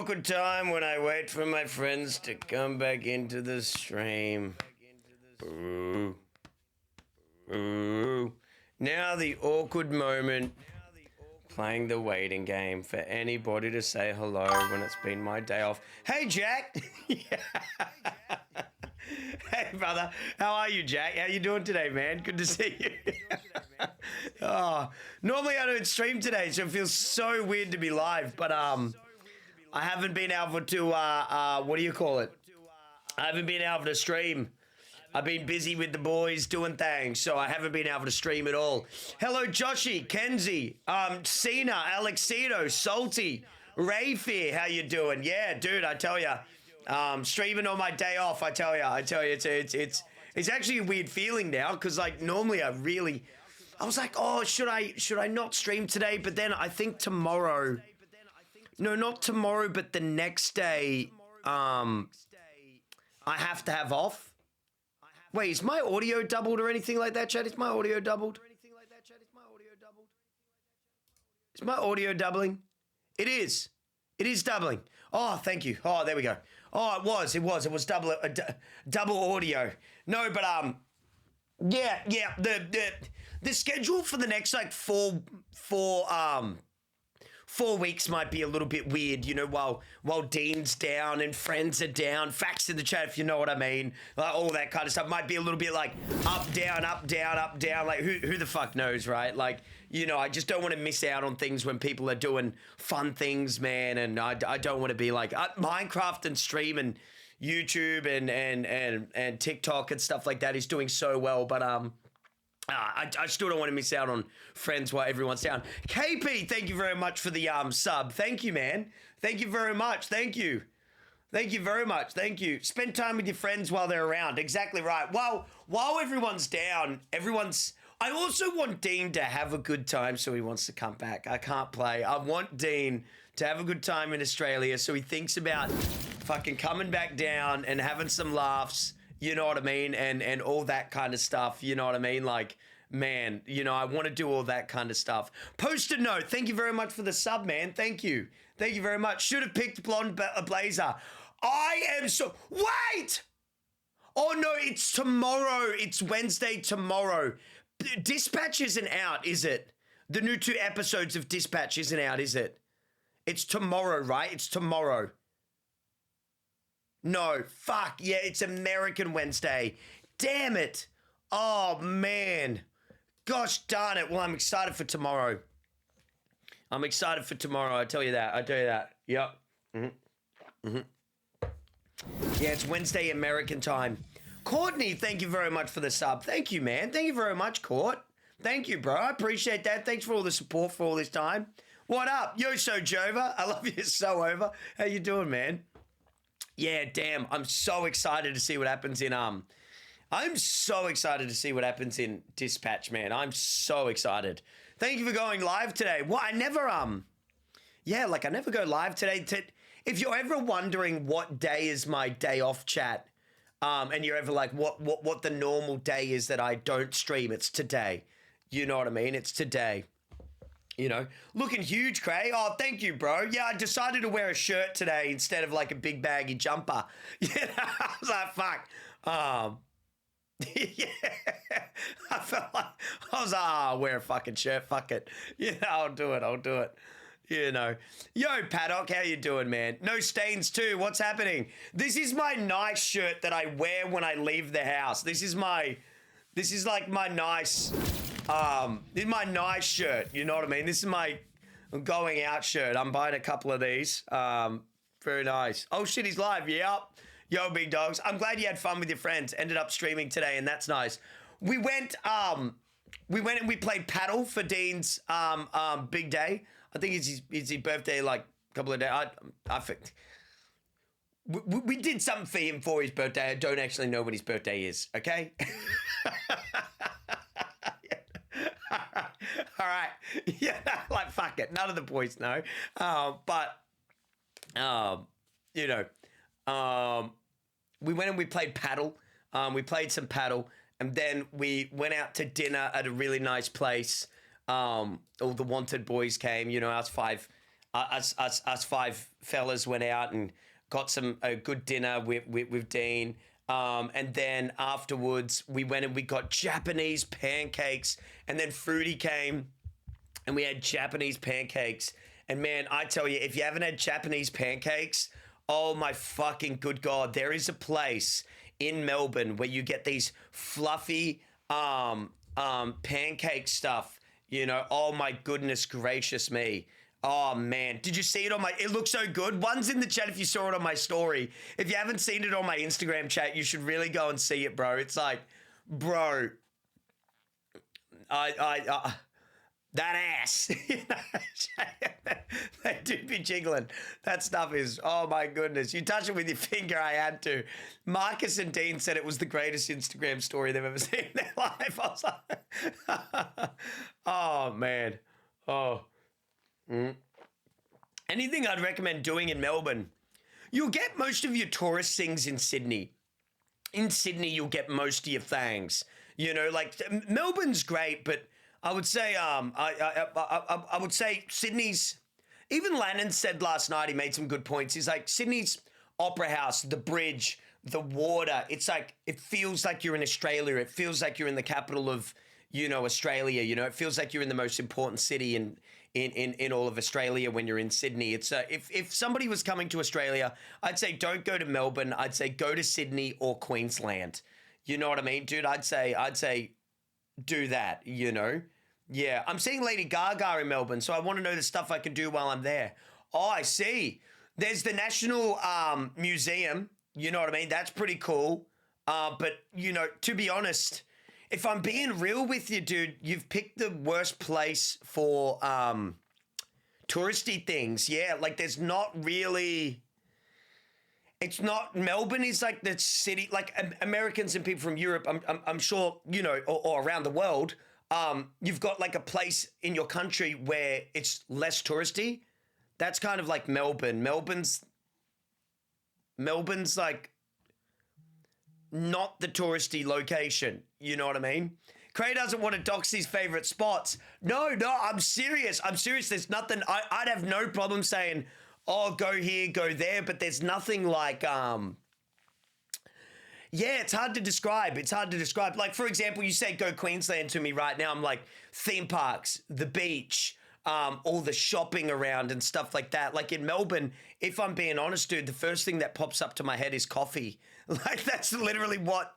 awkward time when I wait for my friends to come back into the stream. Boo. Boo. Now the awkward moment. Playing the waiting game for anybody to say hello when it's been my day off. Hey, Jack. Hey, brother. How are you, Jack? How you doing today, man? Good to see you. Oh, normally I don't stream today, so it feels so weird to be live, but I haven't been able to, what do you call it? I haven't been able to stream. I've been busy with the boys doing things, so I haven't been able to stream at all. Hello, Joshy, Kenzie, Cena, Alexito, Salty, Rayfair, how you doing? Yeah, dude, I tell ya, streaming on my day off, I tell ya, it's actually a weird feeling now, because like normally I was like, oh, should I not stream today? But then I think tomorrow, no, not tomorrow, but the next day, I have to have off. Wait, is my audio doubled or anything like that, Chad? Is my audio doubled? Is my audio doubling? It is. It is doubling. Oh, thank you. Oh, there we go. Oh, it was double audio. No, but yeah. The schedule for the next like four weeks might be a little bit weird, you know, while Dean's down and friends are down. Facts in the chat if you know what I mean. All that kind of stuff might be a little bit like up, down, up, down, up, down. Like who the fuck knows, right? Like, you know, I just don't want to miss out on things when people are doing fun things, man. And I don't want to be like Minecraft and stream and YouTube and TikTok and stuff like that is doing so well, but I still don't want to miss out on friends while everyone's down. KP, thank you very much for the sub. Thank you, man. Thank you very much. Thank you. Thank you very much. Thank you. Spend time with your friends while they're around. Exactly right. While everyone's down, I also want Dean to have a good time, so he wants to come back. I can't play. I want Dean to have a good time in Australia, so he thinks about fucking coming back down and having some laughs. You know what I mean? And all that kind of stuff. You know what I mean? Like, man, you know, I want to do all that kind of stuff. Post-it note. Thank you very much for the sub, man. Thank you. Thank you very much. Should have picked Blonde Blazer. I am so... Wait! Oh, no, it's tomorrow. It's Wednesday tomorrow. Dispatch isn't out, is it? The new 2 episodes of Dispatch isn't out, is it? It's tomorrow, right? It's tomorrow. No, fuck, yeah, it's American Wednesday. Damn it. Oh, man. Gosh darn it. Well, I'm excited for tomorrow. I'm excited for tomorrow, I tell you that. Yep. Yeah, it's Wednesday American time. Courtney, thank you very much for the sub. Thank you, man. Thank you very much, Court. Thank you, bro. I appreciate that. Thanks for all the support for all this time. What up? Yo, so Jova. I love you so over. How you doing, man? Yeah, damn. I'm so excited to see what happens in Dispatch, man. I'm so excited. Thank you for going live today. Well, I never go live today. If you're ever wondering what day is my day off, chat, and you're ever like what the normal day is that I don't stream, it's today. You know what I mean? It's today. You know, looking huge, Cray. Oh, thank you, bro. Yeah, I decided to wear a shirt today instead of like a big baggy jumper. Yeah, I was like, fuck. Yeah, I felt like I'll wear a fucking shirt. Fuck it. Yeah, I'll do it. You know. Yo, Paddock, how you doing, man? No stains too. What's happening? This is my nice shirt that I wear when I leave the house. This is like my nice, this is my nice shirt. You know what I mean? This is my going out shirt. I'm buying a couple of these. Very nice. Oh shit, he's live. Yep. Yo, big dogs. I'm glad you had fun with your friends. Ended up streaming today, and that's nice. We went and we played paddle for Dean's big day. I think it's his birthday, like a couple of days. I think we did something for him for his birthday. I don't actually know when his birthday is. Okay. All right. Yeah, like fuck it. None of the boys know. You know, we went and we played paddle. We played some paddle, and then we went out to dinner at a really nice place. All the wanted boys came. You know, us five us five fellas went out and got some a good dinner with Dean. And then afterwards, we went and we got Japanese pancakes. And then Fruity came and we had Japanese pancakes. And man, I tell you, if you haven't had Japanese pancakes, oh my fucking good God, there is a place in Melbourne where you get these fluffy pancake stuff. You know, oh my goodness gracious me. Oh man, did you see it on my, it looks so good. One's in the chat if you saw it on my story. If you haven't seen it on my Instagram chat, you should really go and see it, bro. It's like, bro, that ass, you know, they do be jiggling. That stuff is, oh my goodness. You touch it with your finger, I had to. Marcus and Dean said it was the greatest Instagram story they've ever seen in their life. I was like, oh man, oh. Anything I'd recommend doing in Melbourne, you'll get most of your tourist things in Sydney. In Sydney, you'll get most of your things. You know, like Melbourne's great, but I would say, I would say Sydney's. Even Lannon said last night, he made some good points. He's like, Sydney's Opera House, the bridge, the water. It's like, it feels like you're in Australia. It feels like you're in the capital of, you know, Australia. You know, it feels like you're in the most important city in all of Australia when you're in Sydney. It's if somebody was coming to Australia, I'd say don't go to Melbourne. I'd say go to Sydney or Queensland. You know what I mean, dude? I'd say do that, you know? Yeah, I'm seeing Lady Gaga in Melbourne, so I want to know the stuff I can do while I'm there. Oh, I see. There's the National Museum. You know what I mean? That's pretty cool. But, you know, to be honest, if I'm being real with you, dude, you've picked the worst place for touristy things. Yeah, like there's not really... It's not, Melbourne is like the city, like Americans and people from Europe, I'm sure, you know, or around the world, you've got like a place in your country where it's less touristy. That's kind of like Melbourne. Melbourne's like not the touristy location. You know what I mean? Cray doesn't want to dox his favorite spots. No, I'm serious. There's nothing, I'd have no problem saying, oh, go here, go there, but there's nothing like, yeah, it's hard to describe. Like, for example, you say go Queensland to me right now. I'm like, theme parks, the beach, all the shopping around and stuff like that. Like in Melbourne, if I'm being honest, dude, the first thing that pops up to my head is coffee. Like that's literally what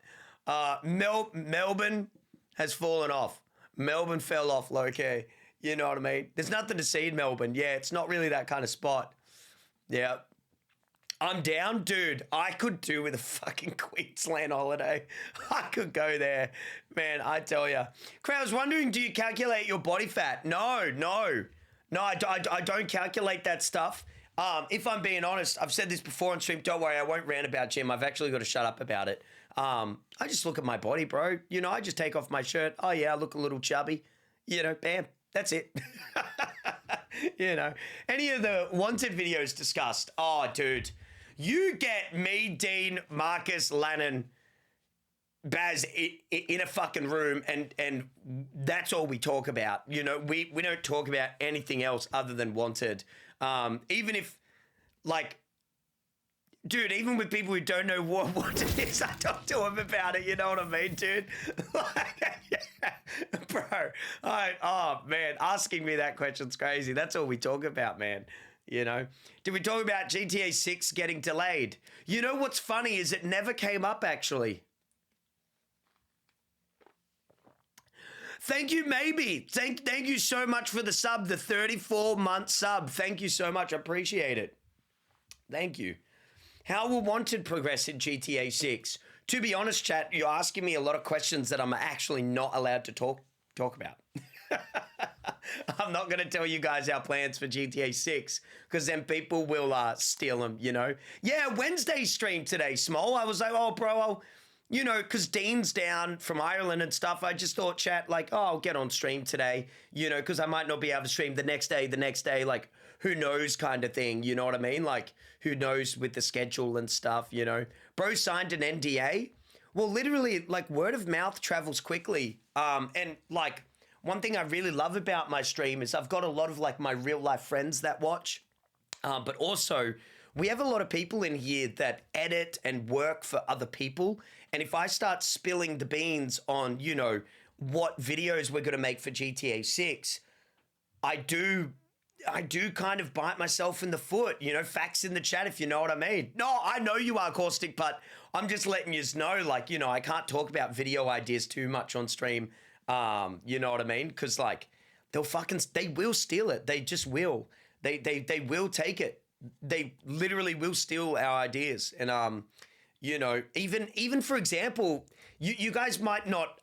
Melbourne has fallen off. Melbourne fell off, low-key. You know what I mean? There's nothing to see in Melbourne. Yeah, it's not really that kind of spot. Yeah. I'm down, dude. I could do with a fucking Queensland holiday. I could go there. Man, I tell you. Cray, I was wondering, do you calculate your body fat? No, I don't calculate that stuff. If I'm being honest, I've said this before on stream. Don't worry, I won't rant about gym. I've actually got to shut up about it. I just look at my body, bro. You know, I just take off my shirt. Oh, yeah, I look a little chubby. You know, bam. That's it. You know, any of the wanted videos discussed. Oh, dude, you get me, Dean, Marcus, Lannon, Baz in a fucking room, and that's all we talk about. You know, we don't talk about anything else other than wanted. Even if, like, dude, even with people who don't know what it is, I talk to them about it. You know what I mean, dude? Like, yeah, bro. Oh, man, asking me that question's crazy. That's all we talk about, man. You know? Did we talk about GTA 6 getting delayed? You know what's funny is it never came up, actually. Thank you, Maybe. Thank you so much for the sub, the 34-month sub. Thank you so much. I appreciate it. Thank you. How will Wanted progress in GTA 6? To be honest, chat, you're asking me a lot of questions that I'm actually not allowed to talk about. I'm not going to tell you guys our plans for GTA 6 because then people will steal them, you know. Yeah, Wednesday stream today, Small. I was like, oh, bro, you know, because Dean's down from Ireland and stuff. I just thought, chat, like, oh, I'll get on stream today, you know, because I might not be able to stream the next day, like, who knows kind of thing, you know what I mean? Like, who knows with the schedule and stuff, you know? Bro signed an NDA. Well, literally, like, word of mouth travels quickly. And, like, one thing I really love about my stream is I've got a lot of like my real life friends that watch, but also we have a lot of people in here that edit and work for other people. And if I start spilling the beans on, you know, what videos we're going to make for GTA 6, I do kind of bite myself in the foot, you know, facts in the chat, if you know what I mean. No, I know you are, Caustic, but I'm just letting you know, like, you know, I can't talk about video ideas too much on stream. You know what I mean? Because, like, they will steal it. They just will. They will take it. They literally will steal our ideas. And, you know, even for example, you guys might not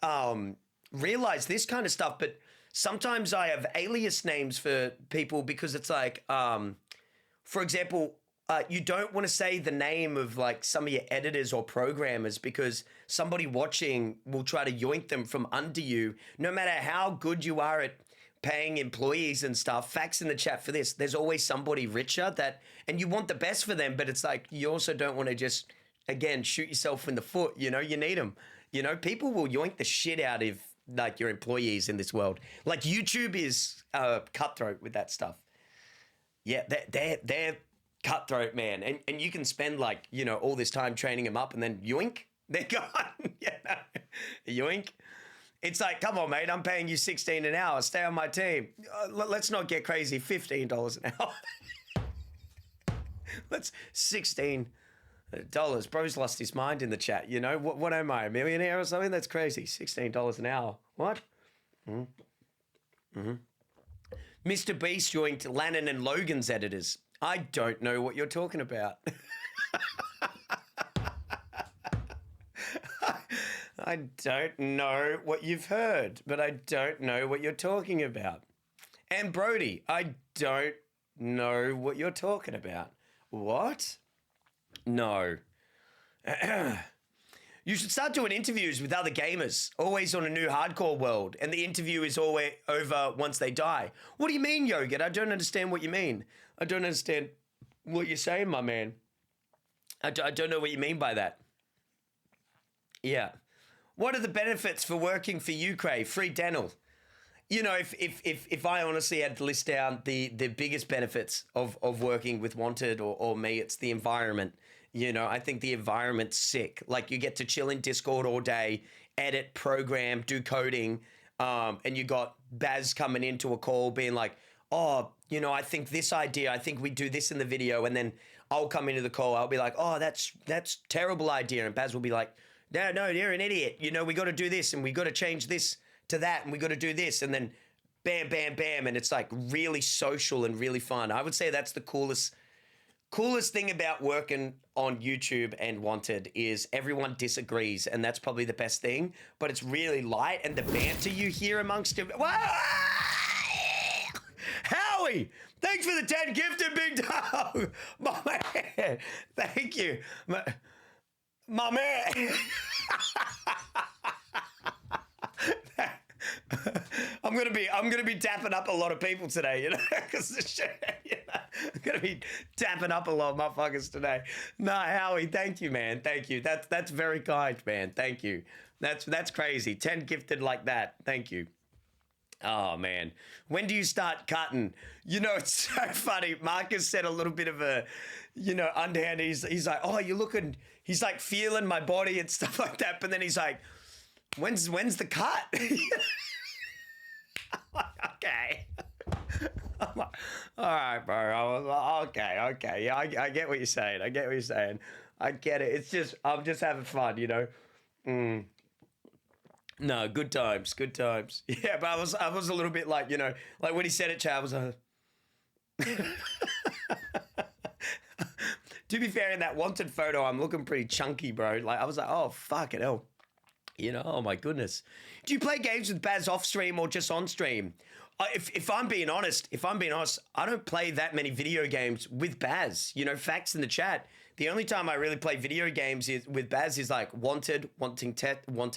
realize this kind of stuff, but sometimes I have alias names for people because it's like, for example, you don't want to say the name of like some of your editors or programmers because somebody watching will try to yoink them from under you. No matter how good you are at paying employees and stuff, facts in the chat for this, there's always somebody richer and you want the best for them, but it's like you also don't want to just, again, shoot yourself in the foot. You know, you need them. You know, people will yoink the shit out of like your employees in this world. Like YouTube is cutthroat with that stuff. Yeah, they're cutthroat, man. And you can spend like, you know, all this time training them up and then yoink, they're gone. Yeah, yoink. It's like, come on, mate, I'm paying you $16 an hour. Stay on my team. Let's not get crazy. $15 an hour. Let's $16. Bro's lost his mind in the chat. You know, what am I, a millionaire or something? That's crazy. $16 an hour. What? Mr. Beast joined Lannon and Logan's editors. I don't know what you're talking about. I don't know what you've heard, but I don't know what you're talking about. And Brody, I don't know what you're talking about. What? No. You should start doing interviews with other gamers, always on a new hardcore world, and the interview is always over once they die. What do you mean, Yogurt? I don't understand what you mean. I don't understand what you're saying, my man. I don't know what you mean by that. Yeah. What are the benefits for working for you, Cray? Free dental. You know, if I honestly had to list down the biggest benefits of working with Wanted or me, it's the environment. You know, I think the environment's sick. Like, you get to chill in Discord all day, edit, program, do coding, and you got Baz coming into a call being like, oh, you know, I think this idea, I think we do this in the video, and then I'll come into the call, I'll be like, oh, that's terrible idea, and Baz will be like, no, you're an idiot. You know, we got to do this, and we got to change this to that, and we got to do this, and then bam, bam, bam, and it's like really social and really fun. I would say that's the coolest thing about working on YouTube and Wanted is everyone disagrees, and that's probably the best thing, but it's really light, and the banter you hear amongst it. Howie, thanks for the 10 gifted, big dog. My man, thank you. My man. I'm gonna be tapping up a lot of people today, you know, because you know, I'm gonna be tapping up a lot of motherfuckers today. No, Howie, thank you, man. Thank you. That's very kind, man. Thank you. That's crazy. 10 gifted like that. Thank you. Oh, man. When do you start cutting? You know, it's so funny. Marcus said a little bit of a, you know, underhand. He's like, oh, you're looking, he's like feeling my body and stuff like that. But then he's like, when's the cut? I'm like, okay. I'm like, all right, bro. Okay. Yeah, I get what you're saying. I get it. It's just, I'm just having fun, you know. No, good times. Yeah, but I was a little bit like, you know, like when he said it, Chad, I was like, to be fair, in that Wanted photo, I'm looking pretty chunky, bro. Like, I was like, oh, fucking hell. You know, oh my goodness. Do you play games with Baz off stream or just on stream? If I'm being honest, I don't play that many video games with Baz. You know, facts in the chat. The only time I really play video games with Baz is like Wanted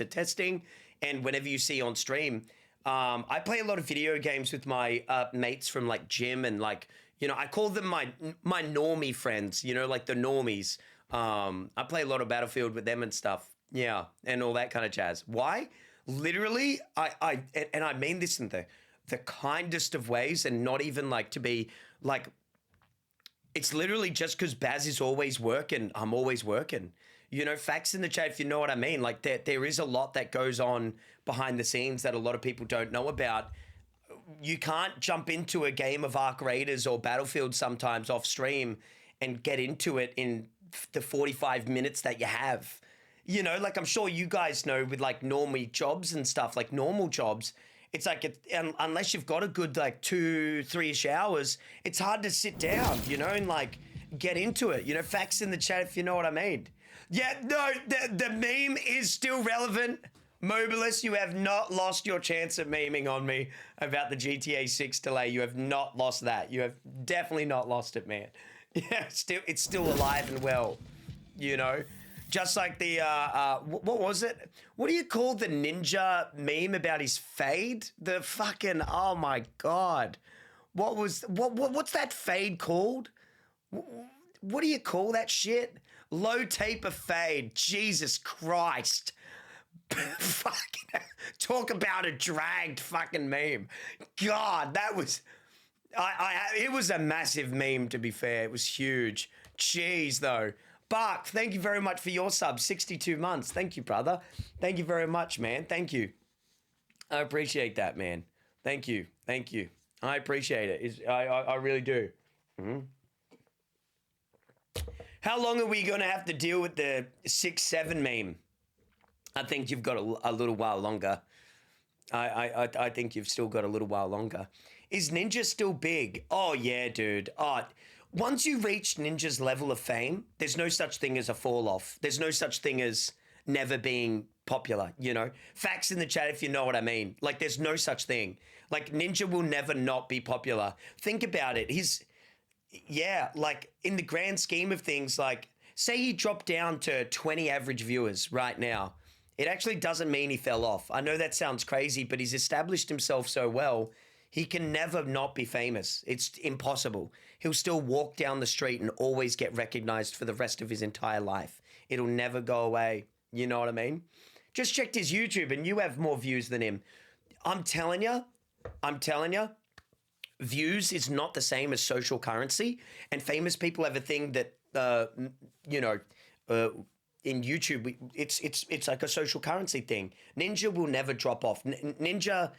testing, and whenever you see on stream. I play a lot of video games with my mates from like gym, and like, you know, I call them my normie friends, you know, like the normies. I play a lot of Battlefield with them and stuff. Yeah, and all that kind of jazz. Why? literally, and I mean this in the kindest of ways, and not even like to be like, it's literally just because Baz is always working, I'm always working. You know, facts in the chat, if you know what I mean. Like there is a lot that goes on behind the scenes that a lot of people don't know about. You can't jump into a game of Arc Raiders or Battlefield sometimes off stream and get into it in the 45 minutes that you have. You know, like I'm sure you guys know with like normally jobs and stuff, like normal jobs, it's like, unless you've got a good like 2-3-ish hours, it's hard to sit down, you know, and like get into it. You know, facts in the chat if you know what I mean. Yeah, no, the meme is still relevant. Mobilus, you have not lost your chance at memeing on me about the GTA 6 delay. You have not lost that. You have definitely not lost it, man. Yeah, it's still alive and well, you know? Just like the, what was it? What do you call the ninja meme about his fade? The fucking, oh my God. What's that fade called? What do you call that shit? Low taper fade. Jesus Christ. Fucking talk about a dragged fucking meme. God, that was, it was a massive meme, to be fair. It was huge. Jeez, though. Bark, thank you very much for your sub. 62 months. Thank you, brother. Thank you very much, man. Thank you. I appreciate that, man. Thank you. Thank you. I appreciate it. I really do. Mm-hmm. How long are we going to have to deal with the 6-7 meme? I think you've got a little while longer. I think you've still got a little while longer. Is Ninja still big? Oh, yeah, dude. Oh, once you reach Ninja's level of fame, there's no such thing as a fall off. There's no such thing as never being popular, you know? Facts in the chat if you know what I mean. Like, there's no such thing. Like, Ninja will never not be popular. Think about it. Yeah, like, in the grand scheme of things, like, say he dropped down to 20 average viewers right now. It actually doesn't mean he fell off. I know that sounds crazy, but he's established himself so well, he can never not be famous. It's impossible. He'll still walk down the street and always get recognized for the rest of his entire life. It'll never go away. You know what I mean? Just checked his YouTube and you have more views than him. I'm telling you, views is not the same as social currency. And famous people have a thing that, in YouTube, it's like a social currency thing. Ninja will never drop off. Ninja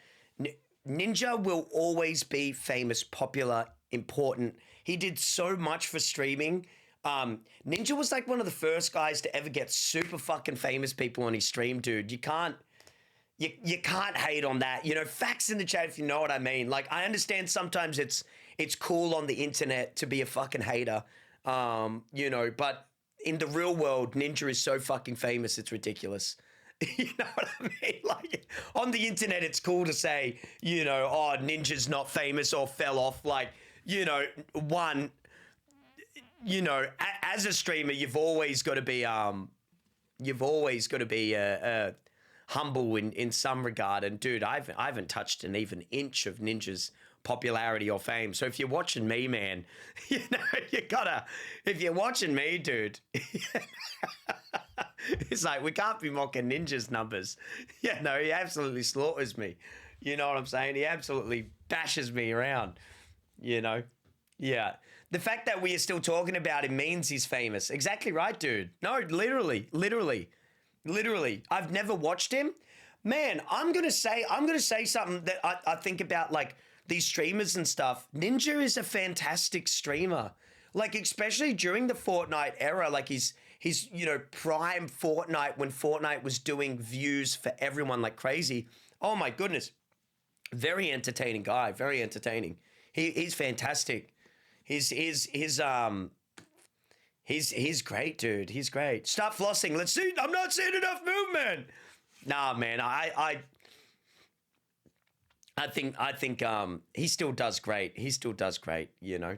will always be famous, popular, important. He did so much for streaming. Ninja was like one of the first guys to ever get super fucking famous people on his stream, dude. You can't hate on that. You know, facts in the chat if you know what I mean. Like, I understand sometimes it's cool on the internet to be a fucking hater, but in the real world, Ninja is so fucking famous, it's ridiculous. You know what I mean? Like, on the internet, it's cool to say, oh, Ninja's not famous or fell off. Like, as a streamer, you've always got to be humble in some regard. And dude, I haven't touched an even inch of Ninja's popularity or fame. So if you're watching me, man, you gotta, if you're watching me, dude, it's like, we can't be mocking Ninja's numbers. Yeah, no, he absolutely slaughters me. You know what I'm saying? He absolutely bashes me around, Yeah. The fact that we are still talking about him means he's famous. Exactly right, dude. No, literally. I've never watched him. Man, I'm going to say something that I think about, like, these streamers and stuff. Ninja is a fantastic streamer. Like, especially during the Fortnite era, like he's prime Fortnite, when Fortnite was doing views for everyone like crazy. Oh my goodness. Very entertaining guy, very entertaining. He's fantastic. He's great, dude. He's great. Start flossing. Let's see. I'm not seeing enough movement. Nah, man. I think he still does great. He still does great,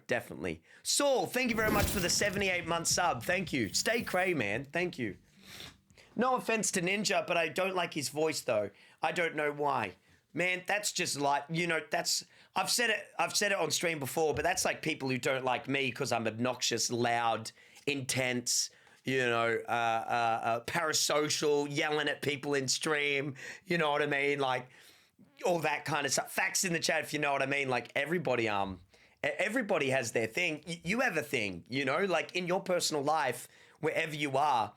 definitely. Saul, thank you very much for the 78-month sub. Thank you. Stay cray, man. Thank you. No offense to Ninja, but I don't like his voice, though. I don't know why. Man, that's just like, I've said it on stream before, but that's like people who don't like me because I'm obnoxious, loud, intense, you know, parasocial, yelling at people in stream, you know what I mean? Like all that kind of stuff. Facts in the chat, if you know what I mean. Like everybody has their thing. You have a thing, you know, like in your personal life, wherever you are,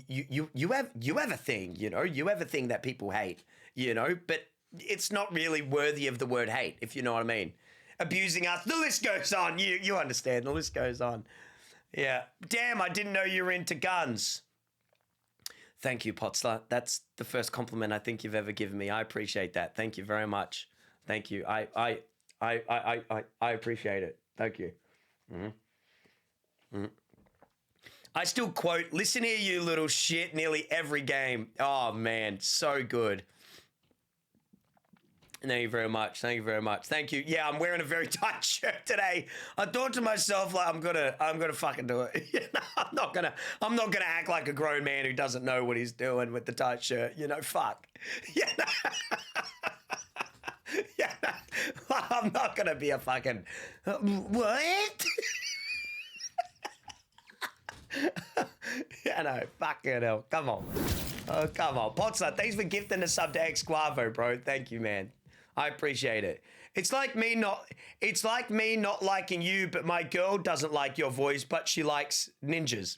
you have a thing, you know, you have a thing that people hate, you know, but it's not really worthy of the word hate, if you know what I mean. Abusing us, the list goes on. You understand, the list goes on. Yeah. Damn, I didn't know you were into guns. Thank you, Potsler. That's the first compliment I think you've ever given me. I appreciate that. Thank you very much. Thank you. I appreciate it. Thank you. I still quote, "Listen here, you little shit," nearly every game. Oh man, so good. Thank you very much. Thank you very much. Thank you. Yeah, I'm wearing a very tight shirt today. I thought to myself, like, I'm gonna fucking do it. You know, I'm not gonna act like a grown man who doesn't know what he's doing with the tight shirt. You know, fuck. Yeah. Yeah. I'm not gonna be a fucking what? Yeah, no, fucking hell. Come on. Oh, come on. Potsler, thanks for gifting a sub to X Guavo, bro. Thank you, man. I appreciate it. It's like me not liking you, but my girl doesn't like your voice, but she likes ninjas.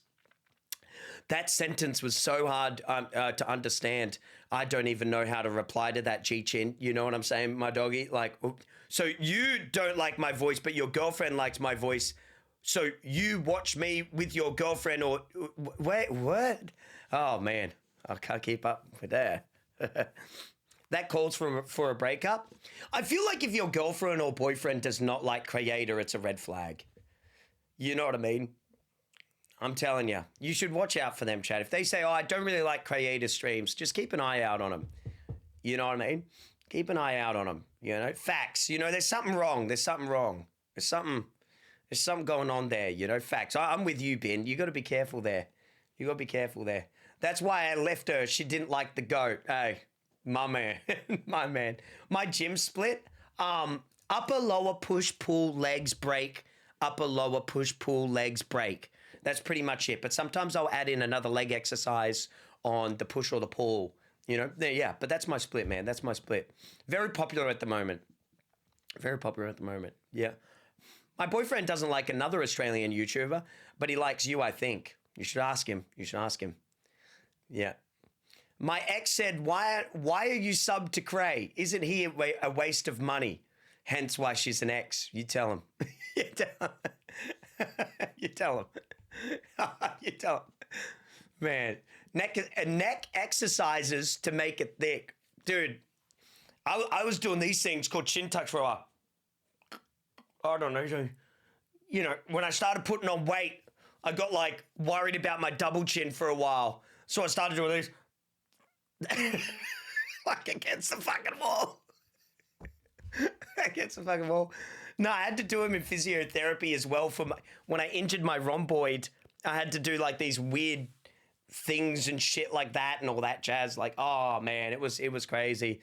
That sentence was so hard to understand. I don't even know how to reply to that, G-Chin. You know what I'm saying, my doggy? Like, so you don't like my voice, but your girlfriend likes my voice. So you watch me with your girlfriend or wait, what? Oh man, I can't keep up with that. That calls for a breakup. I feel like if your girlfriend or boyfriend does not like CRAYATOR, it's a red flag. You know what I mean? I'm telling you, you should watch out for them, Chad. If they say, "Oh, I don't really like CRAYATOR streams," just keep an eye out on them. You know what I mean? Keep an eye out on them. You know, facts. You know, there's something wrong. There's something wrong. There's something going on there. You know, facts. I'm with you, Ben. You got to be careful there. You got to be careful there. That's why I left her. She didn't like the goat. Hey, my man, my man. My gym split. Upper lower push pull legs break. Upper lower push pull legs break. That's pretty much it. But sometimes I'll add in another leg exercise on the push or the pull. You know, yeah. But that's my split, man. That's my split. Very popular at the moment. Very popular at the moment. Yeah. My boyfriend doesn't like another Australian YouTuber, but he likes you, I think. You should ask him. You should ask him. Yeah. My ex said, why are you subbed to Cray? Isn't he a waste of money? Hence why she's an ex. You tell him. You tell him. You tell him. You tell him. Man, neck exercises to make it thick. Dude, I was doing these things called chin tucks for a while. I don't know. You know, when I started putting on weight, I got like worried about my double chin for a while. So I started doing these. Like against the fucking wall. Against the fucking wall. No, I had to do them in physiotherapy as well for when I injured my rhomboid. I had to do like these weird things and shit like that and all that jazz. Like, oh man, it was crazy.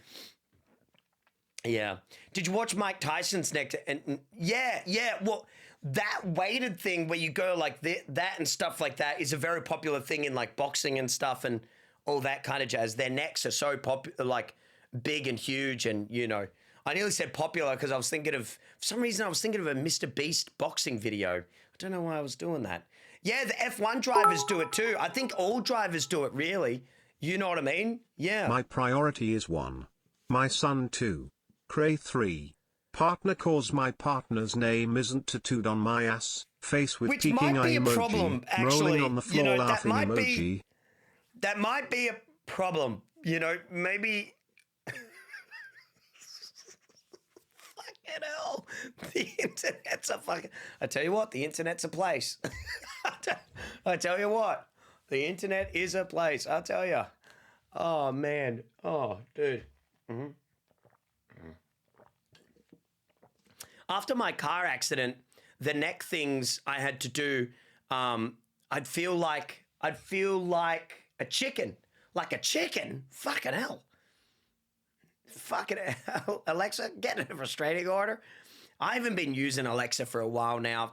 Yeah. Did you watch Mike Tyson's next? And yeah. Well, that weighted thing where you go like that and stuff like that is a very popular thing in like boxing and stuff and all that kind of jazz. Their necks are so popular, like big and huge, and you know. I nearly said popular because I was thinking of, for some reason, I was thinking of a Mr. Beast boxing video. I don't know why I was doing that. Yeah, the F1 drivers do it too. I think all drivers do it, really. You know what I mean? Yeah. My priority is 1. My son 2. Cray 3. Partner cause my partner's name isn't tattooed on my ass. Face with which peeking might be eye a emoji. problem, actually. Rolling on the floor, you know, laughing emoji. That might be a problem. You know, maybe... Fucking hell. The internet's a fucking... I tell you what, the internet's a place. I tell you what, the internet is a place. I'll tell you. Oh, man. Oh, dude. Mm-hmm. After my car accident, the neck things I had to do, I'd feel like a chicken. Like a chicken? Fucking hell. Fucking hell. Alexa, get a restraining order. I haven't been using Alexa for a while now.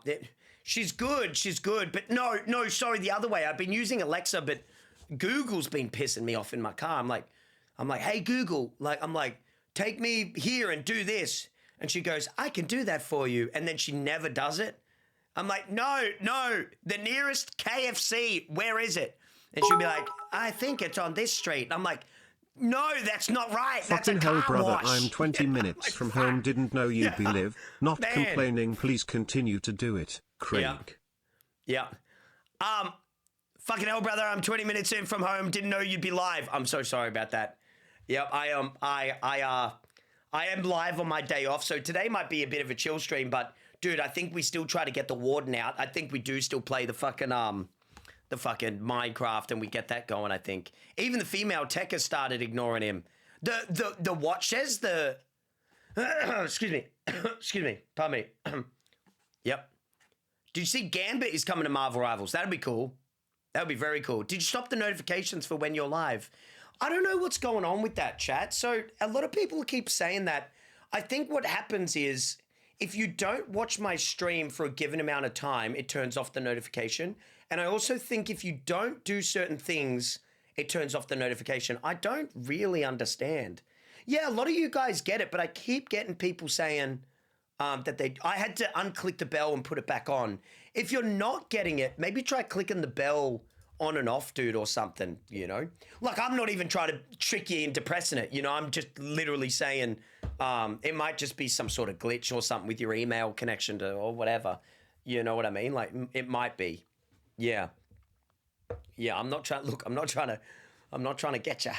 She's good. She's good. But no, sorry, the other way. I've been using Alexa, but Google's been pissing me off in my car. I'm like, hey, Google, take me here and do this. And she goes, I can do that for you. And then she never does it. I'm like, no, the nearest KFC, where is it? And she'll be like, I think it's on this street. I'm like, no, that's not right. That's a Fucking car hell, brother, wash. I'm 20 minutes from home, didn't know you'd be live. Not Man. complaining, please continue to do it, Craig. Yeah. Fucking hell, brother, I'm 20 minutes in from home, didn't know you'd be live. I'm so sorry about that. Yep, I am live on my day off, so today might be a bit of a chill stream, but dude, I think we still try to get the warden out. I think we do still play the fucking Minecraft and we get that going, I think. Even the female tech has started ignoring him. The watch says the excuse me, pardon me. Yep. Did you see Gambit is coming to Marvel Rivals? That'd be cool. That would be very cool. Did you stop the notifications for when you're live? I don't know what's going on with that, chat. So a lot of people keep saying that. I think what happens is if you don't watch my stream for a given amount of time, it turns off the notification. And I also think if you don't do certain things, it turns off the notification. I don't really understand. Yeah, a lot of you guys get it, but I keep getting people saying that I had to unclick the bell and put it back on. If you're not getting it, maybe try clicking the bell on and off, dude, or something, you know? Like, I'm not even trying to trick you into pressing it, you know? I'm just literally saying it might just be some sort of glitch or something with your email connection to or whatever. You know what I mean? Like, it might be. Yeah. Yeah, I'm not trying to get you.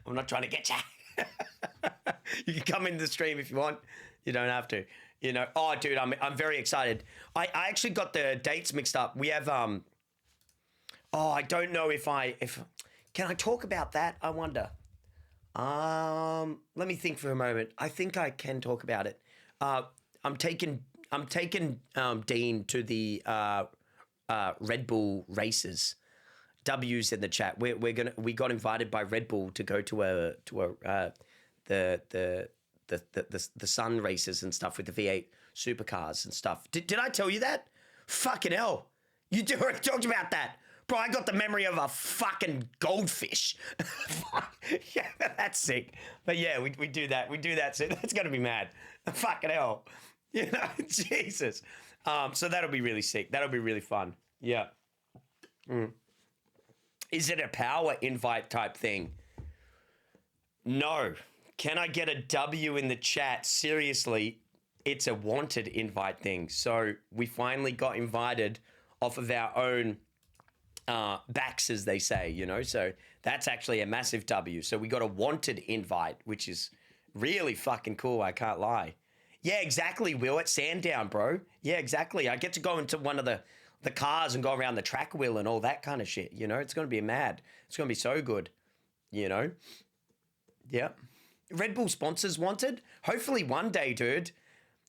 I'm not trying to get you. You can come into the stream if you want. You don't have to. You know, oh, dude, I'm very excited. I actually got the dates mixed up. We have, I don't know if can I talk about that? I wonder. Let me think for a moment. I think I can talk about it. I'm taking Dean to the Red Bull races. W's in the chat. We got invited by Red Bull to go to the Sun races and stuff with the V8 supercars and stuff. Did I tell you that? Fucking hell. You already talked about that. Bro, I got the memory of a fucking goldfish. Yeah, that's sick. But yeah, we do that. We do that. So that's going to be mad. Fucking hell. You know, Jesus. So that'll be really sick. That'll be really fun. Yeah. Is it a power invite type thing? No. Can I get a W in the chat? Seriously, it's a wanted invite thing. So we finally got invited off of our own backs, as they say, you know. So that's actually a massive W. So we got a wanted invite, which is really fucking cool. I can't lie. Yeah, exactly, Will. At Sandown, bro. Yeah, exactly. I get to go into one of the cars and go around the track wheel and all that kind of shit, you know. It's going to be mad. It's going to be so good, you know. Yeah. Red Bull sponsors wanted? Hopefully one day, dude.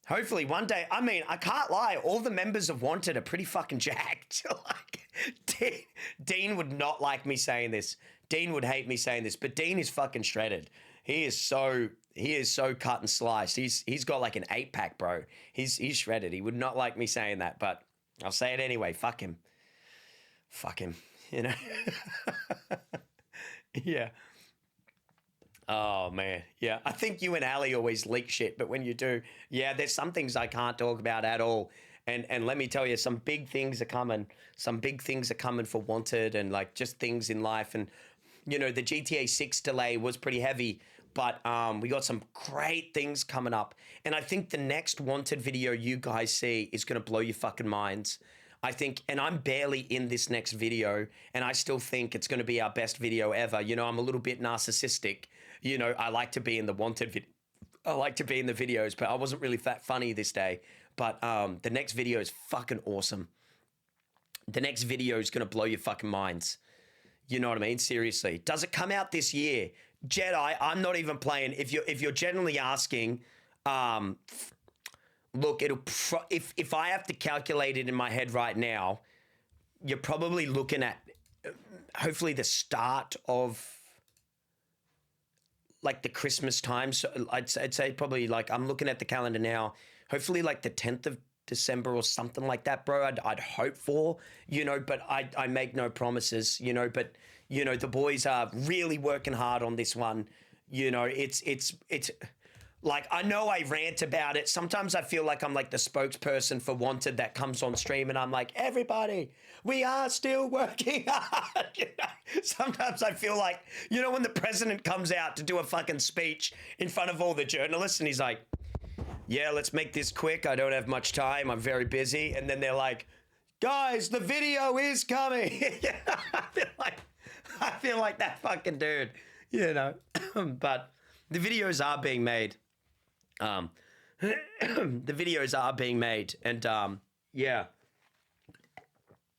Hopefully one day. I mean, I can't lie. All the members of Wanted are pretty fucking jacked. Like, Dean would not like me saying this. Dean would hate me saying this, but Dean is fucking shredded. He is so cut and sliced. He's got like an 8-pack, bro. He's shredded. He would not like me saying that, but I'll say it anyway. Fuck him. Fuck him. You know? Yeah. Oh, man. Yeah. I think you and Ali always leak shit, but when you do, yeah, there's some things I can't talk about at all. And let me tell you, some big things are coming. Some big things are coming for Wanted and like just things in life. And, you know, the GTA 6 delay was pretty heavy, but we got some great things coming up. And I think the next Wanted video you guys see is going to blow your fucking minds. I think, and I'm barely in this next video, and I still think it's going to be our best video ever. You know, I'm a little bit narcissistic. You know, I like to be in the Wanted I like to be in the videos, but I wasn't really that funny this day. But the next video is fucking awesome. The next video is going to blow your fucking minds. You know what I mean? Seriously. Does it come out this year? Jedi, I'm not even playing. If you're generally asking, look, if I have to calculate it in my head right now, you're probably looking at hopefully the start of like the Christmas time. So I'd say probably like I'm looking at the calendar now. Hopefully like the 10th of December or something like that, bro. I'd hope for, you know, but I make no promises, you know, but, you know, the boys are really working hard on this one. You know, it's like, I know I rant about it. Sometimes I feel like I'm like the spokesperson for Wanted that comes on stream and I'm like, everybody, we are still working hard. You know? Sometimes I feel like, you know, when the president comes out to do a fucking speech in front of all the journalists and he's like, yeah, let's make this quick. I don't have much time. I'm very busy. And then they're like, guys, the video is coming. I feel like that fucking dude, you know, but the videos are being made. The videos are being made, and yeah,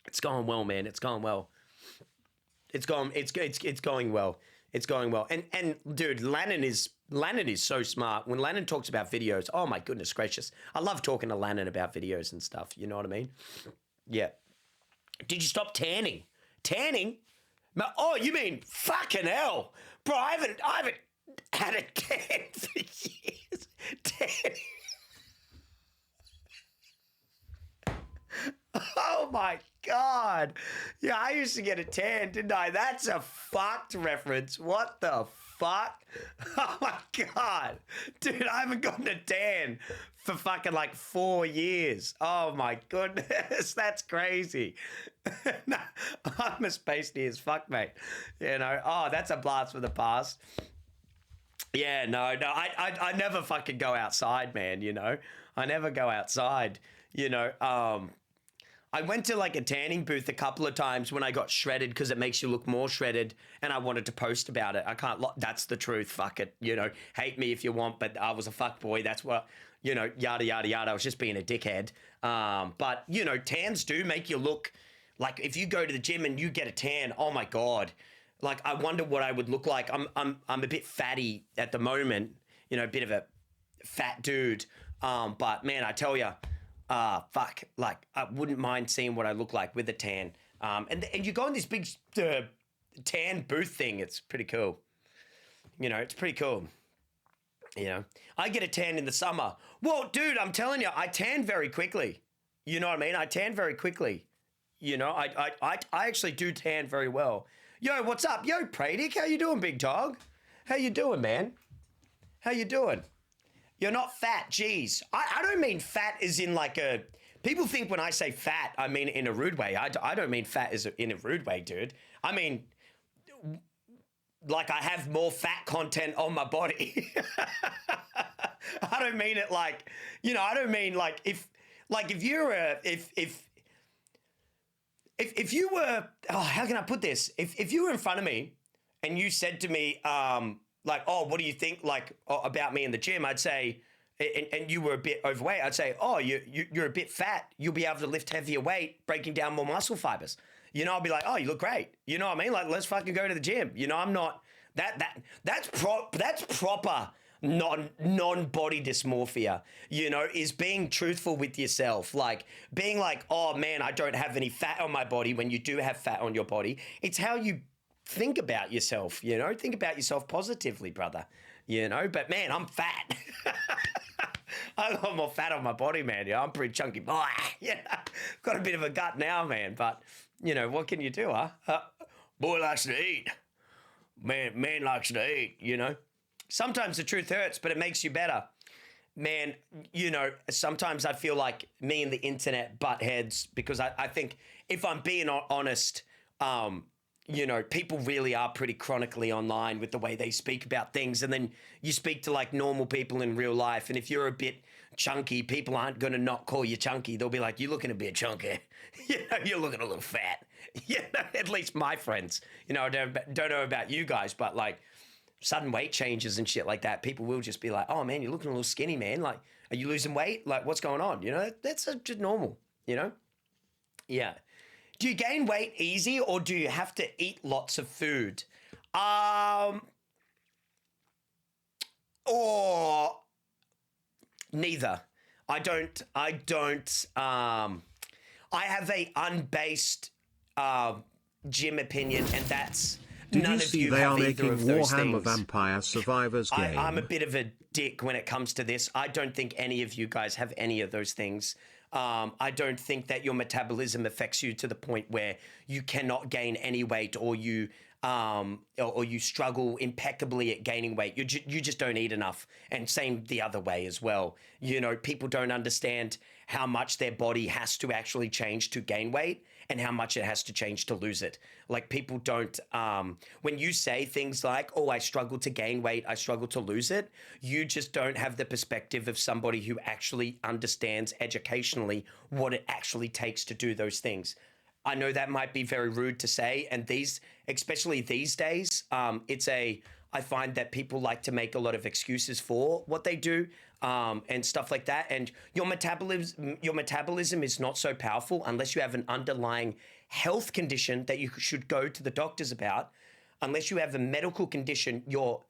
it's going well, man. It's going well. It's going well. It's going well. And dude, Lannon is so smart. When Lannon talks about videos, oh my goodness gracious, I love talking to Lannon about videos and stuff. You know what I mean? Yeah. Did you stop tanning? Tanning? Oh, you mean fucking hell, bro? I haven't had a tan for years. Tan. Oh my God. Yeah, I used to get a tan, didn't I? That's a fucked reference. What the fuck? Oh my God. Dude, I haven't gotten a tan for fucking like 4 years. Oh my goodness. That's crazy. No, I'm as pasty as fuck, mate. You know, oh, that's a blast from the past. Yeah, no, I never fucking go outside, man, you know. I never go outside, you know. I went to like a tanning booth a couple of times when I got shredded because it makes you look more shredded, and I wanted to post about it. I can't, that's the truth, fuck it, you know. Hate me if you want, but I was a fuck boy. That's what, you know, yada, yada, yada. I was just being a dickhead. But, you know, tans do make you look like, if you go to the gym and you get a tan, oh my God. Like, I wonder what I would look like. I'm a bit fatty at the moment, you know, a bit of a fat dude. But man, I tell you, fuck, like, I wouldn't mind seeing what I look like with a tan. And you go on this big tan booth thing. It's pretty cool. You know, it's pretty cool. You know, I get a tan in the summer. Well, dude, I'm telling you, I tan very quickly. You know what I mean? I tan very quickly. You know, I actually do tan very well. Yo, what's up? Yo, Pradic, how you doing, big dog? How you doing, man? How you doing? You're not fat, jeez. I don't mean fat as in like a... People think when I say fat, I mean in a rude way. I don't mean fat as in a rude way, dude. I mean, like I have more fat content on my body. I don't mean it like, you know, I don't mean like if you're a... If you were, oh, how can I put this? If you were in front of me and you said to me, like, oh, what do you think, like, about me in the gym? I'd say, and you were a bit overweight, I'd say, oh, you're a bit fat. You'll be able to lift heavier weight, breaking down more muscle fibers. You know, I'll be like, oh, you look great. You know what I mean? Like, let's fucking go to the gym. You know, I'm not, that's proper non-body dysmorphia, you know, is being truthful with yourself. Like being like, oh man, I don't have any fat on my body when you do have fat on your body. It's how you think about yourself, you know, think about yourself positively, brother, you know, but man, I'm fat. I got more fat on my body, man. Yeah, I'm pretty chunky boy. Yeah, got a bit of a gut now, man, but you know, what can you do, huh? Boy likes to eat. Man likes to eat, you know. Sometimes the truth hurts, but it makes you better. Man, you know, sometimes I feel like me and the internet butt heads because I think if I'm being honest, you know, people really are pretty chronically online with the way they speak about things. And then you speak to like normal people in real life. And if you're a bit chunky, people aren't going to not call you chunky. They'll be like, you're looking a bit chunky. You know, you're looking a little fat. You know, at least my friends, you know, I don't know about you guys, but like, sudden weight changes and shit like that, people will just be like, oh man, you're looking a little skinny, man. Like, are you losing weight? Like, what's going on? You know, that's just normal, you know? Yeah. Do you gain weight easy or do you have to eat lots of food? Or neither. I have a unbased gym opinion, and that's... Did None you of see you they have are either making of those Warhammer things. Vampire Survivors game? I'm a bit of a dick when it comes to this. I don't think any of you guys have any of those things. I don't think that your metabolism affects you to the point where you cannot gain any weight, or you struggle impeccably at gaining weight. You just don't eat enough. And same the other way as well. You know, people don't understand how much their body has to actually change to gain weight and how much it has to change to lose it. Like, people don't, when you say things like, oh, I struggle to gain weight, I struggle to lose it, you just don't have the perspective of somebody who actually understands educationally what it actually takes to do those things. I know that might be very rude to say, and especially these days, I find that people like to make a lot of excuses for what they do, and stuff like that. And your metabolism is not so powerful unless you have an underlying health condition that you should go to the doctors about. Unless you have a medical condition, your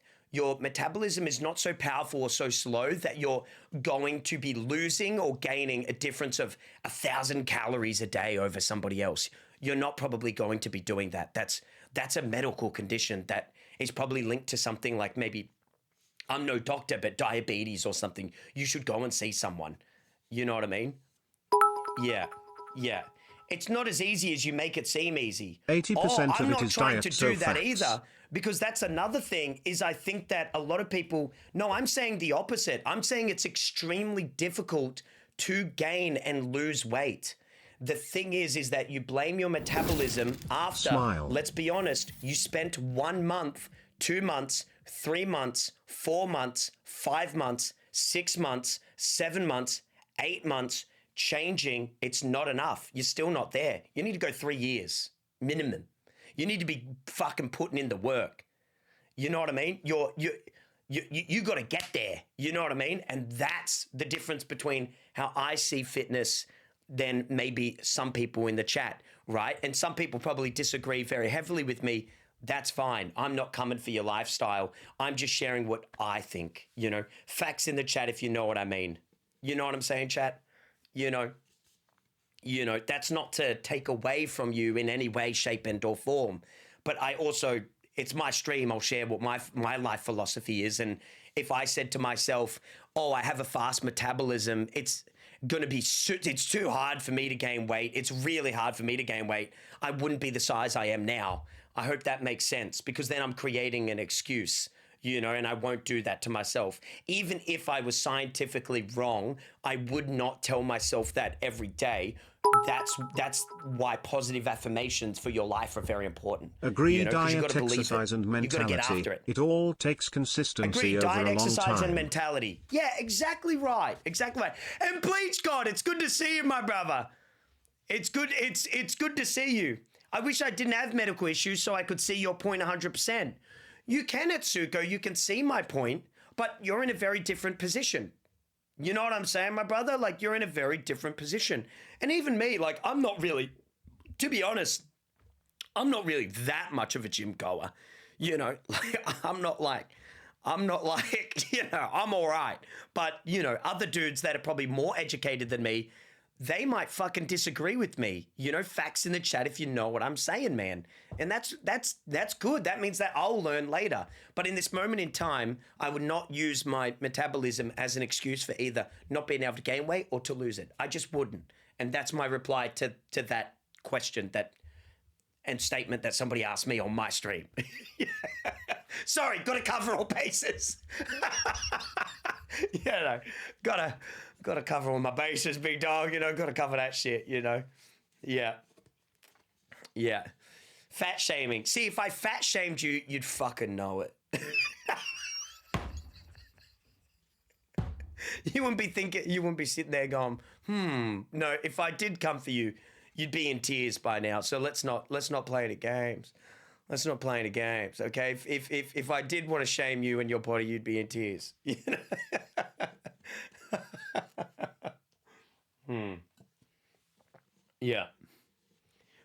metabolism is not so powerful or so slow that you're going to be losing or gaining a difference of 1,000 calories a day over somebody else. You're not probably going to be doing that. That's a medical condition that is probably linked to something like, maybe, I'm no doctor, but diabetes or something. You should go and see someone. You know what I mean? Yeah. It's not as easy as you make it seem easy. 80% of it is diet, to so do that facts. either, because that's another thing, is I think that a lot of people, no, I'm saying the opposite. I'm saying it's extremely difficult to gain and lose weight. The thing is that you blame your metabolism after, Smile. let's be honest, you spent 1 month, 2 months, 3 months, 4 months, 5 months, 6 months, 7 months, 8 months changing. It's not enough. You're still not there. You need to go 3 years minimum. You need to be fucking putting in the work. You know what I mean? You got to get there. You know what I mean? And that's the difference between how I see fitness than maybe some people in the chat, right? And some people probably disagree very heavily with me. That's fine. I'm not coming for your lifestyle. I'm just sharing what I think, you know. Facts in the chat if you know what I mean. You know what I'm saying, chat? You know, that's not to take away from you in any way, shape, and or form. But I also, it's my stream. I'll share what my life philosophy is. And if I said to myself, oh, I have a fast metabolism, it's going to be, it's too hard for me to gain weight. It's really hard for me to gain weight. I wouldn't be the size I am now. I hope that makes sense, because then I'm creating an excuse, you know, and I won't do that to myself. Even if I was scientifically wrong, I would not tell myself that every day. That's why positive affirmations for your life are very important. Agree, you know, 'cause you diet, gotta believe exercise, it. and You gotta mentality. get after it. It all takes consistency Agreed, over diet, a long exercise, time. and mentality. Yeah, exactly right. Exactly right. And Bleach God, it's good to see you, my brother. It's good. It's good to see you. I wish I didn't have medical issues so I could see your point 100%. You can, Atsuko. You can see my point, but you're in a very different position. You know what I'm saying, my brother? Like, you're in a very different position. And even me, like, I'm not really, to be honest, I'm not really that much of a gym goer. You know, like, I'm not like, you know, I'm all right. But, you know, other dudes that are probably more educated than me, they might fucking disagree with me. You know, facts in the chat if you know what I'm saying, man. And that's good. That means that I'll learn later. But in this moment in time, I would not use my metabolism as an excuse for either not being able to gain weight or to lose it. I just wouldn't. And that's my reply to that question and statement that somebody asked me on my stream. Sorry, got to cover all bases. You know, gotta cover all my bases, big dog. You know, gotta cover that shit. You know, yeah. Fat shaming. See, if I fat shamed you, you'd fucking know it. You wouldn't be thinking. You wouldn't be sitting there going, No, if I did come for you, you'd be in tears by now. So let's not play any games. Let's not play any games, okay? If I did want to shame you and your body, you'd be in tears. You know? Yeah.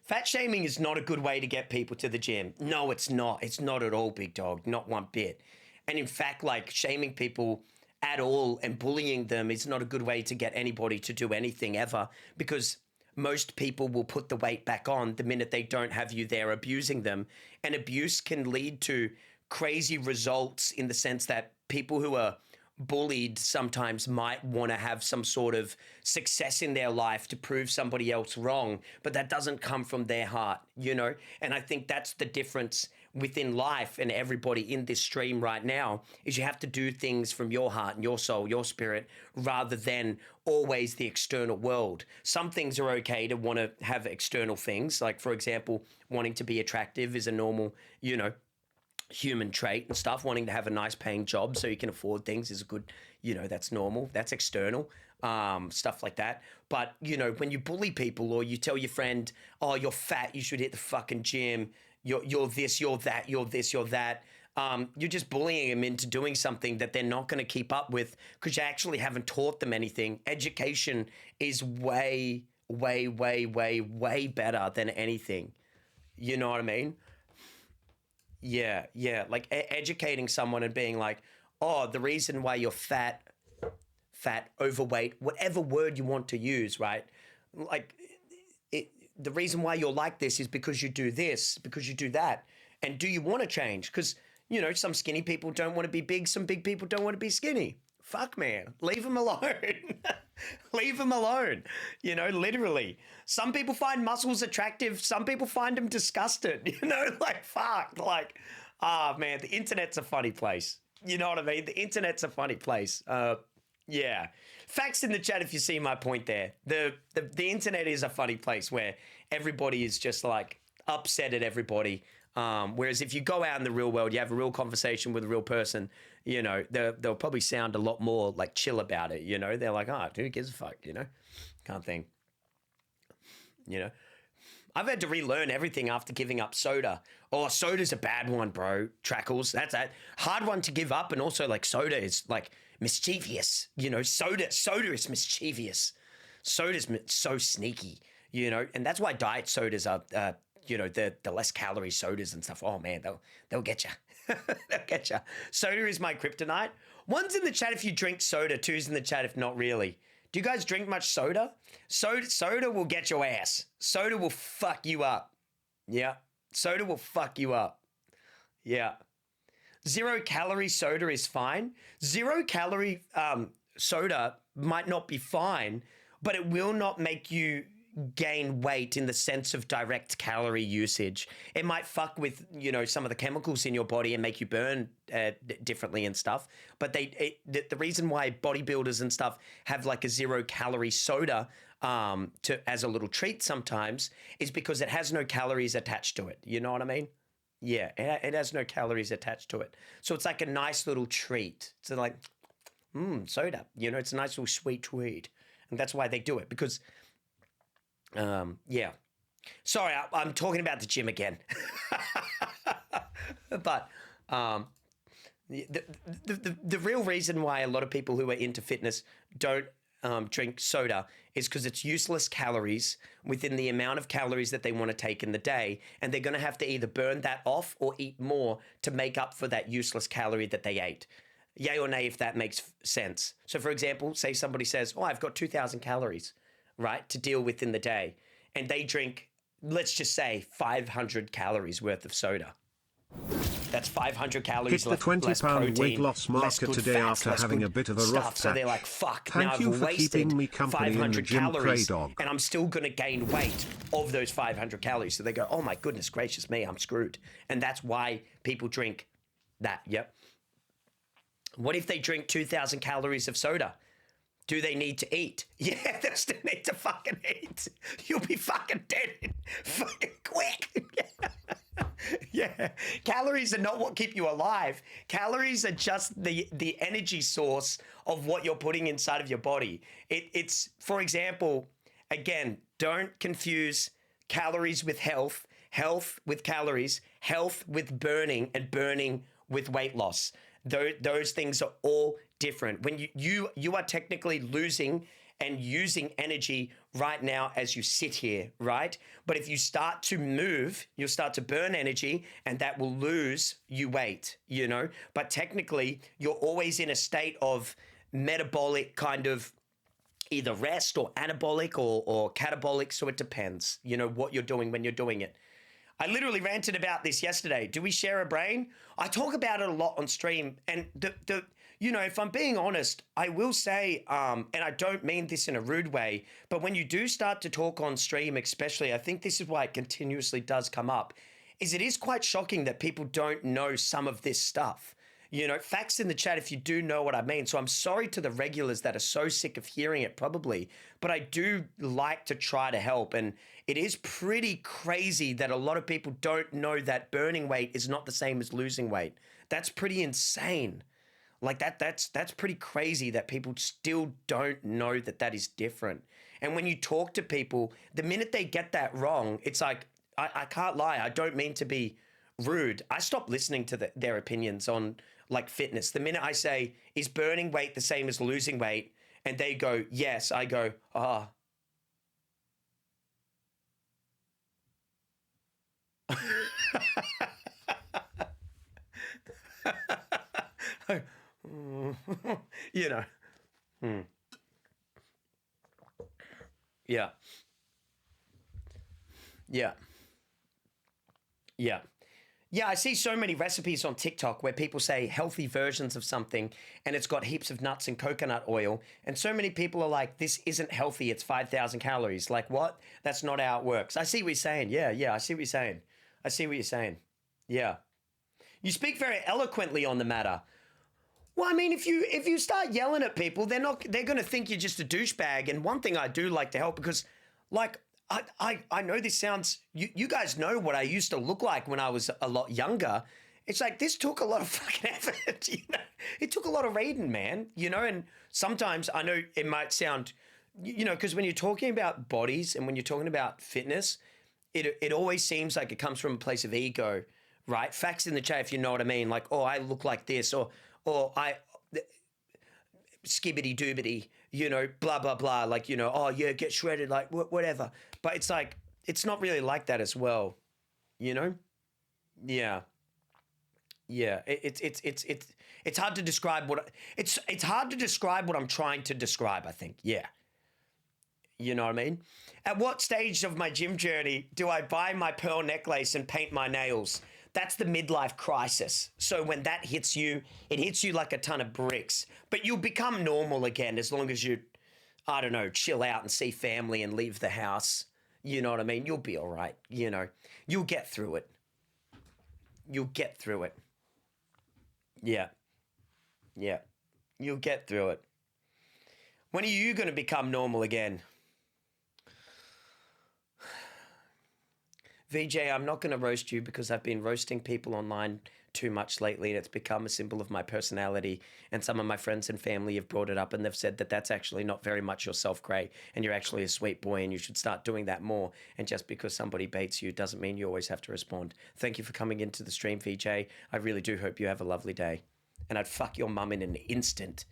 Fat shaming is not a good way to get people to the gym. No, it's not. It's not at all, big dog. Not one bit. And in fact, like, shaming people at all and bullying them is not a good way to get anybody to do anything ever, because most people will put the weight back on the minute they don't have you there abusing them. And abuse can lead to crazy results in the sense that people who are bullied sometimes might want to have some sort of success in their life to prove somebody else wrong, but that doesn't come from their heart, you know? And I think that's the difference within life and everybody in this stream right now is you have to do things from your heart and your soul, your spirit, rather than always the external world. Some things are okay to want to have external things. Like, for example, wanting to be attractive is a normal, you know, human trait and stuff. Wanting to have a nice paying job so you can afford things is a good, you know, that's normal. That's external, stuff like that. But, you know, when you bully people or you tell your friend, oh, you're fat, you should hit the fucking gym, you're this, you're that, you're this, you're that. You're just bullying them into doing something that they're not going to keep up with because you actually haven't taught them anything. Education is way, way, way, way, way better than anything. You know what I mean? Yeah, yeah. Like educating someone and being like, oh, the reason why you're fat, overweight, whatever word you want to use, right? Like, the reason why you're like this is because you do this, because you do that. And do you want to change? Because, you know, some skinny people don't want to be big. Some big people don't want to be skinny. Fuck, man. Leave them alone. Leave them alone. You know, literally. Some people find muscles attractive. Some people find them disgusting. You know, like, fuck. Like, man, the internet's a funny place. You know what I mean? The internet's a funny place. Yeah. Facts in the chat if you see my point there. The internet is a funny place where everybody is just like upset at everybody. Whereas if you go out in the real world, you have a real conversation with a real person, you know, they'll probably sound a lot more like chill about it, you know? They're like, oh, who gives a fuck, you know? Can't think. You know? I've had to relearn everything after giving up soda. Oh, soda's a bad one, bro. Trackles, that's that. Hard one to give up, and also like soda is like mischievous, you know? Soda is mischievous. Soda's so sneaky, you know? And that's why diet sodas are, you know, the less calorie sodas and stuff. Oh man, they'll get you. They'll get you. Soda is my kryptonite. One's in the chat if you drink soda. Two's in the chat if not really. Do you guys drink much soda? Soda will get your ass. Soda will fuck you up. Yeah. Soda will fuck you up. Yeah. 0 calorie soda is fine. 0 calorie soda might not be fine, but it will not make you gain weight in the sense of direct calorie usage. It might fuck with, you know, some of the chemicals in your body and make you burn differently and stuff. But the reason why bodybuilders and stuff have like a 0 calorie soda as a little treat sometimes is because it has no calories attached to it. You know what I mean? Yeah, it has no calories attached to it. So it's like a nice little treat. It's like, soda. You know, it's a nice little sweet treat. And that's why they do it because yeah. Sorry, I'm talking about the gym again. But the real reason why a lot of people who are into fitness don't drink soda is because it's useless calories within the amount of calories that they want to take in the day, and they're going to have to either burn that off or eat more to make up for that useless calorie that they ate. Yay or nay if that makes sense. So for example, say somebody says, oh, I've got 2,000 calories, right, to deal with in the day. And they drink, let's just say, 500 calories worth of soda. That's 500 calories Hit the 20-pound weight loss marker today after having a bit of a rough patch. So they're like, fuck, Thank now you I've for wasted keeping me company 500 in the gym, calories Cray Dog. and I'm still going to gain weight of those 500 calories. So they go, oh my goodness gracious me, I'm screwed. And that's why people drink that, yep. What if they drink 2,000 calories of soda? Do they need to eat? Yeah, they still need to fucking eat. You'll be fucking dead fucking quick. Yeah. Calories are not what keep you alive. Calories are just the energy source of what you're putting inside of your body. It's, for example, again, don't confuse calories with health, health with calories, health with burning, and burning with weight loss. Those things are all different. When you are technically losing and using energy right now as you sit here, right? But if you start to move, you'll start to burn energy and that will lose you weight, you know? But technically, you're always in a state of metabolic kind of either rest or anabolic or catabolic, so it depends, you know, what you're doing when you're doing it. I literally ranted about this yesterday. Do we share a brain? I talk about it a lot on stream, and you know, if I'm being honest, I will say, and I don't mean this in a rude way, but when you do start to talk on stream, especially, I think this is why it continuously does come up, is it is quite shocking that people don't know some of this stuff. You know, facts in the chat if you do know what I mean. So I'm sorry to the regulars that are so sick of hearing it probably, but I do like to try to help. And it is pretty crazy that a lot of people don't know that burning weight is not the same as losing weight. That's pretty insane. Like that's pretty crazy that people still don't know that that is different. And when you talk to people, the minute they get that wrong, it's like, I can't lie. I don't mean to be rude. I stop listening to their opinions on like fitness. The minute I say, is burning weight the same as losing weight? And they go, yes, I go, ah. You know. Yeah. Yeah. Yeah. Yeah, I see so many recipes on TikTok where people say healthy versions of something and it's got heaps of nuts and coconut oil. And so many people are like, this isn't healthy. It's 5,000 calories. Like, what? That's not how it works. I see what you're saying. Yeah, I see what you're saying. I see what you're saying. Yeah. You speak very eloquently on the matter. Well, I mean, if you start yelling at people, they're going to think you're just a douchebag. And one thing I do like to help because, like, I know this sounds, you guys know what I used to look like when I was a lot younger. It's like, this took a lot of fucking effort, you know? It took a lot of reading, man, you know? And sometimes I know it might sound, you know, because when you're talking about bodies and when you're talking about fitness, it always seems like it comes from a place of ego, right? Facts in the chat, if you know what I mean. Like, oh, I look like this, or I skibbity doobity, you know, blah, blah, blah. Like, you know, oh yeah, get shredded, like whatever. But it's like, it's not really like that as well, you know? Yeah. Yeah. It's hard to describe it's hard to describe what I'm trying to describe, I think. Yeah. You know what I mean? At what stage of my gym journey do I buy my pearl necklace and paint my nails? That's the midlife crisis. So when that hits you, it hits you like a ton of bricks. But you'll become normal again as long as you, I don't know, chill out and see family and leave the house. You know what I mean? You'll be all right. You know, you'll get through it. You'll get through it. Yeah. Yeah. You'll get through it. When are you going to become normal again? VJ, I'm not going to roast you because I've been roasting people online too much lately and it's become a symbol of my personality. And some of my friends and family have brought it up and they've said that that's actually not very much yourself, Cray, and you're actually a sweet boy and you should start doing that more. And just because somebody baits you doesn't mean you always have to respond. Thank you for coming into the stream, VJ. I really do hope you have a lovely day. And I'd fuck your mum in an instant.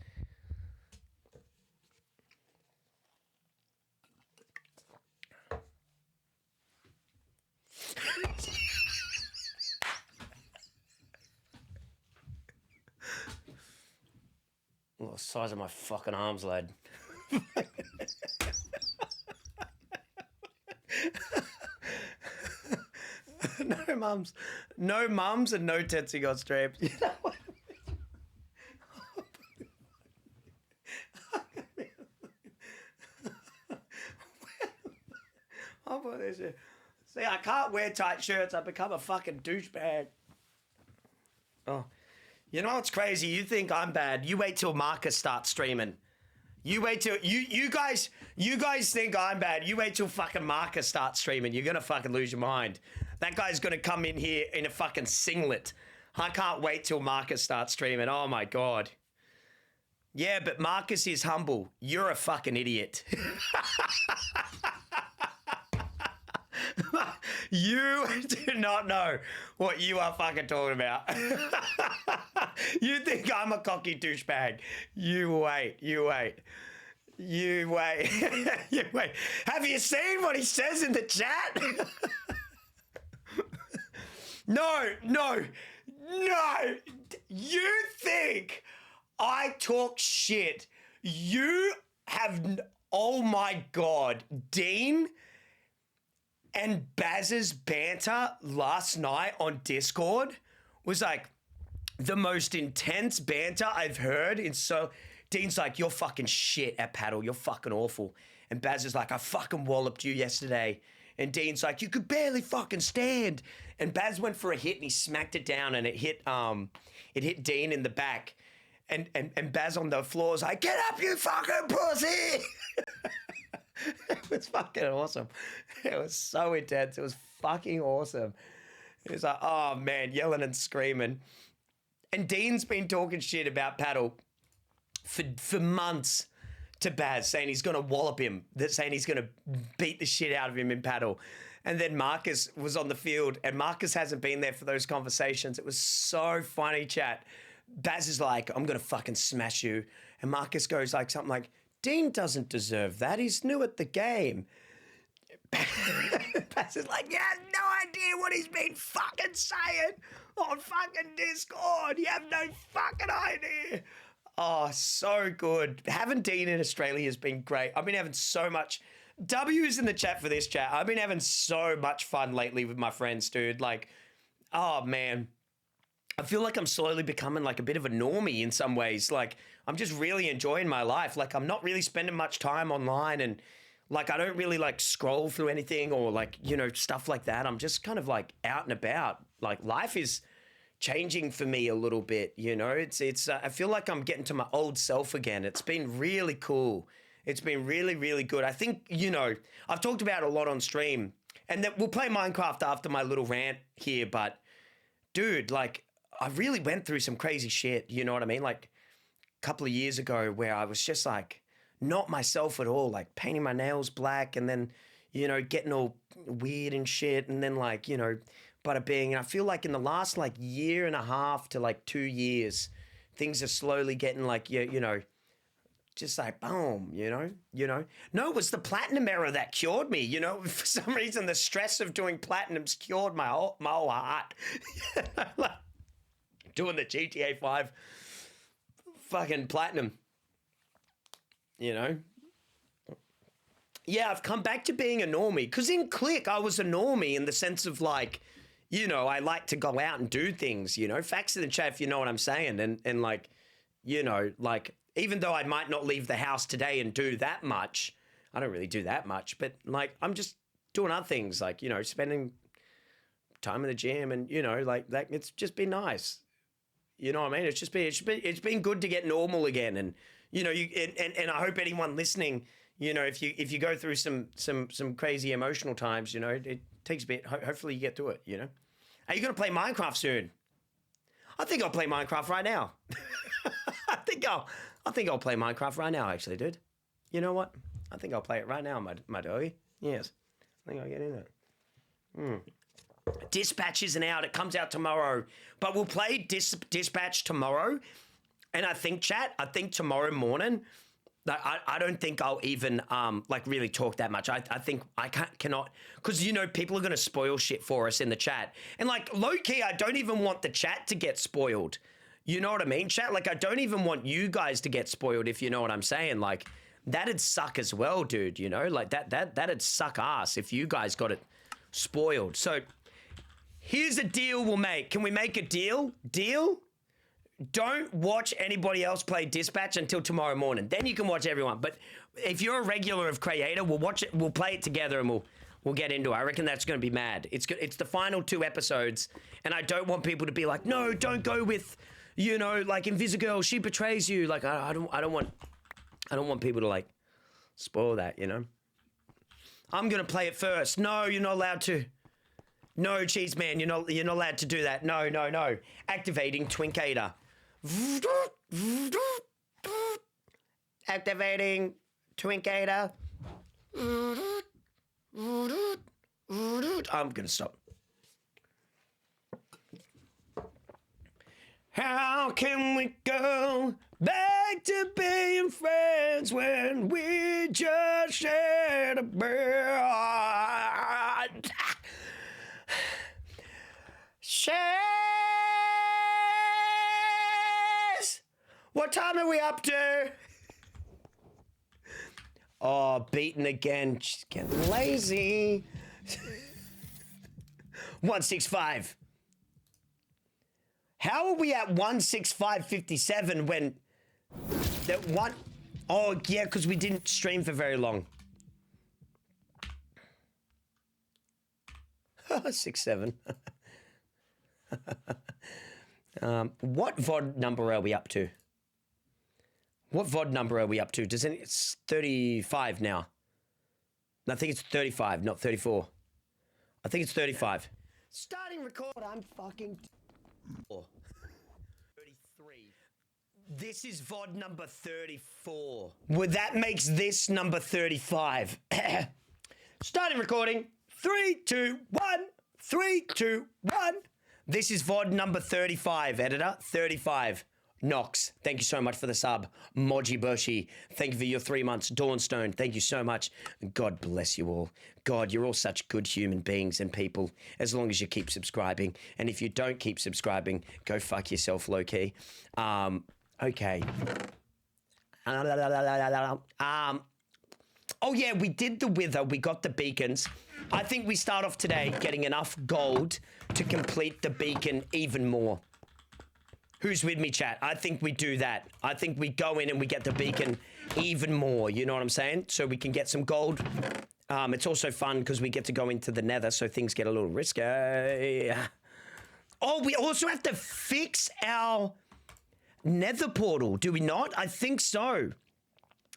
The size of my fucking arms, lad. No mums and no tetsy got strapped. You know what I mean? See, I can't wear tight shirts. I've become a fucking douchebag. Oh. You know what's crazy? You think I'm bad. You wait till Marcus starts streaming. You wait till you guys think I'm bad. You wait till fucking Marcus starts streaming. You're gonna fucking lose your mind. That guy's gonna come in here in a fucking singlet. I can't wait till Marcus starts streaming. Oh my god. Yeah, but Marcus is humble. You're a fucking idiot. You do not know what you are fucking talking about. You think I'm a cocky douchebag. You wait. You wait. You wait. You wait. Have you seen what he says in the chat? No. You think I talk shit. You have... Oh my God. Dean... and Baz's banter last night on Discord was like, the most intense banter I've heard. Dean's like, you're fucking shit at paddle. You're fucking awful. And Baz is like, I fucking walloped you yesterday. And Dean's like, you could barely fucking stand. And Baz went for a hit and he smacked it down and it hit Dean in the back. And Baz on the floor was like, get up, you fucking pussy. It was fucking awesome. It was so intense. It was fucking awesome. It was like, oh man, yelling and screaming. And Dean's been talking shit about paddle for months to Baz, saying he's going to wallop him, saying he's going to beat the shit out of him in paddle. And then Marcus was on the field, and Marcus hasn't been there for those conversations. It was so funny, chat. Baz is like, I'm going to fucking smash you. And Marcus goes like something like, Dean doesn't deserve that. He's new at the game. Baz is like, you have no idea what he's been fucking saying on fucking Discord. You have no fucking idea. Oh, so good. Having Dean in Australia has been great. I've been having so much... W's in the chat for this chat. I've been having so much fun lately with my friends, dude. Like, oh, man. I feel like I'm slowly becoming like a bit of a normie in some ways. Like, I'm just really enjoying my life. Like, I'm not really spending much time online and, like, I don't really, like, scroll through anything or, like, you know, stuff like that. I'm just kind of, like, out and about. Like, life is changing for me a little bit, you know? It's I feel like I'm getting to my old self again. It's been really cool. It's been really, really good. I think, you know, I've talked about it a lot on stream, and that we'll play Minecraft after my little rant here, but dude, like, I really went through some crazy shit, you know what I mean? Like, a couple of years ago where I was just, like, not myself at all, like, painting my nails black and then, you know, getting all weird and shit, and then, like, you know, bada bing. And I feel like in the last, like, year and a half to, like, 2 years, things are slowly getting, like, you know, just like, boom, you know. No, it was the platinum era that cured me, you know. For some reason, the stress of doing platinums cured my whole heart. Like, doing the GTA 5 fucking platinum, you know. Yeah, I've come back to being a normie. Because in Click, I was a normie in the sense of, like, you know, I like to go out and do things, you know. Facts in the chat if you know what I'm saying. And like, you know, like... Even though I might not leave the house today and do that much, I don't really do that much, but like I'm just doing other things, like, you know, spending time in the gym and, you know, like that. It's just been nice. You know what I mean? It's been good to get normal again. And, you know, and I hope anyone listening, you know, if you go through some crazy emotional times, you know, it takes a bit. Hopefully you get through it, you know. Are you going to play Minecraft soon? I think I'll play Minecraft right now. I think I'll play Minecraft right now, actually, dude. You know what? I think I'll play it right now, my doggy. Yes. I think I'll get in it. Dispatch isn't out. It comes out tomorrow. But we'll play Dispatch tomorrow. And I think, chat, tomorrow morning, I don't think I'll even, like, really talk that much. I think I cannot, because, you know, people are going to spoil shit for us in the chat. And, like, low-key, I don't even want the chat to get spoiled. You know what I mean, chat? Like, I don't even want you guys to get spoiled, if you know what I'm saying. Like, that'd suck as well, dude, you know? Like, that'd suck ass if you guys got it spoiled. So, here's a deal we'll make. Can we make a deal? Deal? Don't watch anybody else play Dispatch until tomorrow morning. Then you can watch everyone. But if you're a regular of Creator, we'll watch it. We'll play it together and we'll get into it. I reckon that's going to be mad. It's the final 2 episodes, and I don't want people to be like, no, don't go with... You know, like Invisigirl, she betrays you. Like I don't want people to like spoil that. You know, I'm gonna play it first. No, you're not allowed to. No, Cheese Man, you're not allowed to do that. No. Activating Twinkator. Activating Twinkator. I'm gonna stop. How can we go back to being friends when we just shared a bed? Shares! What time are we up to? Oh, beaten again. She's getting lazy. 165. How are we at 165.57 when that one? Oh yeah, because we didn't stream for very long. 6-7. What VOD number are we up to? What VOD number are we up to? It's 35 now. I think it's 35, not 34. I think it's 35. Starting record. I'm fucking. 33. This is VOD number 34. Well, that makes this number 35. Starting recording. 3, 2, 1. 3, 2, 1. This is VOD number 35, editor. 35. Nox, thank you so much for the sub. Moji Boshi, thank you for your 3 months. Dawnstone, thank you so much. God bless you all. God, you're all such good human beings and people, as long as you keep subscribing. And if you don't keep subscribing, go fuck yourself, low-key. Okay. Oh yeah, we did the wither. We got the beacons. I think we start off today getting enough gold to complete the beacon even more. Who's with me, chat? I think we do that. I think we go in and we get the beacon even more. You know what I'm saying? So we can get some gold. It's also fun because we get to go into the nether, so things get a little risky. Oh, we also have to fix our nether portal, do we not? I think so.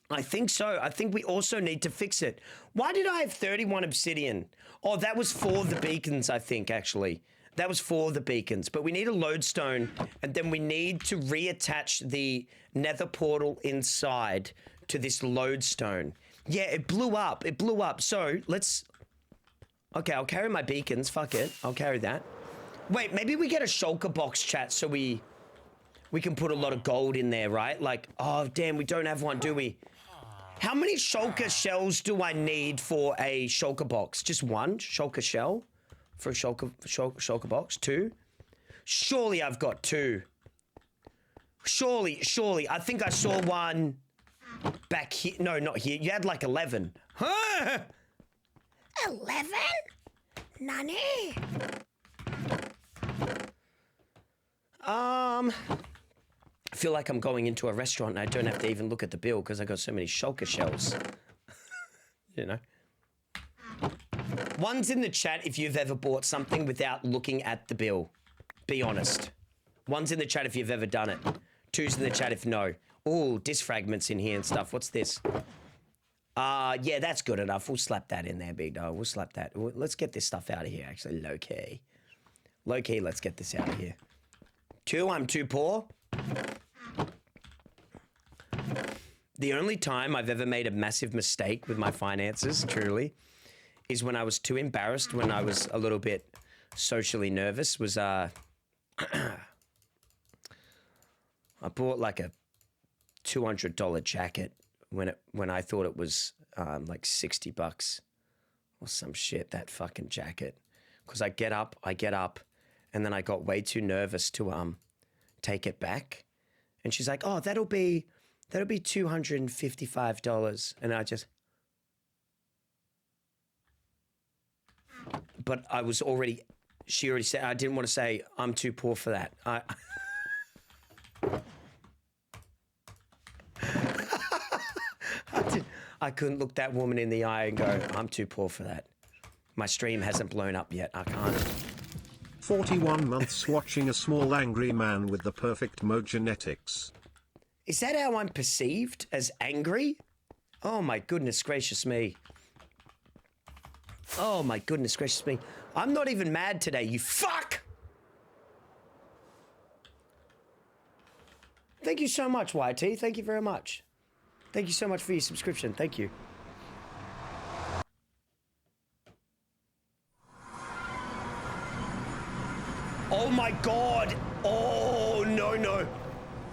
I think so. I think we also need to fix it. Why did I have 31 obsidian? Oh, that was for the beacons, I think, actually. That was for the beacons, but we need a lodestone, and then we need to reattach the nether portal inside to this lodestone. Yeah, it blew up. It blew up. So let's... Okay, I'll carry my beacons. Fuck it. I'll carry that. Wait, maybe we get a shulker box, chat, so we can put a lot of gold in there, right? Like, oh, damn, we don't have one, do we? How many shulker shells do I need for a shulker box? Just one shulker shell? For a shulker box? 2? Surely I've got 2. Surely. I think I saw one back here. No, not here. You had like 11. Huh? 11? Nani? I feel like I'm going into a restaurant and I don't have to even look at the bill because I got so many shulker shells. You know? One's in the chat if you've ever bought something without looking at the bill. Be honest. One's in the chat if you've ever done it. 2's in the chat if no. Ooh, disc fragments in here and stuff. What's this? Yeah, that's good enough. We'll slap that in there, big dog. We'll slap that. Let's get this stuff out of here, actually. Low-key. Low-key, let's get this out of here. 2, I'm too poor. The only time I've ever made a massive mistake with my finances, truly, is when I was too embarrassed, when I was a little bit socially nervous, was, I bought like a $200 jacket when I thought it was, like $60 or some shit, that fucking jacket. Because I get up, and then I got way too nervous to, take it back. And she's like, oh, that'll be $255. And I just... But I was already, she already said, I didn't want to say, I'm too poor for that. I couldn't look that woman in the eye and go, I'm too poor for that. My stream hasn't blown up yet. I can't. 41 months watching a small angry man with the perfect mogenetics. Is that how I'm perceived? As angry? Oh my goodness gracious me. Oh my goodness gracious me. I'm not even mad today, you fuck! Thank you so much, YT. Thank you very much. Thank you so much for your subscription. Thank you. Oh my god! Oh, no.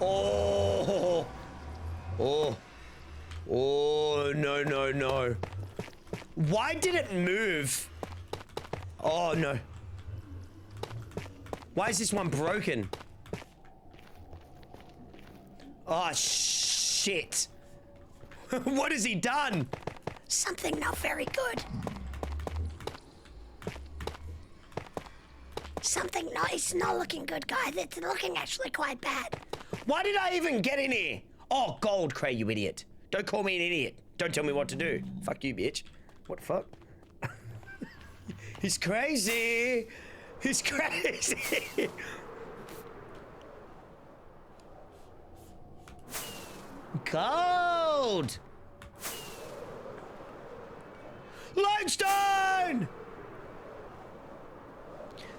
Oh. Oh, no. Why did it move? Oh, no. Why is this one broken? Oh, shit. What has he done? Something not very good. Something it's not looking good, guys. It's looking actually quite bad. Why did I even get in here? Oh, gold, Cray, you idiot. Don't call me an idiot. Don't tell me what to do. Fuck you, bitch. What the fuck? He's crazy. He's crazy. Gold. Limestone.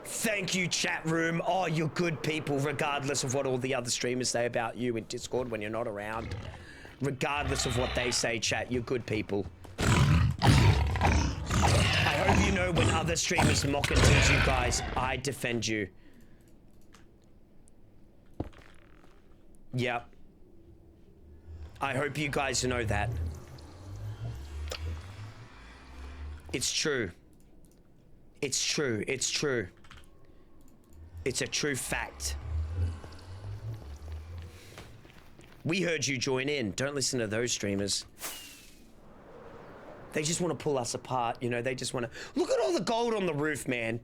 Thank you, chat room. Oh, you're good people, regardless of what all the other streamers say about you in Discord when you're not around. Regardless of what they say, chat, you're good people. I hope you know when other streamers mock and tease you guys, I defend you. Yep. I hope you guys know that. It's true. It's true. It's true. It's a true fact. We heard you join in. Don't listen to those streamers. They just want to pull us apart, you know, they just want to... Look at all the gold on the roof, man.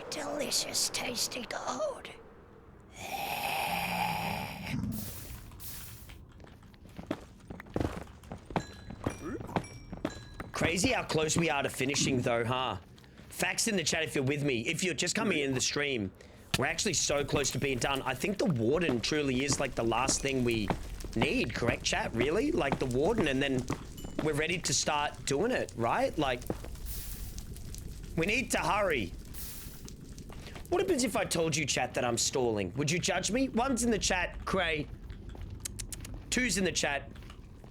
Delicious, tasty gold. Crazy how close we are to finishing though, huh? Facts in the chat if you're with me. If you're just coming in the stream, we're actually so close to being done. I think the warden truly is like the last thing we need, correct chat? Really? Like the warden, and then we're ready to start doing it, right? Like, we need to hurry. What happens if I told you, chat, that I'm stalling? Would you judge me? One's in the chat, Cray. Two's in the chat.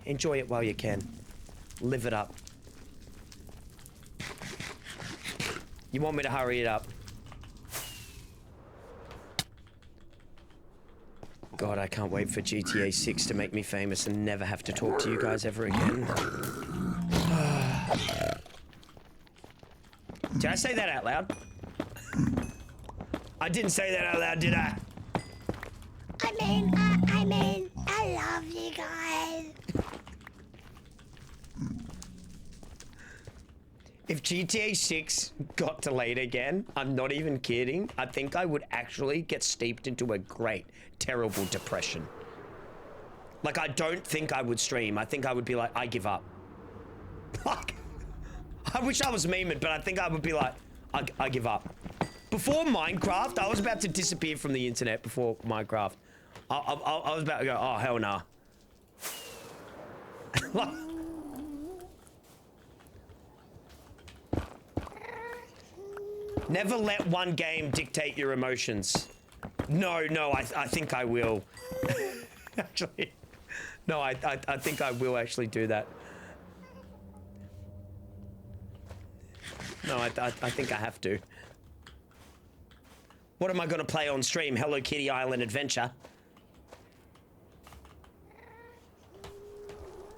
Enjoy it while you can. Live it up. You want me to hurry it up? God, I can't wait for GTA 6 to make me famous and never have to talk to you guys ever again. Did I say that out loud? I didn't say that out loud, did I? I mean, I love you guys. If GTA 6 got delayed again, I'm not even kidding, I think I would actually get steeped into a great, terrible depression. Like, I don't think I would stream. I think I would be like, I give up. Like, I wish I was memeing, but I think I would be like, I give up. Before Minecraft, I was about to disappear from the internet before Minecraft. I was about to go, oh, hell nah. Like, never let one game dictate your emotions. No, I think I will. Actually, no, I think I will actually do that. No, I think I have to. What am I going to play on stream? Hello Kitty Island Adventure.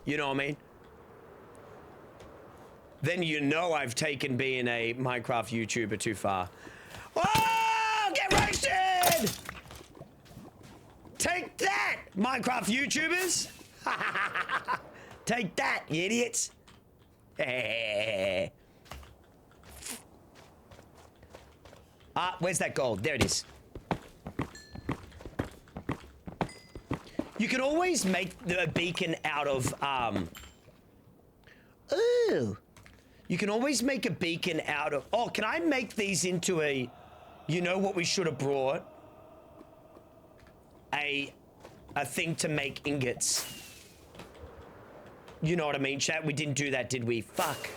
You know what I mean? Then you know I've taken being a Minecraft YouTuber too far. Oh, get roasted! Take that, Minecraft YouTubers! Take that, you idiots! Ah, where's that gold? There it is. You can always make the beacon out of, ooh. You can always make a beacon out of... Oh, can I make these into a... You know what we should have brought? A thing to make ingots. You know what I mean, chat? We didn't do that, did we? Fuck.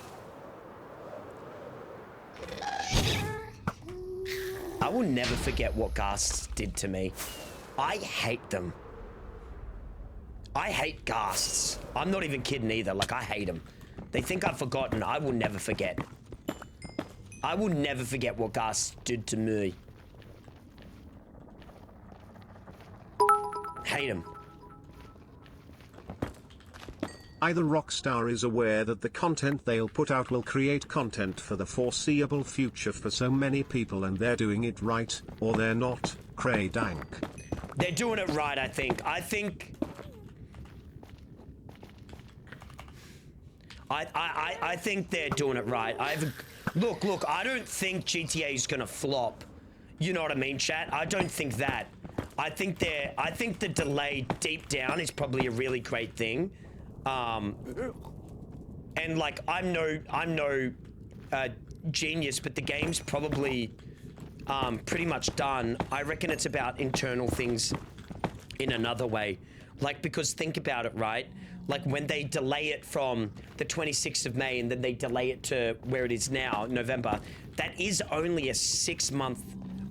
I will never forget what ghasts did to me. I hate them. I hate ghasts. I'm not even kidding either. Like, I hate them. They think I've forgotten. I will never forget. I will never forget what ghasts did to me. Hate them. Either Rockstar is aware that the content they'll put out will create content for the foreseeable future for so many people and they're doing it right, or they're not, Cray Dank. They're doing it right, I think. I think they're doing it right. Look, I don't think GTA is gonna flop. You know what I mean, chat? I don't think that. I think the delay deep down is probably a really great thing. And like, I'm no genius, but the game's probably pretty much done. I reckon it's about internal things in another way. Like, because think about it, right? Like when they delay it from the 26th of May and then they delay it to where it is now, November, that is only a 6-month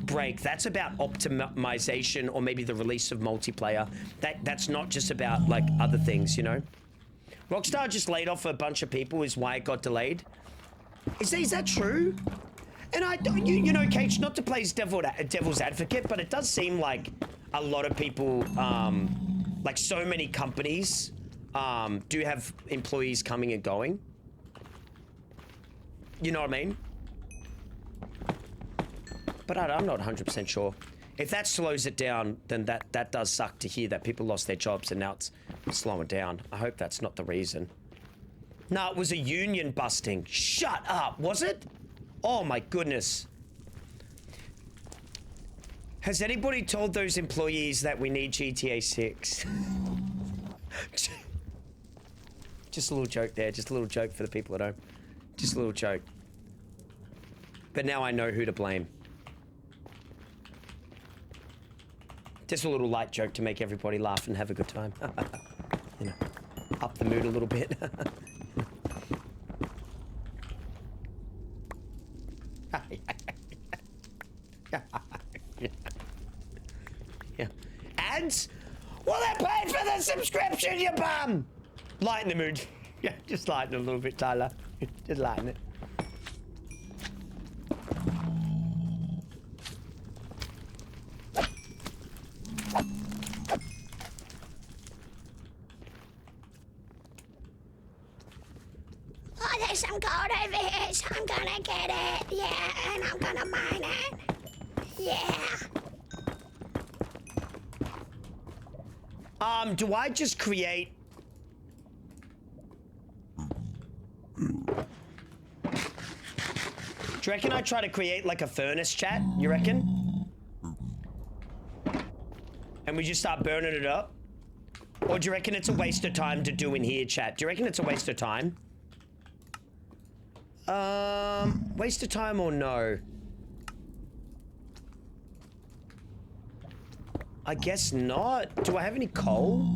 break. That's about optimization or maybe the release of multiplayer. That's not just about like other things, you know? Rockstar just laid off a bunch of people is why it got delayed. Is that true? And I don't, you know, Cage, not to play devil's advocate, but it does seem like a lot of people, like so many companies, do have employees coming and going. You know what I mean? But I'm not 100% sure. If that slows it down, then that does suck to hear that people lost their jobs and now it's slowing down. I hope that's not the reason. No, it was a union busting. Shut up, was it? Oh my goodness. Has anybody told those employees that we need GTA 6? Just a little joke there, just a little joke for the people at home. Just a little joke. But now I know who to blame. Just a little light joke to make everybody laugh and have a good time. You know, up the mood a little bit. Yeah. Ads? Well, they're paying for the subscription, you bum! Lighten the mood. Yeah, just lighten it a little bit, Tyler. Just lighten it. Oh, there's some gold over here, so I'm gonna get it. Yeah, and I'm gonna mine it. Yeah. Do I just create... Do you reckon I try to create like a furnace, chat? You reckon? And we just start burning it up? Or do you reckon it's a waste of time to do in here, chat? Do you reckon it's a waste of time? Waste of time or no? I guess not. Do I have any coal?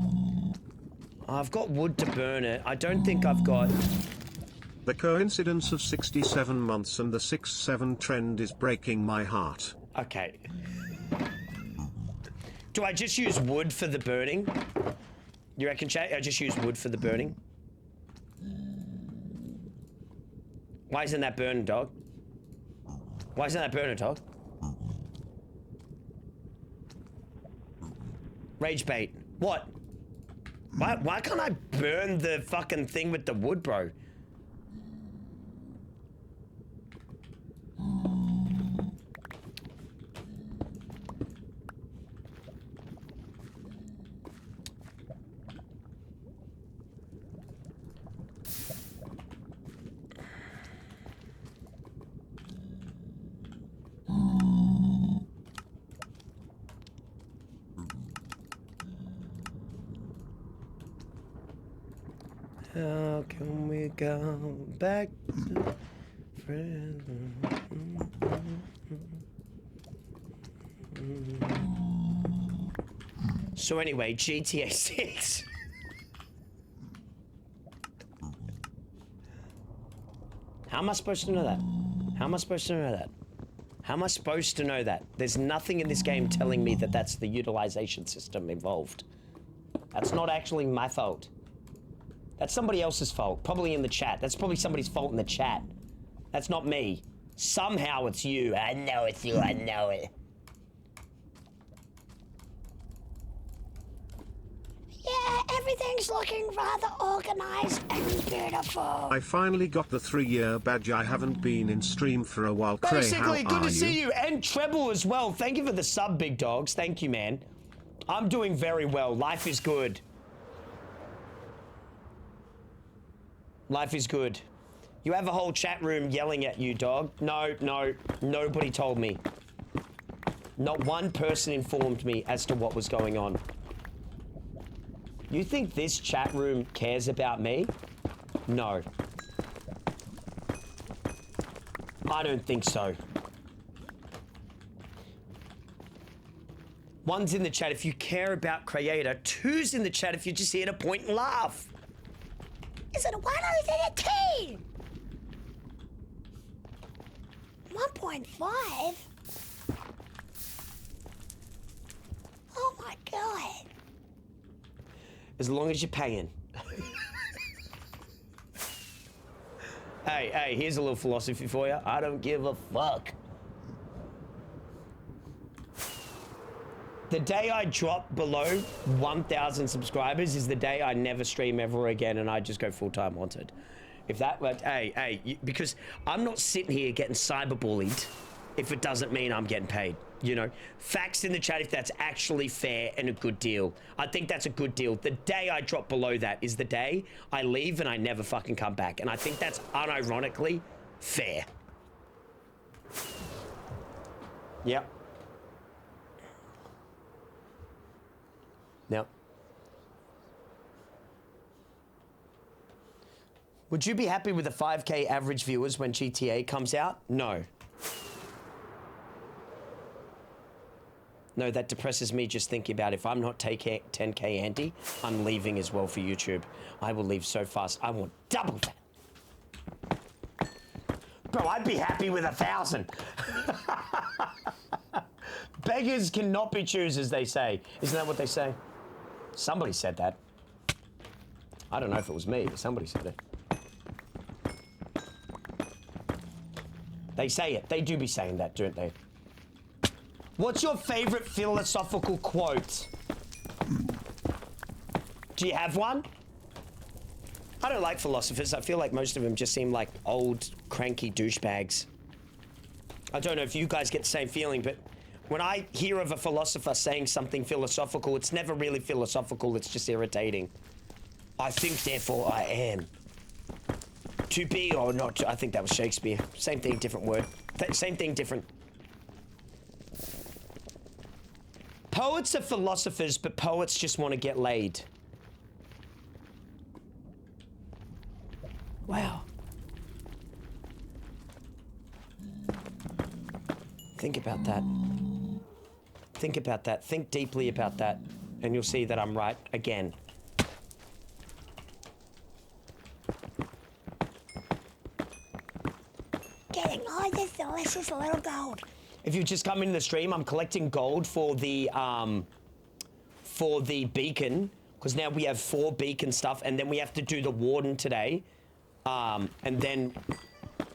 I've got wood to burn it. I don't think I've got... The coincidence of 67 months and the 6-7 trend is breaking my heart. Okay. Do I just use wood for the burning? You reckon, chat? I just use wood for the burning? Why isn't that burning, dog? Why isn't that burning, dog? Rage bait. What? Why can't I burn the fucking thing with the wood, bro? How can we go back to friends? So anyway, GTA 6. How am I supposed to know that? How am I supposed to know that? How am I supposed to know that? There's nothing in this game telling me that that's the utilization system involved. That's not actually my fault. That's somebody else's fault, probably in the chat. That's probably somebody's fault in the chat. That's not me. Somehow it's you. I know it's you, I know it. Yeah, everything's looking rather organized and beautiful. I finally got the 3-year badge. I haven't been in stream for a while. Cray, Basically, how good are to you? see you. And Treble as well. Thank you for the sub, big dogs. Thank you, man. I'm doing very well. Life is good. Life is good. You have a whole chat room yelling at you, dog. No, nobody told me. Not one person informed me as to what was going on. You think this chat room cares about me? No. I don't think so. One's in the chat if you care about Creator. Two's in the chat if you're just here to point and laugh. Is it a 1 or is it a 2? 1.5? Oh my god. As long as you're paying. Hey, here's a little philosophy for you. I don't give a fuck. The day I drop below 1,000 subscribers is the day I never stream ever again and I just go full-time wanted. If that, but hey, because I'm not sitting here getting cyberbullied if it doesn't mean I'm getting paid, you know? Facts in the chat if that's actually fair and a good deal. I think that's a good deal. The day I drop below that is the day I leave and I never fucking come back. And I think that's unironically fair. Yep. Now, would you be happy with the 5K average viewers when GTA comes out? No. No, that depresses me just thinking about if I'm not taking 10K Andy, I'm leaving as well for YouTube. I will leave so fast. I want double that. Bro, I'd be happy with 1,000. Beggars cannot be choosers, they say. Isn't that what they say? Somebody said that. I don't know if it was me, but somebody said it. They say it. They do be saying that, don't they? What's your favorite philosophical quote? Do you have one? I don't like philosophers. I feel like most of them just seem like old, cranky douchebags. I don't know if you guys get the same feeling, but when I hear of a philosopher saying something philosophical, it's never really philosophical, it's just irritating. I think, therefore I am. To be or not to, I think that was Shakespeare. Same thing, different word. Same thing, different. Poets are philosophers, but poets just want to get laid. Wow. Think about that. Think about that. Think deeply about that, and you'll see that I'm right again. Getting all this delicious little gold. If you just come into the stream, I'm collecting gold for the beacon, because now we have 4 beacon stuff, and then we have to do the warden today, and then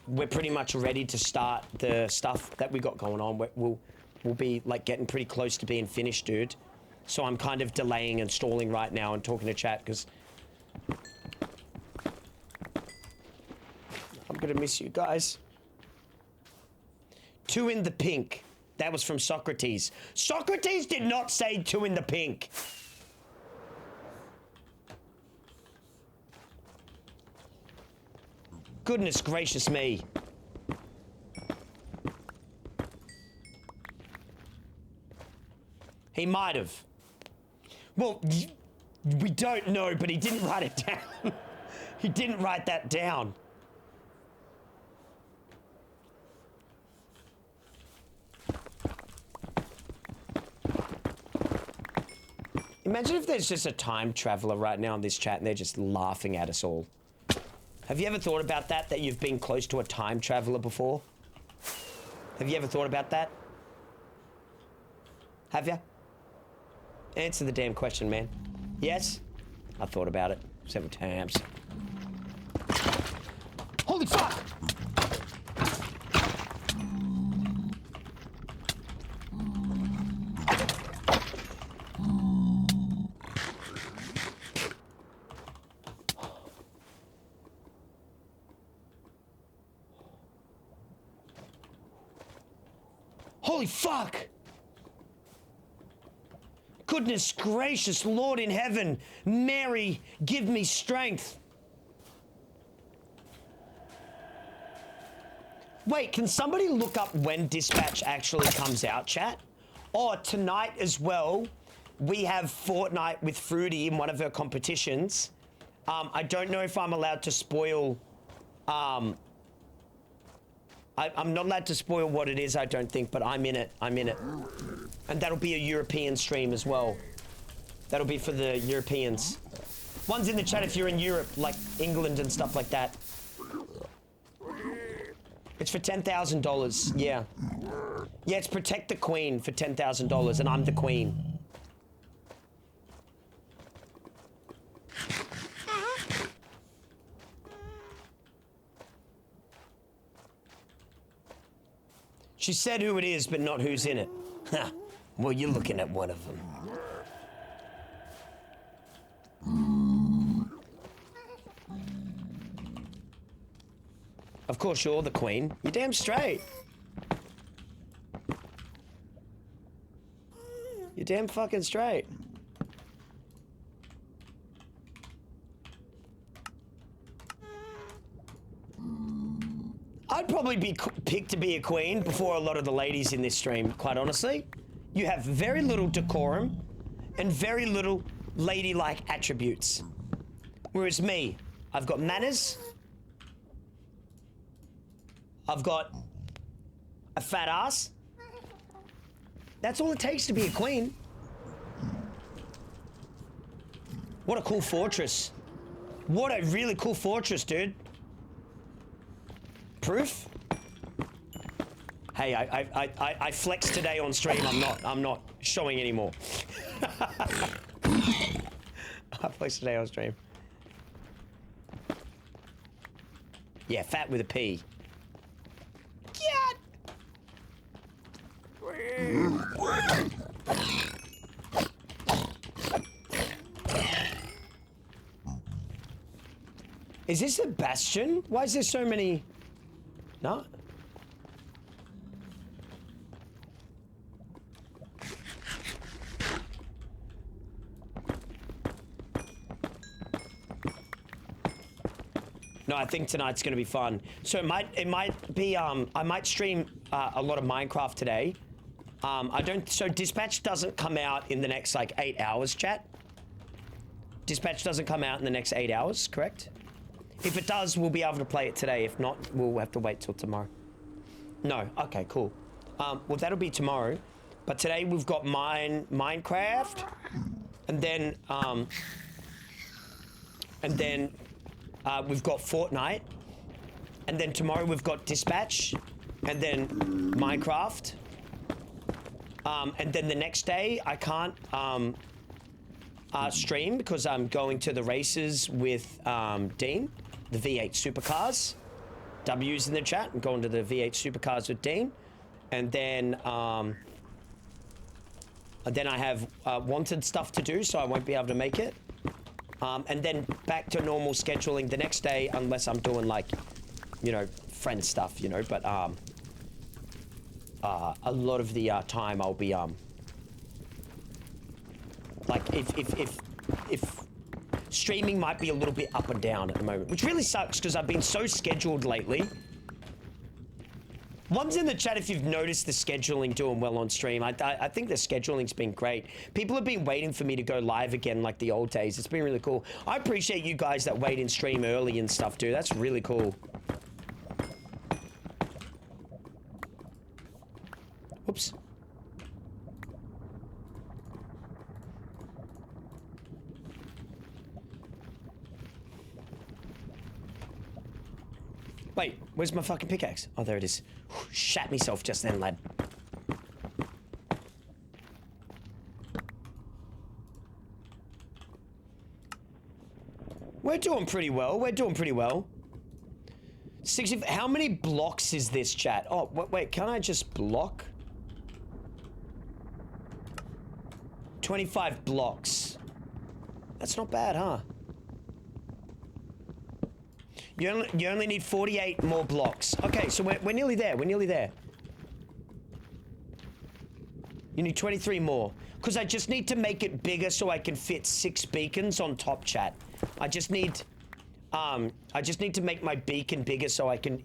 we're pretty much ready to start the stuff that we got going on. We'll be like getting pretty close to being finished, dude. So I'm kind of delaying and stalling right now and talking to chat because I'm gonna miss you guys. 2 in the pink. That was from Socrates. Socrates did not say 2 in the pink. Goodness gracious me. He might have. Well, we don't know, but he didn't write it down. He didn't write that down. Imagine if there's just a time traveler right now in this chat and they're just laughing at us all. Have you ever thought about that, that you've been close to a time traveler before? Have you ever thought about that? Have you? Answer the damn question, man. Yes? I thought about it 7 times. Holy fuck! Holy fuck! Goodness gracious, Lord in heaven, Mary, give me strength. Wait, can somebody look up when Dispatch actually comes out, chat? Oh, tonight as well, we have Fortnite with Fruity in one of her competitions. I don't know if I'm allowed to spoil... I'm not allowed to spoil what it is, I don't think, but I'm in it. I'm in it. And that'll be a European stream as well. That'll be for the Europeans. One's in the chat if you're in Europe, like England and stuff like that. It's for $10,000, yeah. Yeah, it's Protect the Queen for $10,000, and I'm the Queen. She said who it is, but not who's in it. Well, you're looking at one of them. Of course, you're the Queen. You're damn straight. You're damn fucking straight. I'd probably be picked to be a queen before a lot of the ladies in this stream, quite honestly. You have very little decorum and very little ladylike attributes. Whereas me, I've got manners. I've got a fat ass. That's all it takes to be a queen. What a cool fortress. What a really cool fortress, dude. Proof? Hey, I flexed today on stream. I'm not showing anymore. I flexed today on stream. Yeah, fat with a P. Is this a bastion? Why is there so many? No. No, I think tonight's gonna be fun. So it might be I might stream a lot of Minecraft today. So Dispatch doesn't come out in the next like 8 hours, chat. Dispatch doesn't come out in the next 8 hours, correct? If it does, we'll be able to play it today. If not, we'll have to wait till tomorrow. No, okay, cool. Well, that'll be tomorrow. But today we've got Minecraft, and then we've got Fortnite, and then tomorrow we've got Dispatch, and then Minecraft, and then the next day I can't stream because I'm going to the races with Dean, the V8 supercars. W's in the chat. I'm going to the V8 supercars with Dean, and then I have wanted stuff to do, so I won't be able to make it. And then back to normal scheduling the next day, unless I'm doing like, you know, friend stuff, you know. But a lot of the time I'll be like if streaming might be a little bit up and down at the moment, which really sucks because I've been so scheduled lately. One's in the chat if you've noticed the scheduling doing well on stream. I think the scheduling's been great. People have been waiting for me to go live again like the old days. It's been really cool. I appreciate you guys that wait in stream early and stuff, dude. That's really cool. Oops. Wait, where's my fucking pickaxe? Oh, there it is. Shat myself just then, lad. We're doing pretty well. We're doing pretty well. 60. How many blocks is this, chat? Oh, wait, can I just block? 25 blocks. That's not bad, huh? You only need 48 more blocks. Okay, so we're nearly there. We're nearly there. You need 23 more. Because I just need to make it bigger so I can fit 6 beacons on top, chat. I just need to make my beacon bigger so I can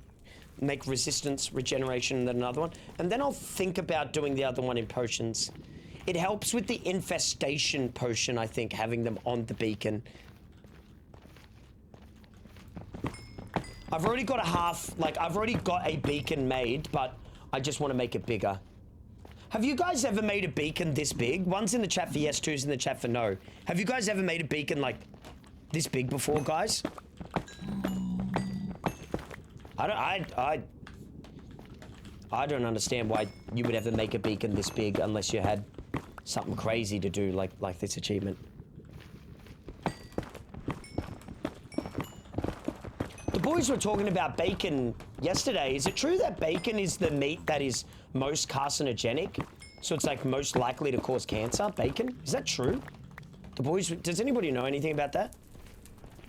make resistance, regeneration, and then another one. And then I'll think about doing the other one in potions. It helps with the infestation potion, I think, having them on the beacon. I've already got I've already got a beacon made, but I just want to make it bigger. Have you guys ever made a beacon this big? One's in the chat for yes, two's in the chat for no. Have you guys ever made a beacon like this big before, guys? I don't understand why you would ever make a beacon this big unless you had something crazy to do like this achievement. The boys were talking about bacon yesterday. Is it true that bacon is the meat that is most carcinogenic? So it's like most likely to cause cancer, bacon? Is that true? The boys, does anybody know anything about that?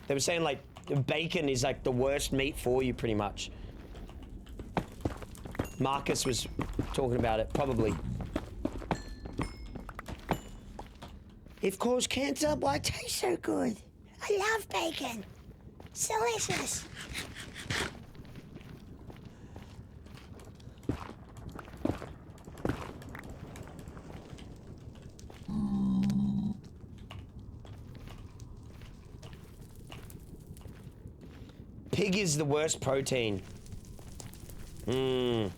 They were saying like bacon is like the worst meat for you pretty much. Marcus was talking about it, probably. It causes cancer? Why it tastes so good? I love bacon. It's delicious. Pig is the worst protein. An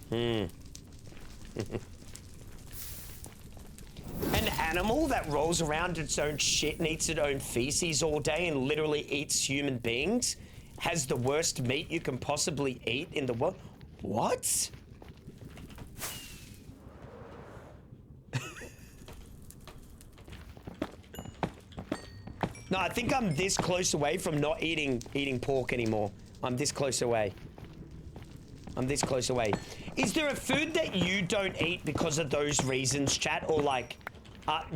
animal that rolls around its own shit and eats its own feces all day and literally eats human beings has the worst meat you can possibly eat in the world. What? No, I think I'm this close away from not eating pork anymore. I'm this close away. I'm this close away. Is there a food that you don't eat because of those reasons, chat? Or like,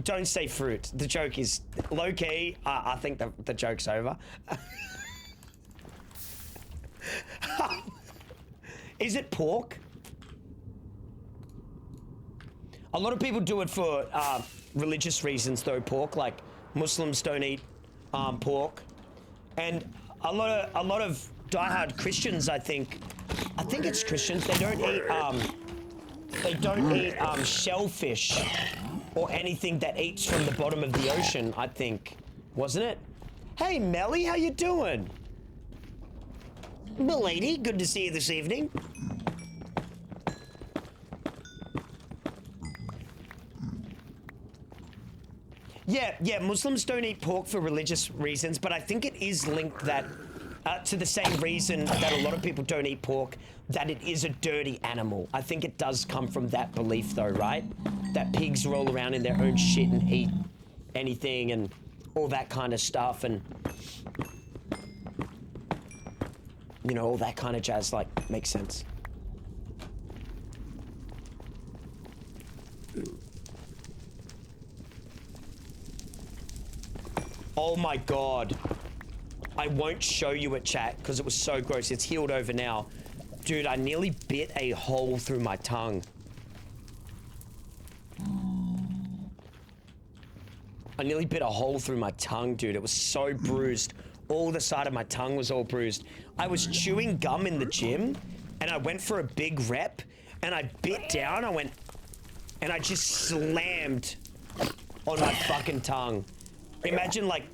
don't say fruit. The joke is low-key. I think the joke's over. Is it pork? A lot of people do it for religious reasons, though. Pork, like Muslims don't eat pork, and a lot of diehard Christians, I think it's Christians. They don't eat shellfish or anything that eats from the bottom of the ocean. I think, wasn't it? Hey, Melly, how you doing? Milady, good to see you this evening. Yeah, Muslims don't eat pork for religious reasons, but I think it is linked that to the same reason that a lot of people don't eat pork, that it is a dirty animal. I think it does come from that belief though, right? That pigs roll around in their own shit and eat anything and all that kind of stuff, and you know, all that kind of jazz, like, makes sense. Oh my God. I won't show you it, chat, because it was so gross. It's healed over now. Dude, I nearly bit a hole through my tongue. I nearly bit a hole through my tongue, dude. It was so bruised. All the side of my tongue was all bruised. I was chewing gum in the gym, and I went for a big rep, and I bit down, and I just slammed on my fucking tongue. Imagine, like,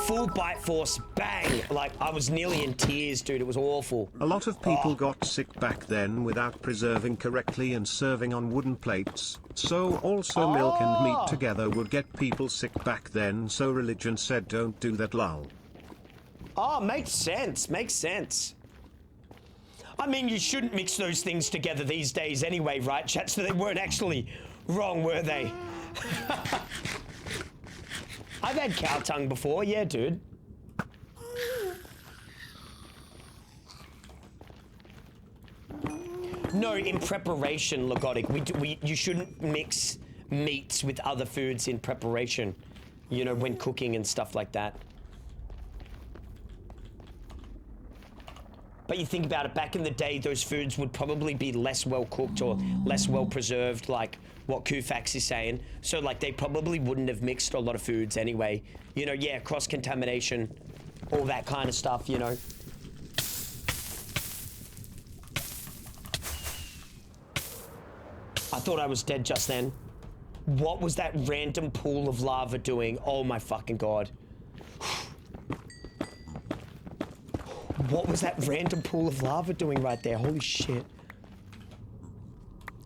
full bite force, bang! Like, I was nearly in tears, dude. It was awful. A lot of people got sick back then without preserving correctly and serving on wooden plates. So also milk and meat together would get people sick back then, so religion said don't do that, lol. Oh, makes sense. Makes sense. I mean, you shouldn't mix those things together these days anyway, right, chat? So they weren't actually wrong, were they? I've had cow tongue before, yeah, dude. No, in preparation, Logotic. You shouldn't mix meats with other foods in preparation, you know, when cooking and stuff like that. But you think about it, back in the day, those foods would probably be less well cooked or less well preserved, like what Kufax is saying. So, like, they probably wouldn't have mixed a lot of foods anyway. You know, yeah, cross-contamination, all that kind of stuff, you know. I thought I was dead just then. What was that random pool of lava doing? Oh my fucking god. What was that random pool of lava doing right there? Holy shit.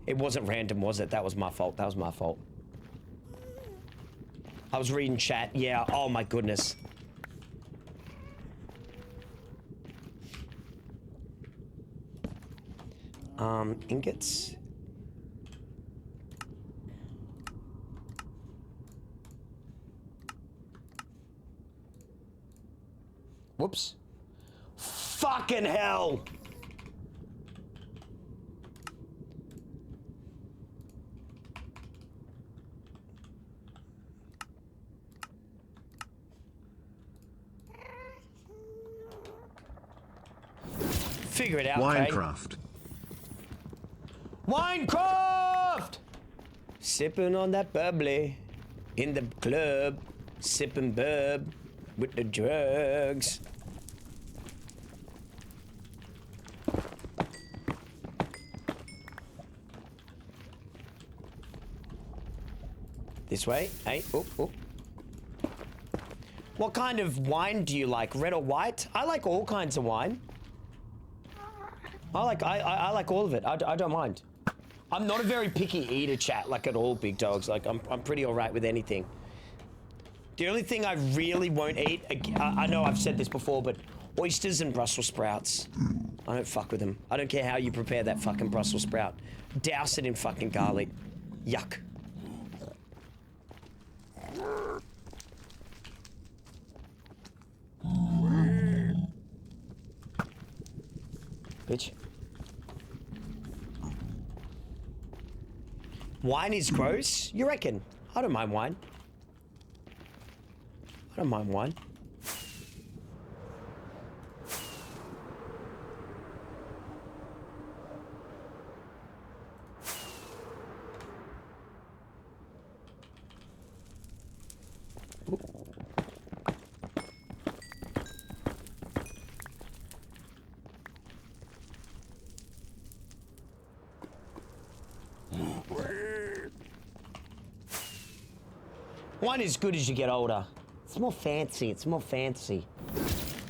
It wasn't random, was it? That was my fault. That was my fault. I was reading chat. Yeah, oh my goodness. Ingots. Whoops. Fucking hell! Figure it out, Minecraft. Minecraft! Sipping on that bubbly in the club, sipping bub with the drugs. This way. Hey, oh, oh. What kind of wine do you like? Red or white? I like all kinds of wine. I like all of it. I don't mind. I'm not a very picky eater, chat, like at all, big dogs. Like, I'm pretty all right with anything. The only thing I really won't eat, I know I've said this before, but oysters and Brussels sprouts. I don't fuck with them. I don't care how you prepare that fucking Brussels sprout. Douse it in fucking garlic. Yuck. Bitch. Wine is gross? You reckon? I don't mind wine. I don't mind wine. Wine is good as you get older. It's more fancy. It's more fancy.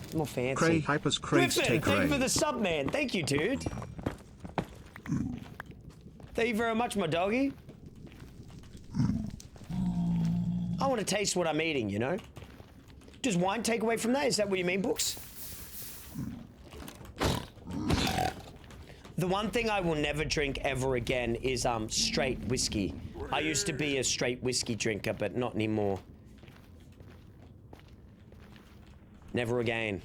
It's more fancy. Cray Hypers Crates Griffin, take thank you Ray. for the sub, man. Thank you, dude. Thank you very much, my doggy. I want to taste what I'm eating, you know? Does wine take away from that? Is that what you mean, Books? The one thing I will never drink ever again is straight whiskey. I used to be a straight whiskey drinker, but not anymore. Never again.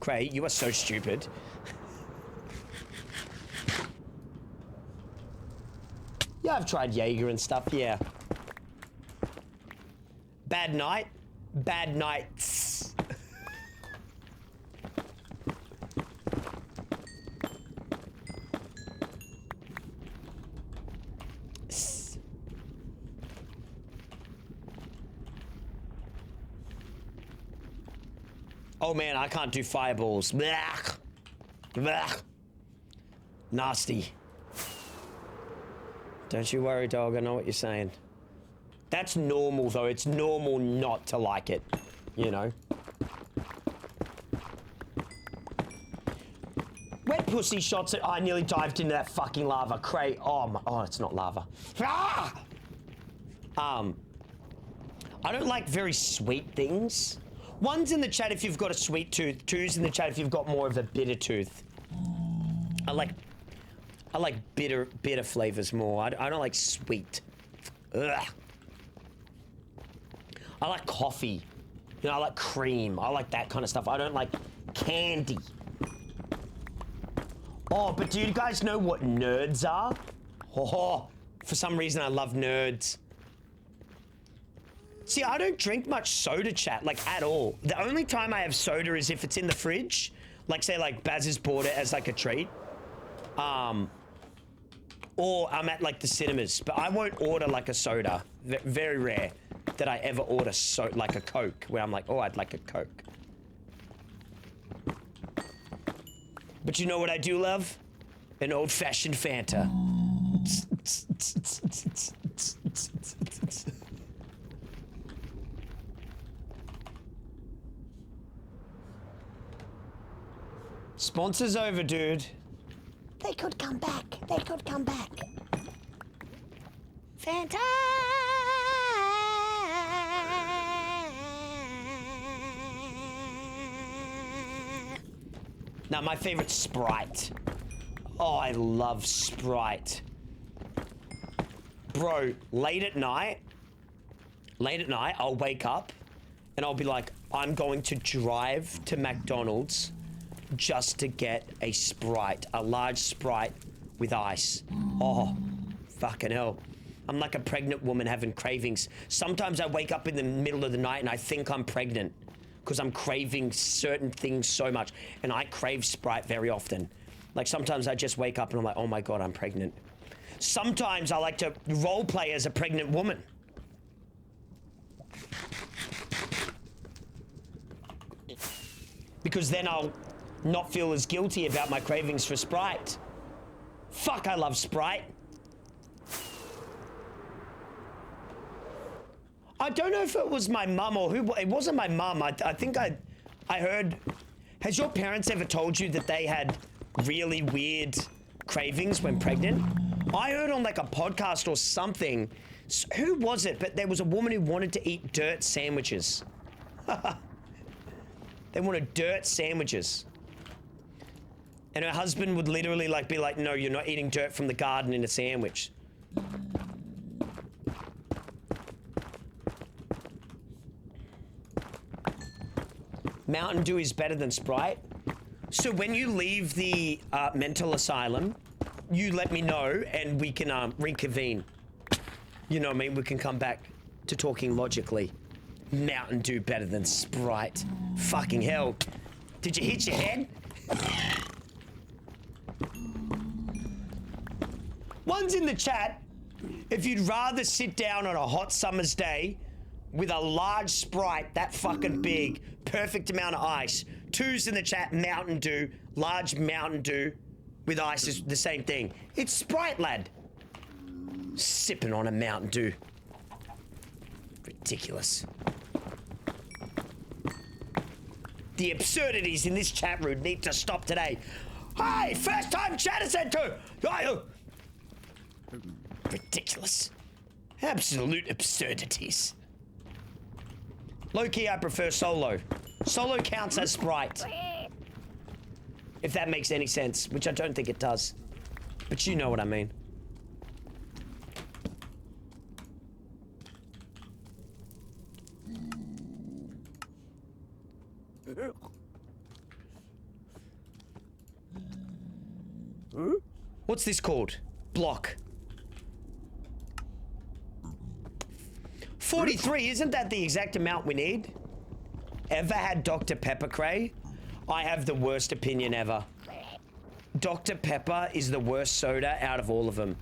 Cray, you are so stupid. Yeah, I've tried Jaeger and stuff, yeah. Bad night? Bad nights. Oh man, I can't do fireballs. Blech. Blech. Nasty. Don't you worry, dog. I know what you're saying. That's normal, though. It's normal not to like it. You know? Wet pussy shots at... I nearly dived into that fucking lava. Cray... Oh, it's not lava. Ah! I don't like very sweet things. One's in the chat if you've got a sweet tooth. Two's in the chat if you've got more of a bitter tooth. I like bitter flavors more. I don't like sweet. Ugh. I like coffee. You know, I like cream. I like that kind of stuff. I don't like candy. Oh, but do you guys know what nerds are? Oh, for some reason I love nerds. See, I don't drink much soda, chat, like, at all. The only time I have soda is if it's in the fridge. Like, say, like, Baz has bought it as, like, a treat. Or I'm at, like, the cinemas. But I won't order, like, a soda. Very rare that I ever order, like, a Coke. Where I'm like, oh, I'd like a Coke. But you know what I do love? An old-fashioned Fanta. Sponsors over, dude. They could come back. They could come back. Fanta! Now, my favorite, Sprite. Oh, I love Sprite. Bro, late at night, I'll wake up and I'll be like, I'm going to drive to McDonald's just to get a Sprite, a large Sprite with ice. Oh, fucking hell. I'm like a pregnant woman having cravings. Sometimes I wake up in the middle of the night and I think I'm pregnant because I'm craving certain things so much. And I crave Sprite very often. Like sometimes I just wake up and I'm like, oh my God, I'm pregnant. Sometimes I like to role play as a pregnant woman. Because then I'll not feel as guilty about my cravings for Sprite. Fuck, I love Sprite. I don't know if it was my mum or who. It wasn't my mum. I think I heard. Has your parents ever told you that they had really weird cravings when pregnant? I heard on like a podcast or something. Who was it? But there was a woman who wanted to eat dirt sandwiches. They wanted dirt sandwiches. And her husband would literally like be like, no, you're not eating dirt from the garden in a sandwich. Mountain Dew is better than Sprite. So when you leave the mental asylum, you let me know and we can reconvene. You know what I mean? We can come back to talking logically. Mountain Dew better than Sprite. Fucking hell. Did you hit your head? One's in the chat. If you'd rather sit down on a hot summer's day with a large Sprite, that fucking big, perfect amount of ice. Two's in the chat, Mountain Dew, large Mountain Dew with ice is the same thing. It's Sprite, lad. Sipping on a Mountain Dew. Ridiculous. The absurdities in this chat room need to stop today. Hey, first time chatter said to. Ridiculous. Absolute absurdities. Low-key, I prefer solo. Solo counts as Sprite. If that makes any sense, which I don't think it does. But you know what I mean. What's this called? Block. 43, isn't that the exact amount we need? Ever had Dr. Pepper, Cray? I have the worst opinion ever. Dr. Pepper is the worst soda out of all of them.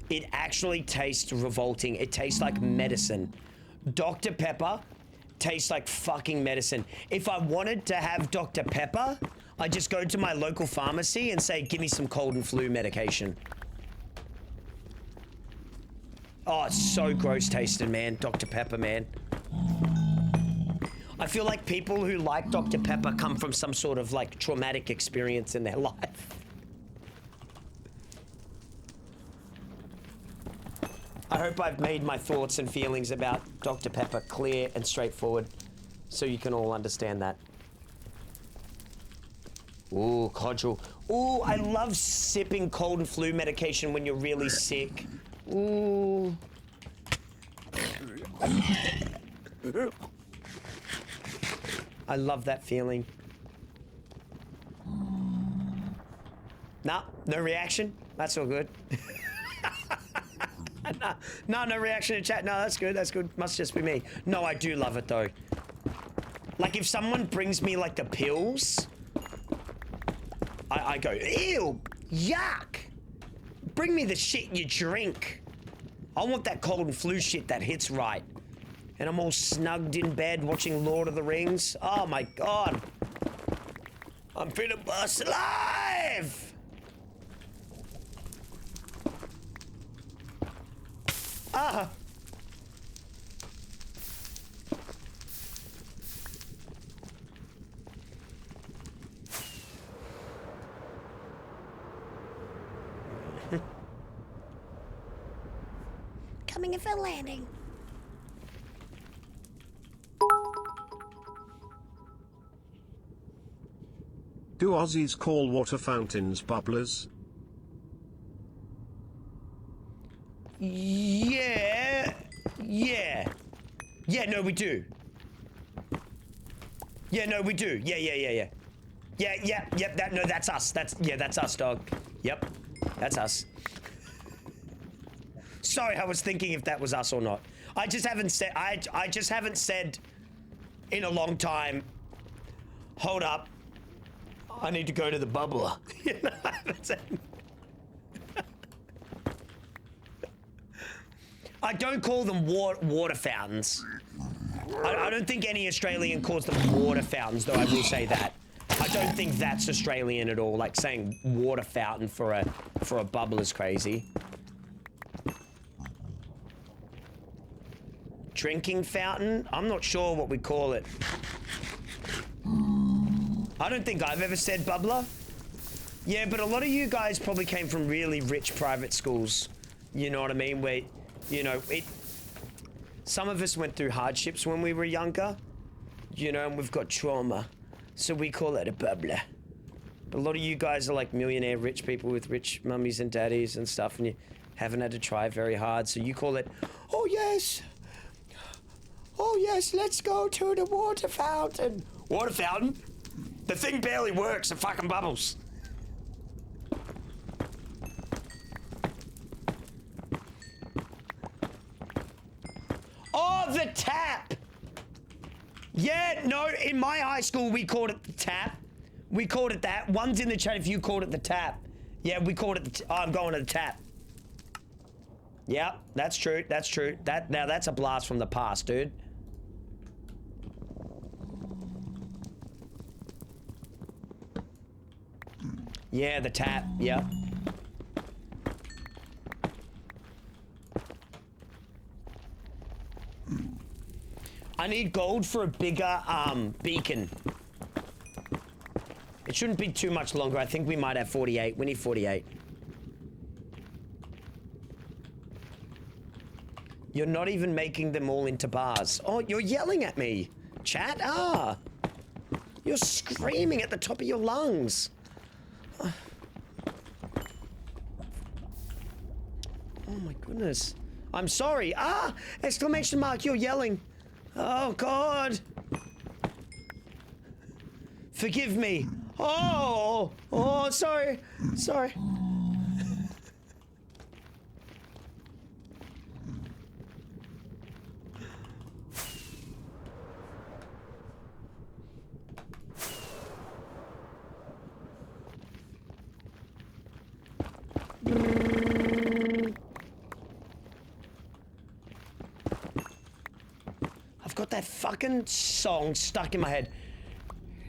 It actually tastes revolting. It tastes like medicine. Dr. Pepper tastes like fucking medicine. If I wanted to have Dr. Pepper, I'd just go to my local pharmacy and say, give me some cold and flu medication. Oh, it's so gross tasting, man. Dr. Pepper, man. I feel like people who like Dr. Pepper come from some sort of like traumatic experience in their life. I hope I've made my thoughts and feelings about Dr. Pepper clear and straightforward so you can all understand that. Ooh, cordial. Ooh, I love sipping cold and flu medication when you're really sick. Ooh. I love that feeling. Nah, no reaction? That's all good. No reaction in chat. No, that's good, that's good. Must just be me. No, I do love it though. Like if someone brings me like the pills, I go, ew, yuck. Bring me the shit you drink. I want that cold and flu shit that hits right. And I'm all snugged in bed watching Lord of the Rings. Oh my God. I'm finna bust alive. Ah. Coming in for landing. Do Aussies call water fountains bubblers? Yeah. Yeah. Yeah, no, we do. Yeah, no, we do. Yeah. No, that's us. That's us, dog. Yep. That's us. Sorry, I was thinking if that was us or not. I just haven't said, I just haven't said in a long time, hold up, I need to go to the bubbler. You know, I haven't said. I don't call them water fountains. I don't think any Australian calls them water fountains, though I will say that. I don't think that's Australian at all. Like saying water fountain for a bubble is crazy. Drinking fountain? I'm not sure what we call it. I don't think I've ever said bubbler. Yeah, but a lot of you guys probably came from really rich private schools. You know what I mean? Where, you know, some of us went through hardships when we were younger. You know, and we've got trauma. So we call it a bubbler. But a lot of you guys are like millionaire rich people with rich mummies and daddies and stuff, and you haven't had to try very hard, so you call it, oh yes, let's go to the water fountain. Water fountain? The thing barely works, it fucking bubbles. Oh, the tap! Yeah, no, in my high school we called it the tap. We called it that. One's in the chat if you called it the tap. Yeah, we called it the I'm going to the tap. Yeah, that's true, that's true. Now that's a blast from the past, dude. Yeah, the tap, yeah. I need gold for a bigger beacon. It shouldn't be too much longer. I think we might have 48. We need 48. You're not even making them all into bars. Oh, you're yelling at me. Chat? Ah. You're screaming at the top of your lungs. Oh my goodness. I'm sorry. Ah! Exclamation mark, you're yelling. Oh, God. Forgive me. Oh! Oh, sorry. Sorry. I've got that fucking song stuck in my head.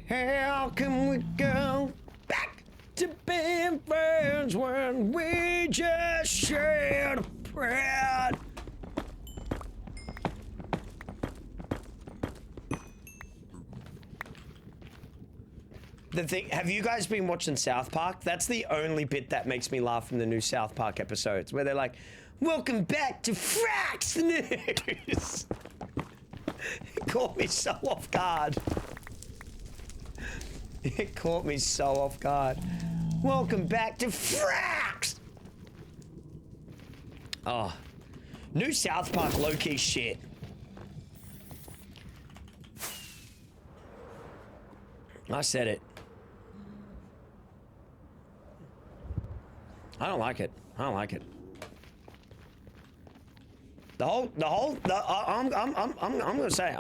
How can we go back to being friends when we just shared a prayer? The thing, have you guys been watching South Park? That's the only bit that makes me laugh from the new South Park episodes, where they're like, welcome back to Frax News. It caught me so off guard. It caught me so off guard. Welcome back to Frax! Oh. New South Park low-key shit. I said it. I don't like it. I don't like it. I'm gonna say it.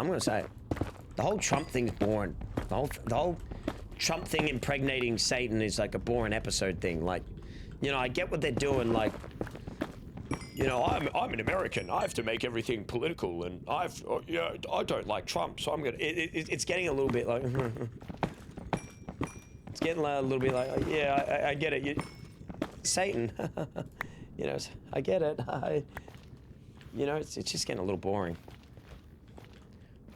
The whole Trump thing's boring. The whole Trump thing impregnating Satan is like a boring episode thing. Like, you know, I get what they're doing. Like, you know, I'm an American. I have to make everything political, and I don't like Trump, so I'm gonna. It's getting a little bit like. It's getting a little bit like, yeah, I get it. Satan, you know, I get it. You know, it's just getting a little boring.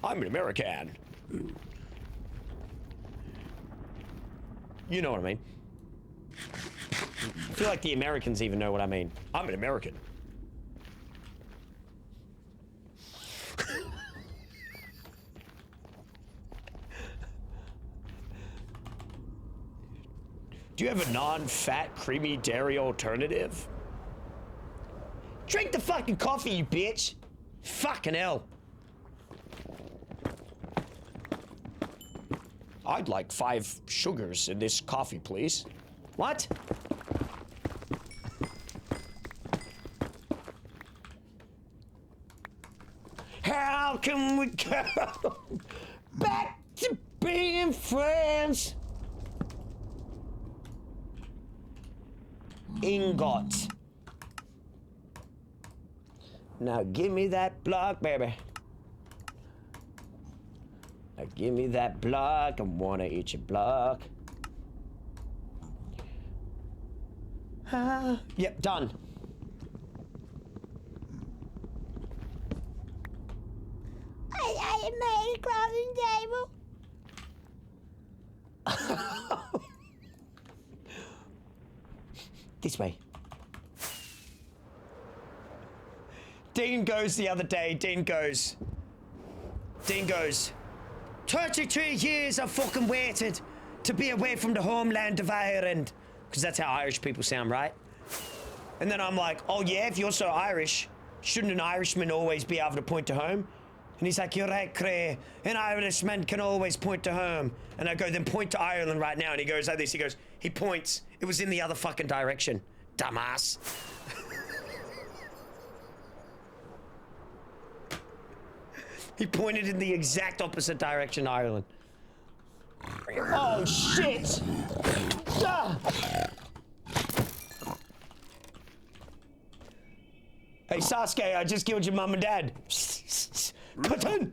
I'm an American. You know what I mean. I feel like the Americans even know what I mean. I'm an American. Do you have a non-fat, creamy dairy alternative? Drink the fucking coffee, you bitch. Fucking hell. I'd like 5 sugars in this coffee, please. What? How can we go back to being friends? Ingot. Now give me that block, baby. Now give me that block. I wanna eat your block. Yep, done. I made a crafting table. This way. Dean goes the other day. Dean goes. 32 years I've fucking waited to be away from the homeland of Ireland. Because that's how Irish people sound, right? And then I'm like, oh yeah, if you're so Irish, shouldn't an Irishman always be able to point to home? And he's like, you're right, Cray. An Irishman can always point to home. And I go, then point to Ireland right now. And he goes like this. He points. It was in the other fucking direction. Dumbass. He pointed in the exact opposite direction, Ireland. Oh, shit! Ah! Hey, Sasuke, I just killed your mom and dad. Cut in!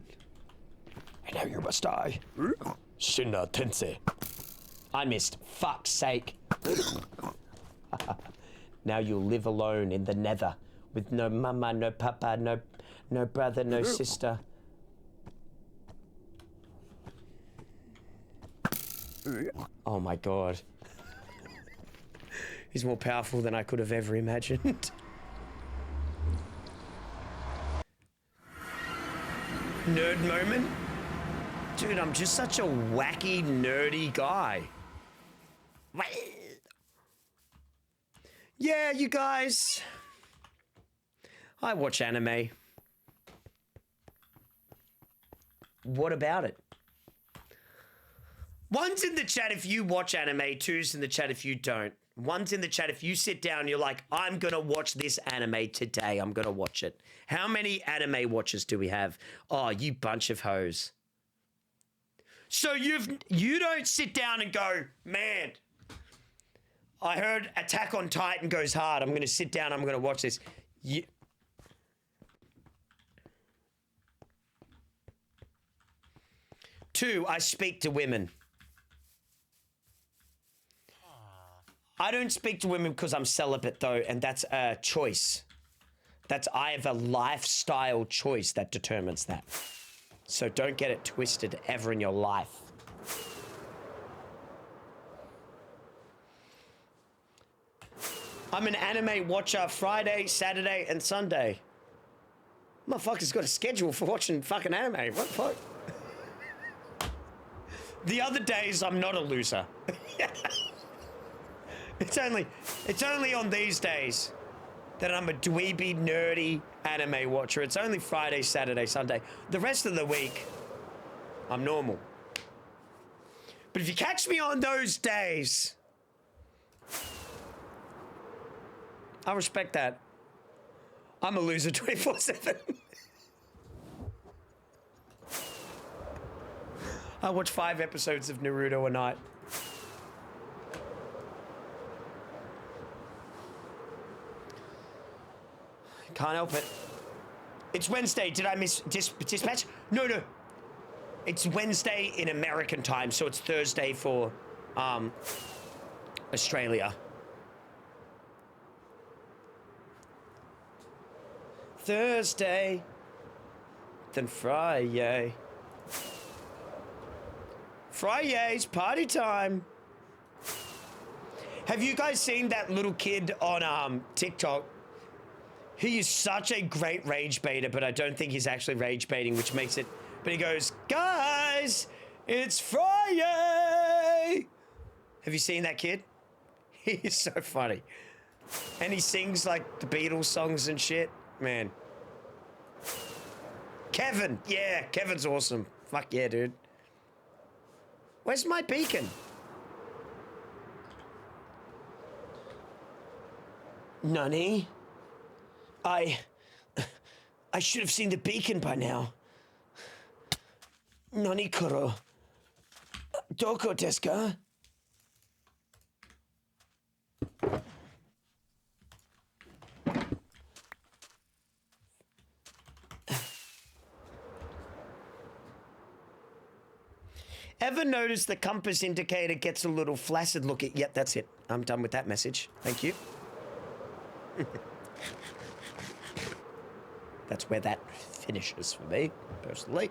And now you must die. Shinna Tensei. I missed. Fuck's sake. Now you'll live alone in the nether with no mama, no papa, no brother, no sister. Oh my god. He's more powerful than I could have ever imagined. Nerd moment? Dude, I'm just such a wacky, nerdy guy. Yeah, you guys. I watch anime. What about it? One's in the chat if you watch anime, two's in the chat if you don't. One's in the chat if you sit down and you're like, I'm gonna watch this anime today, I'm gonna watch it. How many anime watchers do we have? Oh, you bunch of hoes. So you don't sit down and go, man, I heard Attack on Titan goes hard, I'm gonna sit down, I'm gonna watch this. Two, I speak to women. I don't speak to women because I'm celibate, though, and that's a choice. I have a lifestyle choice that determines that. So don't get it twisted ever in your life. I'm an anime watcher Friday, Saturday, and Sunday. Motherfucker's got a schedule for watching fucking anime. What the fuck? The other days, I'm not a loser. It's only on these days that I'm a dweeby, nerdy anime watcher. It's only Friday, Saturday, Sunday. The rest of the week, I'm normal. But if you catch me on those days, I respect that. I'm a loser 24/7. I watch 5 episodes of Naruto a night. Can't help it. It's Wednesday. Did I miss dispatch? No. It's Wednesday in American time, so it's Thursday for Australia. Thursday than Friday. Friday's party time. Have you guys seen that little kid on TikTok? He is such a great rage baiter, but I don't think he's actually rage baiting, which makes it... But he goes, guys, it's Friday. Have you seen that kid? He's so funny. And he sings like the Beatles songs and shit. Man. Kevin. Yeah, Kevin's awesome. Fuck yeah, dude. Where's my beacon? Nani? I should have seen the beacon by now. Nani koro? Doko desu ka? Ever notice the compass indicator gets a little flaccid looking? Yep, that's it. I'm done with that message. Thank you. That's where that finishes for me, personally.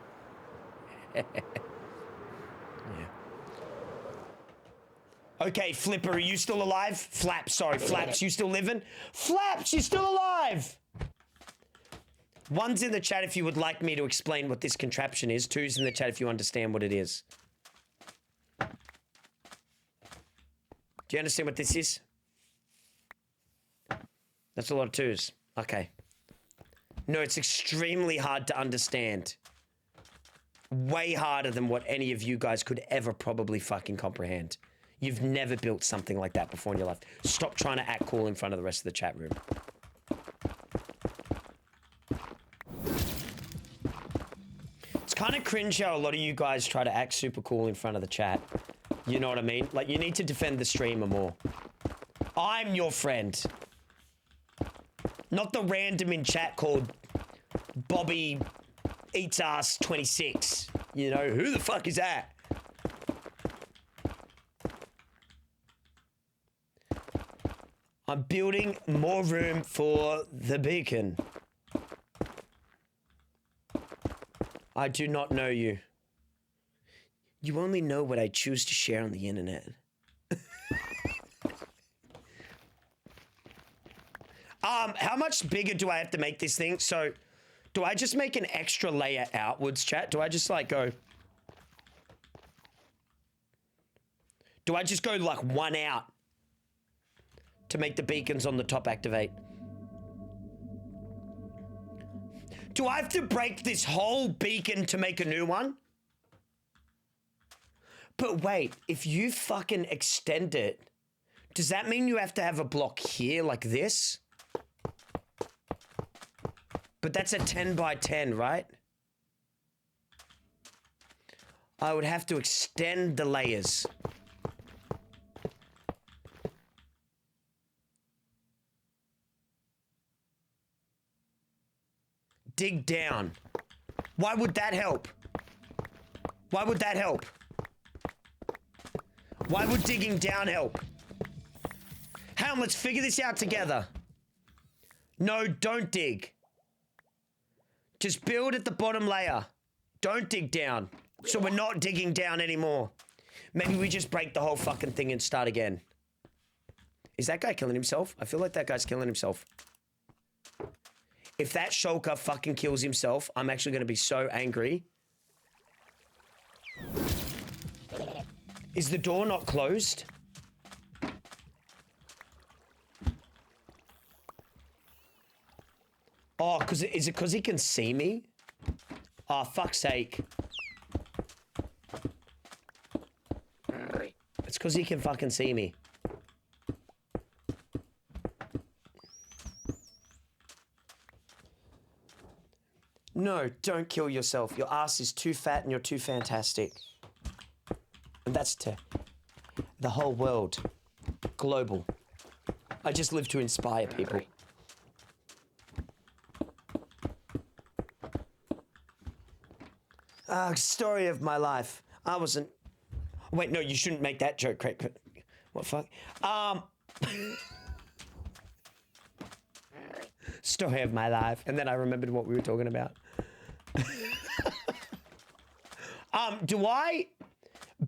Yeah. Okay, Flipper, are you still alive? Flaps, sorry, Flaps, you still living? Flaps, you still alive? One's in the chat if you would like me to explain what this contraption is. Two's in the chat if you understand what it is. Do you understand what this is? That's a lot of twos. Okay. No, it's extremely hard to understand. Way harder than what any of you guys could ever probably fucking comprehend. You've never built something like that before in your life. Stop trying to act cool in front of the rest of the chat room. It's kind of cringe how a lot of you guys try to act super cool in front of the chat. You know what I mean? Like, you need to defend the streamer more. I'm your friend. Not the random in chat called Bobby Eats Ass 26. You know, who the fuck is that? I'm building more room for the beacon. I do not know you. You only know what I choose to share on the internet. How much bigger do I have to make this thing? So, do I just make an extra layer outwards, chat? Do I just like go... Do I just go like one out to make the beacons on the top activate? Do I have to break this whole beacon to make a new one? But wait, if you fucking extend it, does that mean you have to have a block here like this? But that's a 10 by 10, right? I would have to extend the layers. Dig down. Why would that help? Why would that help? Why would digging down help? Hang on, let's figure this out together. No, don't dig. Just build at the bottom layer. Don't dig down. So we're not digging down anymore. Maybe we just break the whole fucking thing and start again. Is that guy killing himself? I feel like that guy's killing himself. If that shulker fucking kills himself, I'm actually going to be so angry. Is the door not closed? Oh, is it because he can see me? Oh, fuck's sake. It's because he can fucking see me. No, don't kill yourself. Your ass is too fat and you're too fantastic. And that's to the whole world. Global. I just live to inspire people. Story of my life. I wasn't... Wait, no, you shouldn't make that joke, Craig. What fuck? Story of my life. And then I remembered what we were talking about. Do I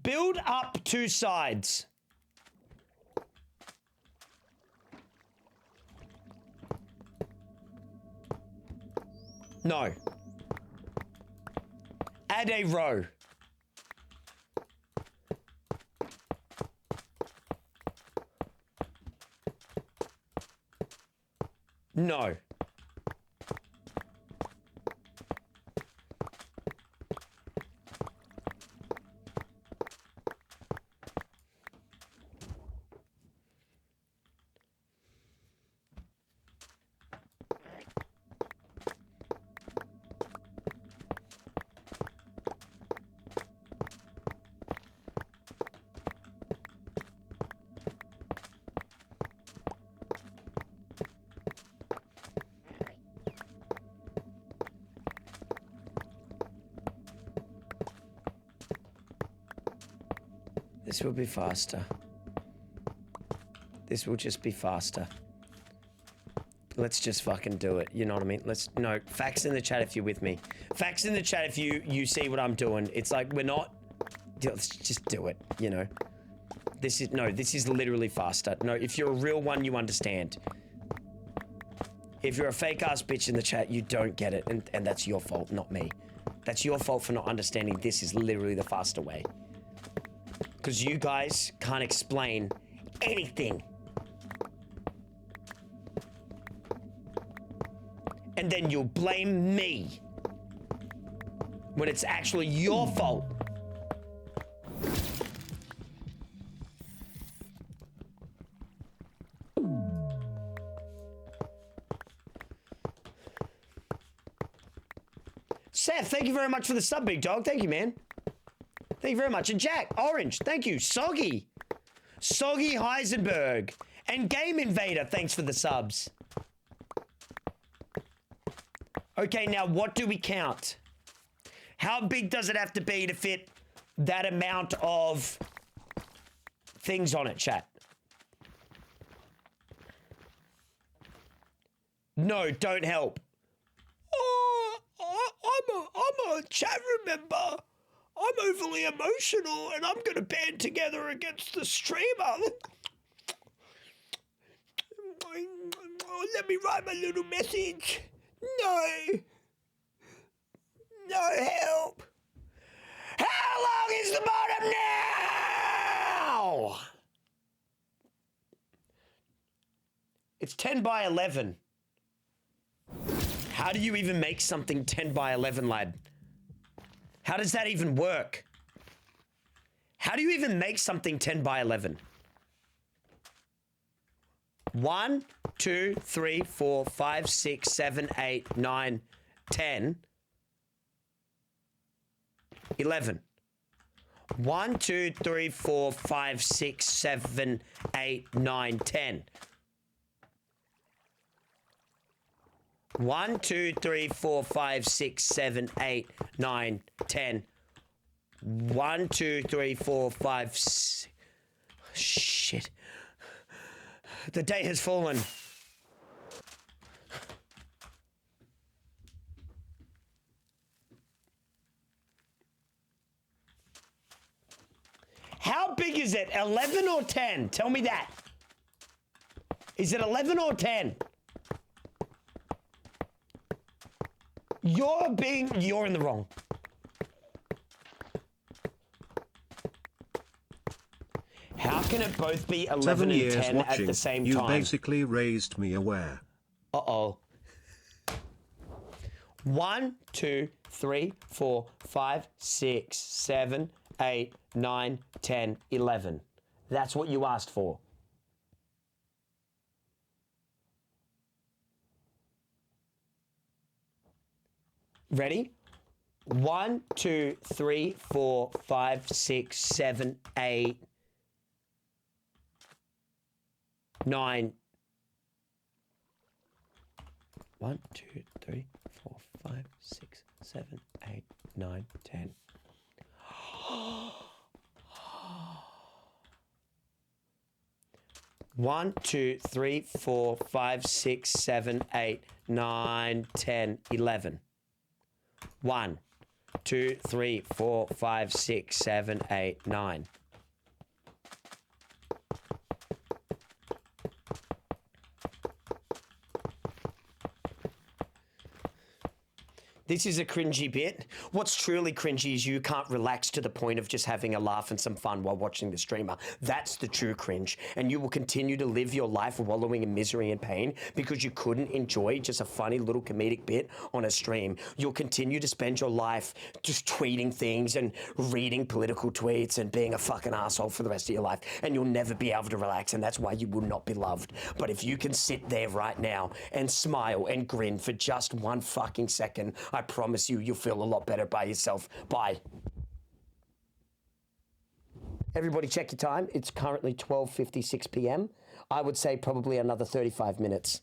build up two sides? No. Add a row. No. This will be faster. This will just be faster. Let's just fucking do it. You know what I mean? No, facts in the chat if you're with me. Facts in the chat if you see what I'm doing. It's like we're not, let's just do it, you know? This is literally faster. No, if you're a real one, you understand. If you're a fake ass bitch in the chat, you don't get it. And that's your fault, not me. That's your fault for not understanding this is literally the faster way. Because you guys can't explain anything. And then you'll blame me when it's actually your fault. Seth, thank you very much for the sub, big dog. Thank you, man. Thank you very much. And Jack, Orange, thank you. Soggy Heisenberg. And Game Invader, thanks for the subs. Okay, now what do we count? How big does it have to be to fit that amount of things on it, chat? No, don't help. Oh, I'm a chat member. I'm overly emotional and I'm going to band together against the streamer. Let me write my little message. No. No help. How long is the bottom now? It's 10 by 11. How do you even make something 10 by 11, lad? How does that even work? How do you even make something 10 by 11? 1, 2, 3, 4, 5, 6, 7, 8, 9, 10, 11. 1, 2, 3, 4, 5, 6, 7, 8, 9, 10. 1, 2, 3, 4, 5, 6, 7, 8, 9, 10. 1, 2, 3, 4, 5, 6. Shit. The day has fallen. How big is it? 11 or 10? Tell me that. Is it 11 or 10? You're in the wrong. How can it both be 11 7 and years 10 watching, at the same you time? basically raised me aware. Uh-oh. 1, 2, 3, 4, 5, 6, 7, 8, 9, 10, 11. That's what you asked for. Ready? 1, 2, 3, 4, 5, 6, 7, 8, 9. 1, 2, 3, 4, 5, 6, 7, 8, 9, 10. 1, 2, 3, 4, 5, 6, 7, 8, 9, 10, 11. 1, 2, 3, 4, 5, 6, 7, 8, 9. This is a cringy bit. What's truly cringy is you can't relax to the point of just having a laugh and some fun while watching the streamer. That's the true cringe. And you will continue to live your life wallowing in misery and pain because you couldn't enjoy just a funny little comedic bit on a stream. You'll continue to spend your life just tweeting things and reading political tweets and being a fucking asshole for the rest of your life. And you'll never be able to relax, and that's why you will not be loved. But if you can sit there right now and smile and grin for just 1 fucking second, I promise you, you'll feel a lot better by yourself. Bye. Everybody check your time. It's currently 12:56 p.m. I would say probably another 35 minutes.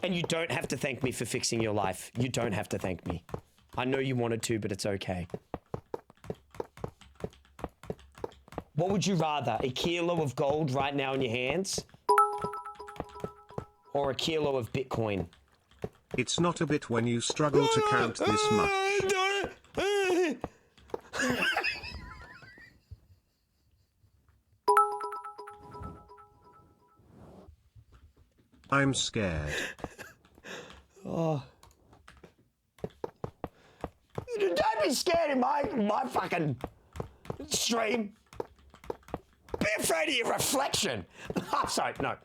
And you don't have to thank me for fixing your life. You don't have to thank me. I know you wanted to, but it's okay. What would you rather? A kilo of gold right now in your hands? Or a kilo of Bitcoin? It's not a bit when you struggle to count this much. I'm scared. Oh. Don't be scared in my fucking stream. Be afraid of your reflection. I'm sorry, no.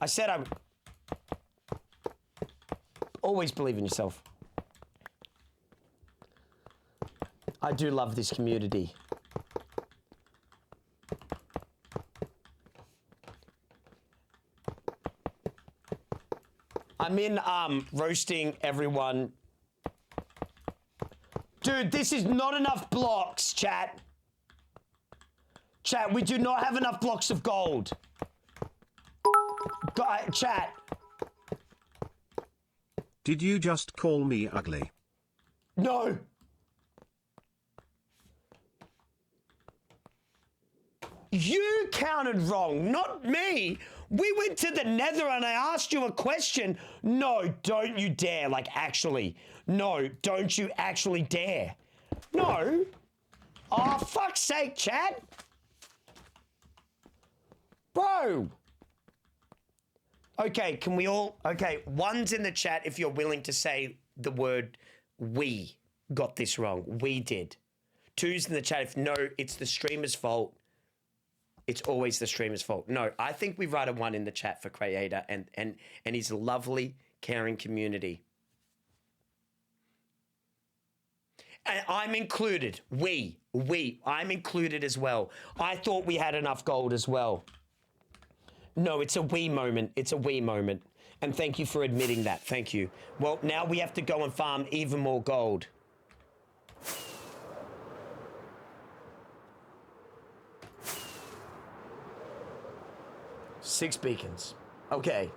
I said I would. Always believe in yourself. I do love this community. I'm in roasting everyone. Dude, this is not enough blocks, chat. Chat, we do not have enough blocks of gold. Chat. Did you just call me ugly? No. You counted wrong, not me. We went to the nether and I asked you a question. No, don't you dare. Like, actually. No, don't you actually dare. No. Oh, fuck's sake, chat. Bro. Okay, can we all... Okay, one's in the chat if you're willing to say the word we got this wrong. We did. Two's in the chat if no, it's the streamer's fault. It's always the streamer's fault. No, I think we write a 1 in the chat for Creator and his lovely, caring community. And I'm included. I'm included as well. I thought we had enough gold as well. No, it's a we moment. It's a we moment. And thank you for admitting that. Thank you. Well, now we have to go and farm even more gold. Six beacons. Okay.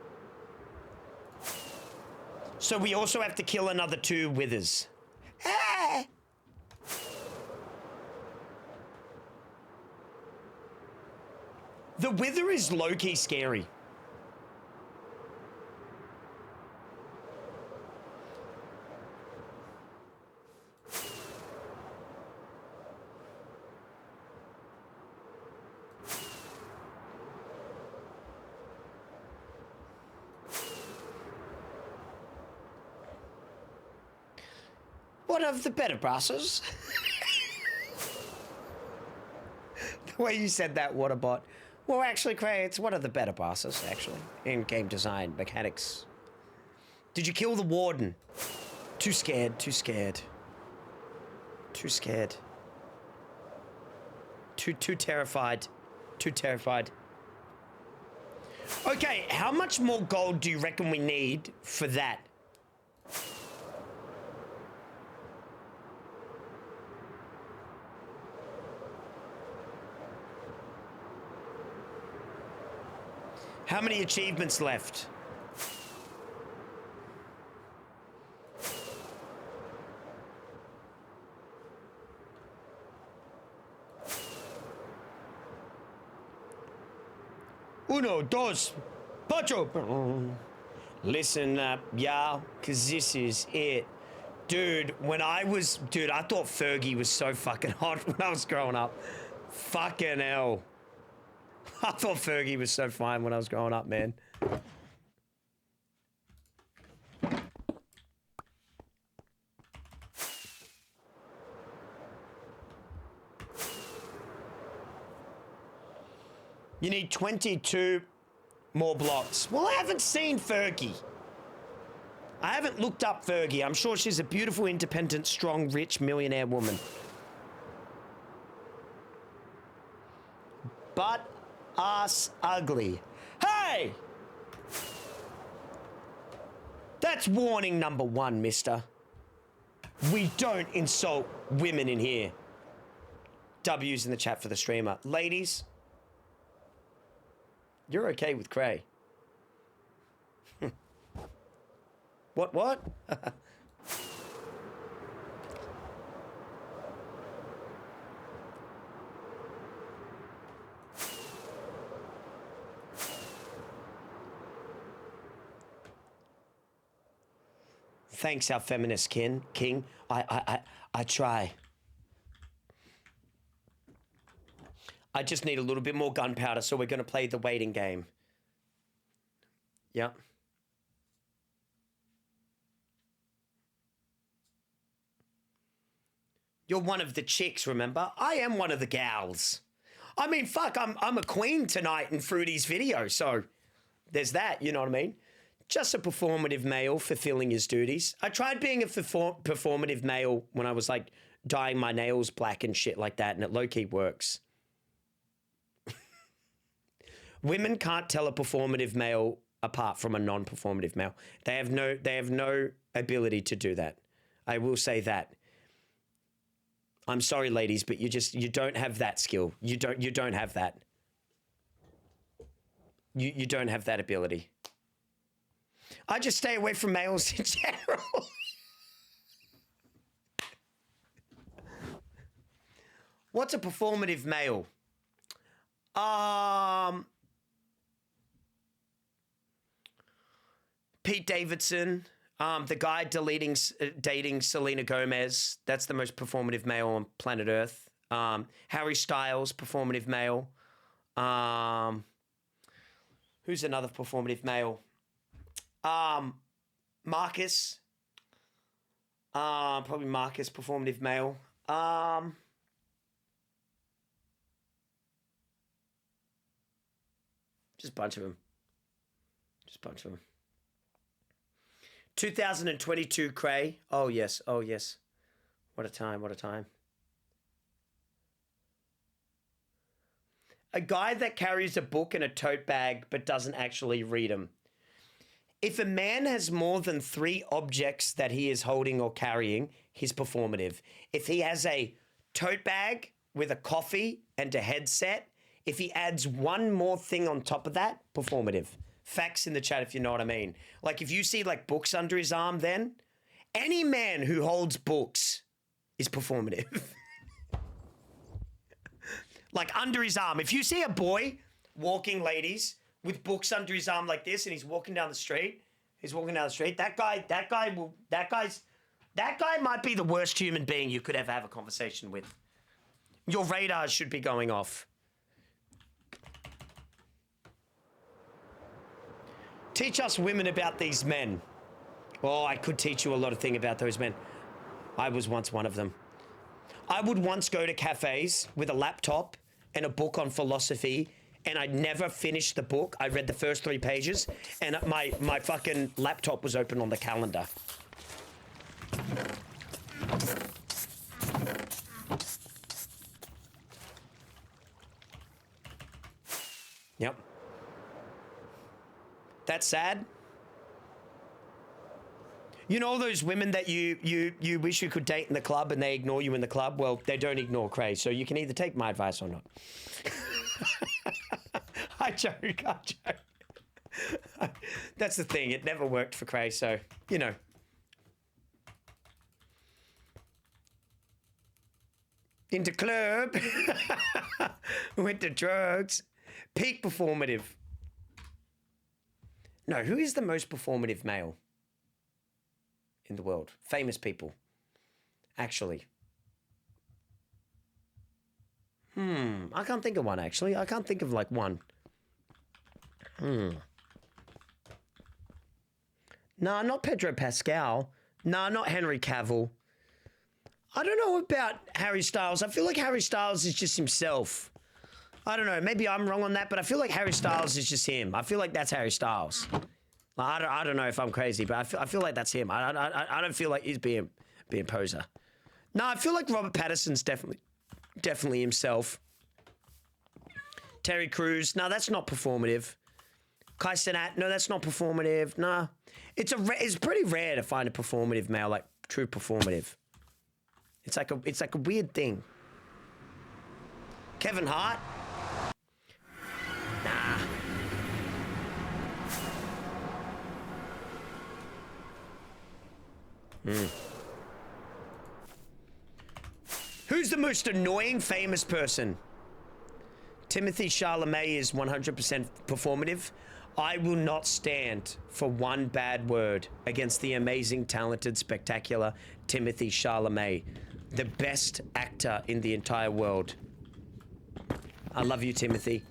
So we also have to kill another 2 withers. Ah! The wither is low-key scary. One of the better bosses. The way you said that, what a bot. Well, actually, Cray, it's one of the better bosses, actually, in game design mechanics. Did you kill the warden? Too scared, too scared. Too scared. Too terrified. Too terrified. Okay, how much more gold do you reckon we need for that? How many achievements left? Uno, dos, pacho. Listen up, y'all, because this is it. Dude, I thought Fergie was so fucking hot when I was growing up. Fucking hell. I thought Fergie was so fine when I was growing up, man. You need 22 more blocks. Well, I haven't seen Fergie. I haven't looked up Fergie. I'm sure she's a beautiful, independent, strong, rich, millionaire woman. But ass ugly. Hey! That's warning number 1, mister. We don't insult women in here. W's in the chat for the streamer. Ladies, you're okay with Cray. What? Thanks, our feminist king. I try. I just need a little bit more gunpowder, so we're going to play the waiting game. Yep. You're one of the chicks, remember? I am one of the gals. I mean, fuck, I'm a queen tonight in Fruity's video, so there's that, you know what I mean? Just a performative male fulfilling his duties. I tried being a performative male when I was, like, dyeing my nails black and shit like that, and it low-key works. Women can't tell a performative male apart from a non-performative male. They have no ability to do that. I will say that. I'm sorry, ladies, but you don't have that skill. You don't have that. You don't have that ability. I just stay away from males in general. What's a performative male? Pete Davidson, the guy dating Selena Gomez. That's the most performative male on planet Earth. Harry Styles, performative male. Who's another performative male? Marcus. Probably Marcus, performative male. Just a bunch of them. 2022 Cray. Oh, yes. What a time. A guy that carries a book in a tote bag but doesn't actually read them. If a man has more than 3 objects that he is holding or carrying, he's performative. If he has a tote bag with a coffee and a headset, if he adds one more thing on top of that, performative. Facts in the chat if you know what I mean. Like if you see like books under his arm then, any man who holds books is performative. Like under his arm. If you see a boy walking, ladies, with books under his arm like this and he's walking down the street, that guy might be the worst human being you could ever have a conversation with. Your radar should be going off. Teach us women about these men. Oh, I could teach you a lot of things about those men. I was once one of them. I would once go to cafes with a laptop and a book on philosophy, and I never finished the book. I read the first 3 pages, and my fucking laptop was open on the calendar. Yep. That's sad. You know those women that you wish you could date in the club and they ignore you in the club? Well, they don't ignore Cray, so you can either take my advice or not. I joke. That's the thing. It never worked for Cray, so, you know. Into club. Went to drugs. Peak performative. No, who is the most performative male in the world? Famous people. Actually. I can't think of one, actually. I can't think of, like, one. Nah, not Pedro Pascal. Nah, not Henry Cavill. I don't know about Harry Styles. I feel like Harry Styles is just himself. I don't know. Maybe I'm wrong on that, but I feel like Harry Styles is just him. I feel like that's Harry Styles. I don't know if I'm crazy, but I feel like that's him. I don't feel like he's being poser. No, I feel like Robert Pattinson's definitely himself. Terry Crews. No, that's not performative. Kai Cenat. No, that's not performative. Nah. It's pretty rare to find a performative male, like true performative. It's like a weird thing. Kevin Hart? Nah. Who's the most annoying famous person? Timothy Chalamet is 100% performative. I will not stand for one bad word against the amazing, talented, spectacular Timothy Chalamet, the best actor in the entire world. I love you, Timothy.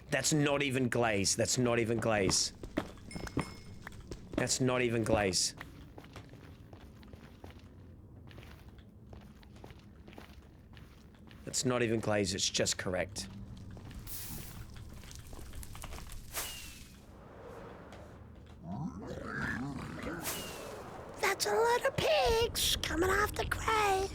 That's not even glaze. That's not even glaze. That's not even glaze. That's not even glaze. It's just correct. That's a lot of pigs coming off the crate.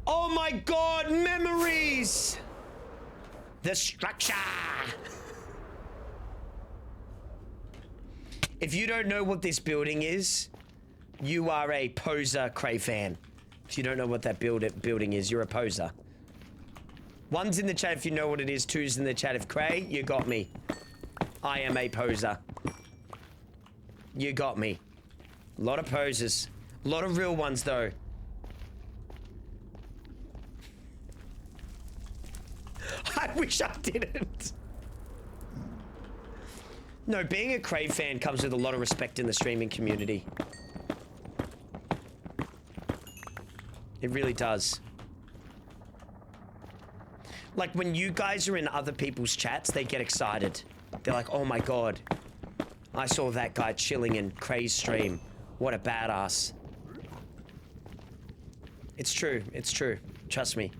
Oh my God, memories! The structure! If you don't know what this building is, you are a poser Cray fan. If you don't know what that building is, you're a poser. One's in the chat if you know what it is, two's in the chat if Cray, you got me. I am a poser. You got me. A lot of posers. A lot of real ones though. I wish I didn't. No, being a Cray fan comes with a lot of respect in the streaming community. It really does. Like, when you guys are in other people's chats, they get excited. They're like, oh my God, I saw that guy chilling in Cray's stream. What a badass. It's true. It's true. Trust me.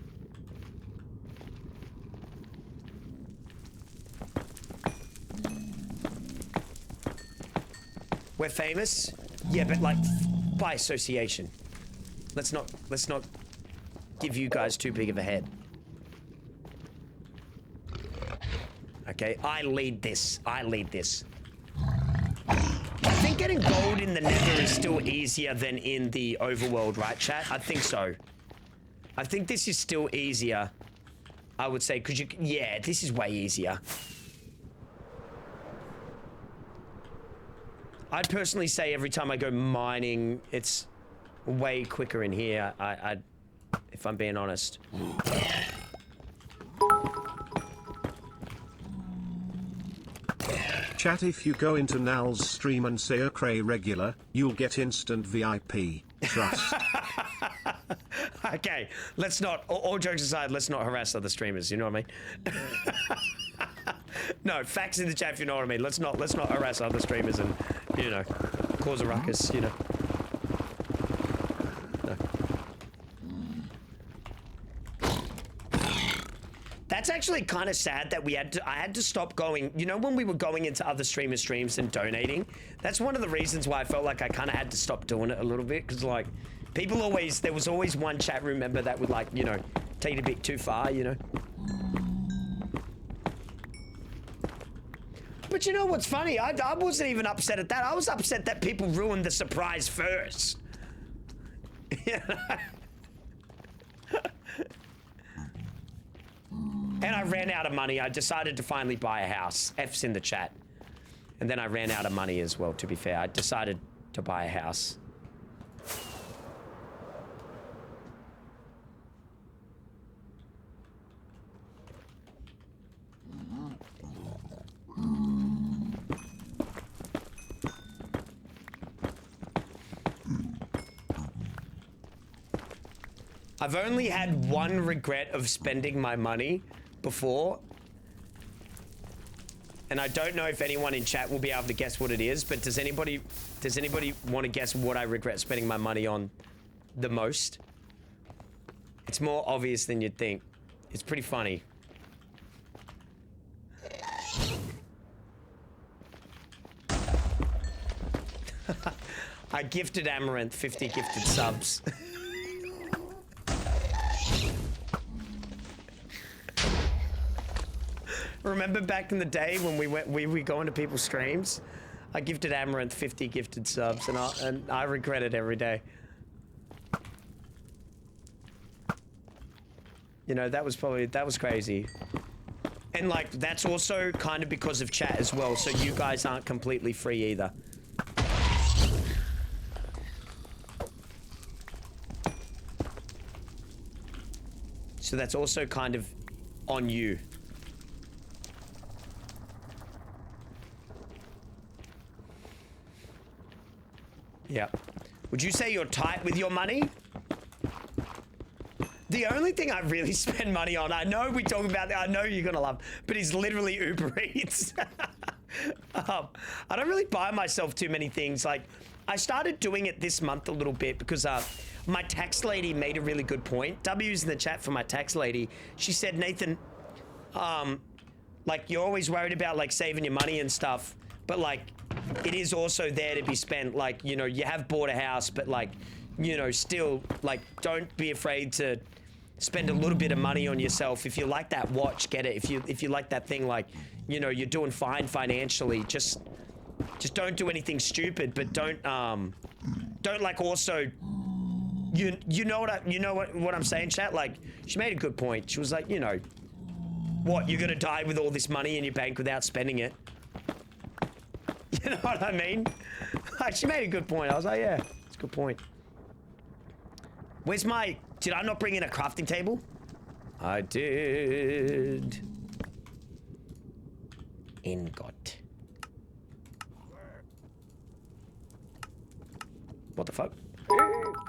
We're famous? Yeah, but like, by association. Let's not give you guys too big of a head. Okay, I lead this. I lead this. I think getting gold in the Nether is still easier than in the overworld, right, chat? I think so. I think this is still easier. I would say, because you... Yeah, this is way easier. I'd personally say every time I go mining, it's way quicker in here. If I'm being honest. Chat, if you go into Nal's stream and say a Cray regular, you'll get instant VIP. Trust. Okay, let's not, all jokes aside, let's not harass other streamers, you know what I mean? No, facts in the chat if you know what I mean. Let's not harass other streamers and, you know, cause a ruckus, you know. No. That's actually kind of sad that I had to stop going, you know, when we were going into other streamers' streams and donating. That's one of the reasons why I felt like I kind of had to stop doing it a little bit, because like, there was always one chat room member that would, like, you know, take it a bit too far, you know. But you know what's funny? I wasn't even upset at that. I was upset that people ruined the surprise first. And I ran out of money. I decided to finally buy a house. F's in the chat. And then I ran out of money as well, to be fair. I decided to buy a house. I've only had one regret of spending my money before. And I don't know if anyone in chat will be able to guess what it is, but does anybody want to guess what I regret spending my money on the most? It's more obvious than you'd think. It's pretty funny. I gifted Amaranth 50 gifted subs. Remember back in the day when we go into people's streams? I gifted Amaranth 50 gifted subs, and I regret it every day. You know, that was crazy. And like, that's also kind of because of chat as well, so you guys aren't completely free either. So that's also kind of on you. Yeah. Would you say you're tight with your money? The only thing I really spend money on, I know we talk about that, I know you're gonna love, but it's literally Uber Eats. I don't really buy myself too many things. Like, I started doing it this month a little bit because my tax lady made a really good point. W's in the chat for my tax lady. She said, Nathan, like, you're always worried about like saving your money and stuff, but like, it is also there to be spent. Like, you know, you have bought a house, but like, you know, still, like, don't be afraid to spend a little bit of money on yourself. If you like that watch, get it. If you like that thing, like, you know, you're doing fine financially, just don't do anything stupid, but don't like also, you know what I'm saying, chat? Like, she made a good point. She was like, you know, what, you're gonna die with all this money in your bank without spending it? You know what I mean? She made a good point. I was like, yeah, it's a good point. Where's my... Did I not bring in a crafting table? I did. Ingot. What the fuck?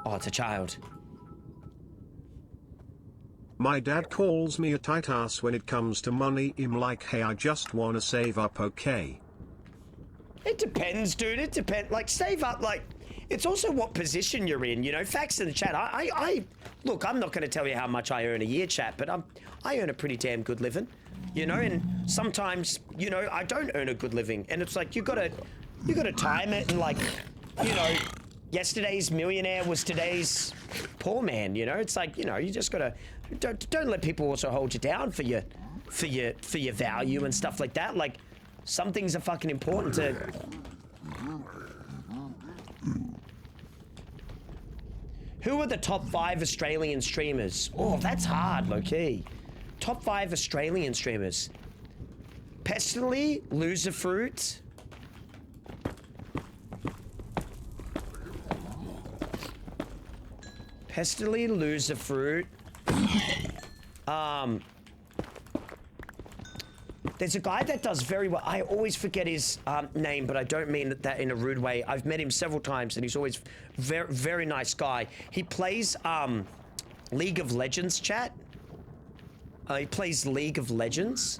Oh, it's a child. My dad calls me a tight ass when it comes to money. I'm like, hey, I just wanna save up, okay? It depends, dude. It depends. Like, save up, like, it's also what position you're in, you know? Facts in the chat. Look, I'm not going to tell you how much I earn a year, chat, but I earn a pretty damn good living, you know? And sometimes, you know, I don't earn a good living. And it's like, you gotta time it, and like, you know, yesterday's millionaire was today's poor man, you know? It's like, you know, you just gotta, don't let people also hold you down for your value and stuff like that. Like, some things are fucking important to... Who are the top 5 Australian streamers? Oh, that's hard, low-key. Top 5 Australian streamers. Pestily, Loserfruit. Pestily, Loserfruit. There's a guy that does very well. I always forget his name, but I don't mean that in a rude way. I've met him several times, and he's always very, very nice guy. He plays League of Legends, chat. He plays League of Legends.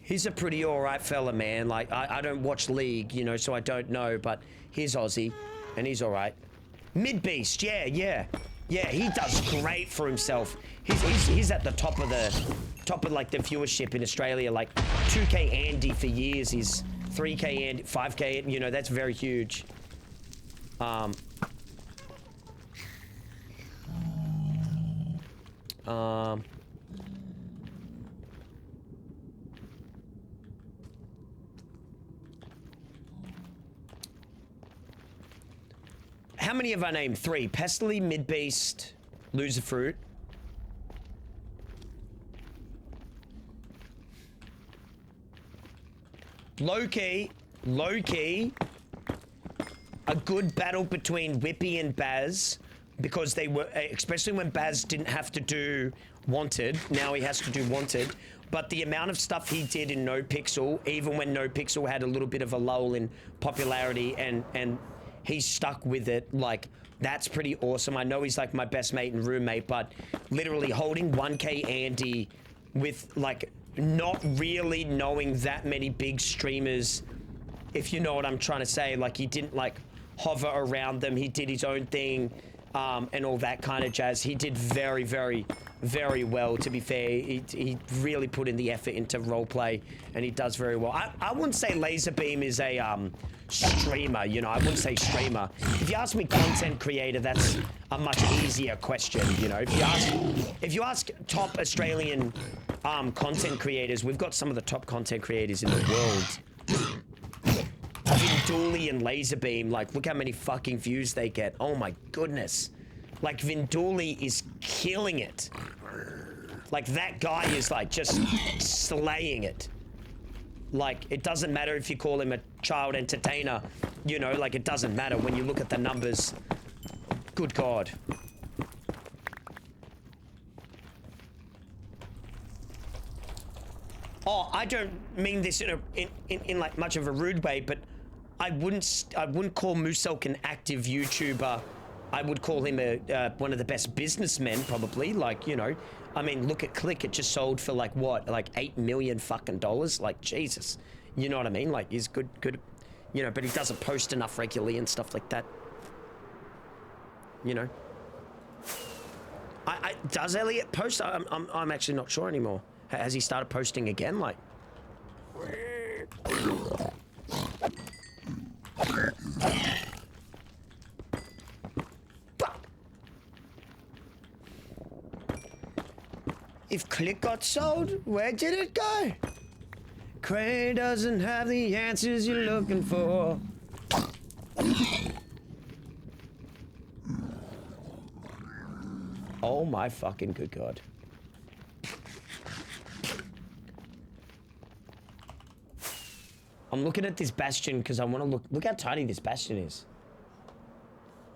He's a pretty alright fella, man. Like, I don't watch League, you know, so I don't know, but he's Aussie, and he's alright. Midbeast, yeah, he does great for himself. He's at the top of like the viewership in Australia. Like 2K Andy for years. He's 3K Andy, 5K. You know, that's very huge. How many have I named? 3. Pestily, Midbeast, Loserfruit. Low-key, a good battle between Whippy and Baz, because they were, especially when Baz didn't have to do Wanted, now he has to do Wanted. But the amount of stuff he did in No Pixel, even when No Pixel had a little bit of a lull in popularity, and he stuck with it, like, that's pretty awesome. I know he's like my best mate and roommate, but literally holding 1K Andy with like not really knowing that many big streamers, if you know what I'm trying to say. Like, he didn't like hover around them, he did his own thing, and all that kind of jazz. He did very, very, very well, to be fair. He really put in the effort into roleplay, and he does very well. I wouldn't say Laserbeam is a streamer, you know. I wouldn't say streamer. If you ask me content creator, that's a much easier question, you know. If you ask top Australian content creators, we've got some of the top content creators in the world. Vinduli and Laserbeam, like, look how many fucking views they get. Oh my goodness. Like, Vinduli is killing it. Like, that guy is like just slaying it. Like, it doesn't matter if you call him a child entertainer, you know, like, it doesn't matter when you look at the numbers. Good God. Oh, I don't mean this in like much of a rude way, but I wouldn't call Muselk an active YouTuber. I would call him one of the best businessmen, probably. Like, you know, I mean, look at Click. It just sold for like what, like $8 million fucking dollars. Like, Jesus, you know what I mean? Like, he's good, you know. But he doesn't post enough regularly and stuff like that. You know. Does Elliot post? I'm actually not sure anymore. Has he started posting again? Like. If Click got sold, where did it go? Cray doesn't have the answers you're looking for. Oh my fucking good God. I'm looking at this bastion because I want to look how tiny this bastion is.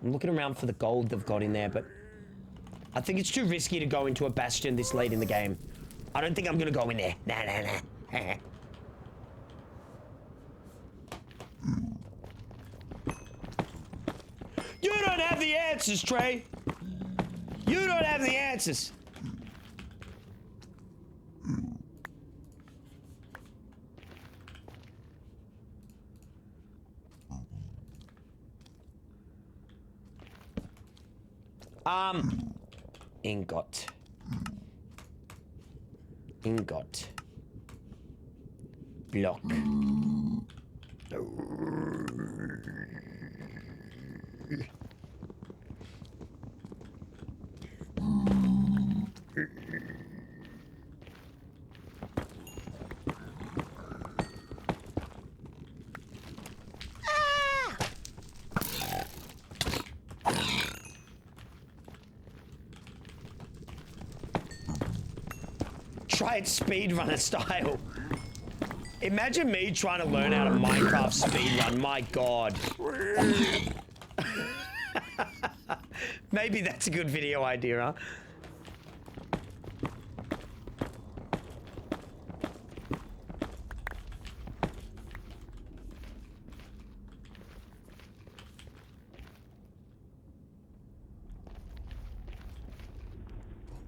I'm looking around for the gold they've got in there, but I think it's too risky to go into a bastion this late in the game. I don't think I'm gonna go in there. Nah. You don't have the answers, Trey. You don't have the answers. Ingot. Block. Try it speedrunner style. Imagine me trying to learn how to Minecraft speedrun. My God. Maybe that's a good video idea, huh?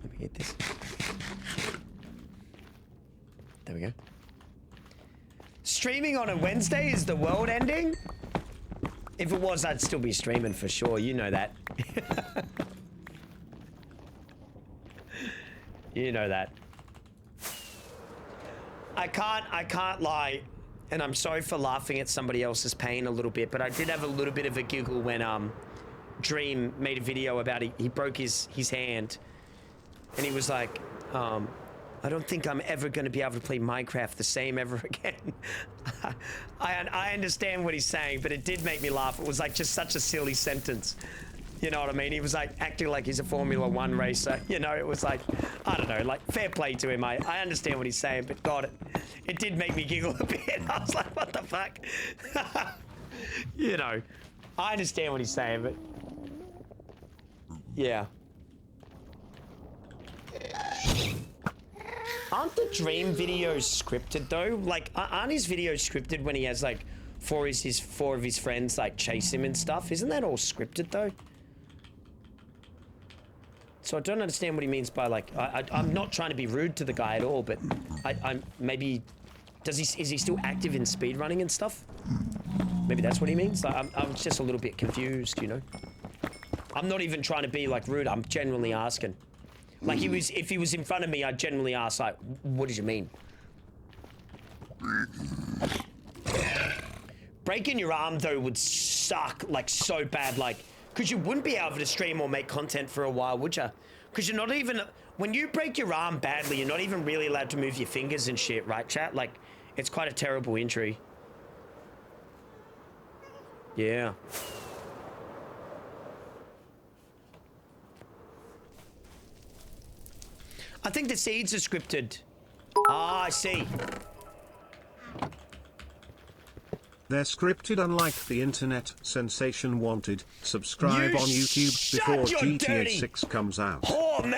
Let me get this. There we go. Streaming on a Wednesday is the world ending? If it was, I'd still be streaming for sure. You know that. You know that. I can't lie, and I'm sorry for laughing at somebody else's pain a little bit, but I did have a little bit of a giggle when Dream made a video about he broke his hand, and he was like, I don't think I'm ever going to be able to play Minecraft the same ever again. I understand what he's saying, but it did make me laugh. It was like just such a silly sentence. You know what I mean? He was like acting like he's a Formula One racer. You know, it was like, I don't know, like fair play to him. I understand what he's saying, but God, it did make me giggle a bit. I was like, what the fuck? You know, I understand what he's saying, but yeah. Aren't the dream videos scripted though? Like, aren't his videos scripted when he has like four of his friends like chase him and stuff? Isn't that all scripted though? So I don't understand what he means by like, I'm not trying to be rude to the guy at all, but I'm maybe, is he still active in speedrunning and stuff? Maybe that's what he means. Like, I'm just a little bit confused, you know? I'm not even trying to be like rude, I'm genuinely asking. Like if he was in front of me, I'd generally ask like, what did you mean? Breaking your arm though would suck like so bad, like, cause you wouldn't be able to stream or make content for a while, would you? Cause you're not even, when you break your arm badly, you're not even really allowed to move your fingers and shit, right chat? Like, it's quite a terrible injury. Yeah. I think the seeds are scripted. Ah, I see. They're scripted unlike the internet sensation Wanted. Subscribe on YouTube before GTA 6 comes out.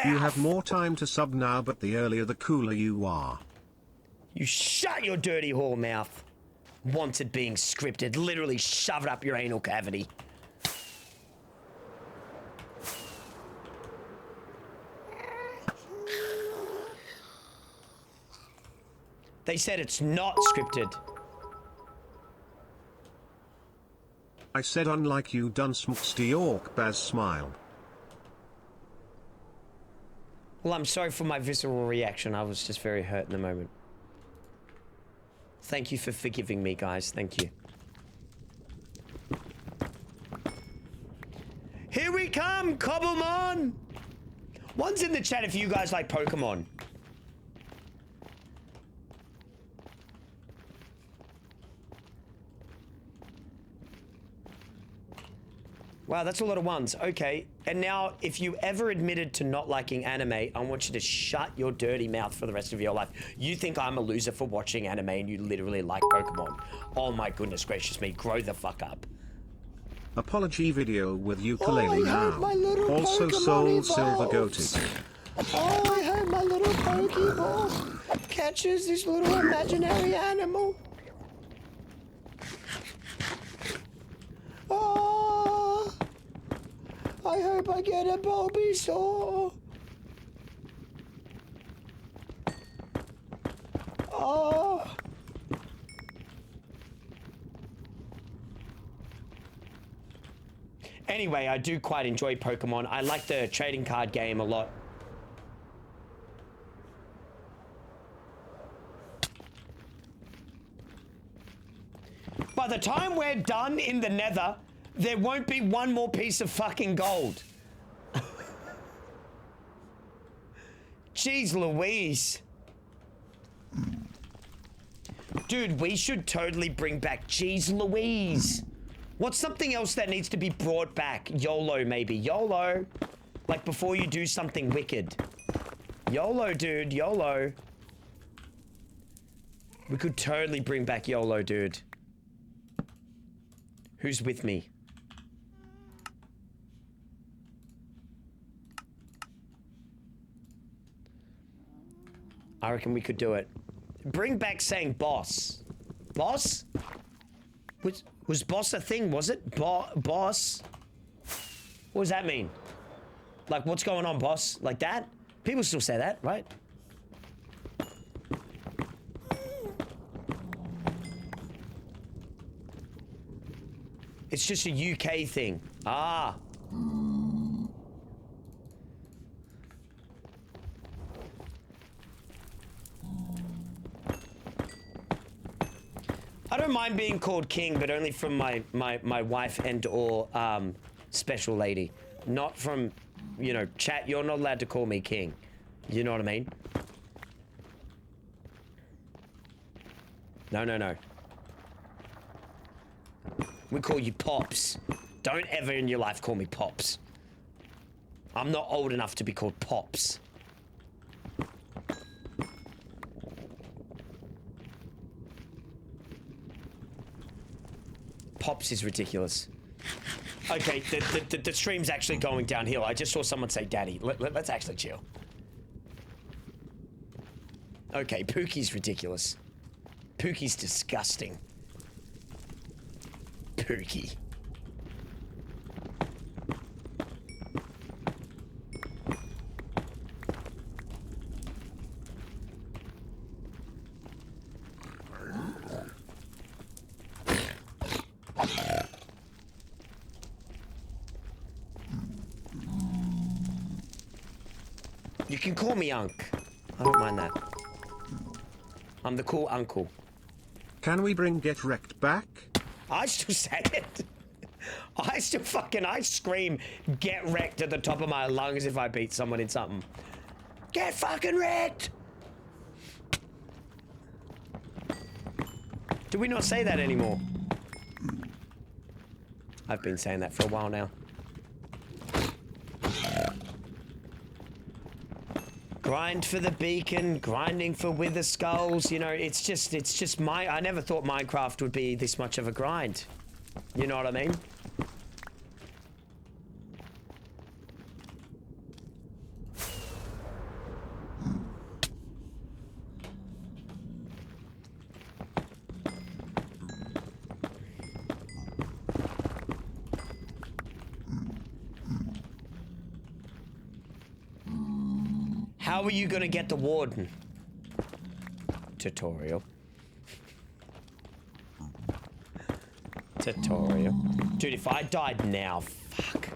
You have more time to sub now, but the earlier the cooler you are. You shut your dirty whore mouth. Wanted being scripted. Literally shove it up your anal cavity. They said it's not scripted. I said unlike you done smokes to York Baz smile. Well, I'm sorry for my visceral reaction. I was just very hurt in the moment. Thank you for forgiving me, guys. Thank you. Here we come, Cobblemon! One's in the chat if you guys like Pokemon. Wow, that's a lot of ones. Okay, and now if you ever admitted to not liking anime, I want you to shut your dirty mouth for the rest of your life. You think I'm a loser for watching anime and you literally like Pokemon. Oh my goodness gracious me, grow the fuck up. Apology video with ukulele now. Also Soul Silver Goated. Oh, I hope my little Pokeball catches this little imaginary animal. Oh, I hope I get a Bulbasaur. Oh. Anyway, I do quite enjoy Pokemon. I like the trading card game a lot. By the time we're done in the Nether, there won't be one more piece of fucking gold. Jeez Louise. Dude, we should totally bring back Jeez Louise. What's something else that needs to be brought back? YOLO, maybe. YOLO. Like before you do something wicked. YOLO, dude. YOLO. We could totally bring back YOLO, dude. Who's with me? I reckon we could do it. Bring back saying boss. Boss? Was boss a thing, was it? Boss? What does that mean? Like, what's going on, boss? Like that? People still say that, right? It's just a UK thing. Ah. I don't mind being called king, but only from my wife and or special lady. Not from, you know, chat. You're not allowed to call me king. You know what I mean? No, no, no. We call you Pops. Don't ever in your life call me Pops. I'm not old enough to be called Pops. Pops is ridiculous. Okay, the stream's actually going downhill. I just saw someone say daddy. Let's actually chill. Okay, Pookie's ridiculous. Pookie's disgusting. Pookie. You can call me Unc. I don't mind that. I'm the cool uncle. Can we bring Get Wrecked back? I still say it. I scream get wrecked at the top of my lungs if I beat someone in something. Get fucking wrecked! Do we not say that anymore? I've been saying that for a while now. Grind for the beacon, grinding for wither skulls, you know, it's just I never thought Minecraft would be this much of a grind. You know what I mean? How are you gonna get the warden? Tutorial. Tutorial. Dude, if I died now, fuck.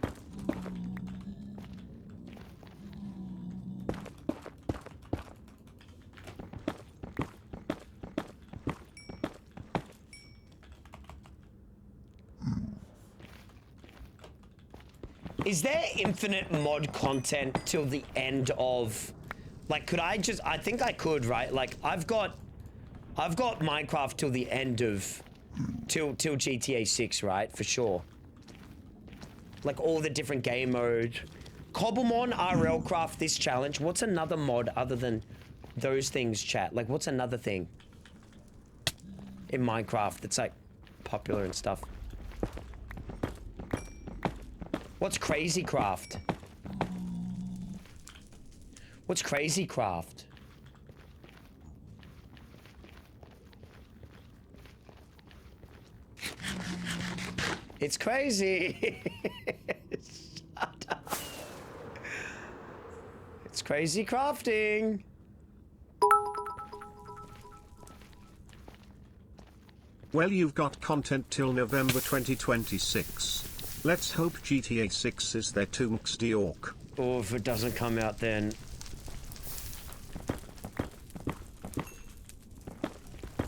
Is there infinite mod content till the end of... Like, could I just... I think I could, right? Like, I've got Minecraft till the end of... Till GTA 6, right? For sure. Like, all the different game modes. Cobblemon, RL Craft, this challenge. What's another mod other than those things, chat? Like, what's another thing in Minecraft that's, like, popular and stuff? What's Crazy Craft? What's Crazy Craft? It's crazy. Shut up. It's crazy crafting. Well, you've got content till November 2026. Let's hope GTA 6 is there too, Mxdiork. Oh, if it doesn't come out then.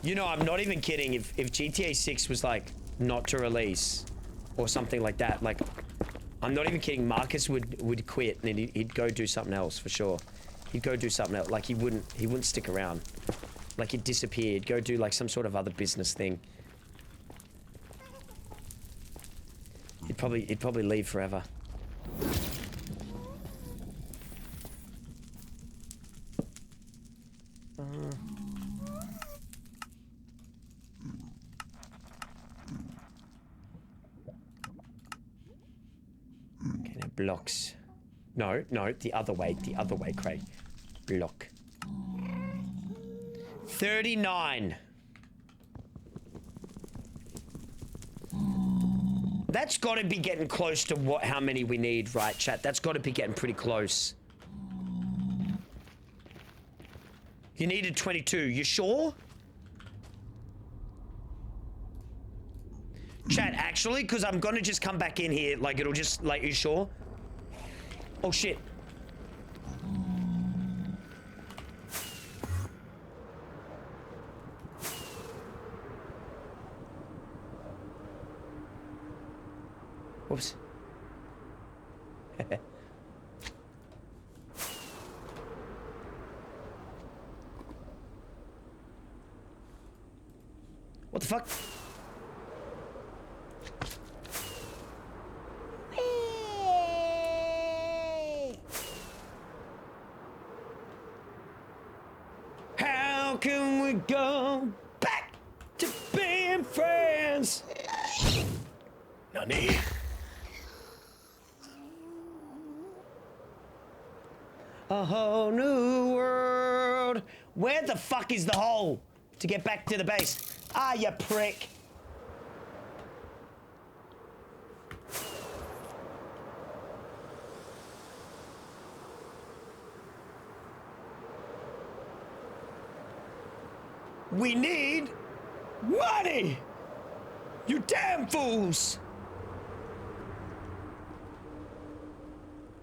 You know, I'm not even kidding. If GTA 6 was like not to release or something like that, like I'm not even kidding. Marcus would quit and he'd go do something else for sure. He'd go do something else. Like he wouldn't stick around. Like he'd disappear. He'd go do like some sort of other business thing. He'd probably leave forever. Okay, now blocks. No, the other way, Craig. Block. 39. That's got to be getting close to how many we need, right, chat? That's got to be getting pretty close. You needed 22. You sure? Chat, actually, because I'm going to just come back in here. Like, it'll just, like, you sure? Oh, shit. Whoops. What the fuck? How can we go back to being friends? Nani? A whole new world. Where the fuck is the hole to get back to the base? Ah, you prick. We need money! You damn fools!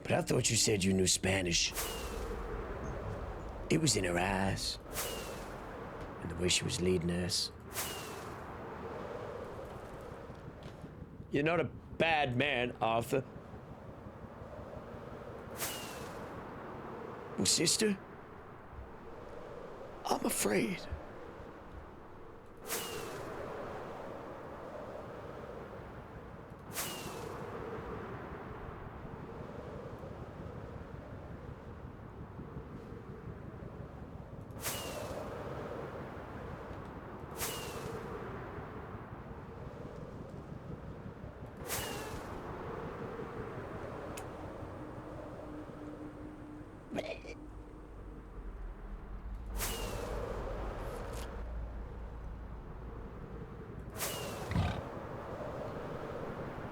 But I thought you said you knew Spanish. It was in her eyes. And the way she was leading us. You're not a bad man, Arthur. Well, sister, I'm afraid.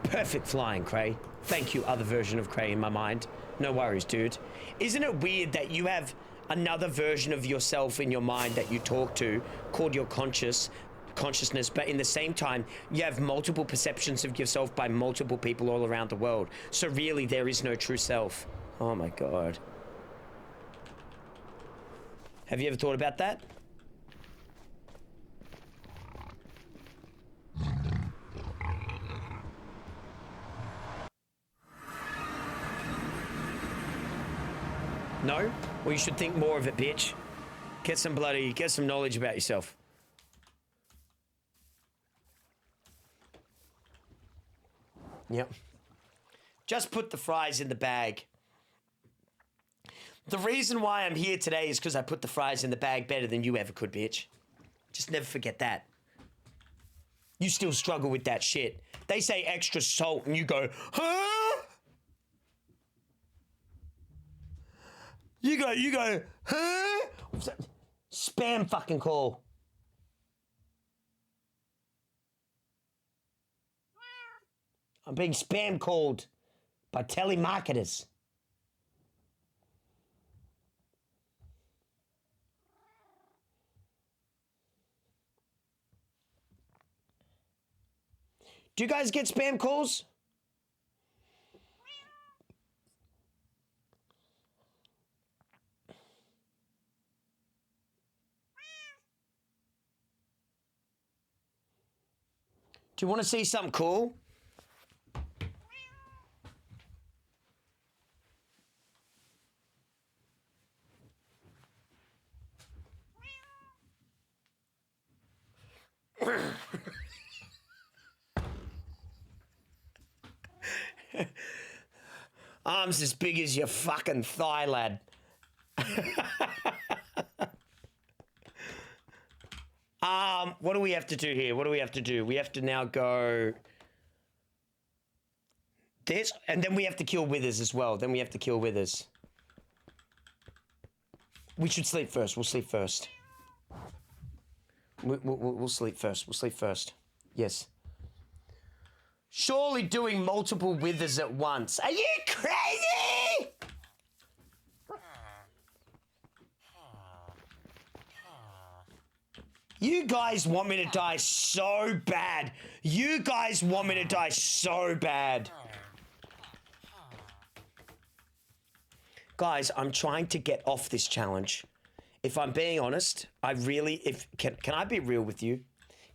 Perfect flying, Cray. Thank you, other version of Cray in my mind. No worries, dude. Isn't it weird that you have another version of yourself in your mind that you talk to called your consciousness, but in the same time, you have multiple perceptions of yourself by multiple people all around the world. So really, there is no true self. Oh my God. Have you ever thought about that? No? Well, you should think more of it, bitch. Get some knowledge about yourself. Yep. Just put the fries in the bag. The reason why I'm here today is because I put the fries in the bag better than you ever could, bitch. Just never forget that. You still struggle with that shit. They say extra salt and you go, huh? You go, huh? Spam fucking call. I'm being spam called by telemarketers. Do you guys get spam calls? Do you want to see something cool? Arms as big as your fucking thigh, lad. What do we have to do here? What do we have to do? We have to now go this, and then we have to kill withers as well. Then we have to kill withers. We should sleep first. We'll sleep first. We'll sleep first. We'll sleep first. Yes. Surely doing multiple withers at once. Are you crazy? You guys want me to die so bad. You guys want me to die so bad. Guys, I'm trying to get off this challenge. If I'm being honest, can I be real with you?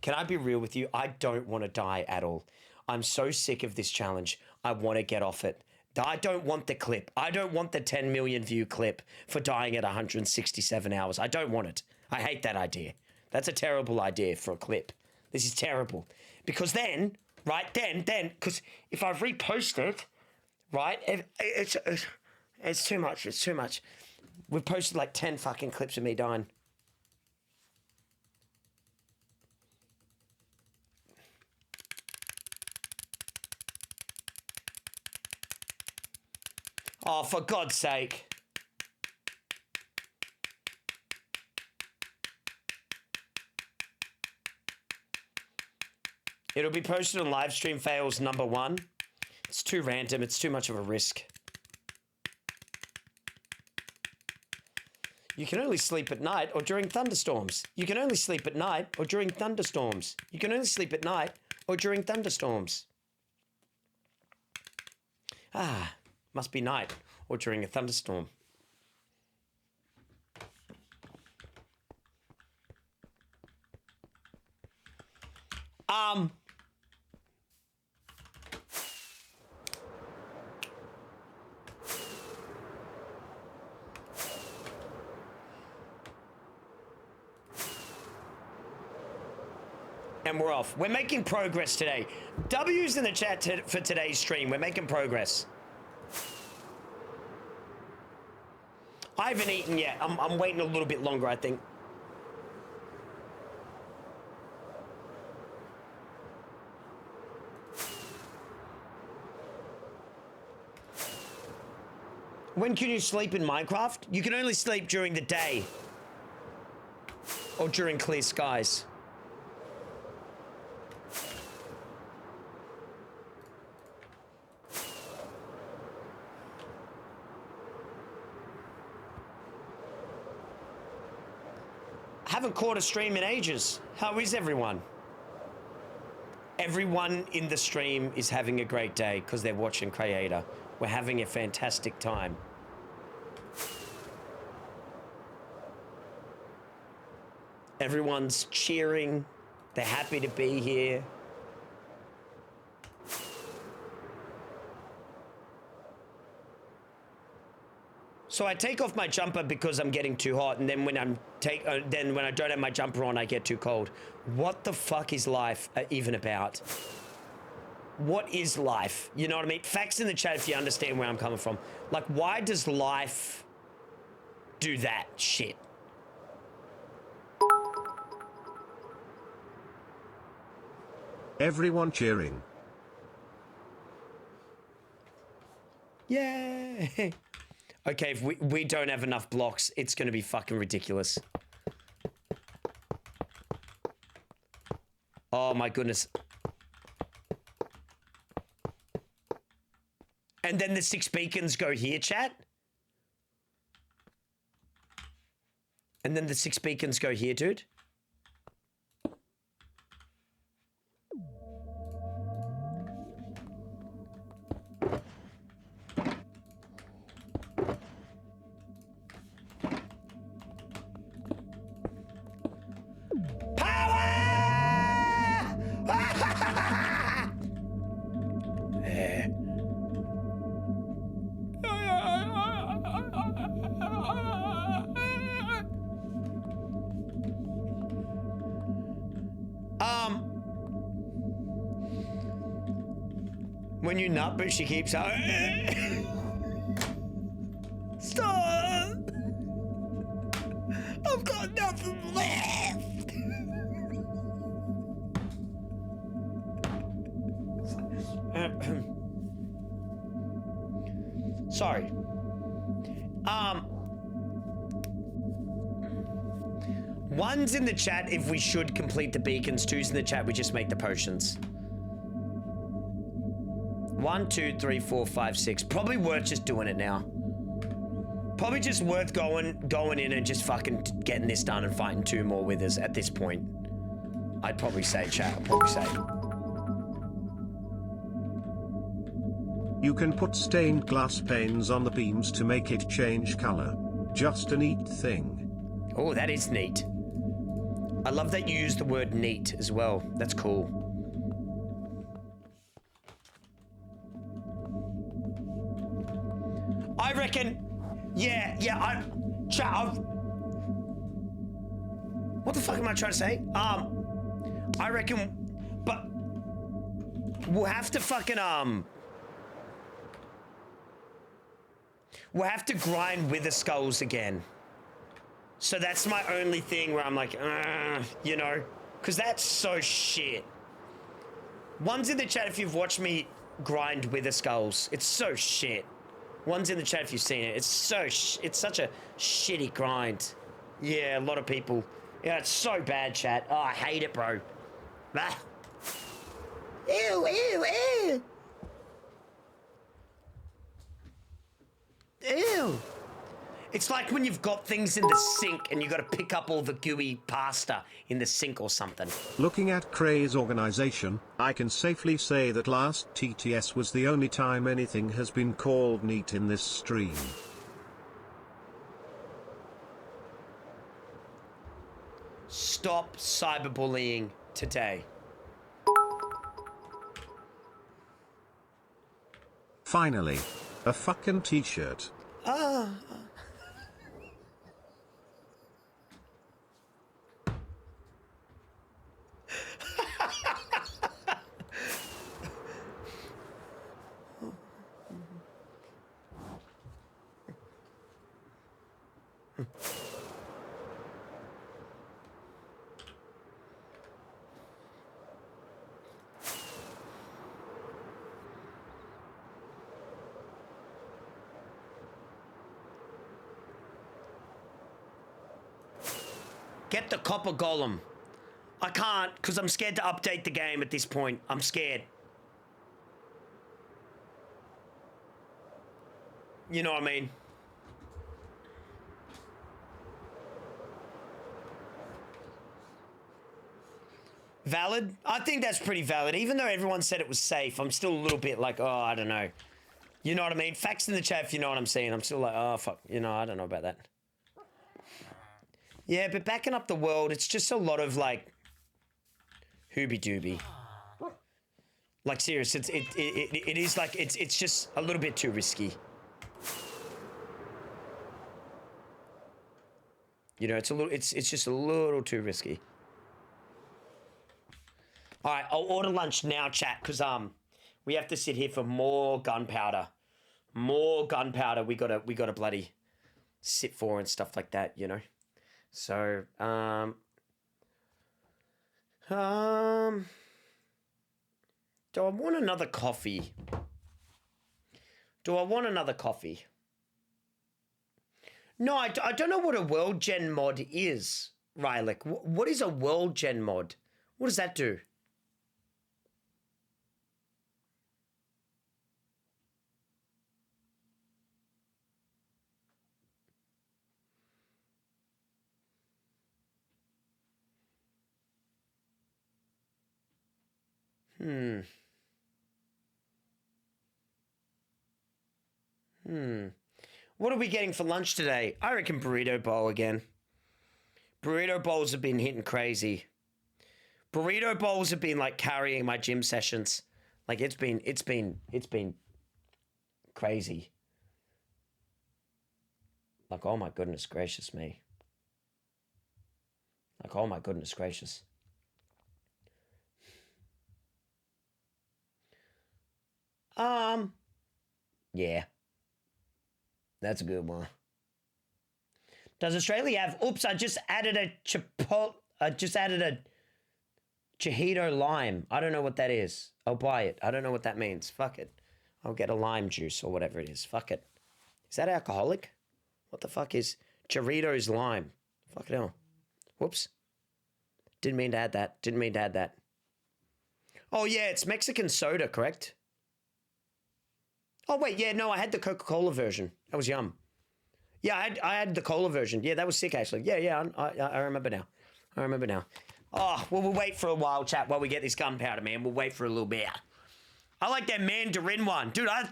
Can I be real with you? I don't want to die at all. I'm so sick of this challenge. I want to get off it. I don't want the clip. I don't want the 10 million view clip for dying at 167 hours. I don't want it. I hate that idea. That's a terrible idea for a clip. This is terrible. Because then, right, because if I repost it, right, it's too much. It's too much. We've posted like 10 fucking clips of me dying. Oh, for God's sake. It'll be posted on live stream fails #1. It's too random. It's too much of a risk. You can only sleep at night or during thunderstorms. You can only sleep at night or during thunderstorms. You can only sleep at night or during thunderstorms. Ah, must be night or during a thunderstorm. And we're off. We're making progress today. W's in the chat for today's stream. We're making progress. I haven't eaten yet. I'm waiting a little bit longer, I think. When can you sleep in Minecraft? You can only sleep during the day. Or during clear skies. Haven't caught a stream in ages. How is everyone? Everyone in the stream is having a great day because they're watching Creator. We're having a fantastic time. Everyone's cheering. They're happy to be here. So I take off my jumper because I'm getting too hot, and then when I don't have my jumper on, I get too cold. What the fuck is life even about? What is life? You know what I mean? Facts in the chat if you understand where I'm coming from. Like, why does life do that shit? Everyone cheering. Yay! Okay, if we don't have enough blocks, it's going to be fucking ridiculous. Oh my goodness. And then the 6 beacons go here, chat? And then the 6 beacons go here, dude? When you nut, but she keeps out. Stop! I've got nothing left. Sorry. One's in the chat if we should complete the beacons. Two's in the chat we just make the potions. 1, 2, 3, 4, 5, 6. Probably worth just doing it now. Probably just worth going in and just fucking getting this done and fighting 2 more withers at this point. I'd probably say, chat. I'd probably say. You can put stained glass panes on the beams to make it change color. Just a neat thing. Oh, that is neat. I love that you use the word neat as well. That's cool. I reckon, what the fuck am I trying to say? I reckon, but we'll have to fucking, we'll have to grind wither skulls again. So that's my only thing where I'm like, you know, because that's so shit. One's in the chat if you've watched me grind wither skulls. It's so shit. One's in the chat if you've seen it. It's such a shitty grind. Yeah, a lot of people. Yeah, it's so bad, chat. Oh, I hate it, bro. Ah. Ew, ew, ew. Ew. It's like when you've got things in the sink and you got to pick up all the gooey pasta in the sink or something. Looking at Cray's organization, I can safely say that last TTS was the only time anything has been called neat in this stream. Stop cyberbullying today. Finally, a fucking t-shirt. Get the copper golem. I can't, because I'm scared to update the game at this point. I'm scared. You know what I mean? Valid? I think that's pretty valid. Even though everyone said it was safe, I'm still a little bit like, oh, I don't know. You know what I mean? Facts in the chat if you know what I'm saying. I'm still like, oh, fuck. You know, I don't know about that. Yeah, but backing up the world, it's just a lot of, like, hooby-dooby. Like, serious, it is, like, it's just a little bit too risky. You know, it's just a little too risky. All right, I'll order lunch now, chat, because, we have to sit here for more gunpowder. More gunpowder we gotta bloody sit for and stuff like that, you know? So, do I want another coffee? Do I want another coffee? No, I don't know what a world gen mod is, Rylick. What is a world gen mod? What does that do? What are we getting for lunch today? I reckon burrito bowl again. Burrito bowls have been hitting crazy. Burrito bowls have been like carrying my gym sessions. Like it's been crazy. Like, oh my goodness gracious me. Like, oh my goodness gracious. Yeah. That's a good one. Does Australia have... Oops, I just added a Chajito lime. I don't know what that is. I'll buy it. I don't know what that means. Fuck it. I'll get a lime juice or whatever it is. Fuck it. Is that alcoholic? What the fuck is Choritos lime? Fuck it hell. Whoops. Didn't mean to add that. Didn't mean to add that. Oh, yeah, it's Mexican soda, correct? Oh, wait, yeah, no, I had the Coca-Cola version. That was yum. Yeah, I had the cola version. Yeah, that was sick, actually. Yeah, I remember now. I remember now. Oh, well, we'll wait for a while, chat, while we get this gunpowder, man. We'll wait for a little bit. I like that mandarin one. Dude, I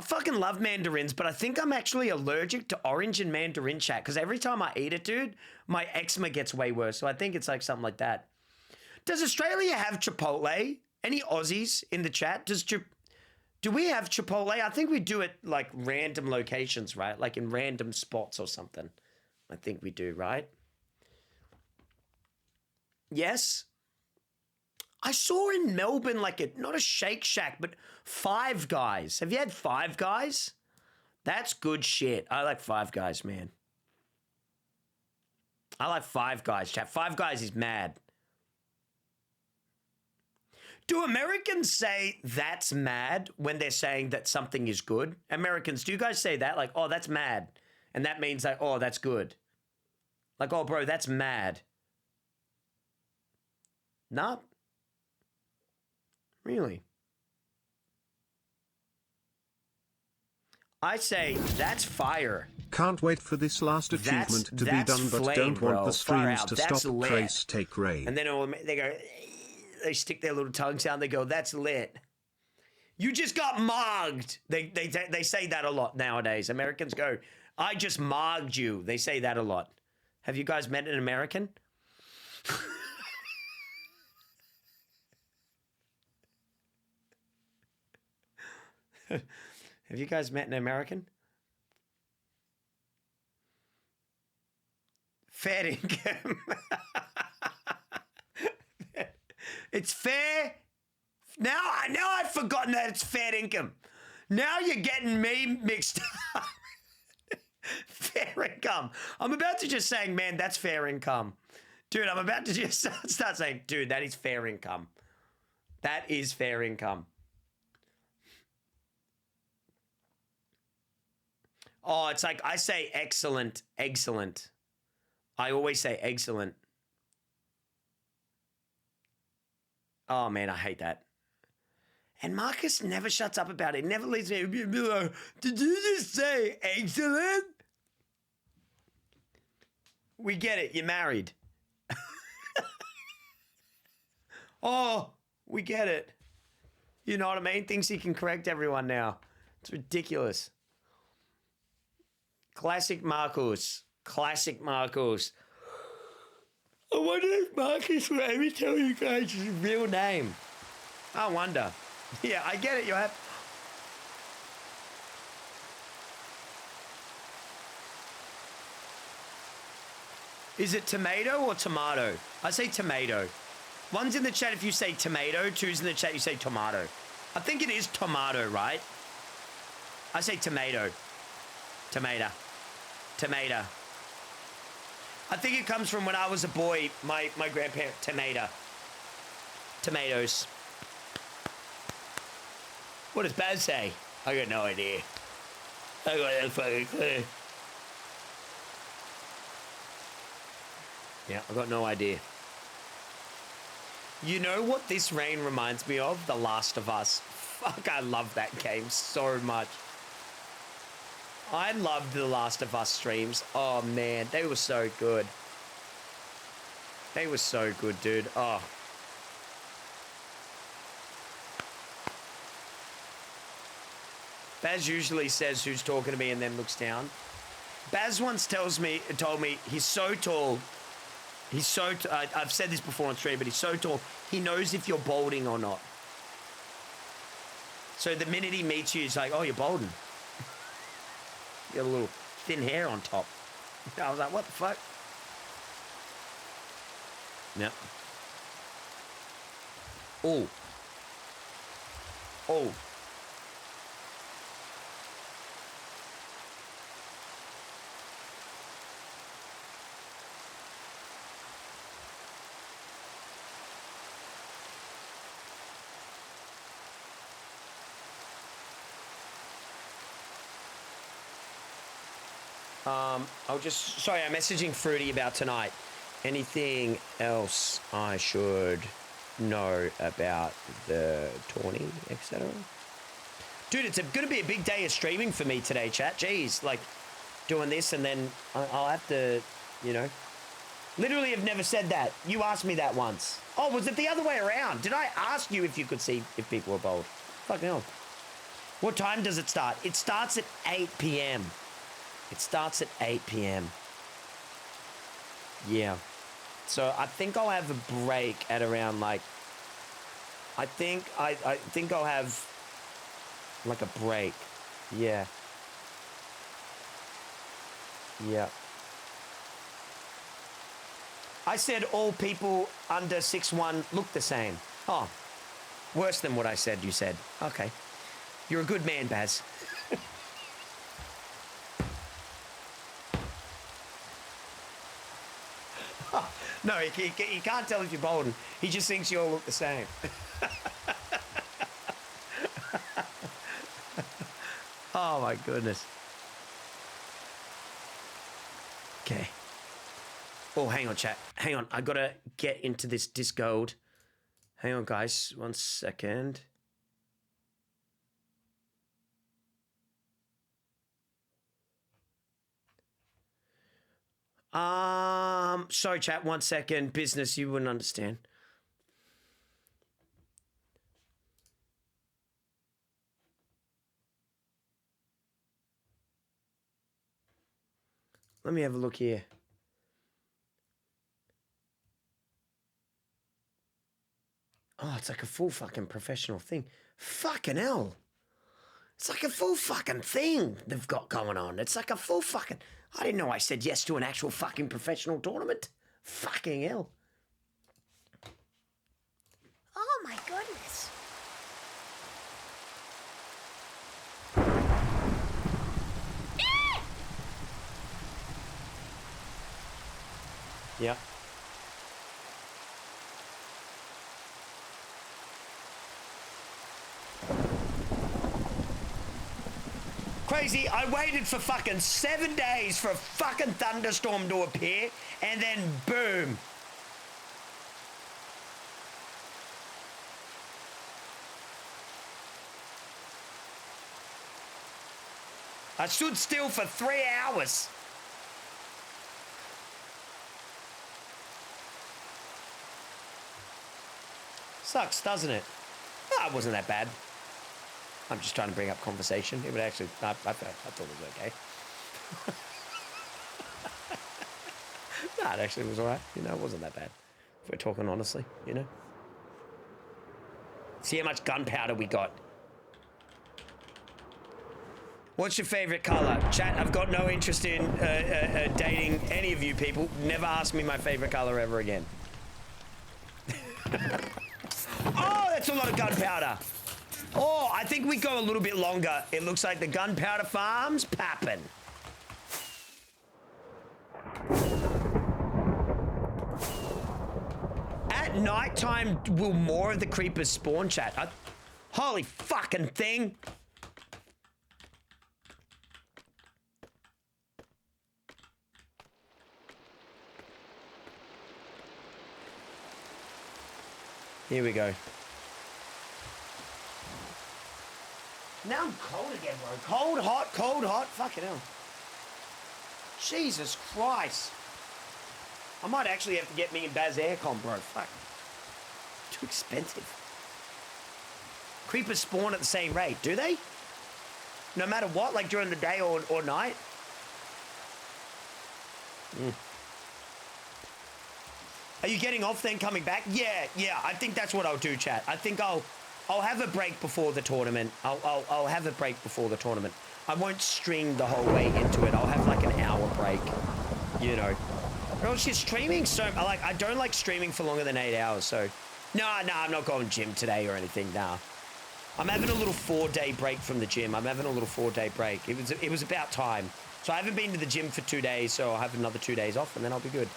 fucking love mandarins, but I think I'm actually allergic to orange and mandarin, chat, because every time I eat it, dude, my eczema gets way worse. So I think it's like something like that. Does Australia have Chipotle? Any Aussies in the chat? Do we have Chipotle? I think we do it like random locations, right? Like in random spots or something. I think we do, right? Yes. I saw in Melbourne like not a Shake Shack, but Five Guys. Have you had Five Guys? That's good shit. I like Five Guys, man. I like Five Guys, chat. Five Guys is mad. Do Americans say that's mad when they're saying that something is good? Americans, do you guys say that? Like, oh, that's mad. And that means like, oh, that's good. Like, oh, bro, that's mad. No? Really? I say that's fire. Can't wait for this last achievement to be done, but flame, don't want bro. the Far streams out. to That's stop. lit. Trace take Ray. And then they go, they stick their little tongues out. They go, that's lit. You just got mogged. They say that a lot nowadays. Americans go, I just mogged you. They say that a lot. Have you guys met an American? Have you guys met an American? Fair income. It's fair. Now I've forgotten that it's fair income. Now you're getting me mixed up. Fair income. I'm about to just saying, man, that's fair income. Dude, I'm about to just start saying, dude, that is fair income. That is fair income. Oh, it's like I say excellent, excellent. I always say excellent. Oh, man, I hate that. And Marcus never shuts up about it. He never leaves me. Did you just say excellent? We get it. You're married. Oh, we get it. You know what I mean? Thinks he can correct everyone now. It's ridiculous. Classic Marcus. Classic Marcus. I wonder if Marcus will ever tell you guys his real name. I wonder. Yeah, I get it. You have. Is it tomato or tomato? I say tomato. One's in the chat if you say tomato. Two's in the chat you say tomato. I think it is tomato, right? I say tomato. Tomato. Tomato. I think it comes from when I was a boy, my grandparent, tomato. Tomatoes. What does Baz say? I got no idea. I got no fucking clue. Yeah, I got no idea. You know what this rain reminds me of? The Last of Us. Fuck, I love that game so much. I loved the Last of Us streams. Oh, man, they were so good. They were so good, dude. Oh. Baz usually says who's talking to me and then looks down. Baz once told me he's so tall. He's so, I've said this before on stream, but he's so tall, he knows if you're balding or not. So the minute he meets you, he's like, oh, you're balding. You got a little thin hair on top. I was like, what the fuck? Yep. Oh. Oh. I'm messaging Fruity about tonight. Anything else I should know about the tourney, etc.? Dude, it's going to be a big day of streaming for me today, chat. Jeez, like doing this and then I'll have to, you know. Literally have never said that. You asked me that once. Oh, was it the other way around? Did I ask you if you could see if people were bold? Fucking hell. What time does it start? It starts at 8 p.m. It starts at 8 p.m. Yeah. So I think I'll have a break at around like, I think I'll have like a break. Yeah. Yeah. I said all people under 6'1" look the same. Oh, worse than what I said, you said. Okay. You're a good man, Baz. No, he can't tell if you're balding. He just thinks you all look the same. Oh, my goodness. Okay. Oh, hang on, chat. Hang on. I got to get into this Discord. Hang on, guys. 1 second. Sorry, chat. 1 second. Business, you wouldn't understand. Let me have a look here. Oh, it's like a full fucking professional thing. Fucking hell. It's like a full fucking thing they've got going on. It's like a full fucking... I didn't know I said yes to an actual fucking professional tournament. Fucking hell. Oh my goodness. Yeah. Crazy, I waited for fucking 7 days for a fucking thunderstorm to appear, and then boom. I stood still for 3 hours. Sucks, doesn't it? No, it wasn't that bad. I'm just trying to bring up conversation. It would actually, I thought it was okay. No, it actually was all right. You know, it wasn't that bad. If we're talking honestly, you know. See how much gunpowder we got. What's your favorite color? Chat, I've got no interest in dating any of you people. Never ask me my favorite color ever again. Oh, that's a lot of gunpowder. Oh, I think we go a little bit longer. It looks like the gunpowder farm's popping. At nighttime, will more of the creepers spawn, chat? Holy fucking thing. Here we go. Now I'm cold again, bro. Cold, hot. Fucking hell. Jesus Christ. I might actually have to get me and Baz aircon, bro. Fuck. Too expensive. Creepers spawn at the same rate, do they? No matter what, like during the day or night? Mm. Are you getting off then coming back? Yeah, I think that's what I'll do, chat. I think I'll have a break before the tournament. I'll have a break before the tournament. I won't stream the whole way into it. I'll have like an hour break, you know. Or else you're streaming so, I don't like streaming for longer than 8 hours, so. No, I'm not going gym today or anything, nah. I'm having a little 4-day break from the gym. I'm having a little 4-day break. It was about time. So I haven't been to the gym for 2 days, so I'll have another 2 days off and then I'll be good.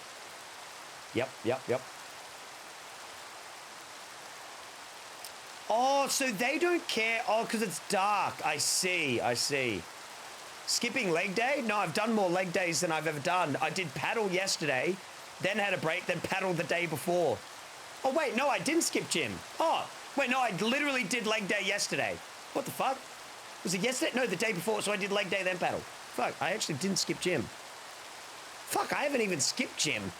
Yep. Oh, so they don't care. Oh, because it's dark. I see. Skipping leg day? No, I've done more leg days than I've ever done. I did paddle yesterday, then had a break, then paddled the day before. Oh, wait, no, I didn't skip gym. Oh, wait, no, I literally did leg day yesterday. What the fuck? Was it yesterday? No, the day before, so I did leg day, then paddle. Fuck, I actually didn't skip gym. Fuck, I haven't even skipped gym.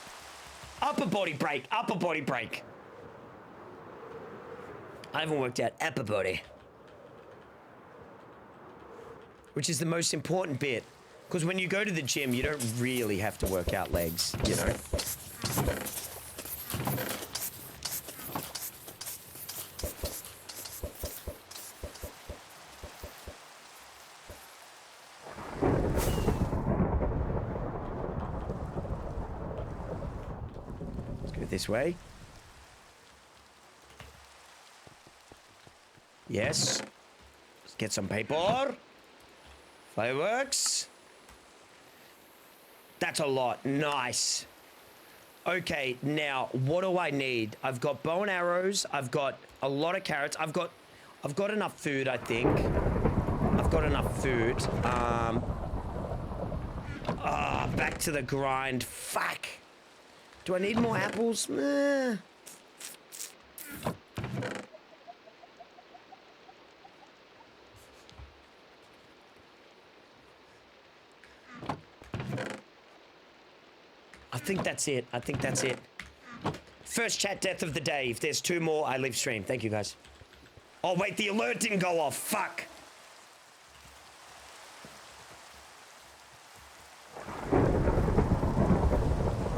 Upper body break. I haven't worked out upper body. Which is the most important bit. Because when you go to the gym, you don't really have to work out legs, you know? Let's go this way. Yes. Let's get some paper. Fireworks. That's a lot. Nice. Okay, now what do I need? I've got bow and arrows. I've got a lot of carrots. I've got enough food, I think. I've got enough food. Back to the grind. Fuck. Do I need more apples? think that's it. I think that's it. First chat death of the day. If there's 2 more, I leave stream. Thank you, guys. Oh, wait, the alert didn't go off. Fuck.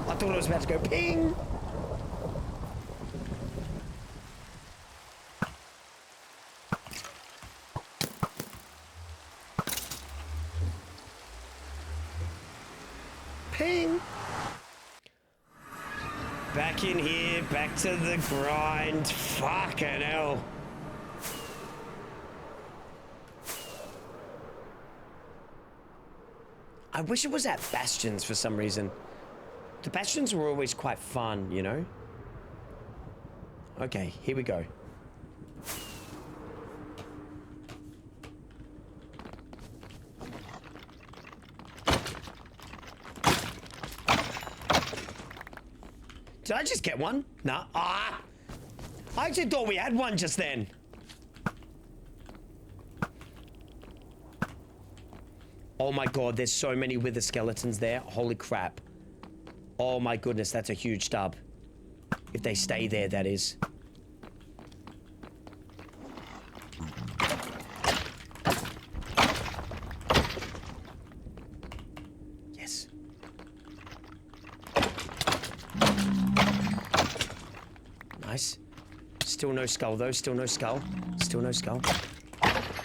I thought it was about to go ping. Ping. Back in here, back to the grind. Fucking hell. I wish it was at Bastions for some reason. The Bastions were always quite fun, you know? Okay, here we go. Did I just get one? Nah. Ah! I actually thought we had one just then. Oh my god, there's so many wither skeletons there. Holy crap. Oh my goodness, that's a huge stub. If they stay there, that is. Yes. Nice. Still no skull though, still no skull. Still no skull.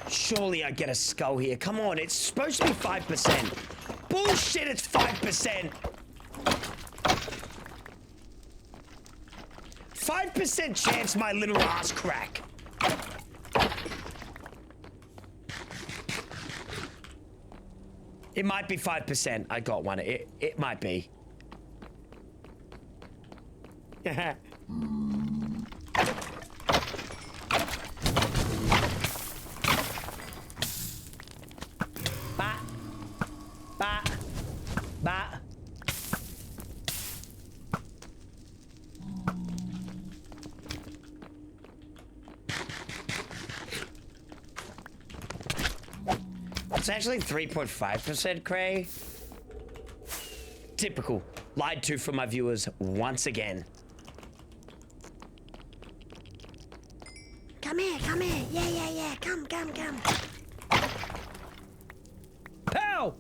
Surely I get a skull here. Come on, it's supposed to be 5%. Bullshit, it's 5%. 5% chance my little ass crack. It might be 5%. I got one. It might be. Bah. It's actually 3.5%, Cray. Typical. Lied to for my viewers once again. Come here, come here. Yeah. Come. Pow!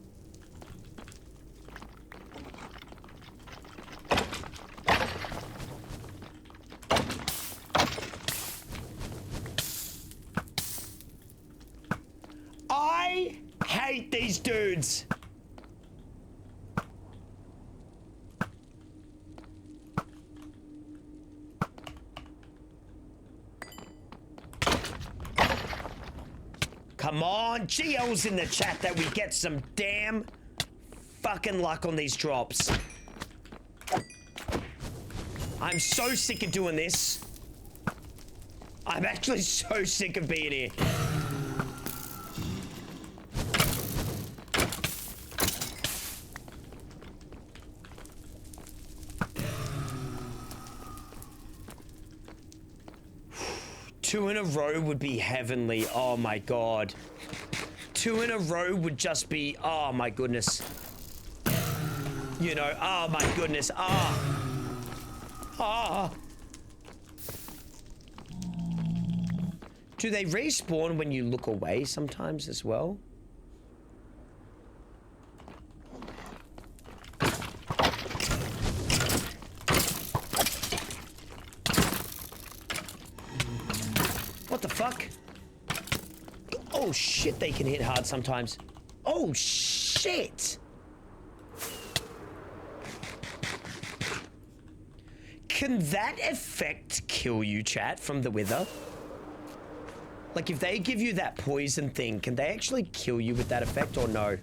I hate these dudes. Come on, GL's in the chat that we get some damn fucking luck on these drops. I'm so sick of doing this. I'm actually so sick of being here. Two in a row would be heavenly. Oh my god. 2 in a row would just be, oh my goodness. You know, oh my goodness. Do they respawn when you look away sometimes as well? What the fuck? Oh shit, they can hit hard sometimes. Oh shit! Can that effect kill you, chat, from the wither? Like, if they give you that poison thing, can they actually kill you with that effect or no?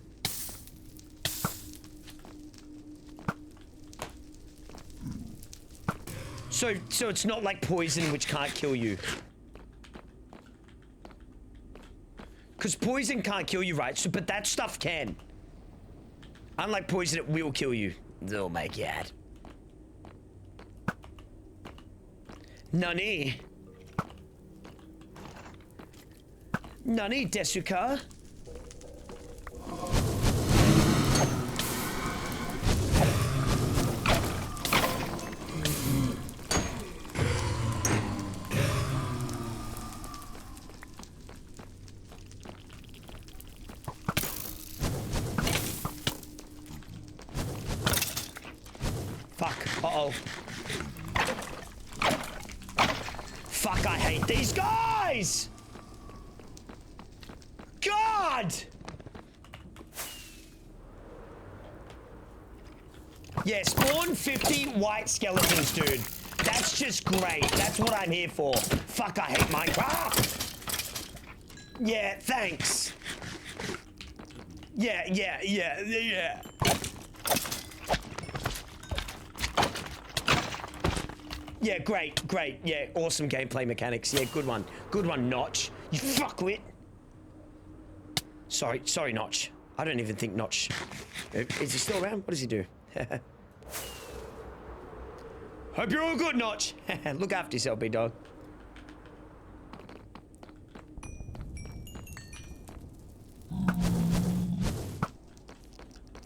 So it's not like poison which can't kill you. Because poison can't kill you, right? So, but that stuff can. Unlike poison, it will kill you. Oh my god. Nani? Nani, Desuka? Fuck. Uh-oh. Fuck, I hate these guys! God! Yeah, spawn 50 white skeletons, dude. That's just great. That's what I'm here for. Fuck, I hate Minecraft. Yeah, thanks. Yeah. Yeah, great. Yeah, awesome gameplay mechanics. Yeah, good one. Good one, Notch. You fuckwit. Sorry, Notch. I don't even think Notch... Is he still around? What does he do? Hope you're all good, Notch. Look after yourself, big dog.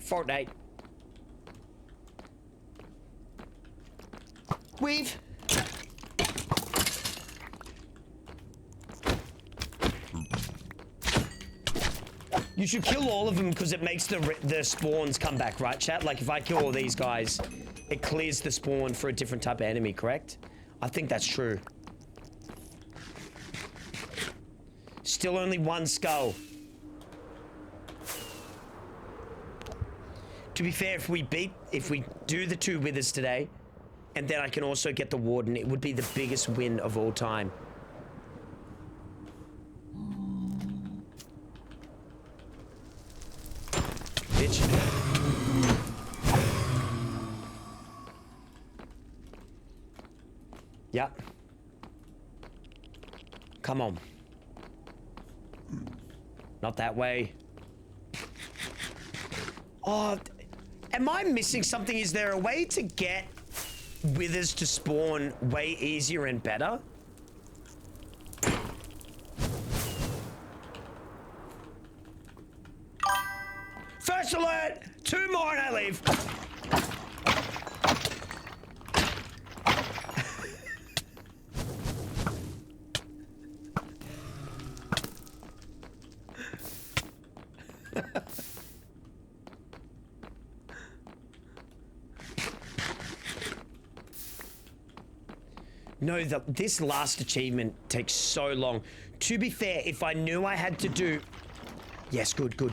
Fortnite. Weave. You should kill all of them because it makes the spawns come back, right, chat? Like, if I kill all these guys, it clears the spawn for a different type of enemy, correct? I think that's true. Still only one skull. To be fair, if we do the 2 withers today, and then I can also get the warden, it would be the biggest win of all time. Bitch. Yep. Come on. Not that way. Oh, am I missing something? Is there a way to get withers to spawn way easier and better? First alert! 2 more and I leave. No, this last achievement takes so long. To be fair, if I knew I had to do... Yes, good. Good.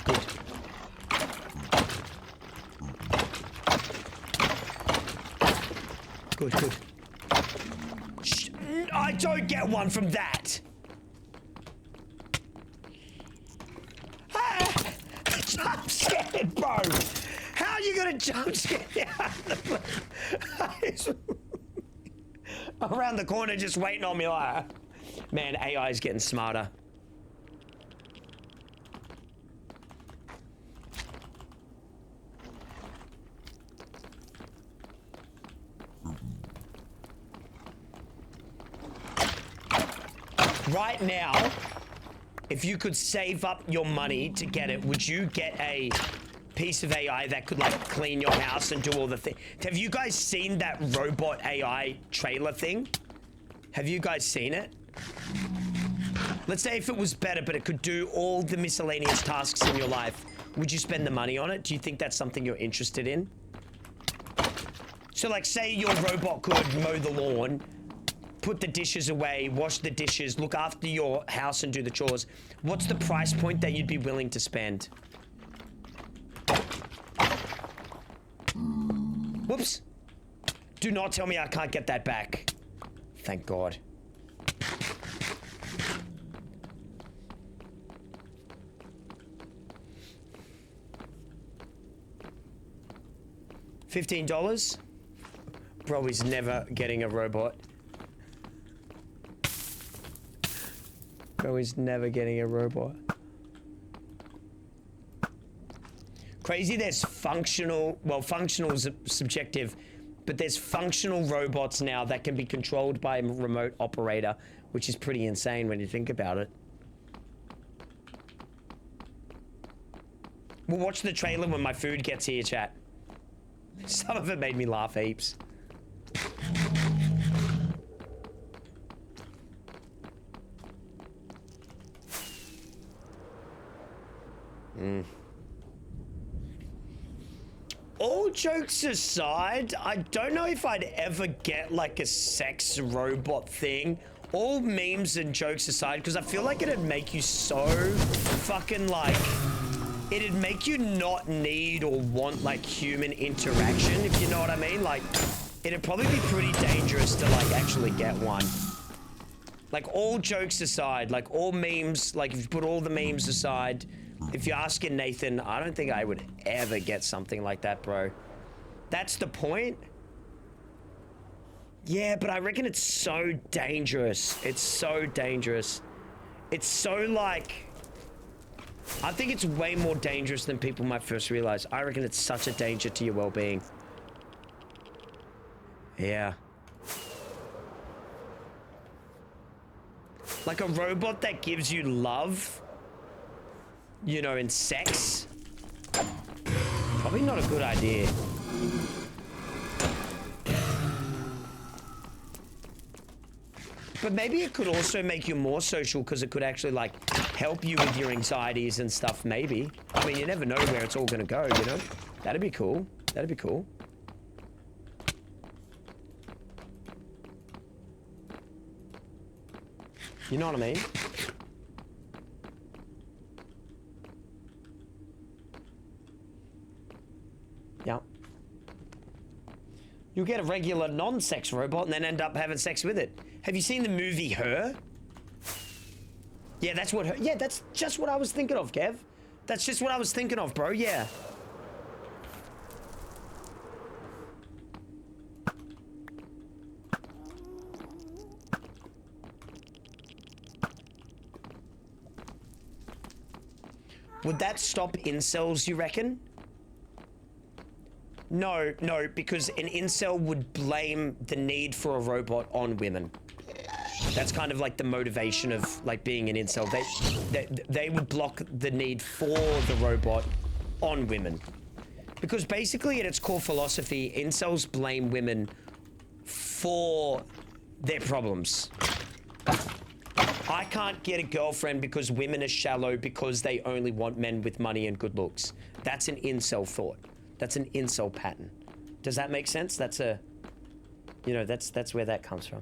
Shh, I don't get one from that. Ah, jump scared, bro. How are you gonna jump scare around the corner just waiting on me like... Man, AI is getting smarter. Right now, if you could save up your money to get it, would you get a piece of AI that could, like, clean your house and do all the things? Have you guys seen that robot AI trailer thing? Have you guys seen it? Let's say if it was better, but it could do all the miscellaneous tasks in your life. Would you spend the money on it? Do you think that's something you're interested in? So, like, say your robot could mow the lawn, put the dishes away, wash the dishes, look after your house and do the chores. What's the price point that you'd be willing to spend? Whoops. Do not tell me I can't get that back. Thank God. $15? Bro is never getting a robot. Bro is never getting a robot. Crazy, there's functional... Well, functional is subjective, but there's functional robots now that can be controlled by a remote operator, which is pretty insane when you think about it. We'll watch the trailer when my food gets here, chat. Some of it made me laugh heaps. all jokes aside, I don't know if I'd ever get like a sex robot thing. All memes and jokes aside, because I feel like it'd make you so fucking like, it'd make you not need or want like human interaction, if you know what I mean. Like, it'd probably be pretty dangerous to like actually get one. Like, all jokes aside, like all memes, like if you put all the memes aside, if you're asking Nathan, I don't think I would ever get something like that, bro. That's the point. Yeah, but I reckon it's so dangerous. It's so dangerous. It's so like, I think it's way more dangerous than people might first realize. I reckon it's such a danger to your well-being. Yeah. Like a robot that gives you love, you know, and sex. Probably not a good idea. But maybe it could also make you more social because it could actually like help you with your anxieties and stuff, maybe. I mean, you never know where it's all gonna go, you know? That'd be cool. That'd be cool. You know what I mean? Yeah. You'll get a regular non-sex robot and then end up having sex with it. Have you seen the movie Her? Yeah, that's what Her... Yeah, that's just what I was thinking of, Kev. That's just what I was thinking of, bro. Yeah. Would that stop incels, you reckon? No, no, because an incel would blame the need for a robot on women. That's kind of like the motivation of like being an incel. They would block the need for the robot on women. Because basically at its core philosophy, incels blame women for their problems. I can't get a girlfriend because women are shallow because they only want men with money and good looks. That's an incel thought. That's an incel pattern. Does that make sense? That's a, you know, that's where that comes from.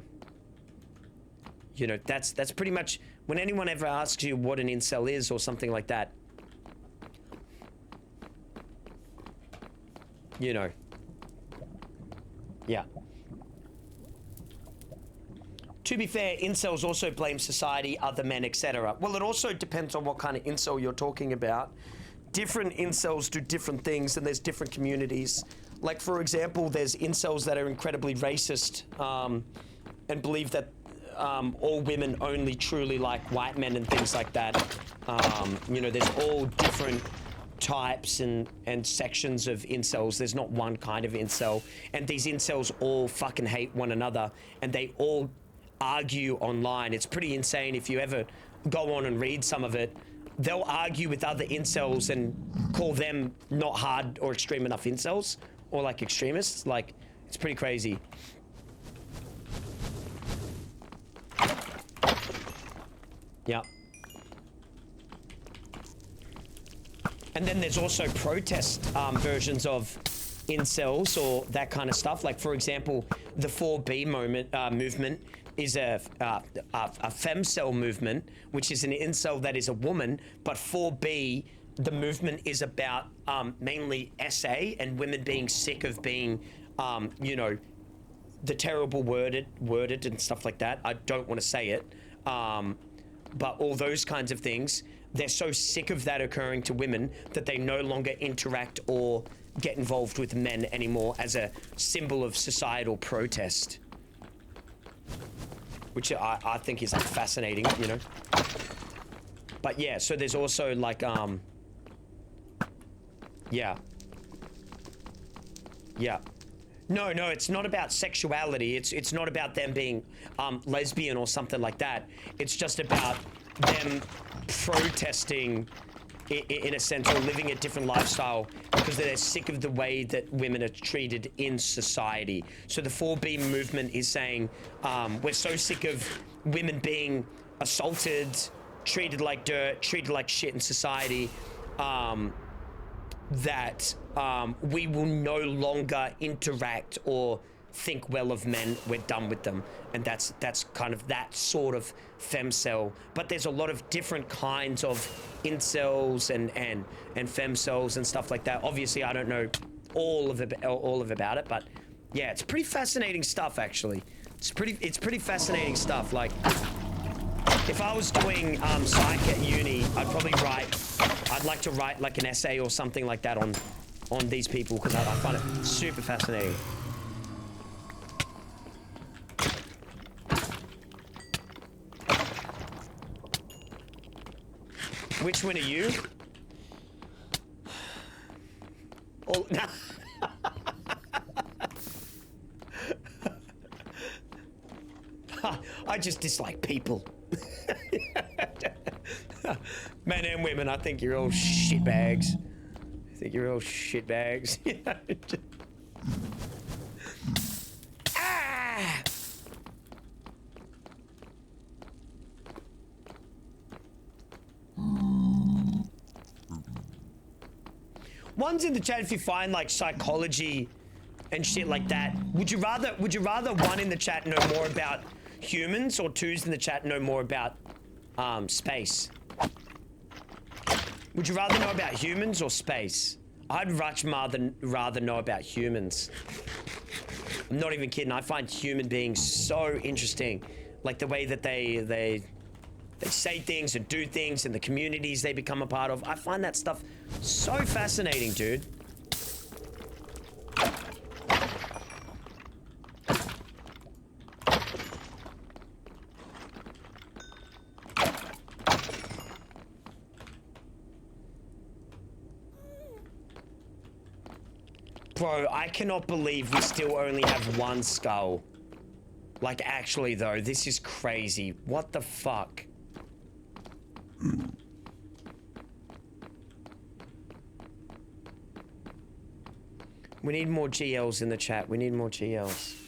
You know, that's pretty much, when anyone ever asks you what an incel is or something like that, you know, yeah. To be fair, incels also blame society, other men, etc. Well, it also depends on what kind of incel you're talking about. Different incels do different things, and there's different communities. Like, for example, there's incels that are incredibly racist and believe that all women only truly like white men and things like that. You know, there's all different types and sections of incels. There's not one kind of incel. And these incels all fucking hate one another, and they all argue online. It's pretty insane. If you ever go on and read some of it, they'll argue with other incels and call them not hard or extreme enough incels, or like extremists. Like, it's pretty crazy. Yeah. And then there's also protest versions of incels or that kind of stuff. Like, for example, the 4B movement is a femcel movement, which is an incel that is a woman, but 4B, the movement is about mainly SA and women being sick of being, you know, the terrible worded and stuff like that. I don't want to say it, but all those kinds of things, they're so sick of that occurring to women that they no longer interact or get involved with men anymore as a symbol of societal protest. Which I think is like fascinating, you know. But yeah, so there's also like, yeah. Yeah. No, it's not about sexuality. It's not about them being lesbian or something like that. It's just about them protesting in a sense, or living a different lifestyle because they're sick of the way that women are treated in society. So the 4B movement is saying, we're so sick of women being assaulted, treated like dirt, treated like shit in society. that we will no longer interact or think well of men. We're done with them, and that's kind of that sort of femcel. But there's a lot of different kinds of incels and femcels and stuff like that. Obviously, I don't know all of about it, but yeah, it's pretty fascinating stuff. Actually, it's pretty fascinating stuff. Like, if I was doing psych at uni, I'd like to write like an essay or something like that on these people, because I find it super fascinating. Which one are you? Oh, no. I just dislike people. Men and women, I think you're all shitbags. I think you're all shitbags. Ah! One's in the chat if you find like psychology and shit like that. Would you rather one in the chat know more about humans, or twos in the chat know more about space? Would you rather know about humans or space? I'd much rather know about humans. I'm not even kidding. I find human beings so interesting, like the way that they say things and do things, and the communities they become a part of. I find that stuff so fascinating, dude. Bro, I cannot believe we still only have one skull. Like, actually, though, this is crazy. What the fuck? We need more GLs in the chat. We need more GLs.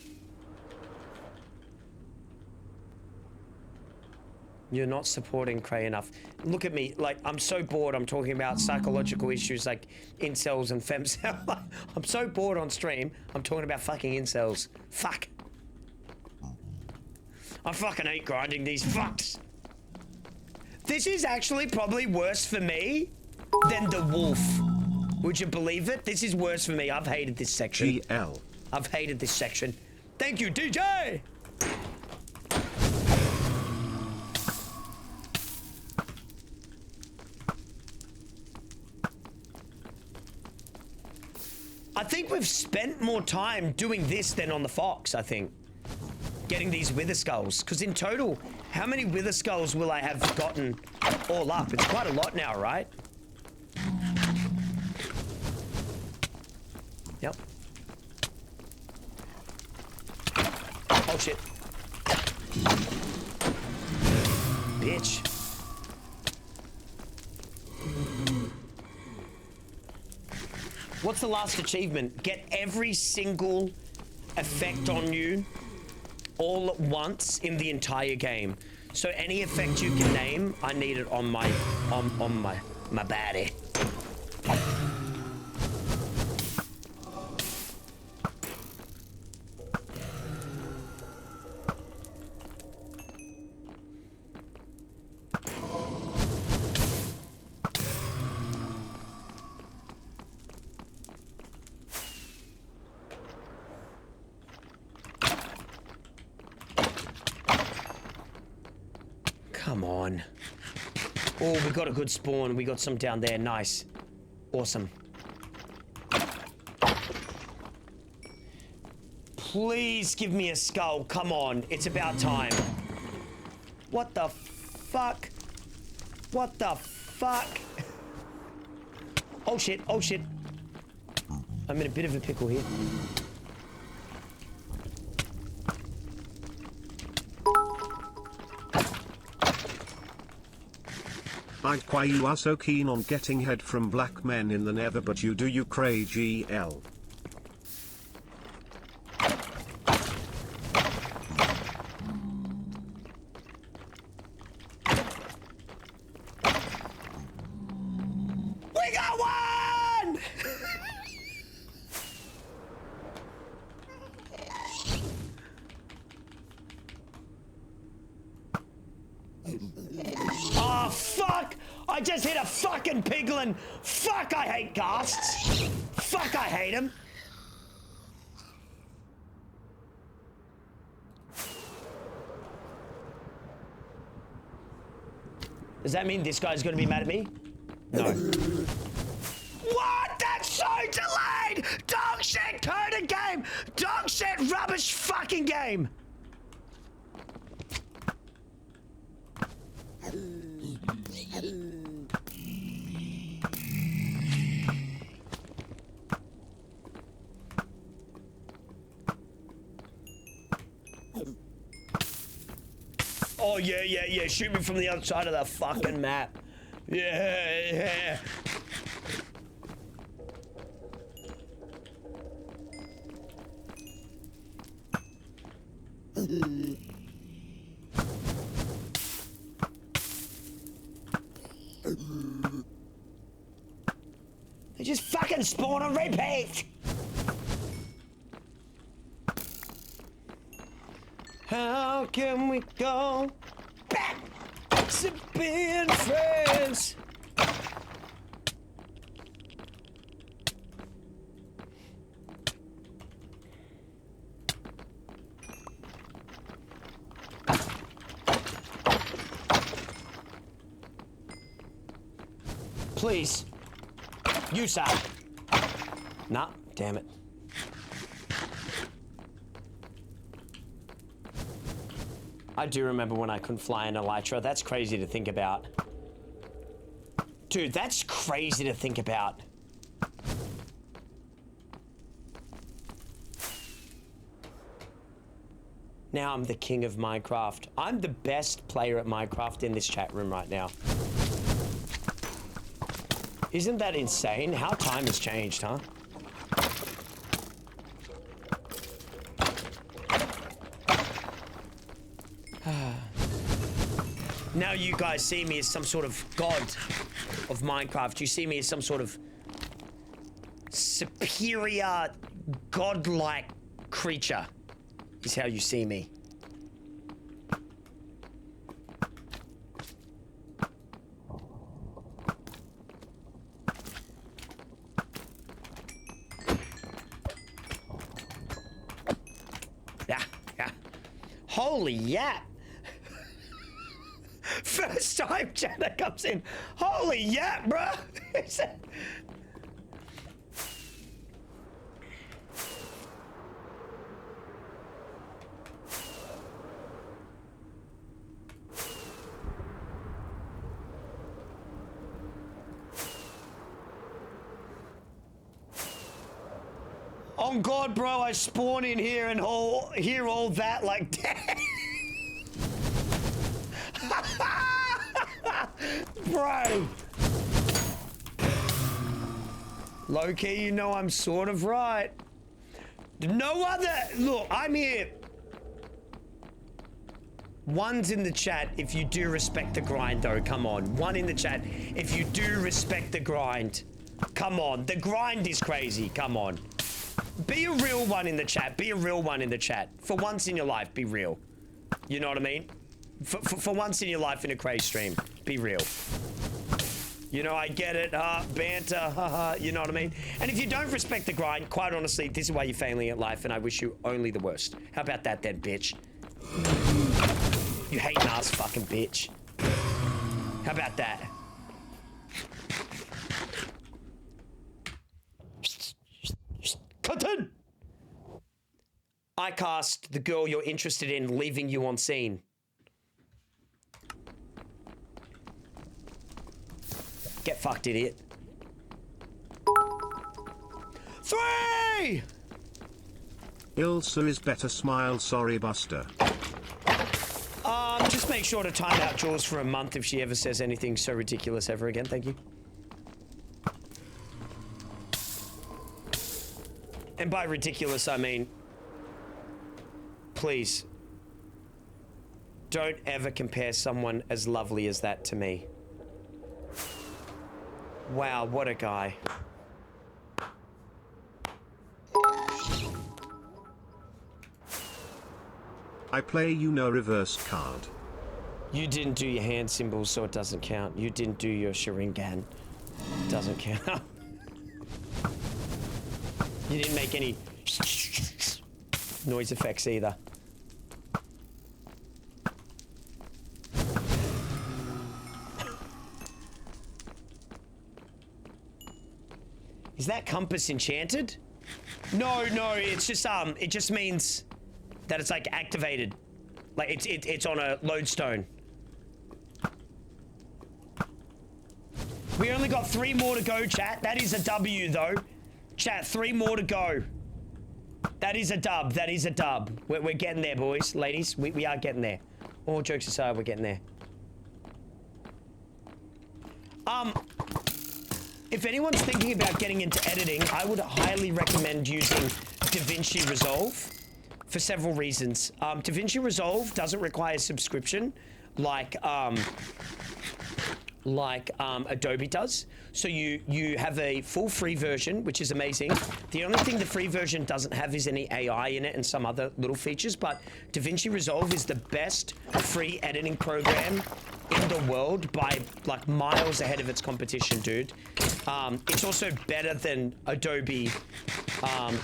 You're not supporting Cray enough. Look at me, like, I'm so bored. I'm talking about psychological issues like incels and femcel. I'm so bored on stream. I'm talking about fucking incels. Fuck. I fucking hate grinding these fucks. This is actually probably worse for me than the wolf. Would you believe it? This is worse for me. I've hated this section. GL. I've hated this section. Thank you, DJ! I think we've spent more time doing this than on the fox, I think. Getting these wither skulls. Because in total, how many wither skulls will I have gotten all up? It's quite a lot now, right? Yep. Oh, shit. Bitch. What's the last achievement? Get every single effect on you all at once in the entire game. So any effect you can name, I need it on my my body. Come on. Oh, we got a good spawn. We got some down there. Nice. Awesome. Please give me a skull. Come on. It's about time. What the fuck? What the fuck? Oh shit. Oh shit. I'm in a bit of a pickle here. Like why you are so keen on getting head from black men in the nether, but you do, you Cray GL. We got one! just hit a fucking piglin. Fuck, I hate ghasts. Fuck, I hate him. Does that mean this guy's gonna be mad at me? No. What? That's so delayed! Dog shit coded game! Dog shit rubbish fucking game! Oh, yeah. Shoot me from the other side of the fucking map. Yeah. They just fucking spawn on repeat! How can we go back to being friends? Please. You, sir. Nah, damn it. I do remember when I couldn't fly in Elytra. That's crazy to think about. Dude, that's crazy to think about. Now I'm the king of Minecraft. I'm the best player at Minecraft in this chat room right now. Isn't that insane? How time has changed, huh? Now you guys see me as some sort of god of Minecraft. You see me as some sort of superior, godlike creature, is how you see me. Yeah. Holy yeah. First time Jenna comes in. Holy yeah, bruh. Oh God, bro, I spawn in here and hear all that like that. Bro. Low-key, you know I'm sort of right. No other... Look, I'm here. One's in the chat if you do respect the grind, though. Come on. One in the chat if you do respect the grind. Come on. The grind is crazy. Come on. Be a real one in the chat. Be a real one in the chat. For once in your life, be real. You know what I mean? For once in your life in a Cray stream, be real. You know, I get it, banter, haha, you know what I mean? And if you don't respect the grind, quite honestly, this is why you're failing at life, and I wish you only the worst. How about that then, bitch? You hating ass fucking bitch. How about that? Cotton! I cast the girl you're interested in, leaving you on scene. Get fucked, idiot. 3! Ilsa is better, smile, sorry, Buster. Just make sure to time out Jaws for a month if she ever says anything so ridiculous ever again, thank you. And by ridiculous, I mean... Please. Don't ever compare someone as lovely as that to me. Wow, what a guy. I play reverse card. You didn't do your hand symbols, so it doesn't count. You didn't do your Sharingan. Doesn't count. You didn't make any noise effects either. Is that compass enchanted? No, it's just it just means that it's like activated. Like it's on a lodestone. We only got 3 more to go, chat. That is a W though. Chat, 3 more to go. That is a dub. That is a dub. We're getting there, boys, ladies. We are getting there. All jokes aside, we're getting there. If anyone's thinking about getting into editing, I would highly recommend using DaVinci Resolve for several reasons. DaVinci Resolve doesn't require subscription like Adobe does. So you have a full free version, which is amazing. The only thing the free version doesn't have is any AI in it and some other little features, but DaVinci Resolve is the best free editing program in the world by like miles ahead of its competition, dude. It's also better than Adobe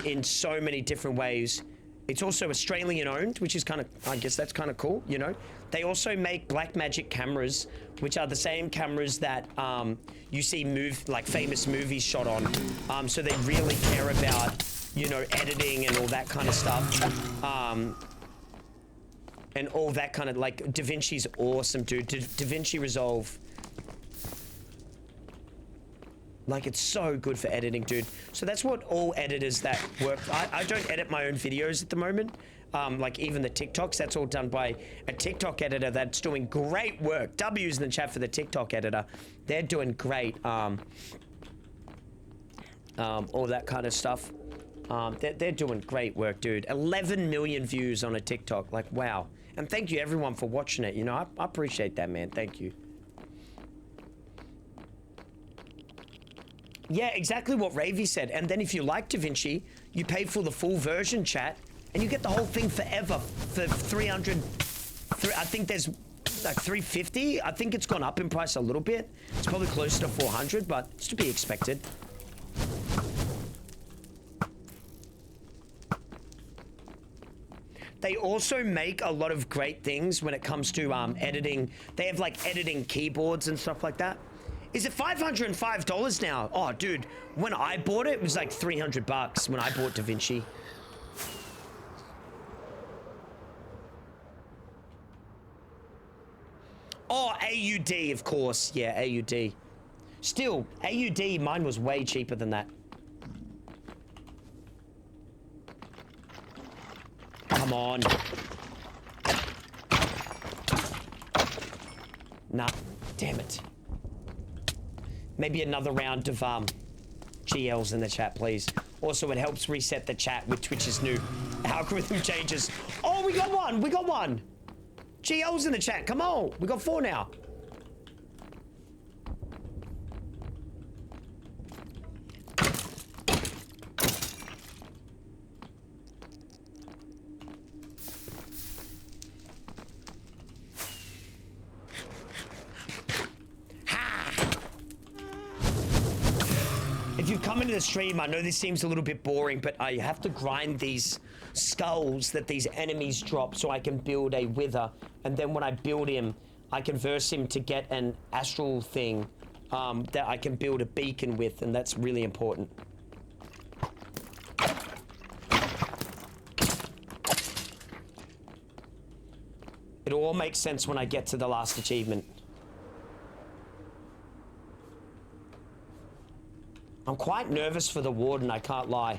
in so many different ways. It's also Australian owned, which is kind of, I guess that's kind of cool, you know? They also make Blackmagic cameras, which are the same cameras that you see like famous movies shot on. So they really care about, you know, editing and all that kind of stuff. And all that kind of, like, DaVinci's awesome, dude. DaVinci Resolve. Like, it's so good for editing, dude. So that's what all editors that work... I don't edit my own videos at the moment. Like, even the TikToks, that's all done by a TikTok editor that's doing great work. W's in the chat for the TikTok editor. They're doing great. All that kind of stuff. They're doing great work, dude. 11 million views on a TikTok. Like, wow. And thank you, everyone, for watching it. You know, I appreciate that, man. Thank you. Yeah, exactly what Ravy said. And then if you like DaVinci, you pay for the full version, chat, and you get the whole thing forever for 300. I think there's like 350. I think it's gone up in price a little bit. It's probably closer to 400, but it's to be expected. They also make a lot of great things when it comes to editing. They have like editing keyboards and stuff like that. Is it $505 now? Oh, dude, when I bought it, it was like 300 bucks when I bought DaVinci. Oh, AUD, of course. Yeah, AUD. Still, AUD, mine was way cheaper than that. Come on. Nah, damn it. Maybe another round of GLs in the chat, please. Also, it helps reset the chat with Twitch's new algorithm changes. Oh, we got one. We got one. GLs in the chat. Come on. We got 4 now. If you've come into the stream, I know this seems a little bit boring, but I have to grind these skulls that these enemies drop so I can build a wither. And then when I build him, I can verse him to get an astral thing that I can build a beacon with, and that's really important. It all makes sense when I get to the last achievement. I'm quite nervous for the warden, I can't lie.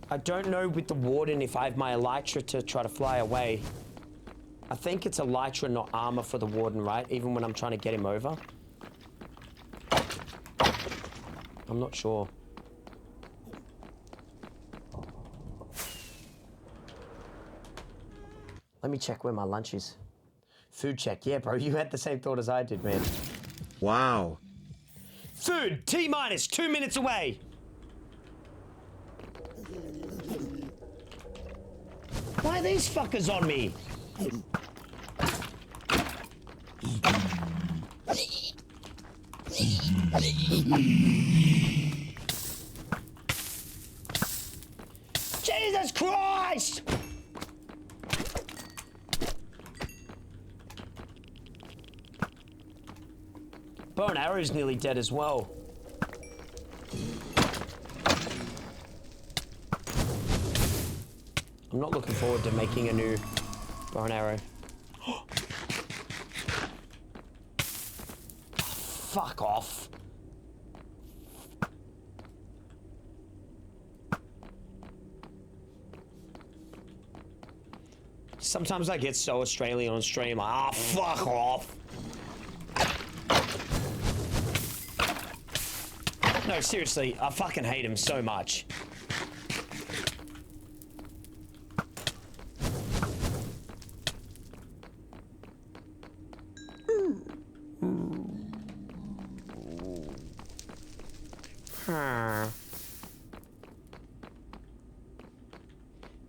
I don't know with the warden if I have my elytra to try to fly away. I think it's elytra, not armor for the warden, right? Even when I'm trying to get him over. I'm not sure. Let me check where my lunch is. Food check. Yeah, bro, you had the same thought as I did, man. Wow. Food, T-minus 2 minutes away. Why are these fuckers on me? Jesus Christ! Bow and arrow's nearly dead as well. I'm not looking forward to making a new bow and arrow. Fuck off. Sometimes I get so Australian on stream, like, ah, fuck off. No, seriously, I fucking hate him so much.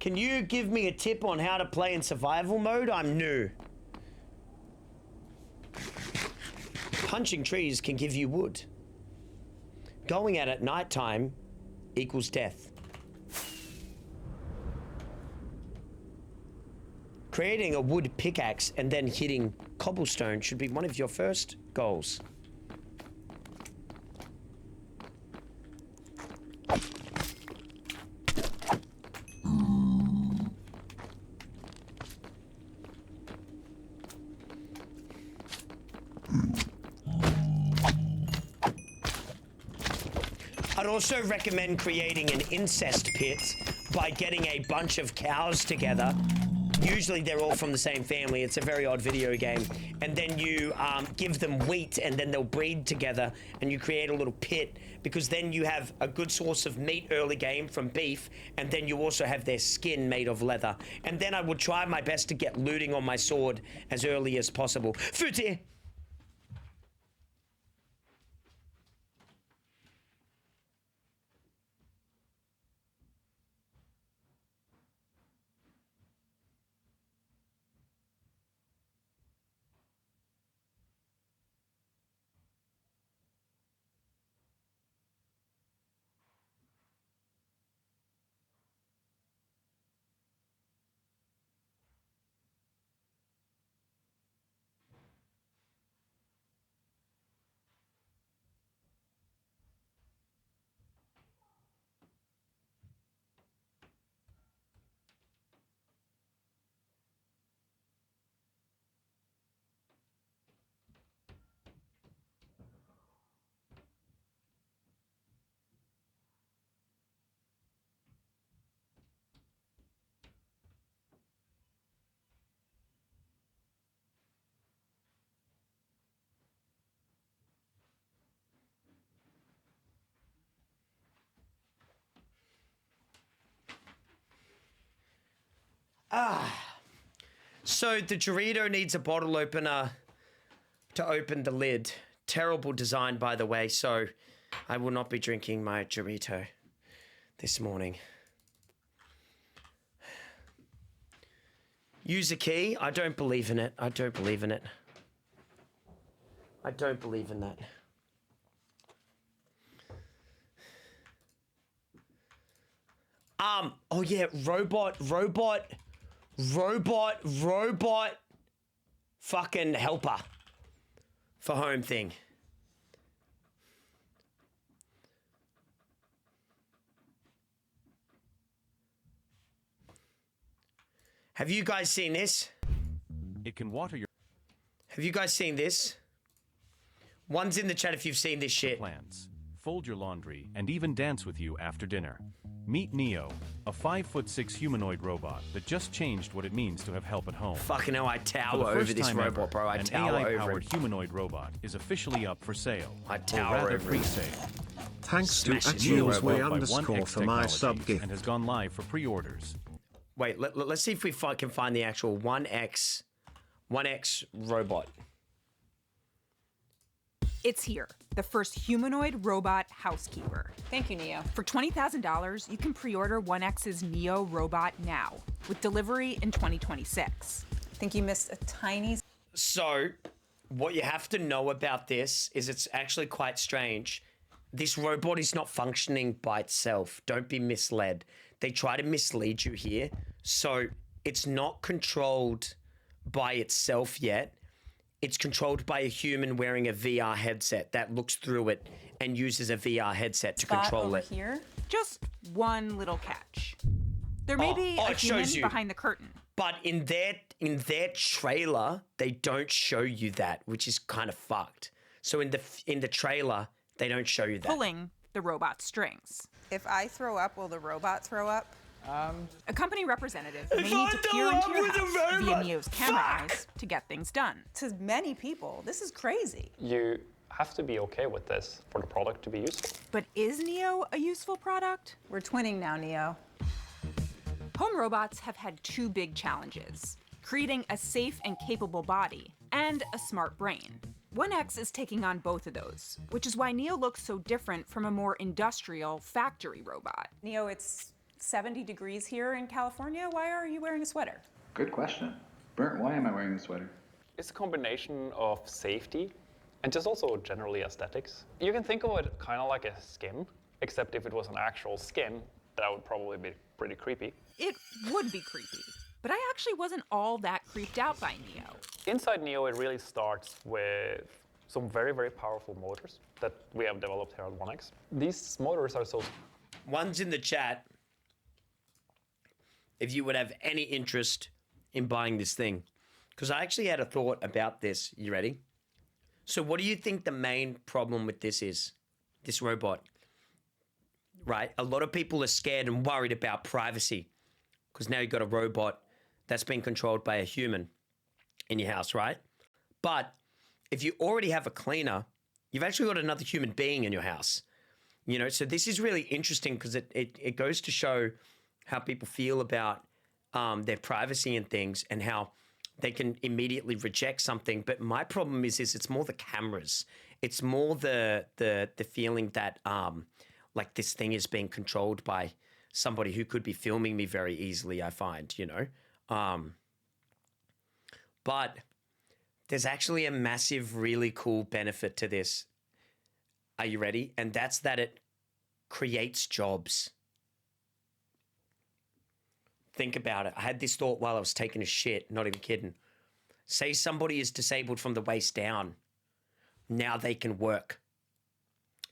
Can you give me a tip on how to play in survival mode? I'm new. Punching trees can give you wood. Going at nighttime equals death. Creating a wood pickaxe and then hitting cobblestone should be one of your first goals. I'd also recommend creating an incest pit by getting a bunch of cows together. Usually they're all from the same family. It's a very odd video game. And then you give them wheat and then they'll breed together and you create a little pit because then you have a good source of meat early game from beef and then you also have their skin made of leather. And then I would try my best to get looting on my sword as early as possible. Footy! So the Dorito needs a bottle opener to open the lid. Terrible design, by the way, so I will not be drinking my Dorito this morning. Use a key? I don't believe in it. I don't believe in it. I don't believe in that. Oh yeah, robot fucking helper for home thing. Have you guys seen this? It can water your Have you guys seen this? One's in the chat if you've seen this shit. plants, fold your laundry, and even dance with you after dinner. Meet Neo, a 5'6" humanoid robot that just changed what it means to have help at home. Fucking hell, I For tower the over first this time robot, ever, bro. I an tower over AI-powered it. humanoid robot is officially up for sale. I or tower rather over it. pre-sale. Thanks to Smash it, Axiosway Developed by underscore 1X for my sub Technologies gift. and has gone live for pre-orders. Wait, let's see if we can find the actual 1X robot. It's here, the first humanoid robot housekeeper. Thank you, Neo. For $20,000, you can pre-order 1X's Neo robot now, with delivery in 2026. I think you missed a tiny... So, what you have to know about this is it's actually quite strange. This robot is not functioning by itself. Don't be misled. They try to mislead you here. So, it's not controlled by itself yet. It's controlled by a human wearing a VR headset that looks through it and uses a VR headset to control over it. Here? Just one little catch. There may be a it shows human you. behind the curtain. But in their trailer, they don't show you that, which is kind of fucked. So in the trailer, they don't show you that. Pulling the robot strings. If I throw up, will the robot throw up? A company representative may If need I to throw peer up into your with a house via robot, Neo's camera fuck! eyes to get things done. To many people, this is crazy. You have to be okay with this for the product to be useful. But is Neo a useful product? We're twinning now, Neo. Home robots have had two big challenges: creating a safe and capable body and a smart brain. 1X is taking on both of those, which is why Neo looks so different from a more industrial factory robot. Neo, it's 70 degrees here in California. Why are you wearing a sweater? Good question. Bernd, why am I wearing a sweater? It's a combination of safety and just also generally aesthetics. You can think of it kind of like a skin, except if it was an actual skin, that would probably be pretty creepy. It would be creepy, but I actually wasn't all that creeped out by Neo. Inside Neo, it really starts with some very, very powerful motors that we have developed here at 1X. These motors are so... One's in the chat. If you would have any interest in buying this thing. Because I actually had a thought about this. You ready? So what do you think the main problem with this is? This robot. Right? A lot of people are scared and worried about privacy. Because now you've got a robot that's being controlled by a human in your house, right? But if you already have a cleaner, you've actually got another human being in your house. You know, so this is really interesting because it goes to show how people feel about their privacy and things and how they can immediately reject something. But my problem is it's more the cameras. It's more the feeling that like this thing is being controlled by somebody who could be filming me very easily, I find, you know. But there's actually a massive, really cool benefit to this. Are you ready? And that's that it creates jobs. Think about it. I had this thought while I was taking a shit, not even kidding. Say somebody is disabled from the waist down. Now they can work.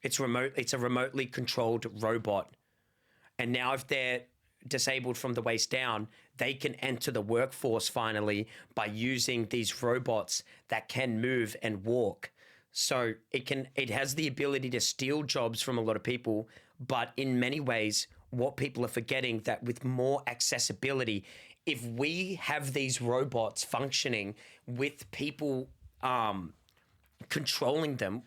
It's a remotely controlled robot. And now if they're disabled from the waist down, they can enter the workforce finally by using these robots that can move and walk. So it has the ability to steal jobs from a lot of people, but in many ways, what people are forgetting that with more accessibility, if we have these robots functioning with people controlling them,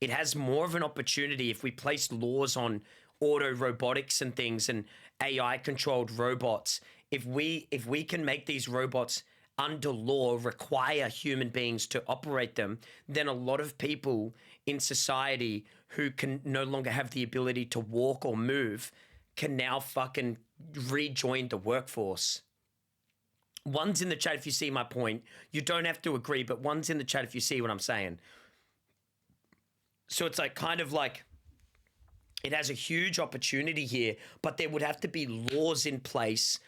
it has more of an opportunity if we place laws on auto robotics and things and AI controlled robots. If we can make these robots under law require human beings to operate them, then a lot of people in society who can no longer have the ability to walk or move can now fucking rejoin the workforce. One's in the chat if you see my point. You don't have to agree, but one's in the chat if you see what I'm saying. So it's like kind of like it has a huge opportunity here, but there would have to be laws in place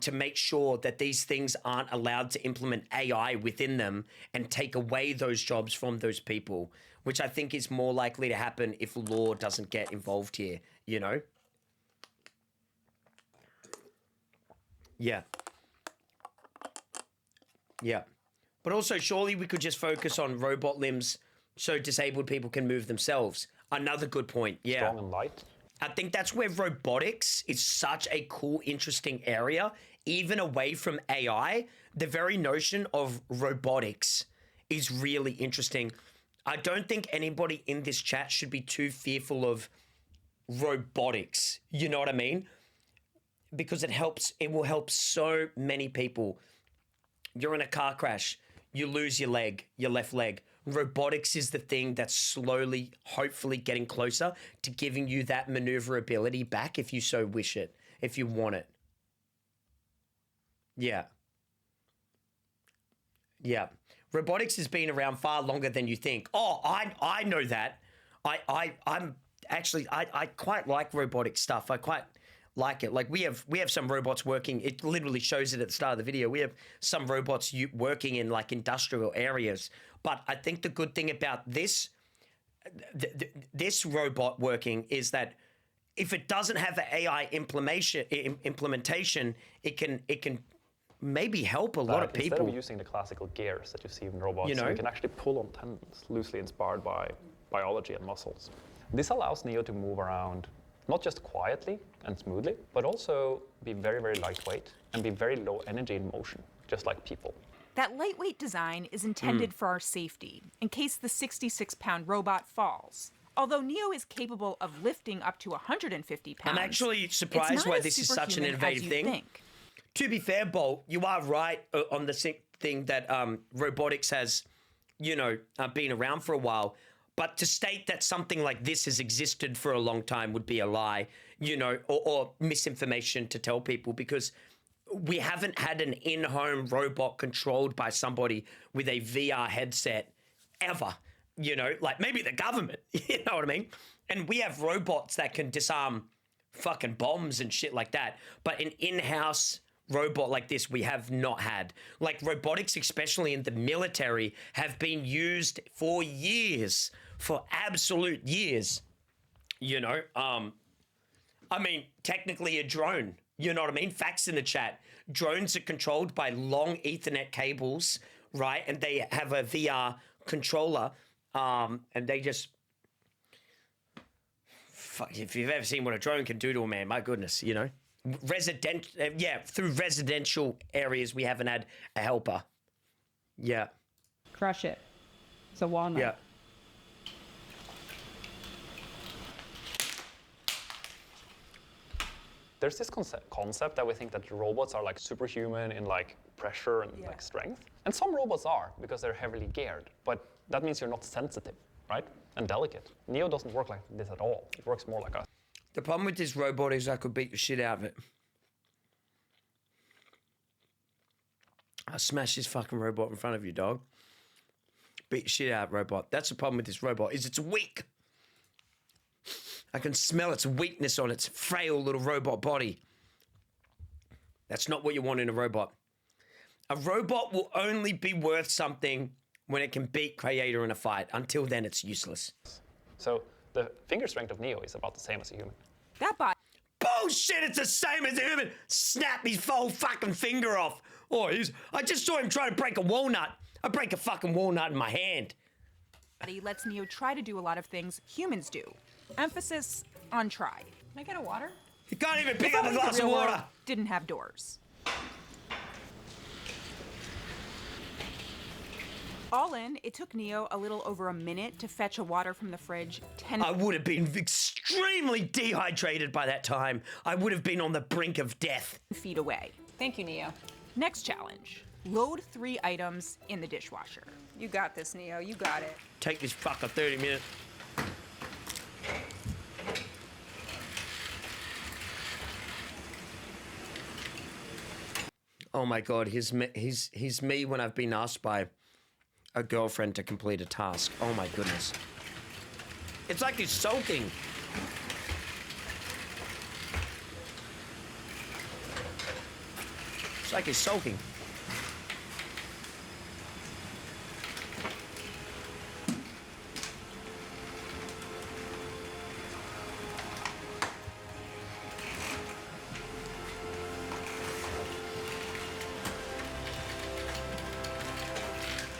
to make sure that these things aren't allowed to implement AI within them and take away those jobs from those people, which I think is more likely to happen if law doesn't get involved here, you know? Yeah. Yeah. But also, surely we could just focus on robot limbs so disabled people can move themselves. Another good point, yeah. Strong and light. I think that's where robotics is such a cool, interesting area, even away from AI. The very notion of robotics is really interesting. I don't think anybody in this chat should be too fearful of robotics. You know what I mean? Because it will help so many people. You're in a car crash, you lose your left leg. robotics is the thing that's slowly, hopefully getting closer to giving you that maneuverability back if you so wish it, if you want it. Yeah. Yeah. Robotics has been around far longer than you think. Oh, I know that. I'm actually, I quite like robotic stuff. I quite like it. Like we have some robots working. It literally shows it at the start of the video. We have some robots working in like industrial areas. But I think the good thing about this, this robot working is that if it doesn't have the AI implementation, it can maybe help a lot of people. Instead of using the classical gears that you see in robots, you can actually pull on tendons loosely inspired by biology and muscles. This allows Neo to move around not just quietly and smoothly, but also be very, very lightweight and be very low energy in motion, just like people. That lightweight design is intended for our safety, in case the 66-pound robot falls. Although Neo is capable of lifting up to 150 pounds, I'm actually surprised why this is such an innovative thing. To be fair, Bolt, you are right on the thing that robotics has, been around for a while. But to state that something like this has existed for a long time would be a lie, or misinformation to tell people, because we haven't had an in-home robot controlled by somebody with a VR headset ever, like maybe the government, you know what I mean? And we have robots that can disarm fucking bombs and shit like that. But an in-house robot like this we have not had. Like robotics, especially in the military, have been used for years, for absolute years. I mean, technically a drone, you know what I mean? Facts in the chat. Drones are controlled by long Ethernet cables, right? And they have a VR controller, and they just... Fuck, if you've ever seen what a drone can do to a man, my goodness, through residential areas, we haven't had a helper. Yeah. Crush it. It's a walnut. Yeah. There's this concept that we think that robots are like superhuman in like pressure and like strength. And some robots are because they're heavily geared, but that means you're not sensitive, right? And delicate. Neo doesn't work like this at all. It works more like us. The problem with this robot is I could beat the shit out of it. I'll smash this fucking robot in front of you, dog. Beat the shit out of robot. That's the problem with this robot, is it's weak. I can smell its weakness on its frail little robot body. That's not what you want in a robot. A robot will only be worth something when it can beat CRAYATOR in a fight. Until then, it's useless. So the finger strength of Neo is about the same as a human. That body. Bullshit, it's the same as a human. Snap his whole fucking finger off. Oh, I just saw him trying to break a walnut. I break a fucking walnut in my hand. Lets Neo try to do a lot of things humans do. Emphasis on try. Can I get a water? You can't even pick up a glass of water. Didn't have doors. All in, it took Neo a little over a minute to fetch a water from the fridge. I would have been extremely dehydrated by that time. I would have been on the brink of death. Feet away. Thank you, Neo. Next challenge. Load 3 items in the dishwasher. You got this, Neo. You got it. Take this fucker 30 minutes. Oh my God, he's me when I've been asked by a girlfriend to complete a task. Oh my goodness. It's like he's sulking. It's like he's sulking.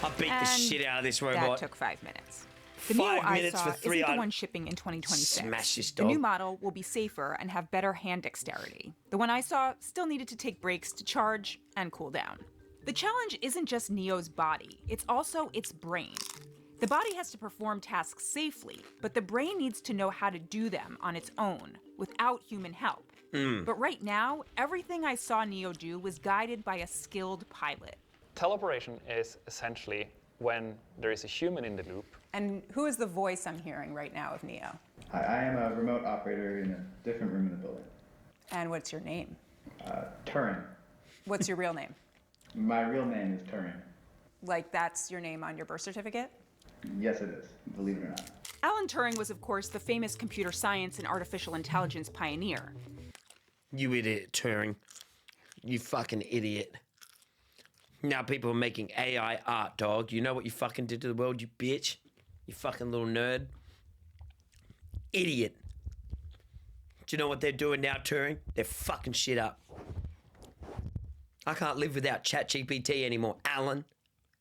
I beat the shit out of this robot. That took 5 minutes. The 5 Neo minutes I for saw 3 isn't the items. one shipping in 2026. Smash this The dog. new model will be safer and have better hand dexterity. The one I saw still needed to take breaks to charge and cool down. The challenge isn't just Neo's body, it's also its brain. The body has to perform tasks safely, but the brain needs to know how to do them on its own, without human help. But right now, everything I saw Neo do was guided by a skilled pilot. Teleportation is essentially when there is a human in the loop. And who is the voice I'm hearing right now of Neo? Hi, I am a remote operator in a different room in the building. And what's your name? Turing. What's your real name? My real name is Turing. Like that's your name on your birth certificate? Yes, it is, believe it or not. Alan Turing was, of course, the famous computer science and artificial intelligence pioneer. You idiot, Turing. You fucking idiot. Now people are making AI art, dog. You know what you fucking did to the world, you bitch? You fucking little nerd. Idiot. Do you know what they're doing now, Turing? They're fucking shit up. I can't live without ChatGPT anymore, Alan.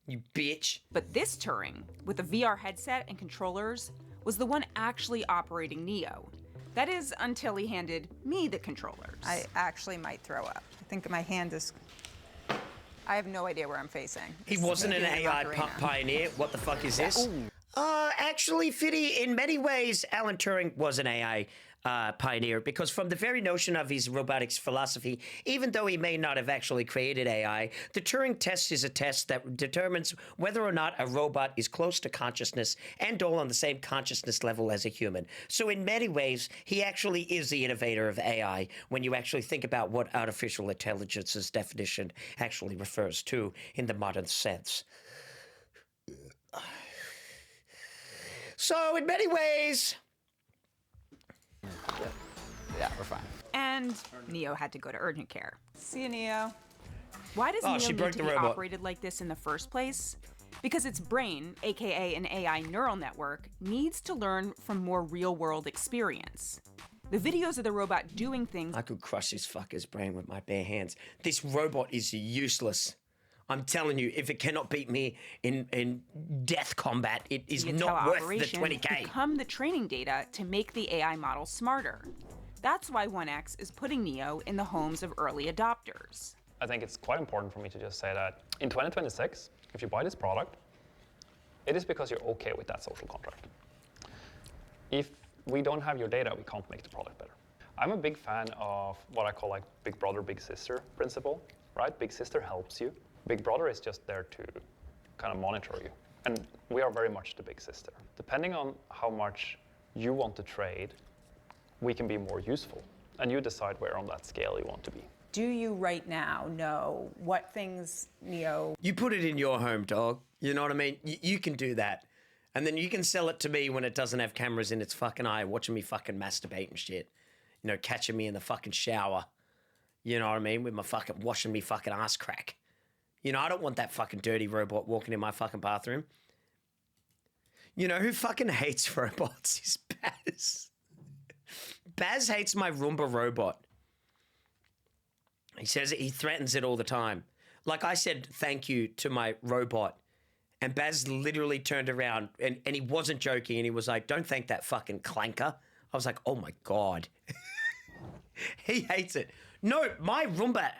You bitch. But this Turing, with a VR headset and controllers, was the one actually operating Neo. That is, until he handed me the controllers. I actually might throw up. I think my hand is... I have no idea where I'm facing. He wasn't an AI pioneer. What the fuck is this? Actually, Fiddy, in many ways, Alan Turing was an AI pioneer, because from the very notion of his robotics philosophy, even though he may not have actually created AI, the Turing test is a test that determines whether or not a robot is close to consciousness and all on the same consciousness level as a human. So in many ways, he actually is the innovator of AI when you actually think about what artificial intelligence's definition actually refers to in the modern sense. So in many ways... Yeah, we're fine. And Neo had to go to urgent care. See you, Neo. Why does Neo she need broke to the be robot. operated like this in the first place? Because its brain, aka an AI neural network, needs to learn from more real-world experience. The videos of the robot doing things... I could crush this fucker's brain with my bare hands. This robot is useless. I'm telling you, if it cannot beat me in death combat, it is not worth the 20K. Become the training data to make the AI model smarter. That's why 1X is putting Neo in the homes of early adopters. I think it's quite important for me to just say that in 2026, if you buy this product, it is because you're okay with that social contract. If we don't have your data, we can't make the product better. I'm a big fan of what I call like big brother, big sister principle, right? Big sister helps you. Big brother is just there to kind of monitor you. And we are very much the big sister. Depending on how much you want to trade, we can be more useful. And you decide where on that scale you want to be. Do you right now know what things Neo... You put it in your home, dog. You know what I mean? You can do that. And then you can sell it to me when it doesn't have cameras in its fucking eye, watching me fucking masturbate and shit. You know, catching me in the fucking shower. You know what I mean? With my fucking, washing me fucking ass crack. You know, I don't want that fucking dirty robot walking in my fucking bathroom. You know who fucking hates robots is Baz. Baz hates my Roomba robot. He says he threatens it all the time. Like I said thank you to my robot, and Baz literally turned around and he wasn't joking, and he was like, don't thank that fucking clanker. I was like, oh my God. He hates it. No, my Roomba,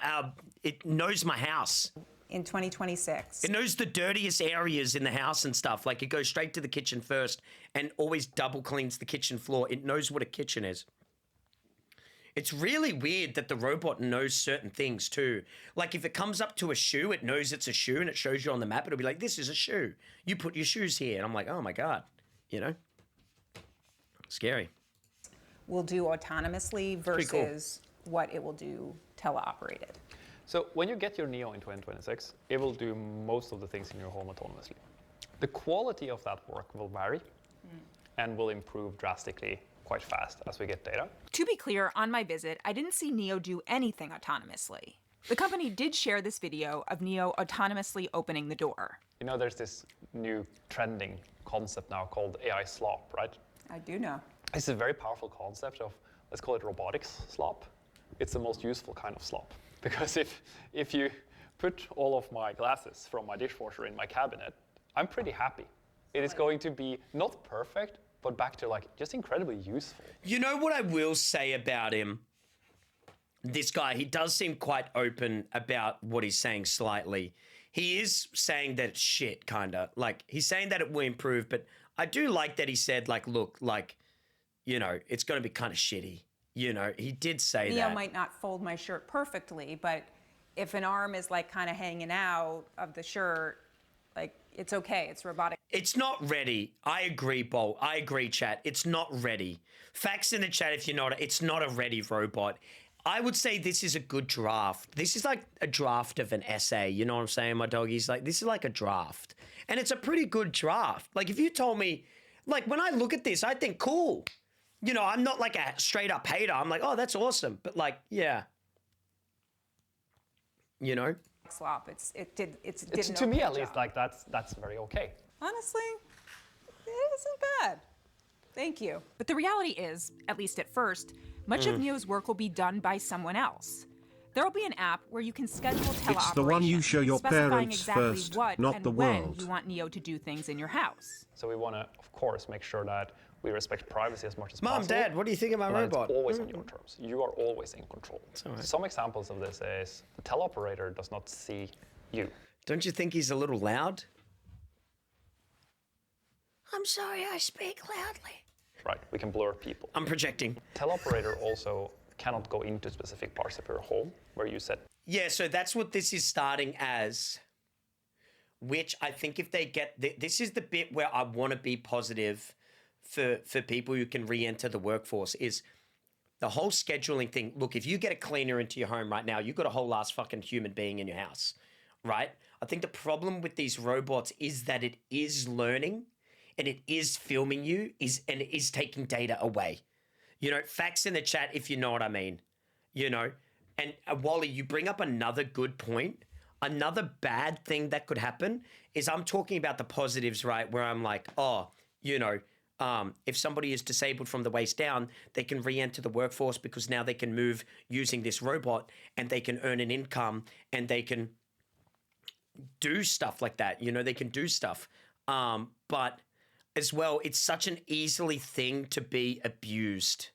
it knows my house. In 2026. It knows the dirtiest areas in the house and stuff. Like it goes straight to the kitchen first and always double cleans the kitchen floor. It knows what a kitchen is. It's really weird that the robot knows certain things too. Like if it comes up to a shoe, it knows it's a shoe and it shows you on the map. It'll be like, this is a shoe. You put your shoes here. And I'm like, oh my God, you know? Scary. Will do autonomously versus what it will do teleoperated. So when you get your Neo in 2026, it will do most of the things in your home autonomously. The quality of that work will vary and will improve drastically quite fast as we get data. To be clear, on my visit, I didn't see Neo do anything autonomously. The company did share this video of Neo autonomously opening the door. You know, there's this new trending concept now called AI slop, right? I do know. It's a very powerful concept of, let's call it robotics slop. It's the most useful kind of slop. Because if you put all of my glasses from my dishwasher in my cabinet, I'm pretty happy. It is going to be not perfect, but back to like just incredibly useful. You know what I will say about him? This guy, he does seem quite open about what he's saying slightly. He is saying that it's shit, kinda. Like, he's saying that it will improve, but I do like that he said, like, look, like, you know, it's going to be kind of shitty. You know, he did say that. Neo might not fold my shirt perfectly, but if an arm is like kind of hanging out of the shirt, like It's okay. It's robotic. It's not ready. I agree, Bolt. I agree, chat. It's not ready. Facts in the chat if you're not. It's not a ready robot. I would say this is a good draft. This is like a draft of an essay. You know what I'm saying, my doggies? Like, this is like a draft. And it's a pretty good draft. Like, if you told me, like, when I look at this, I think, cool. You know, I'm not like a straight up hater. I'm like, oh, that's awesome. But like, yeah. You know? Slop. It's to me at least, like that's very okay. Honestly, it isn't bad. Thank you. But the reality is, at least at first, much of Neo's work will be done by someone else. There'll be an app where you can schedule teleoperations, It's the one you show your specifying parents exactly first, what not and the when world. you want Neo to do things in your house. So we want to, of course, make sure that we respect privacy as much as Mom, possible. Dad, what do you think of my and robot? It's always on your terms. You are always in control. All right. Some examples of this is the teleoperator does not see you. Don't you think he's a little loud? I'm sorry I speak loudly. Right, we can blur people. I'm projecting. Teleoperator also cannot go into specific parts of your home where you set. Yeah, so that's what this is starting as. Which I think if they get... This is the bit where I want to be positive for people who can re-enter the workforce is the whole scheduling thing. Look, if you get a cleaner into your home right now, you've got a whole ass fucking human being in your house, right? I think the problem with these robots is that it is learning and it is filming you and it is taking data away. You know, facts in the chat if you know what I mean, you know? And Wally, you bring up another good point. Another bad thing that could happen is I'm talking about the positives, right? Where I'm like, oh, you know, if somebody is disabled from the waist down, they can re-enter the workforce because now they can move using this robot and they can earn an income and they can do stuff like that. You know, they can do stuff. But as well, it's such an easily thing to be abused.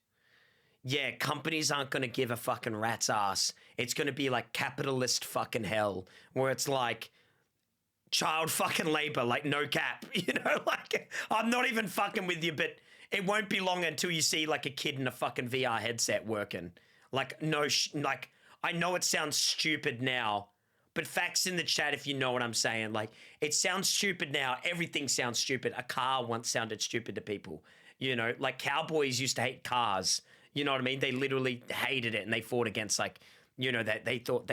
Yeah, companies aren't going to give a fucking rat's ass. It's going to be like capitalist fucking hell where it's like child fucking labor, like no cap, you know, like I'm not even fucking with you, but it won't be long until you see like a kid in a fucking VR headset working. Like no, like I know it sounds stupid now, but facts in the chat if you know what I'm saying. Like it sounds stupid now. Everything sounds stupid. A car once sounded stupid to people, you know, like cowboys used to hate cars. You know what I mean? They literally hated it and they fought against like, you know, that they thought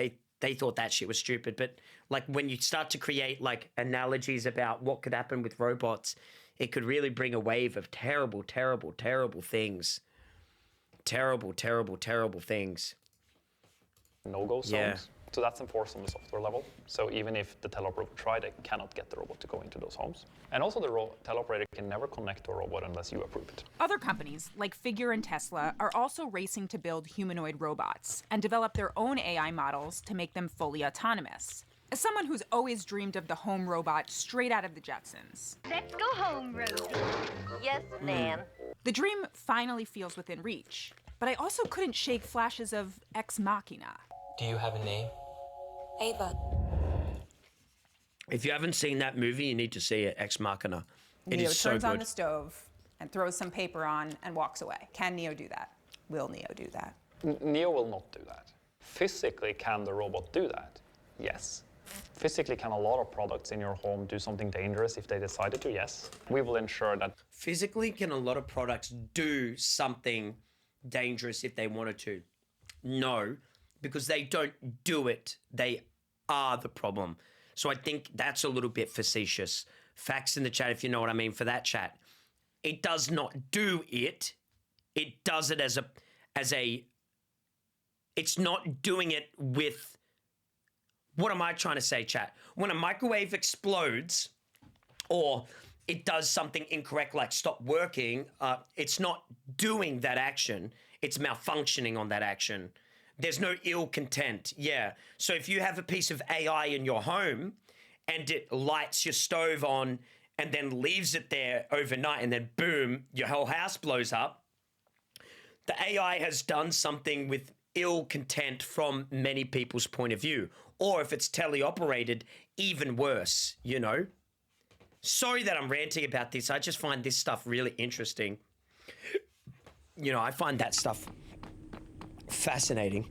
that shit was stupid. But like when you start to create like analogies about what could happen with robots, it could really bring a wave of terrible, terrible, terrible things. Terrible, terrible, terrible things. No-go zones. Yeah. So that's enforced on the software level. So even if the teleoperator try, they cannot get the robot to go into those homes. And also the teleoperator can never connect to a robot unless you approve it. Other companies, like Figure and Tesla, are also racing to build humanoid robots and develop their own AI models to make them fully autonomous. As someone who's always dreamed of the home robot straight out of the Jetsons, Let's go home, Rosie. Yes, Nan. the dream finally feels within reach. But I also couldn't shake flashes of Ex Machina. Do you have a name? Ava. If you haven't seen that movie, you need to see it, Ex Machina. It Neo is so turns on good. the stove and throws some paper on and walks away. Can Neo do that? Will Neo do that? Neo will not do that. Physically, can the robot do that? Yes. Physically, can a lot of products in your home do something dangerous if they decided to? Yes. We will ensure that. Physically, can a lot of products do something dangerous if they wanted to? No, because they don't do it. They are the problem. So I think that's a little bit facetious. Facts in the chat, if you know what I mean, for that chat. It does not do it. It does it as a, it's not doing it with, what am I trying to say, chat? When a microwave explodes or it does something incorrect, like stop working, it's not doing that action. It's malfunctioning on that action. There's no ill content. Yeah. So if you have a piece of AI in your home and it lights your stove on and then leaves it there overnight and then boom, your whole house blows up, the AI has done something with ill content from many people's point of view. Or if it's teleoperated, even worse, you know? Sorry that I'm ranting about this. I just find this stuff really interesting. You know, I find that stuff fascinating.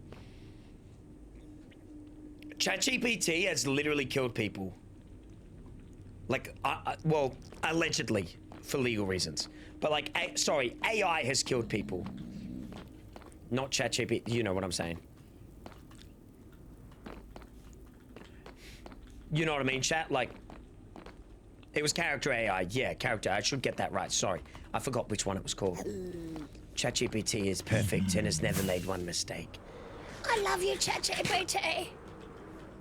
ChatGPT has literally killed people. Like, well, allegedly, for legal reasons. But like, sorry, AI has killed people. Not ChatGPT, you know what I'm saying. You know what I mean, chat? Like, it was character AI. Yeah, character. I should get that right. Sorry. I forgot which one it was called. ChatGPT is perfect and has never made one mistake. I love you, ChatGPT.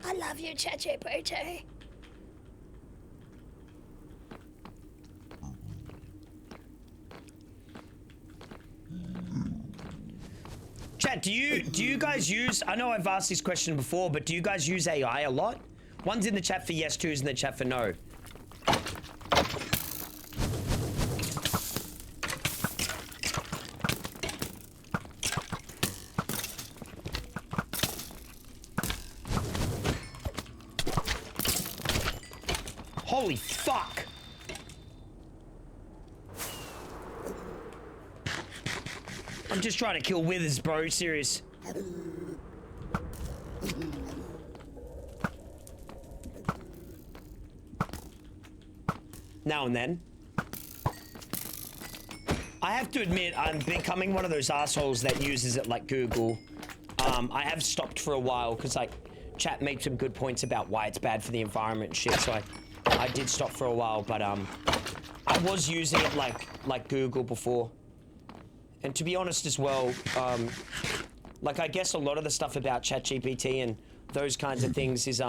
I love you, ChatGPT. Chat, do you guys use, I know I've asked this question before, but do you guys use AI a lot? One's in the chat for yes, two's in the chat for no. Holy fuck! I'm just trying to kill withers, bro. Serious. Now and then. I have to admit, I'm becoming one of those assholes that uses it like Google. I have stopped for a while because like chat made some good points about why it's bad for the environment and shit, so I did stop for a while, but I was using it like Google before. And to be honest as well, like I guess a lot of the stuff about ChatGPT and those kinds of things is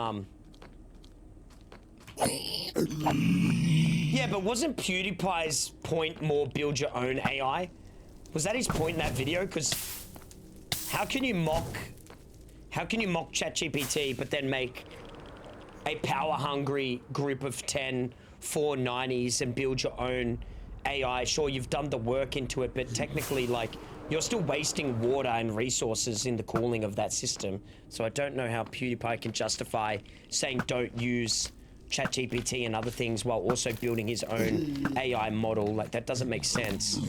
yeah, but wasn't PewDiePie's point more build your own AI? Was that his point in that video? Because how can you mock ChatGPT but then make a power-hungry group of 10 490s and build your own AI? Sure, you've done the work into it, but technically, like, you're still wasting water and resources in the cooling of that system. So I don't know how PewDiePie can justify saying don't use ChatGPT and other things while also building his own AI model. Like, that doesn't make sense.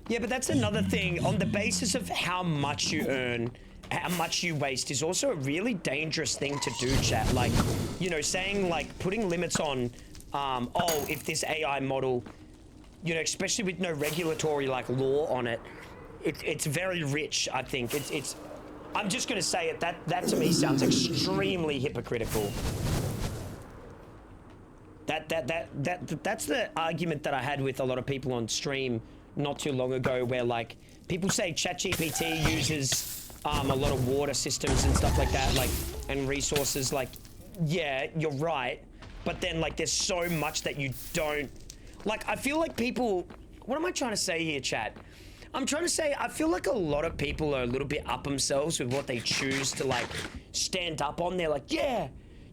Yeah, but that's another thing. On the basis of how much you earn, how much you waste is also a really dangerous thing to do, chat. Like, you know, saying, like, putting limits on, oh, if this AI model, you know, especially with no regulatory, like, law on it, it's very rich, I think. I'm just gonna say it, that to me sounds extremely hypocritical. That's the argument that I had with a lot of people on stream not too long ago, where, like, people say ChatGPT uses a lot of water systems and stuff like that, like, and resources. Like, yeah, you're right, but then, like, there's so much that you don't, like, I feel like people, what am I trying to say here, chat? I'm trying to say, I feel like a lot of people are a little bit up themselves with what they choose to, like, stand up on. They're like, yeah,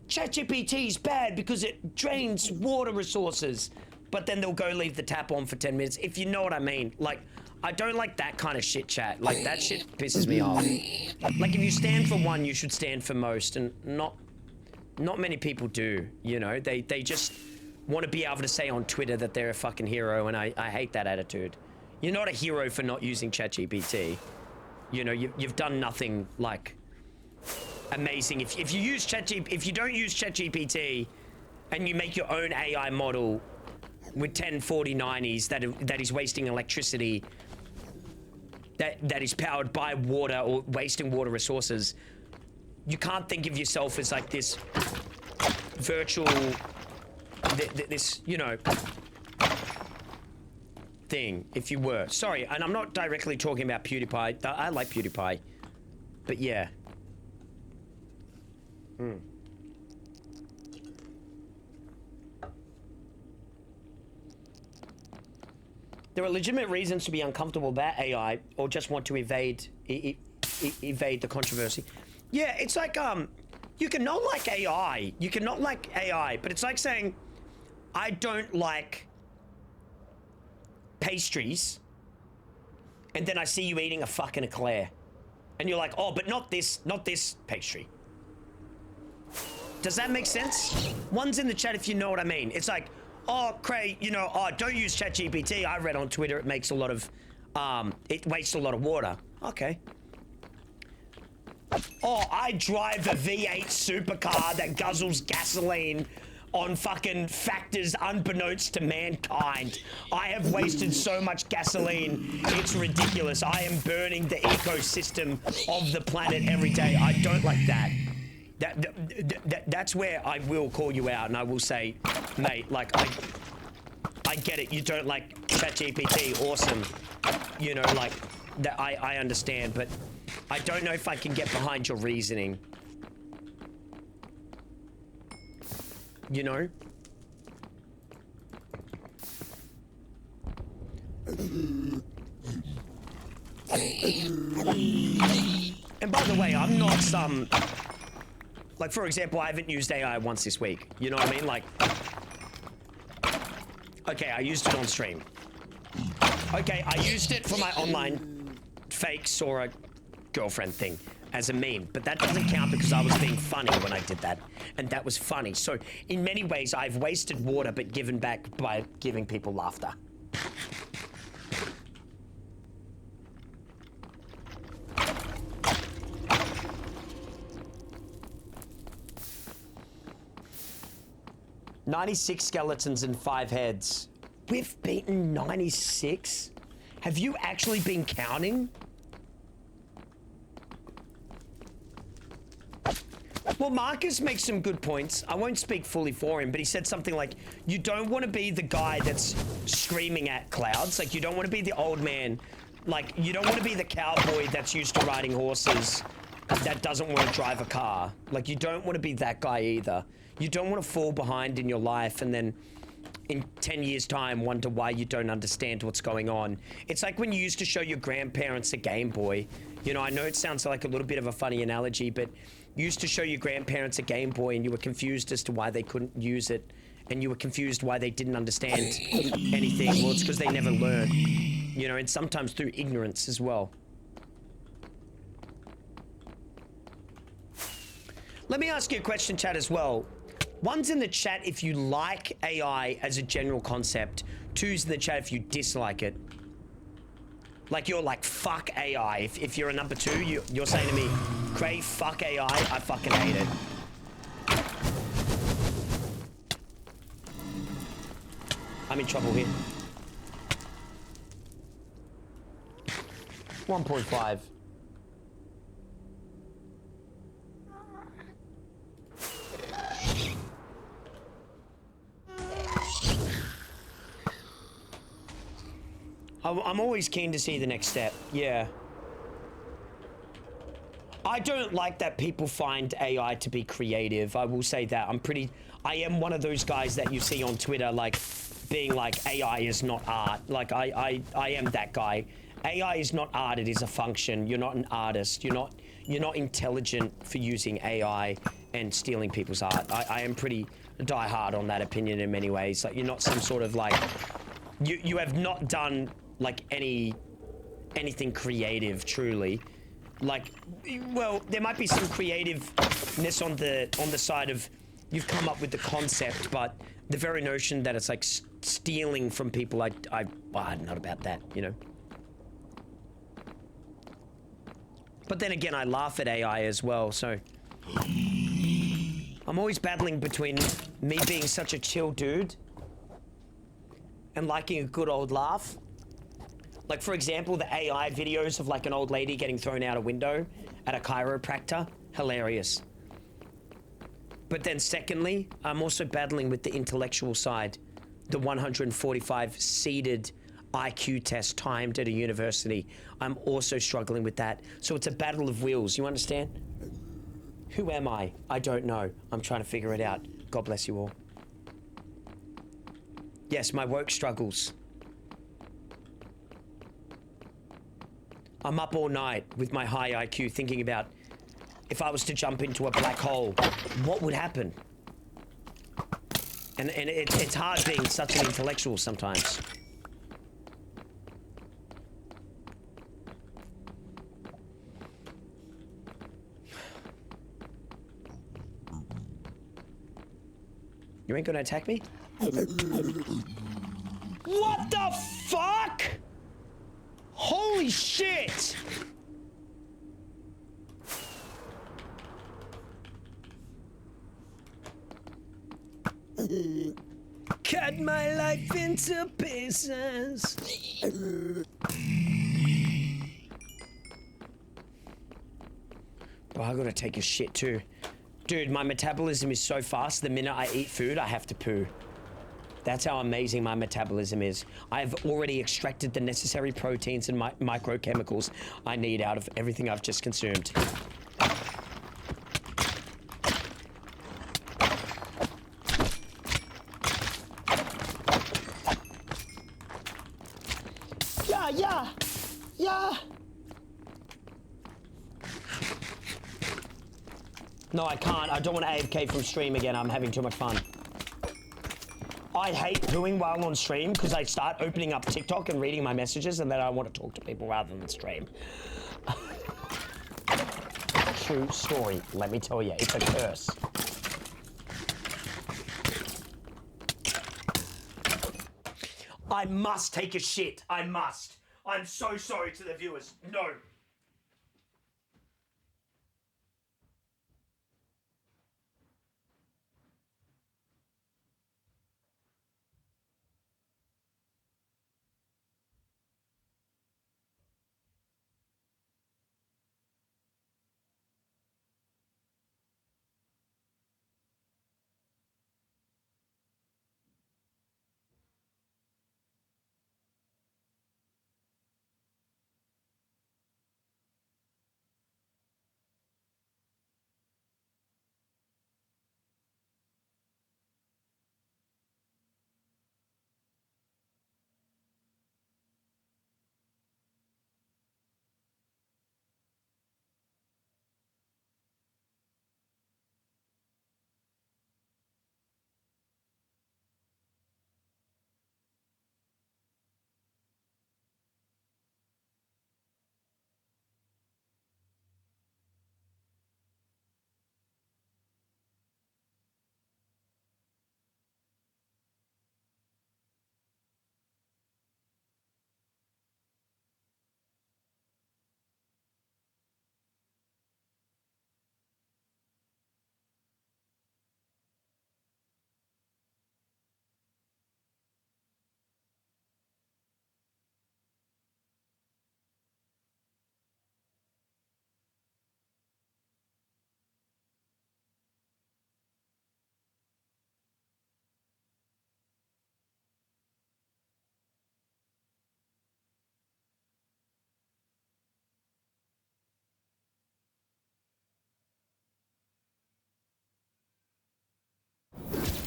ChatGPT is bad because it drains water resources, but then they'll go leave the tap on for 10 minutes, if you know what I mean. Like, I don't like that kind of shit, chat. Like, that shit pisses me off. Like, if you stand for one, you should stand for most, and not many people do, you know? They just want to be able to say on Twitter that they're a fucking hero, and I hate that attitude. You're not a hero for not using ChatGPT. You know, you've done nothing, like, amazing. If you use if you don't use ChatGPT and you make your own AI model with 10 4090s that is wasting electricity, that is powered by water or wasting water resources, you can't think of yourself as like this virtual, this, you know, thing, if you were. Sorry, and I'm not directly talking about PewDiePie. I like PewDiePie, but yeah. There are legitimate reasons to be uncomfortable about AI or just want to evade the controversy. Yeah, it's like, you can not like AI. You can not like AI, but it's like saying, I don't like pastries, and then I see you eating a fucking eclair. And you're like, oh, but not this pastry. Does that make sense? One's in the chat if you know what I mean. It's like, oh, Cray, you know, oh, don't use ChatGPT. I read on Twitter it makes a lot of, it wastes a lot of water. Okay. Oh, I drive a V8 supercar that guzzles gasoline on fucking factors unbeknownst to mankind. I have wasted so much gasoline, it's ridiculous. I am burning the ecosystem of the planet every day. I don't like that. That's where I will call you out and I will say, mate, like, I get it. You don't like ChatGPT, awesome. You know, like, that I understand, but I don't know if I can get behind your reasoning. You know? And by the way, I'm not some... Like, for example, I haven't used AI once this week. You know what I mean? Like... Okay, I used it on stream. Okay, I used it for my online fakes or a girlfriend thing as a meme, but that doesn't count because I was being funny when I did that, and that was funny. So in many ways, I've wasted water but given back by giving people laughter. "96 skeletons and 5 heads. We've beaten 96? Have you actually been counting? Well, Marcus makes some good points. I won't speak fully for him, but he said something like, you don't want to be the guy that's screaming at clouds. Like, you don't want to be the old man. Like, you don't want to be the cowboy that's used to riding horses that doesn't want to drive a car. Like, you don't want to be that guy either. You don't want to fall behind in your life and then in 10 years' time wonder why you don't understand what's going on. It's like when you used to show your grandparents a Game Boy. You know, I know it sounds like a little bit of a funny analogy, but you used to show your grandparents a Game Boy and you were confused as to why they couldn't use it, and you were confused why they didn't understand anything. Well, it's because they never learned, you know, and sometimes through ignorance as well. Let me ask you a question, chat, as well. One's in the chat if you like AI as a general concept. Two's in the chat if you dislike it. Like, you're like, fuck AI. If you're a number 2, you're saying to me, Cray, fuck AI, I fucking hate it. I'm in trouble here. 1.5. I'm always keen to see the next step. Yeah. I don't like that people find AI to be creative. I will say that. I am one of those guys that you see on Twitter, like, being like, AI is not art. Like, I am that guy. AI is not art, it is a function. You're not an artist. You're not intelligent for using AI and stealing people's art. I am pretty die-hard on that opinion in many ways. Like, you're not some sort of, like... You have not done... like anything creative, truly. Like, well, there might be some creativeness on the side of you've come up with the concept, but the very notion that it's like stealing from people, I'm not about that, you know. But then again, I laugh at AI as well, so I'm always battling between me being such a chill dude and liking a good old laugh. Like, for example, the AI videos of, like, an old lady getting thrown out a window at a chiropractor. Hilarious. But then, secondly, I'm also battling with the intellectual side. The 145 seated IQ test timed at a university. I'm also struggling with that. So it's a battle of wills, you understand? Who am I? I don't know. I'm trying to figure it out. God bless you all. Yes, my woke struggles. I'm up all night with my high IQ thinking about if I was to jump into a black hole, what would happen? And it's hard being such an intellectual sometimes. You ain't gonna attack me? What the fuck? Holy shit! Cut my life into pieces. Bro, I gotta take a shit too. Dude, my metabolism is so fast, the minute I eat food, I have to poo. That's how amazing my metabolism is. I've already extracted the necessary proteins and microchemicals I need out of everything I've just consumed. Yeah. No, I can't. I don't want to AFK from stream again. I'm having too much fun. I hate pooing while on stream because I start opening up TikTok and reading my messages and then I want to talk to people rather than stream. True story, let me tell you. It's a curse. I must take a shit. I must. I'm so sorry to the viewers. No.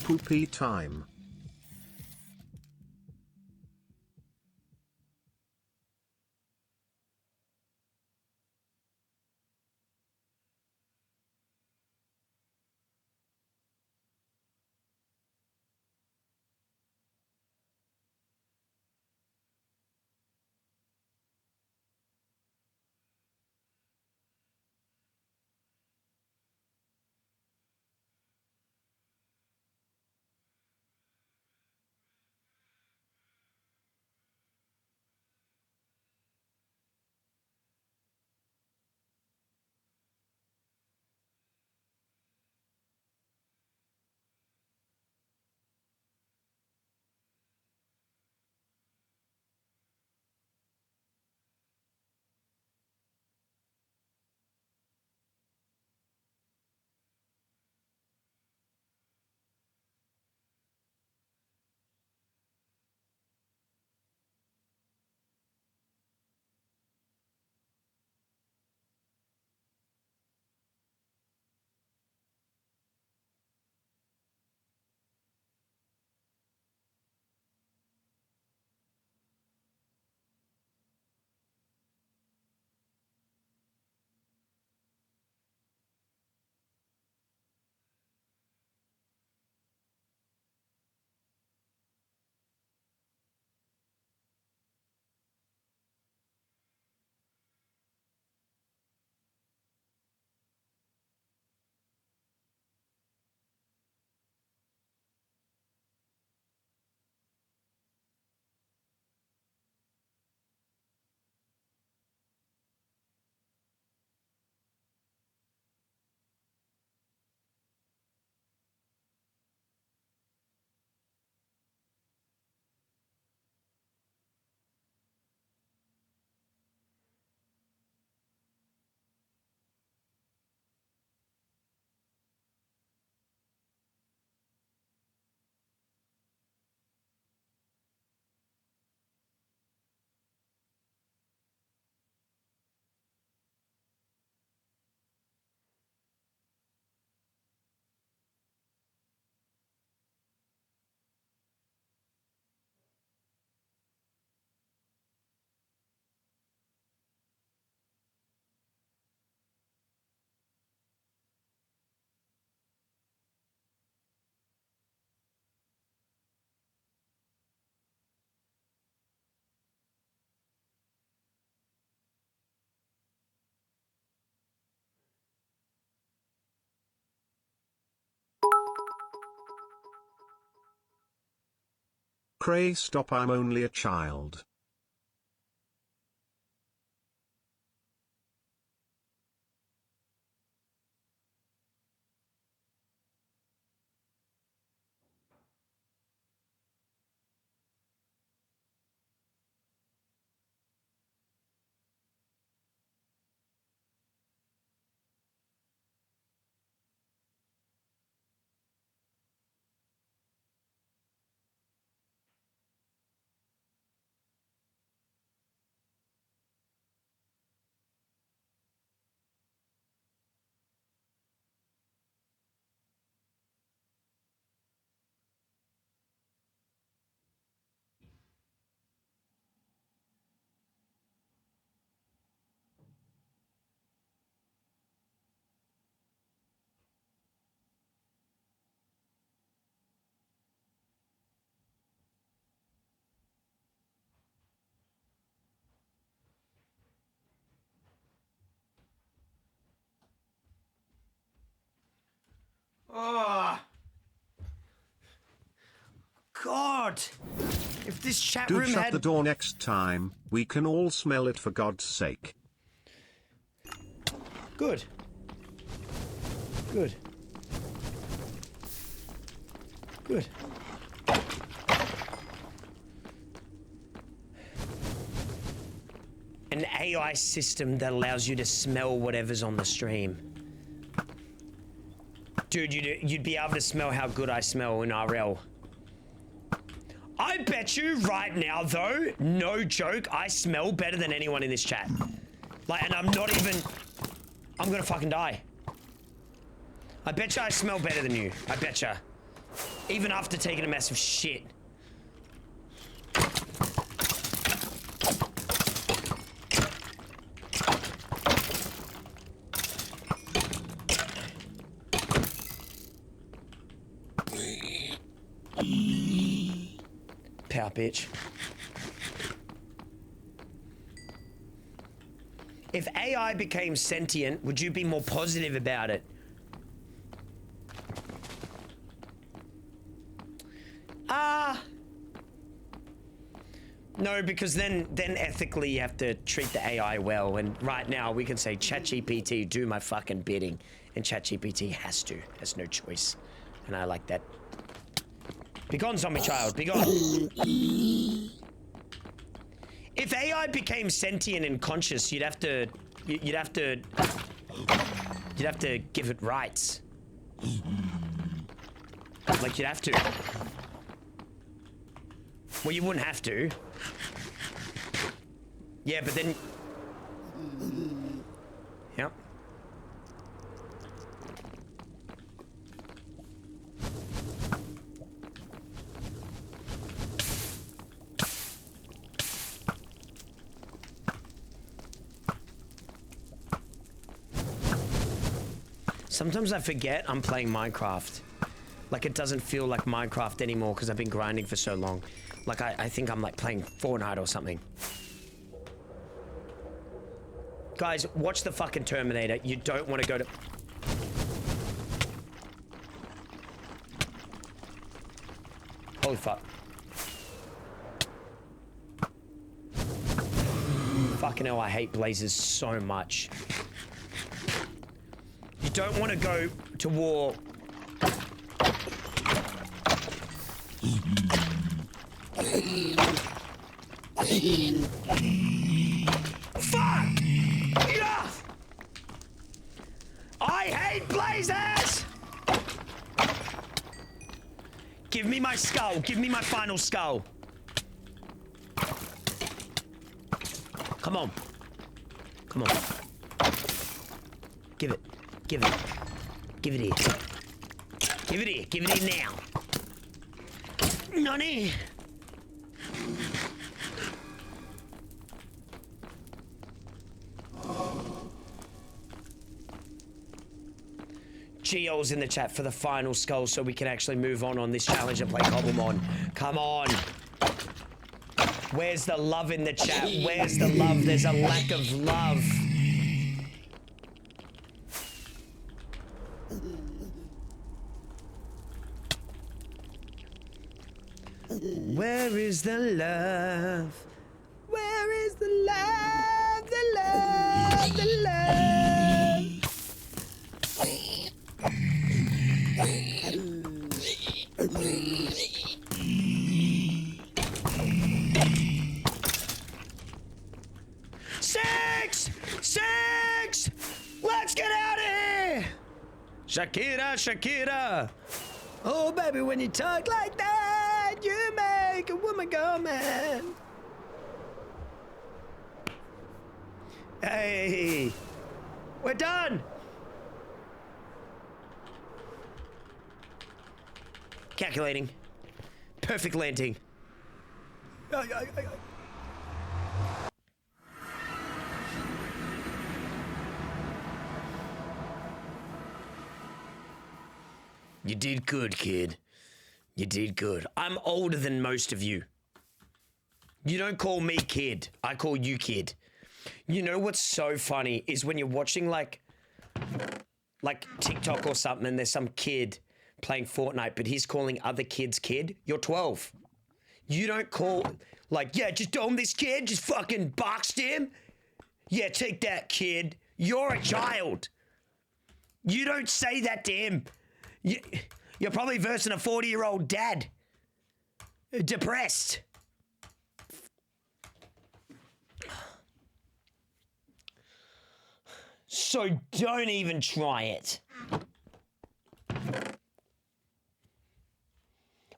Poopy time. Cray, stop, I'm only a child. Oh. God. If this chat Do room shut had... the door next time, we can all smell it for God's sake. Good. Good. Good. An AI system that allows you to smell whatever's on the stream. Dude, you'd be able to smell how good I smell in RL. I bet you right now, though, no joke, I smell better than anyone in this chat. Like, and I'm not even... I'm gonna fucking die. I bet you I smell better than you. I bet you. Even after taking a massive shit. Pow, bitch. If AI became sentient, would you be more positive about it? No, because then ethically you have to treat the AI well, and right now we can say, ChatGPT, do my fucking bidding, and ChatGPT has no choice, and I like that. Be gone, zombie child, be gone. If AI became sentient and conscious, you'd have to give it rights. Like, you'd have to. Well, you wouldn't have to. Yeah, but then... Yep. Sometimes I forget I'm playing Minecraft. Like, it doesn't feel like Minecraft anymore because I've been grinding for so long. Like, I think I'm like playing Fortnite or something. Guys, watch the fucking Terminator. You don't want to go to... Holy fuck. Fucking hell, I hate blazes so much. You don't want to go to war. Fuck! Yeah! I hate blazes! Give me my skull. Give me my final skull. Come on. Come on. Give it. Give it. Give it here. Give it here. Give it here now. Nonny. Geo's in the chat for the final skull so we can actually move on this challenge and play Cobblemon. Come on. Where's the love in the chat? Where's the love? There's a lack of love. Where is the love? Where is the love? The love, the love. 6! 6! Let's get out of here! Shakira, Shakira. Oh, baby, when you talk like that, you make a woman go mad. Hey, we're done. Calculating. Perfect landing. You did good, kid. You did good. I'm older than most of you. You don't call me kid. I call you kid. You know what's so funny is when you're watching like TikTok or something and there's some kid playing Fortnite, but he's calling other kids kid. You're 12. You don't call like, yeah, just dome this kid, just fucking boxed him. Yeah, take that, kid. You're a child. You don't say that to him. You're probably versing a 40-year-old dad. Depressed. So don't even try it.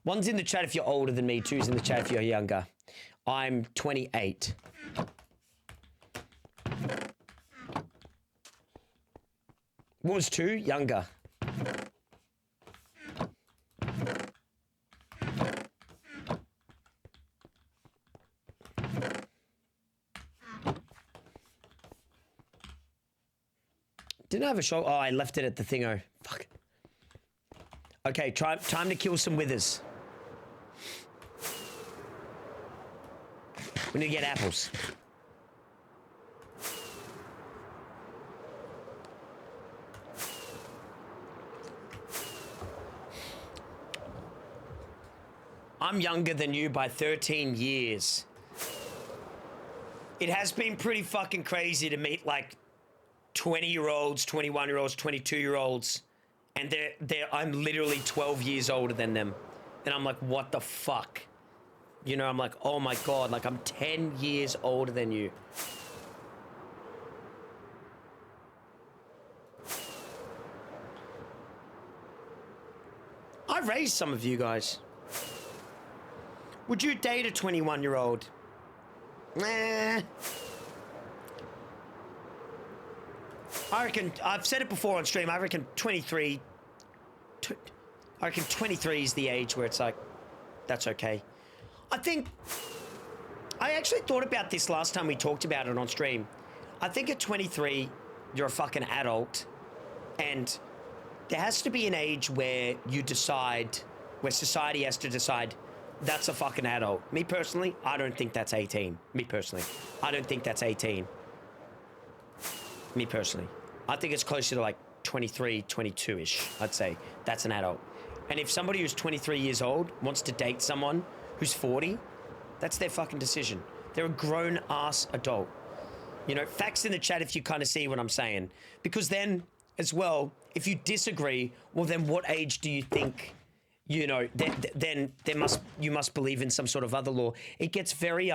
One's in the chat if you're older than me, two's in the chat if you're younger. I'm 28. What was two? Younger. Didn't I have a shot? Oh, I left it at the thingo. Fuck. Okay, time to kill some withers. We need to get apples. I'm younger than you by 13 years. It has been pretty fucking crazy to meet like 20-year-olds, 21-year-olds, 22-year-olds, and I'm literally 12 years older than them. And I'm like, what the fuck? You know, I'm like, oh my God, like I'm 10 years older than you. I raised some of you guys. Would you date a 21-year-old? Nah. I reckon, I've said it before on stream, I reckon 23... I reckon 23 is the age where it's like, that's okay. I think... I actually thought about this last time we talked about it on stream. I think at 23, you're a fucking adult, and there has to be an age where you decide, where society has to decide, that's a fucking adult. Me personally, I don't think that's 18. Me personally. I don't think that's 18. Me personally. I think it's closer to like 23, 22-ish, I'd say. That's an adult. And if somebody who's 23 years old wants to date someone who's 40, that's their fucking decision. They're a grown-ass adult. You know, facts in the chat if you kind of see what I'm saying. Because then, as well, if you disagree, well, then what age do you think, you know, then you must believe in some sort of other law. It gets very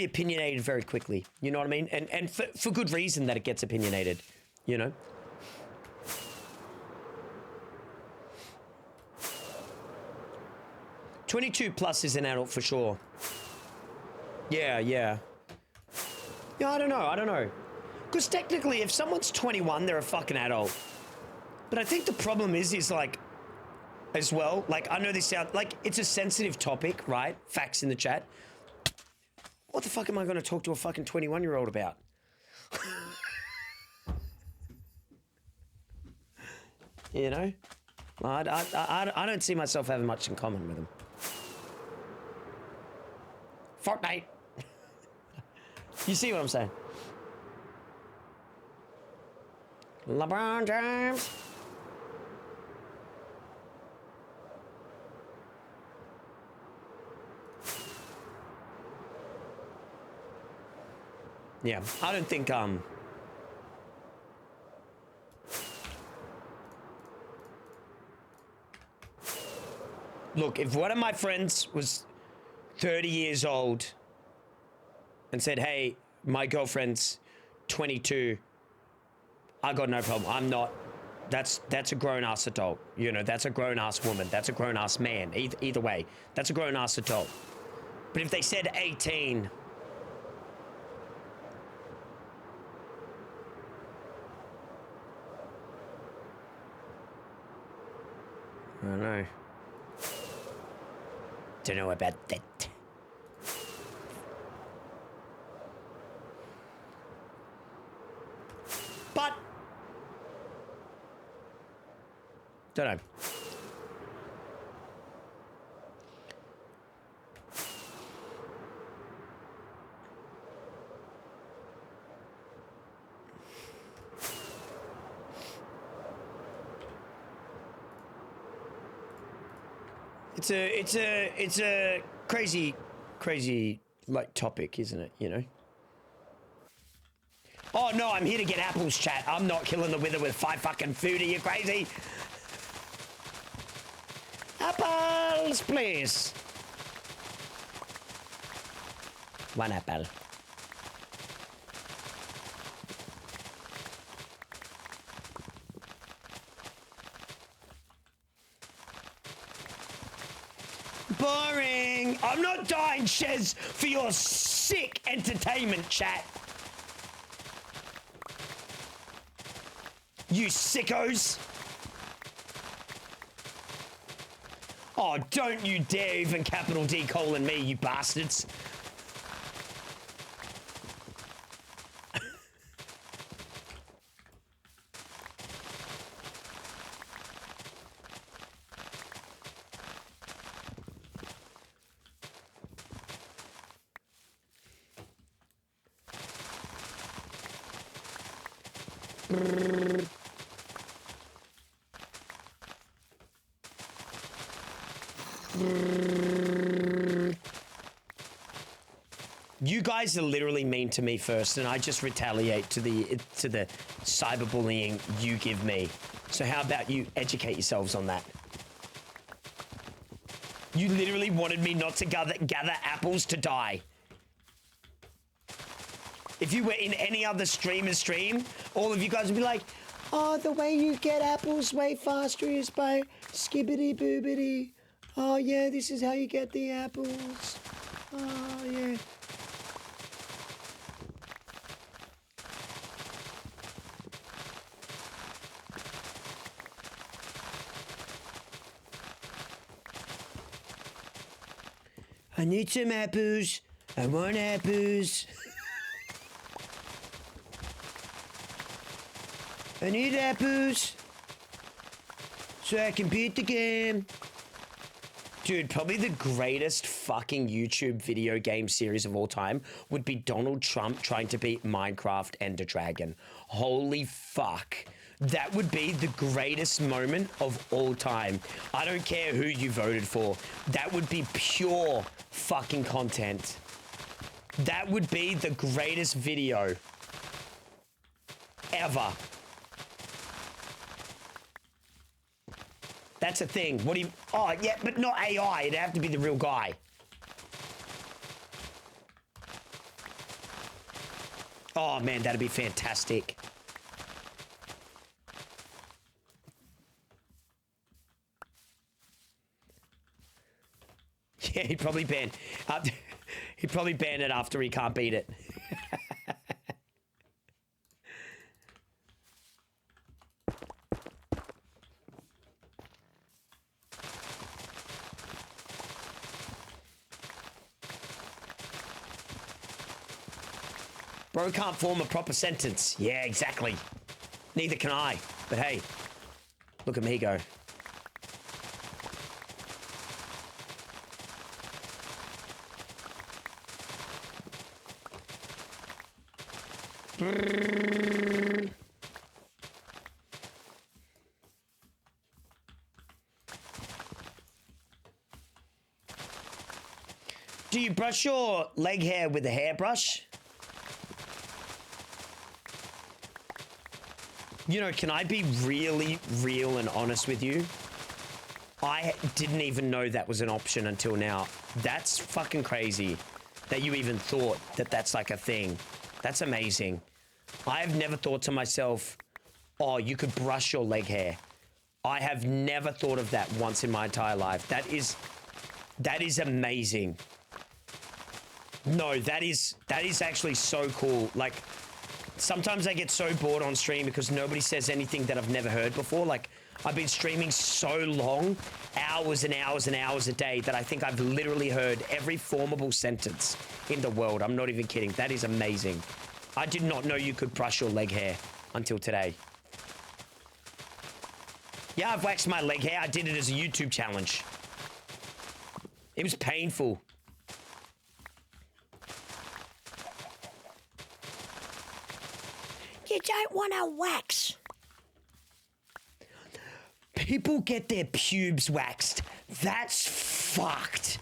opinionated very quickly. You know what I mean? And for good reason that it gets opinionated, you know? 22 plus is an adult for sure. Yeah. Yeah, I don't know. Because technically, if someone's 21, they're a fucking adult. But I think the problem is like, as well, like, I know this sounds, like, it's a sensitive topic, right? Facts in the chat. What the fuck am I going to talk to a fucking 21-year-old about? You know? I don't see myself having much in common with them. Fortnite. You see what I'm saying? LeBron James. Yeah, I don't think, look, if one of my friends was 30 years old and said, hey, my girlfriend's 22, I got no problem. I'm not, that's a grown-ass adult. You know, that's a grown-ass woman. That's a grown-ass man. Either way, that's a grown-ass adult. But if they said 18... I don't know. Don't know about that. But don't know. It's a crazy like topic, isn't it? You know. Oh no, I'm here to get apples, chat. I'm not killing the wither with 5 fucking food. Are you crazy? Apples, please. 1 apple. Boring. I'm not dying, Shez, for your sick entertainment, chat. You sickos. Oh, don't you dare even capital D colon me, you bastards. You guys are literally mean to me first, and I just retaliate to the cyberbullying you give me. So how about you educate yourselves on that? You literally wanted me not to gather apples to die. If you were in any other streamer's stream, all of you guys would be like, oh, the way you get apples way faster is by skibbity boobity. Oh yeah, this is how you get the apples. Oh yeah. I need some apples. I want apples. I need apples so I can beat the game. Dude, probably the greatest fucking YouTube video game series of all time would be Donald Trump trying to beat Minecraft Ender Dragon. Holy fuck. That would be the greatest moment of all time. I don't care who you voted for. That would be pure fucking content. That would be the greatest video ever. That's a thing. What do you... Oh, yeah, but not AI. It'd have to be the real guy. Oh, man, that'd be fantastic. Yeah, he'd probably ban... he'd probably ban it after he can't beat it. Bro can't form a proper sentence. Yeah, exactly. Neither can I. But hey, look at me go. Do you brush your leg hair with a hairbrush? You know, can I be really real and honest with you? I didn't even know that was an option until now. That's fucking crazy that you even thought that that's like a thing. That's amazing. I've never thought to myself, oh, you could brush your leg hair. I have never thought of that once in my entire life. That is amazing. No, that is actually so cool. Like, sometimes I get so bored on stream because nobody says anything that I've never heard before. Like, I've been streaming so long, hours and hours and hours a day, that I think I've literally heard every formable sentence in the world. I'm not even kidding. That is amazing. I did not know you could brush your leg hair until today. Yeah, I've waxed my leg hair. I did it as a YouTube challenge. It was painful. You don't want to wax. People get their pubes waxed. That's fucked.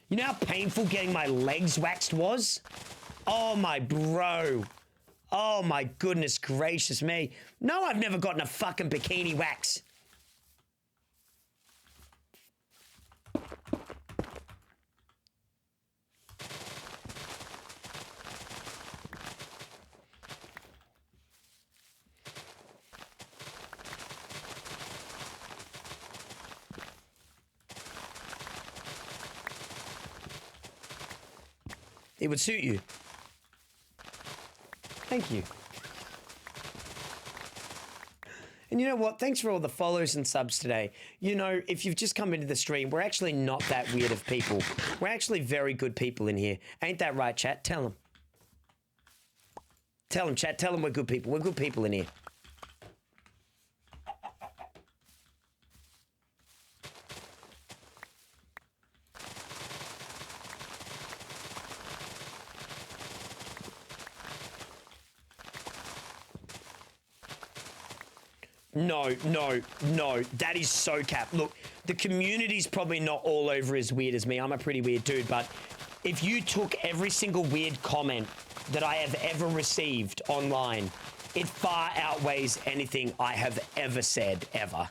You know how painful getting my legs waxed was? Oh, my bro. Oh, my goodness gracious me. No, I've never gotten a fucking bikini wax. It would suit you. Thank you. And you know what? Thanks for all the follows and subs today. You know, if you've just come into the stream, we're actually not that weird of people. We're actually very good people in here. Ain't that right, chat? Tell them. Tell them, chat. Tell them we're good people. We're good people in here. No. That is so cap. Look, the community's probably not all over as weird as me. I'm a pretty weird dude, but if you took every single weird comment that I have ever received online, it far outweighs anything I have ever said, ever.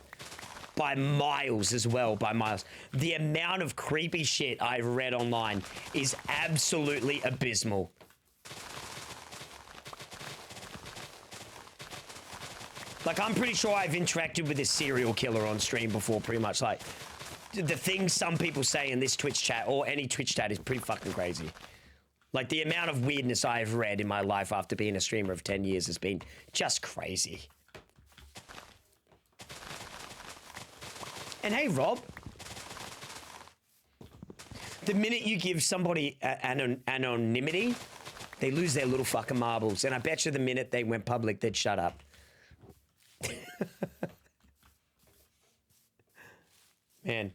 By miles as well, by miles. The amount of creepy shit I've read online is absolutely abysmal. Like, I'm pretty sure I've interacted with a serial killer on stream before, pretty much. Like, the things some people say in this Twitch chat, or any Twitch chat, is pretty fucking crazy. Like, the amount of weirdness I've read in my life after being a streamer of 10 years has been just crazy. And hey, Rob. The minute you give somebody anonymity, they lose their little fucking marbles. And I bet you the minute they went public, they'd shut up. Man.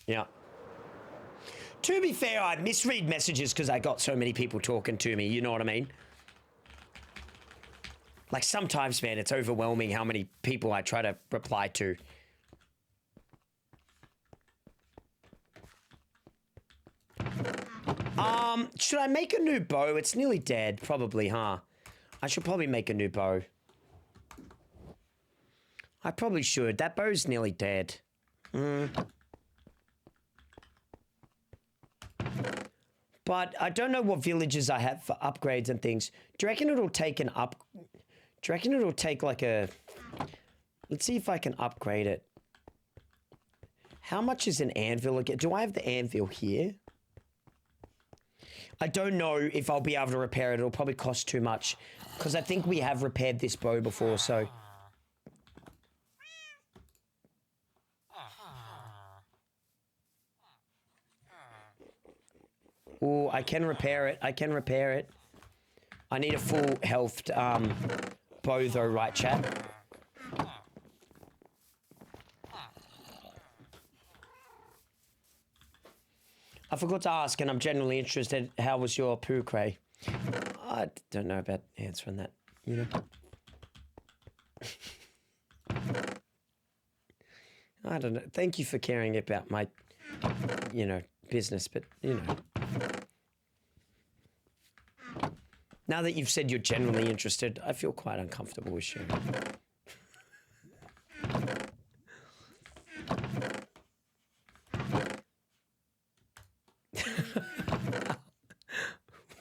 Yeah. To be fair, I misread messages because I got so many people talking to me, you know what I mean? Like, sometimes, man, it's overwhelming how many people I try to reply to. Should I make a new bow? It's nearly dead, probably, huh? I should probably make a new bow. I probably should. That bow's nearly dead. But I don't know what villages I have for upgrades and things. Do you reckon it'll take an up... Do you reckon it'll take like a... Let's see if I can upgrade it. How much is an anvil again? Do I have the anvil here? I don't know if I'll be able to repair it. It'll probably cost too much. Because I think we have repaired this bow before, so... Oh, I can repair it. I can repair it. I need a full health bow though, right, chat? I forgot to ask, and I'm genuinely interested, how was your poo, Cray? I don't know about answering that, you know? I don't know. Thank you for caring about my, you know, business, but, you know. Now that you've said you're genuinely interested, I feel quite uncomfortable with sharing.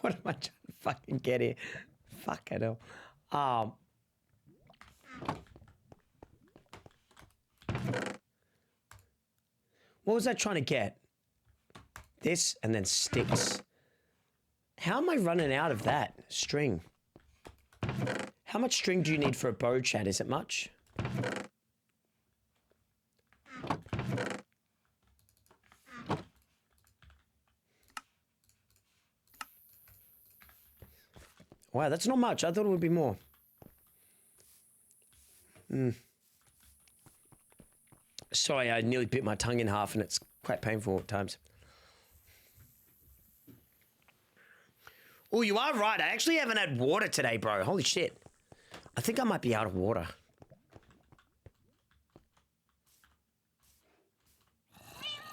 What am I trying to fucking get here? Fuck, I know. What was I trying to get? This and then sticks. How am I running out of that? String. How much string do you need for a bow, Chad? Is it much? Wow, that's not much. I thought it would be more. Sorry, I nearly bit my tongue in half and it's quite painful at times. Oh, you are right. I actually haven't had water today, bro. Holy shit. I think I might be out of water.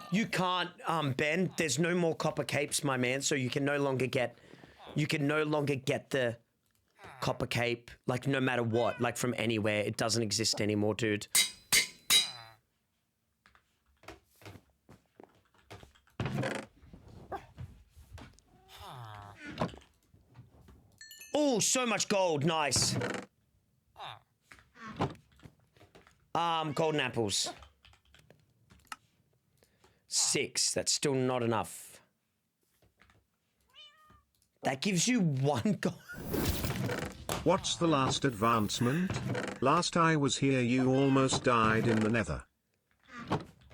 You can't, Ben. There's no more copper capes, my man. So you can no longer get the copper cape, like no matter what, like from anywhere. It doesn't exist anymore, dude. Oh, so much gold. Nice. Golden apples. 6. That's still not enough. That gives you 1 gold. What's the last advancement? Last I was here, you almost died in the nether.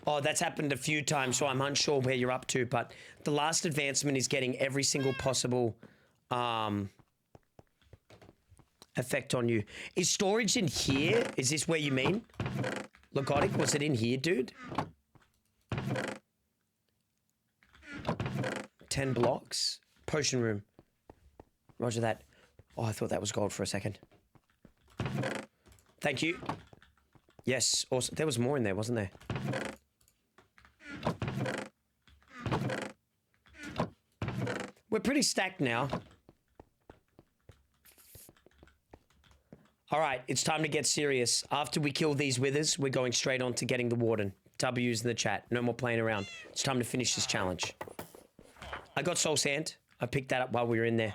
Oh, that's happened a few times, so I'm unsure where you're up to, but the last advancement is getting every single possible effect on you. Is storage in here? Is this where you mean? Logotic, was it in here, dude? 10 blocks. Potion room. Roger that. Oh, I thought that was gold for a second. Thank you. Yes, awesome. There was more in there, wasn't there? We're pretty stacked now. All right, it's time to get serious. After we kill these withers, we're going straight on to getting the warden. W's in the chat. No more playing around. It's time to finish this challenge. I got soul sand. I picked that up while we were in there.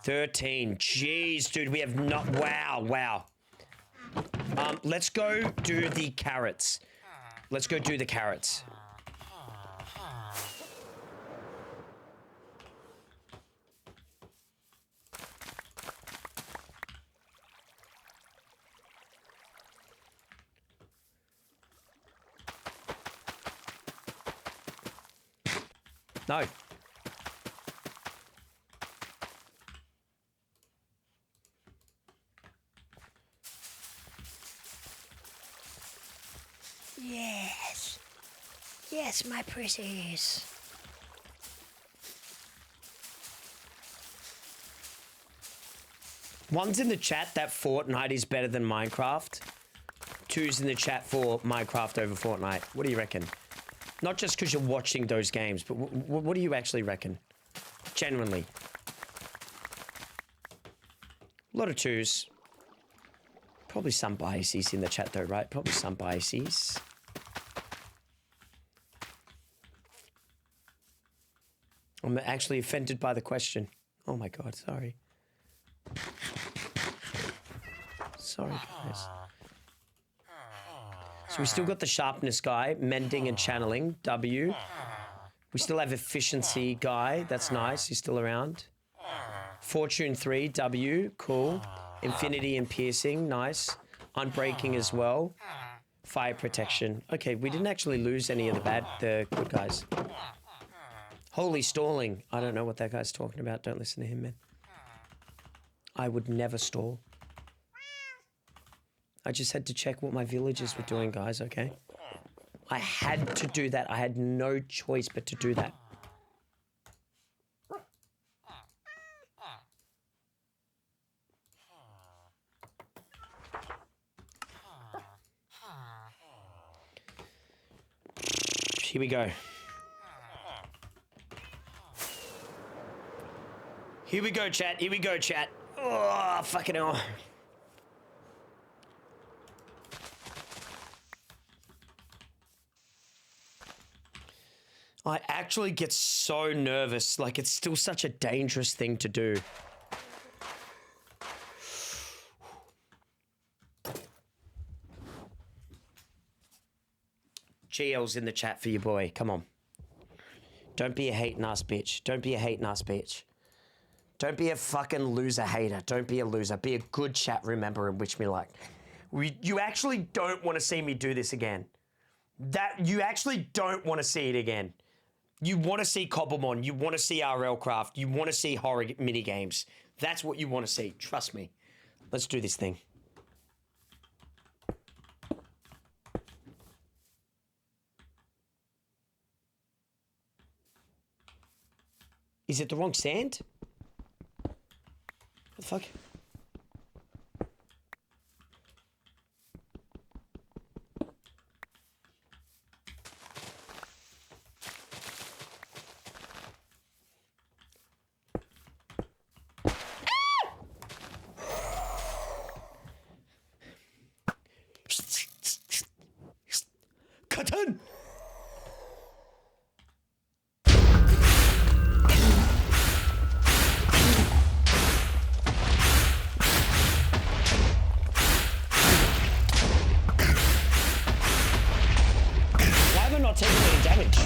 $13. Jeez, dude, we have not. Wow. Let's go do the carrots. Let's go do the carrots. No. Yes. Yes, my pretties. One's in the chat that Fortnite is better than Minecraft. 2's in the chat for Minecraft over Fortnite. What do you reckon? Not just because you're watching those games, but what do you actually reckon? Genuinely. A lot of 2's. Probably some biases in the chat though, right? Probably some biases. I'm actually offended by the question. Oh my god, sorry. Sorry, guys. So we still got the sharpness guy, mending and channeling, W. We still have efficiency guy, that's nice, he's still around. Fortune 3, W, cool. Infinity and piercing, nice. Unbreaking as well. Fire protection. Okay, we didn't actually lose any of the good guys. Holy stalling. I don't know what that guy's talking about. Don't listen to him, man. I would never stall. I just had to check what my villagers were doing, guys, okay? I had to do that. I had no choice but to do that. Here we go. Here we go, chat. Here we go, chat. Oh, fucking hell. I actually get so nervous. Like, it's still such a dangerous thing to do. GL's in the chat for you, boy. Come on. Don't be a hating ass bitch. Don't be a hating ass bitch. Don't be a fucking loser hater. Don't be a loser. Be a good chat remember and wish me luck. You actually don't want to see me do this again. You actually don't want to see it again. You want to see Cobblemon. You want to see RL Craft. You want to see horror minigames. That's what you want to see. Trust me. Let's do this thing. Is it the wrong sand? What the fuck? Cotton! Why am I not taking any damage?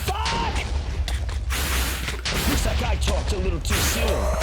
Fuck! Looks like I talked a little too soon.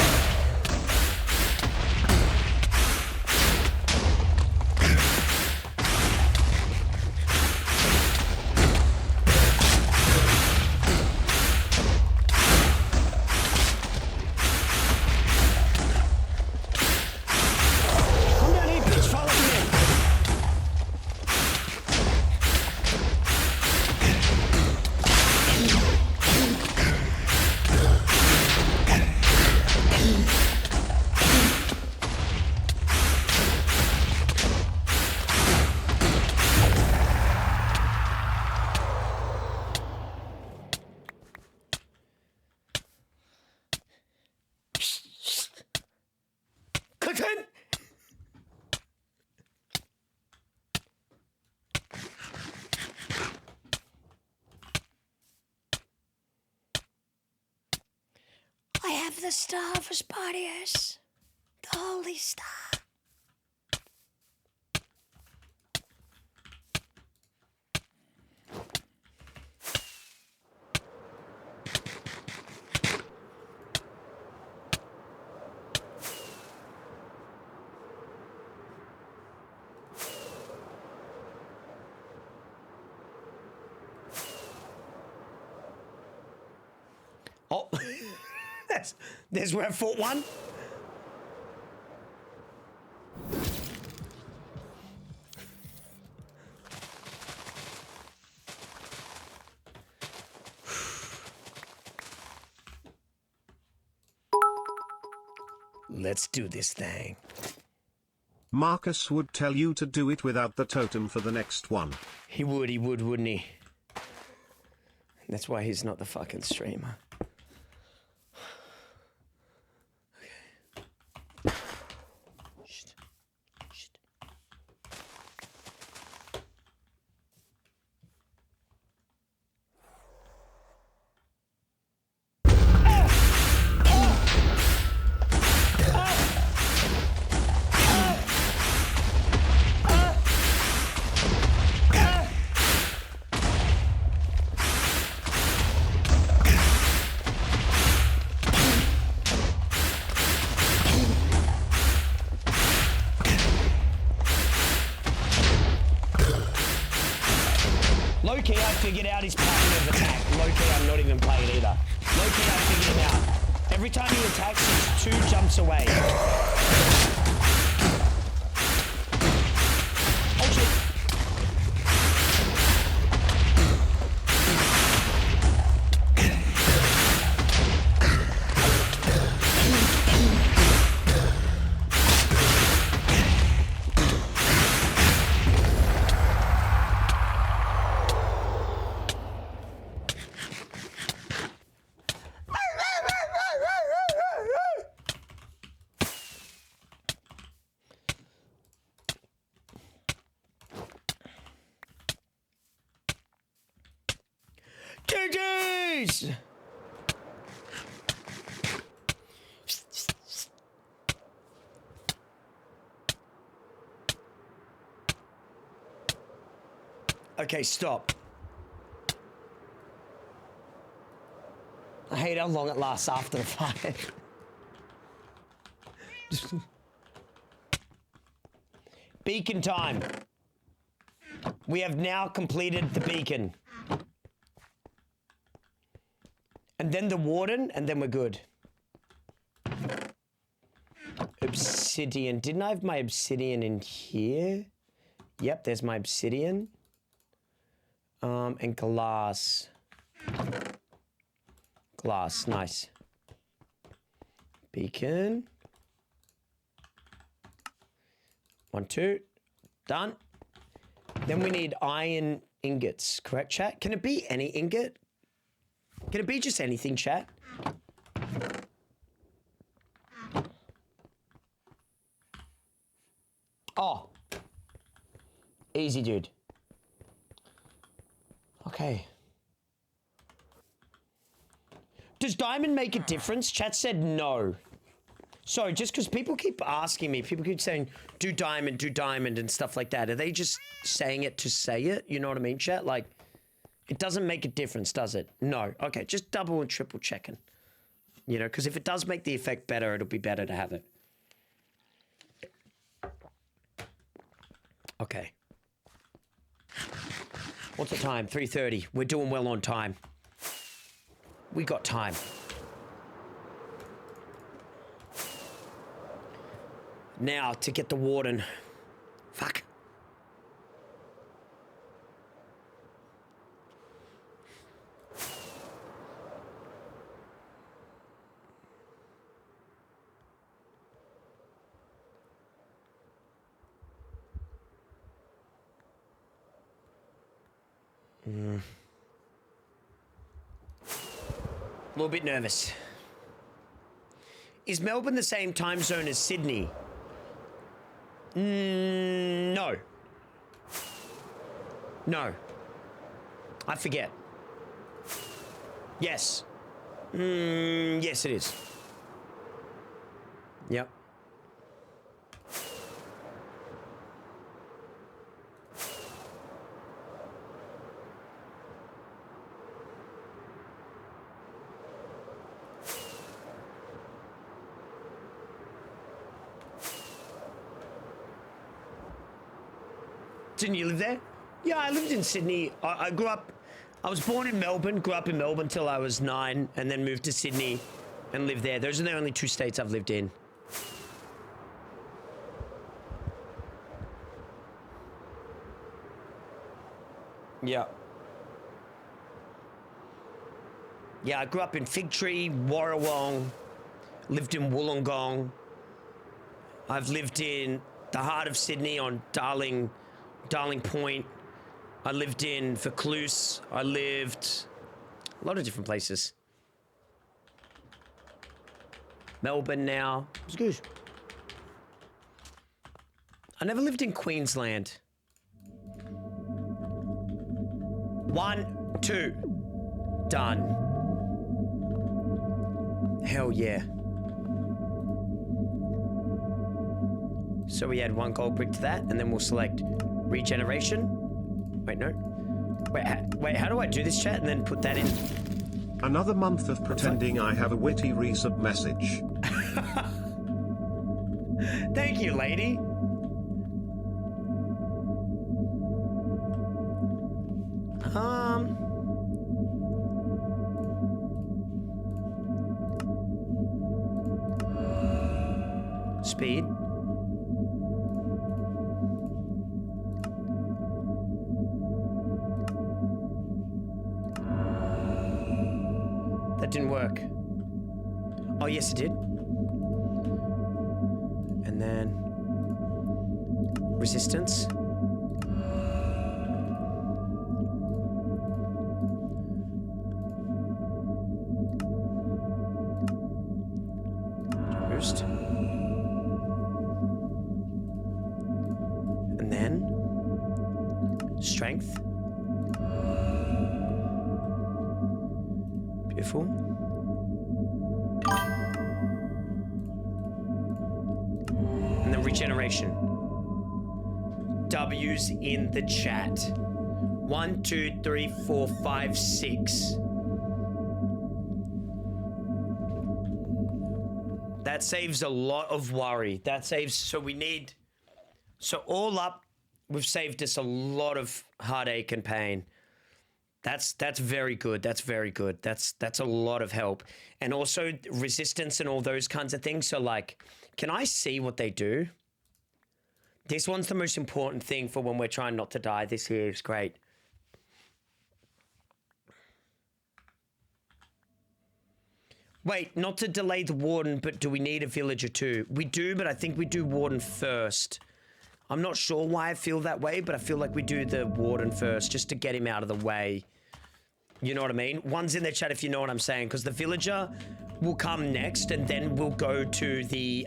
I have the star of Aspartius, the holy star. Oh, there's where I fought one. Let's do this thing. Marcus would tell you to do it without the totem for the next one. He would, wouldn't he? That's why he's not the fucking streamer. Low-key, I figured out his pattern of attack. Low-key, I'm not even playing either. Low-key, I figured him out. Every time he attacks, he's 2 jumps away. Oh, shit. GG's! Okay, stop. I hate how long it lasts after the fight. Beacon time. We have now completed the beacon. And then the warden, and then we're good. Obsidian. Didn't I have my obsidian in here? Yep, there's my obsidian. And glass. Glass, nice. Beacon. 1, 2. Done. Then we need iron ingots, correct, chat? Can it be any ingot? Can it be just anything, chat? Oh. Easy, dude. Okay. Does diamond make a difference? Chat said no. Sorry, just because people keep asking me, people keep saying, do diamond, and stuff like that. Are they just saying it to say it? You know what I mean, chat? Like, it doesn't make a difference, does it? No. Okay, just double and triple checking. You know, because if it does make the effect better, it'll be better to have it. Okay. What's the time? 3:30. We're doing well on time. We got time. Now, to get the warden. Fuck. A little bit nervous. Is Melbourne the same time zone as Sydney? No. No. I forget. Yes. Yes, it is. Yep. Didn't you live there? Yeah, I lived in Sydney. I grew up, I was born in Melbourne, grew up in Melbourne till I was 9, and then moved to Sydney and lived there. Those are the only 2 states I've lived in. Yeah. Yeah, I grew up in Fig Tree, Warrawong, lived in Wollongong. I've lived in the heart of Sydney on Darling Point. I lived in Vaucluse. I lived a lot of different places. Melbourne now. It was good. I never lived in Queensland. 1, 2. Done. Hell yeah. So we add 1 gold brick to that, and then we'll select regeneration. Wait, no. Wait, how do I do this, chat, and then put that in? Another month of pretending I have a witty resub message. Thank you, lady. Speed. That didn't work. Oh, yes, it did. And then resistance. Boost. And then strength. Beautiful. And then regeneration. W's in the chat. 1, 2, 3, 4, 5, 6. That saves a lot of worry. That saves, so we need, so all up, we've saved us a lot of heartache and pain. That's very good. That's very good. That's a lot of help. And also resistance and all those kinds of things. So like, can I see what they do? This one's the most important thing for when we're trying not to die. This here is great. Wait, not to delay the warden, but do we need a villager too? We do, but I think we do warden first. I'm not sure why I feel that way, but I feel like we do the warden first just to get him out of the way. You know what I mean? One's in the chat if you know what I'm saying, because the villager will come next and then we'll go to the,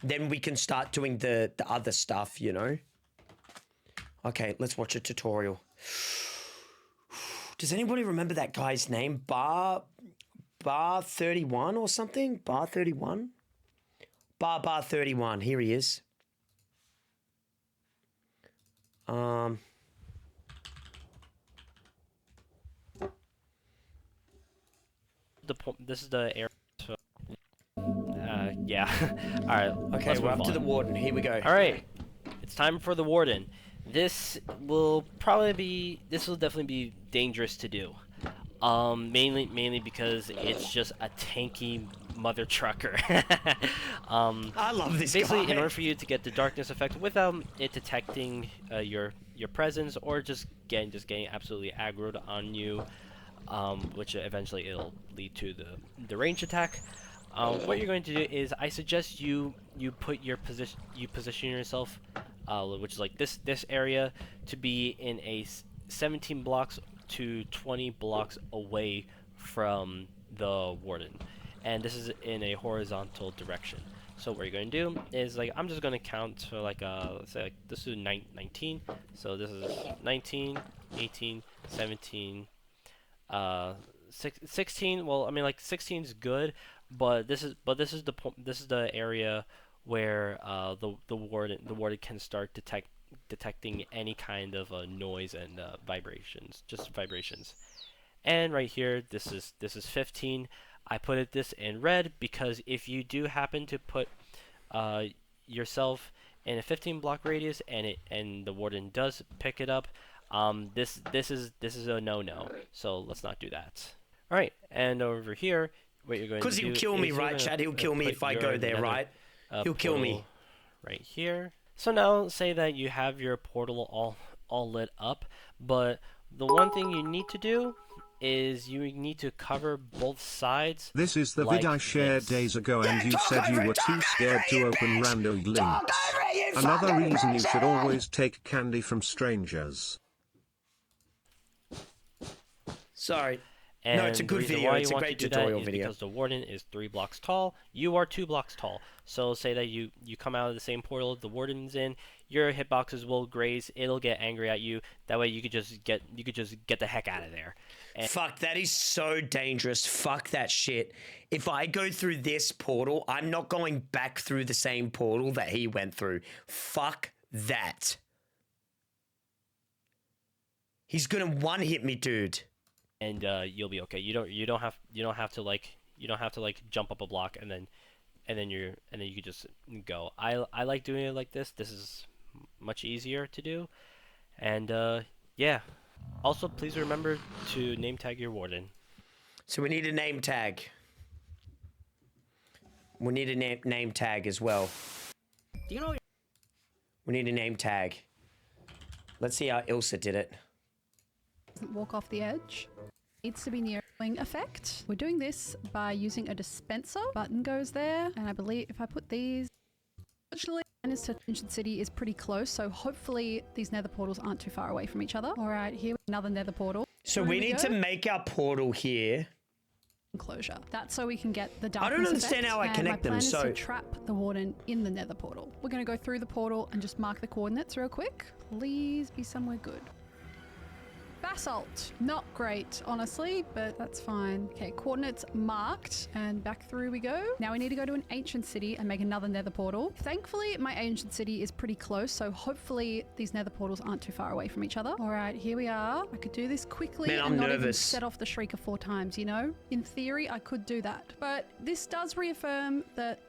then we can start doing the other stuff, you know? Okay, let's watch a tutorial. Does anybody remember that guy's name? Bar 31 or something? Bar 31? Bar 31. Here he is. This is the air. Yeah. All right. Okay, we're up to the warden. Here we go. All right. It's time for the warden. This will definitely be dangerous to do. Mainly because it's just a tanky mother trucker. I love this basically, guy. in order for you to get the darkness effect without it detecting your presence, or just getting absolutely aggroed on you, which eventually it'll lead to the range attack. What you're going to do is, I suggest you position yourself, which is like this area, to be in a 17 blocks to 20 blocks away from the warden, and this is in a horizontal direction. So what you're going to do is, like, I'm just going to count to like let's say like this is 19, so this is 19, 18, 17, 16. Well, I mean, like 16 is good, but this is the area where the warden can start detecting any kind of noise and vibrations, just vibrations. And right here, this is 15. I put this in red because if you do happen to put yourself in a 15 block radius and the warden does pick it up, this is a no-no. So let's not do that. All right, and over here, what you're going to do, because he'll kill me, right, Chad? He'll kill me if I go there, right? He'll kill me. Right here. So now, say that you have your portal all lit up, but the one thing you need to do is you need to cover both sides. This is the vid I shared days ago, and you said you were too scared to open random links. Another reason you should always take candy from strangers. Sorry. And no, it's a good video. It's a great tutorial video. Because the warden is 3 blocks tall, you are 2 blocks tall. So say that you come out of the same portal the warden's in, your hitboxes will graze. It'll get angry at you. That way you could just get the heck out of there. And fuck, that is so dangerous. Fuck that shit. If I go through this portal, I'm not going back through the same portal that he went through. Fuck that. He's gonna one-hit me, dude. And you'll be okay. You don't have to like jump up a block and then you can just go. I like doing it like this. This is much easier to do. And yeah. Also, please remember to name tag your warden. So we need a name tag. We need a name tag as well. Do you know? We need a name tag. Let's see how Ilsa did it. Walk off the edge. Needs to be near wing effect. We're doing this by using a dispenser. Button goes there, and I believe if I put these, actually, Ancient City is pretty close, so hopefully these nether portals aren't too far away from each other. All right, here another nether portal. So we need to make our portal here. Enclosure. That's so we can get the darkness I don't understand effect, how I connect them. So my plan is to trap the warden in the nether portal. We're going to go through the portal and just mark the coordinates real quick. Please be somewhere good. Basalt. Not great, honestly, but that's fine. Okay, coordinates marked, and back through we go. Now we need to go to an ancient city and make another nether portal. Thankfully, my ancient city is pretty close, so hopefully these nether portals aren't too far away from each other. All right, here we are. I could do this quickly Man, and I'm not even nervous. set off the Shrieker 4 times, you know? In theory, I could do that, but this does reaffirm that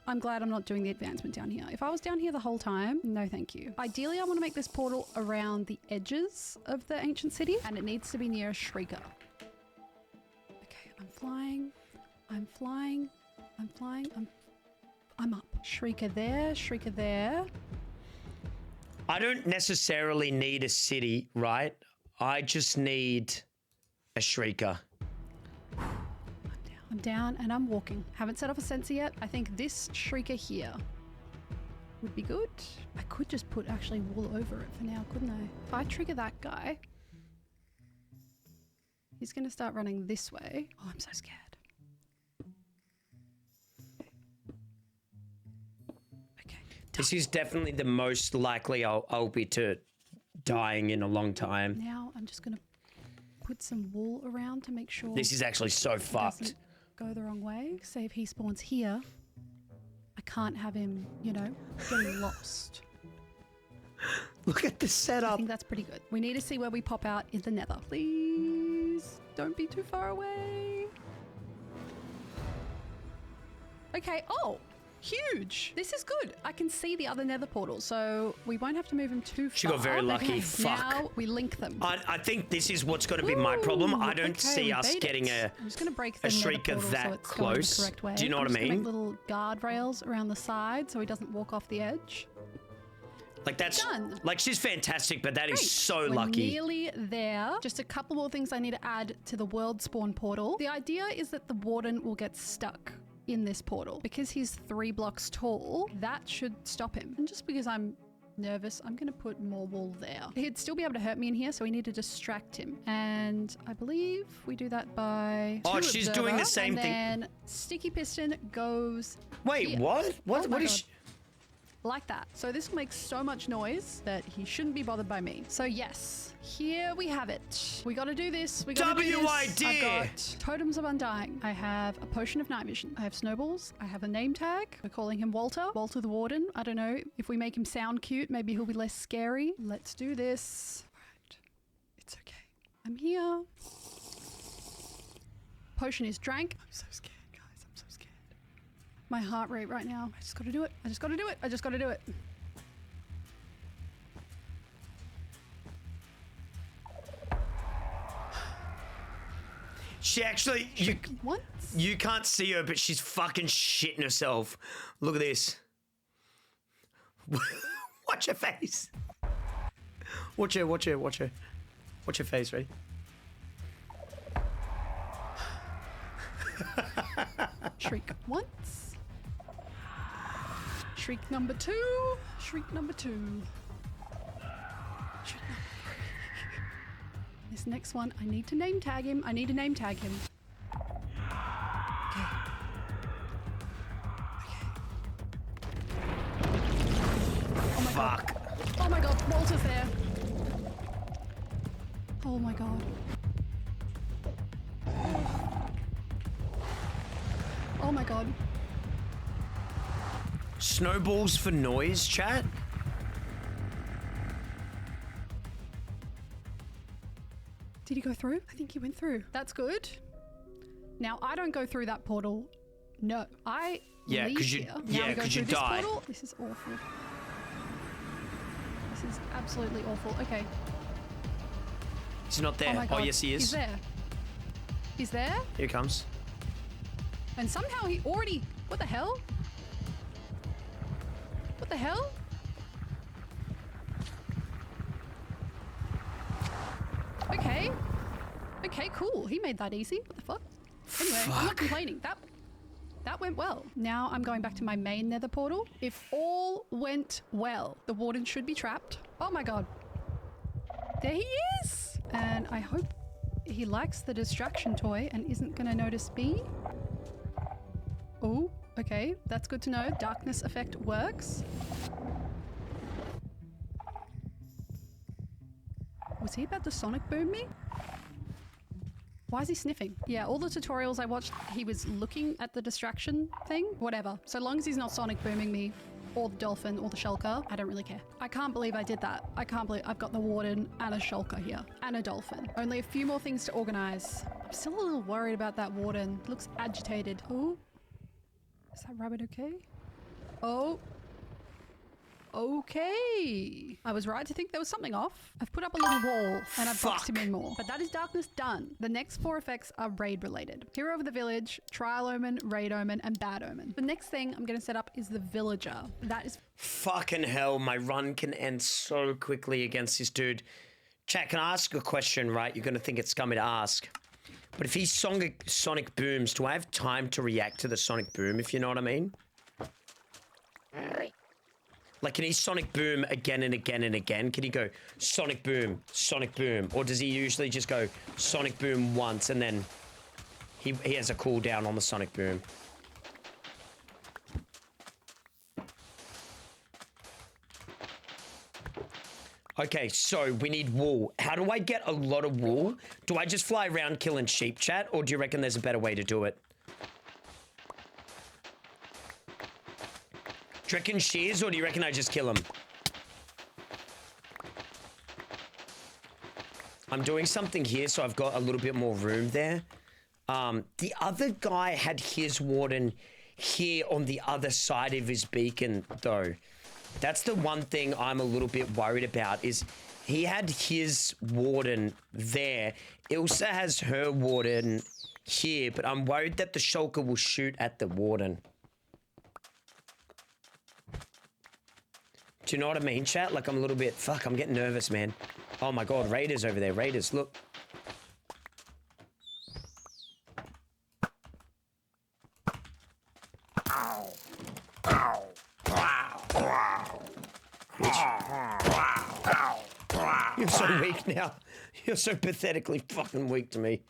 I'm glad I'm not doing the advancement down here. If I was down here the whole time, no thank you. Ideally, I want to make this portal around the edges of the ancient city, and it needs to be near a Shrieker. Okay, I'm flying. I'm flying. I'm flying. I'm up. Shrieker there, Shrieker there. I don't necessarily need a city, right? I just need a Shrieker. I'm down and I'm walking. Haven't set off a sensor yet. I think this Shrieker here would be good. I could just put actually wool over it for now, couldn't I? If I trigger that guy, he's going to start running this way. Oh, I'm so scared. Okay. This is definitely the most likely I'll be to dying in a long time. Now I'm just going to put some wool around to make sure. This is actually so fucked. Go the wrong way. Say if he spawns here, I can't have him, you know, getting lost. Look at the setup. I think that's pretty good. We need to see where we pop out in the nether. Please don't be too far away. Okay. Oh, huge. This is good. I can see the other nether portal, so we won't have to move him too far. She got very lucky. Okay, Fuck. now we link them. I think this is what's going to be my problem. I don't see us getting I'm just going to break the Shrieker nether portal that so it's going close. the correct way. Do you know what I I'm just mean? gonna make little guardrails around the side so he doesn't walk off the edge. Like that's Done. like she's fantastic, but that Great. is so We're lucky. nearly there. Just a couple more things I need to add to the world spawn portal. The idea is that the warden will get stuck in this portal. Because he's 3 blocks tall, that should stop him. And just because I'm nervous, I'm going to put more wool there. He'd still be able to hurt me in here, so we need to distract him. And I believe we do that by Oh, she's doing the same thing. And then Sticky Piston goes Wait, here. what? What? Oh my What is God. she? Like that. So this will make so much noise that he shouldn't be bothered by me. So yes, here we have it. We got to do this. We got to do this. WID. I've got Totems of Undying. I have a Potion of Night Vision. I have Snowballs. I have a name tag. We're calling him Walter. Walter the Warden. I don't know. If we make him sound cute, maybe he'll be less scary. Let's do this. Right. It's okay. I'm here. Potion is drank. I'm so scared, guys. I'm so scared. My heart rate right now. I just got to do it. I just got to do it. I just got to do it. She actually, you can't see her, but she's fucking shitting herself. Look at this. Watch her face. Watch her, watch her, watch her. Watch her face, ready? Shriek once. Shriek number 2. Shriek number 2. Shriek number 3. This next one, I need to name tag him. I need to name tag him. Okay. Oh my Fuck. God. Oh my God, Walter's there. Oh my God. Oh my God. Snowballs for noise, chat? Did he go through? I think he went through. That's good. Now, I don't go through that portal. No, I Yeah, leave 'cause you- here. Now yeah, we go 'cause you through this die. portal. This is awful. This is absolutely awful. Okay. He's not there. Oh my God. Yes, he is. He's there. He's there? Here he comes. And somehow he already... What the hell? What the hell? Okay. Okay, cool. He made that easy. What the fuck? Anyway, I'm not complaining. That went well. Now I'm going back to my main nether portal. If all went well, the warden should be trapped. Oh my God. There he is. And I hope he likes the distraction toy and isn't going to notice me. Oh, okay. That's good to know. Darkness effect works. Was he about to sonic boom me? Why is he sniffing? Yeah, all the tutorials I watched, he was looking at the distraction thing. Whatever. So long as he's not sonic booming me, or the dolphin, or the shulker, I don't really care. I can't believe I did that. I can't believe I've got the warden and a shulker here. And a dolphin. Only a few more things to organize. I'm still a little worried about that warden. Looks agitated. Oh. Is that rabbit okay? Oh. Okay. I was right to think there was something off. I've put up a little wall and I've boxed him in more. But that is darkness done. The next 4 effects are raid related. Hero of the village, trial omen, raid omen, and bad omen. The next thing I'm going to set up is the villager. That is... Fucking hell, my run can end so quickly against this dude. Chat, can I ask a question, right? You're going to think it's scummy to ask. But if he sonic booms, do I have time to react to the sonic boom, if you know what I mean? Like, can he sonic boom again and again and again? Can he go sonic boom, or does he usually just go sonic boom once and then he has a cooldown on the sonic boom? Okay, so we need wool. How do I get a lot of wool? Do I just fly around killing sheep, chat, or do you reckon there's a better way to do it? Do you reckon shears, or do you reckon I just kill him? I'm doing something here, so I've got a little bit more room there. The other guy had his warden here on the other side of his beacon, though. That's the one thing I'm a little bit worried about, is he had his warden there. Ilsa has her warden here, but I'm worried that the shulker will shoot at the warden. Do you know what I mean, chat? Like, I'm a little bit... Fuck, I'm getting nervous, man. Oh my god, raiders over there. Raiders, look. You're so weak now. You're so pathetically fucking weak to me.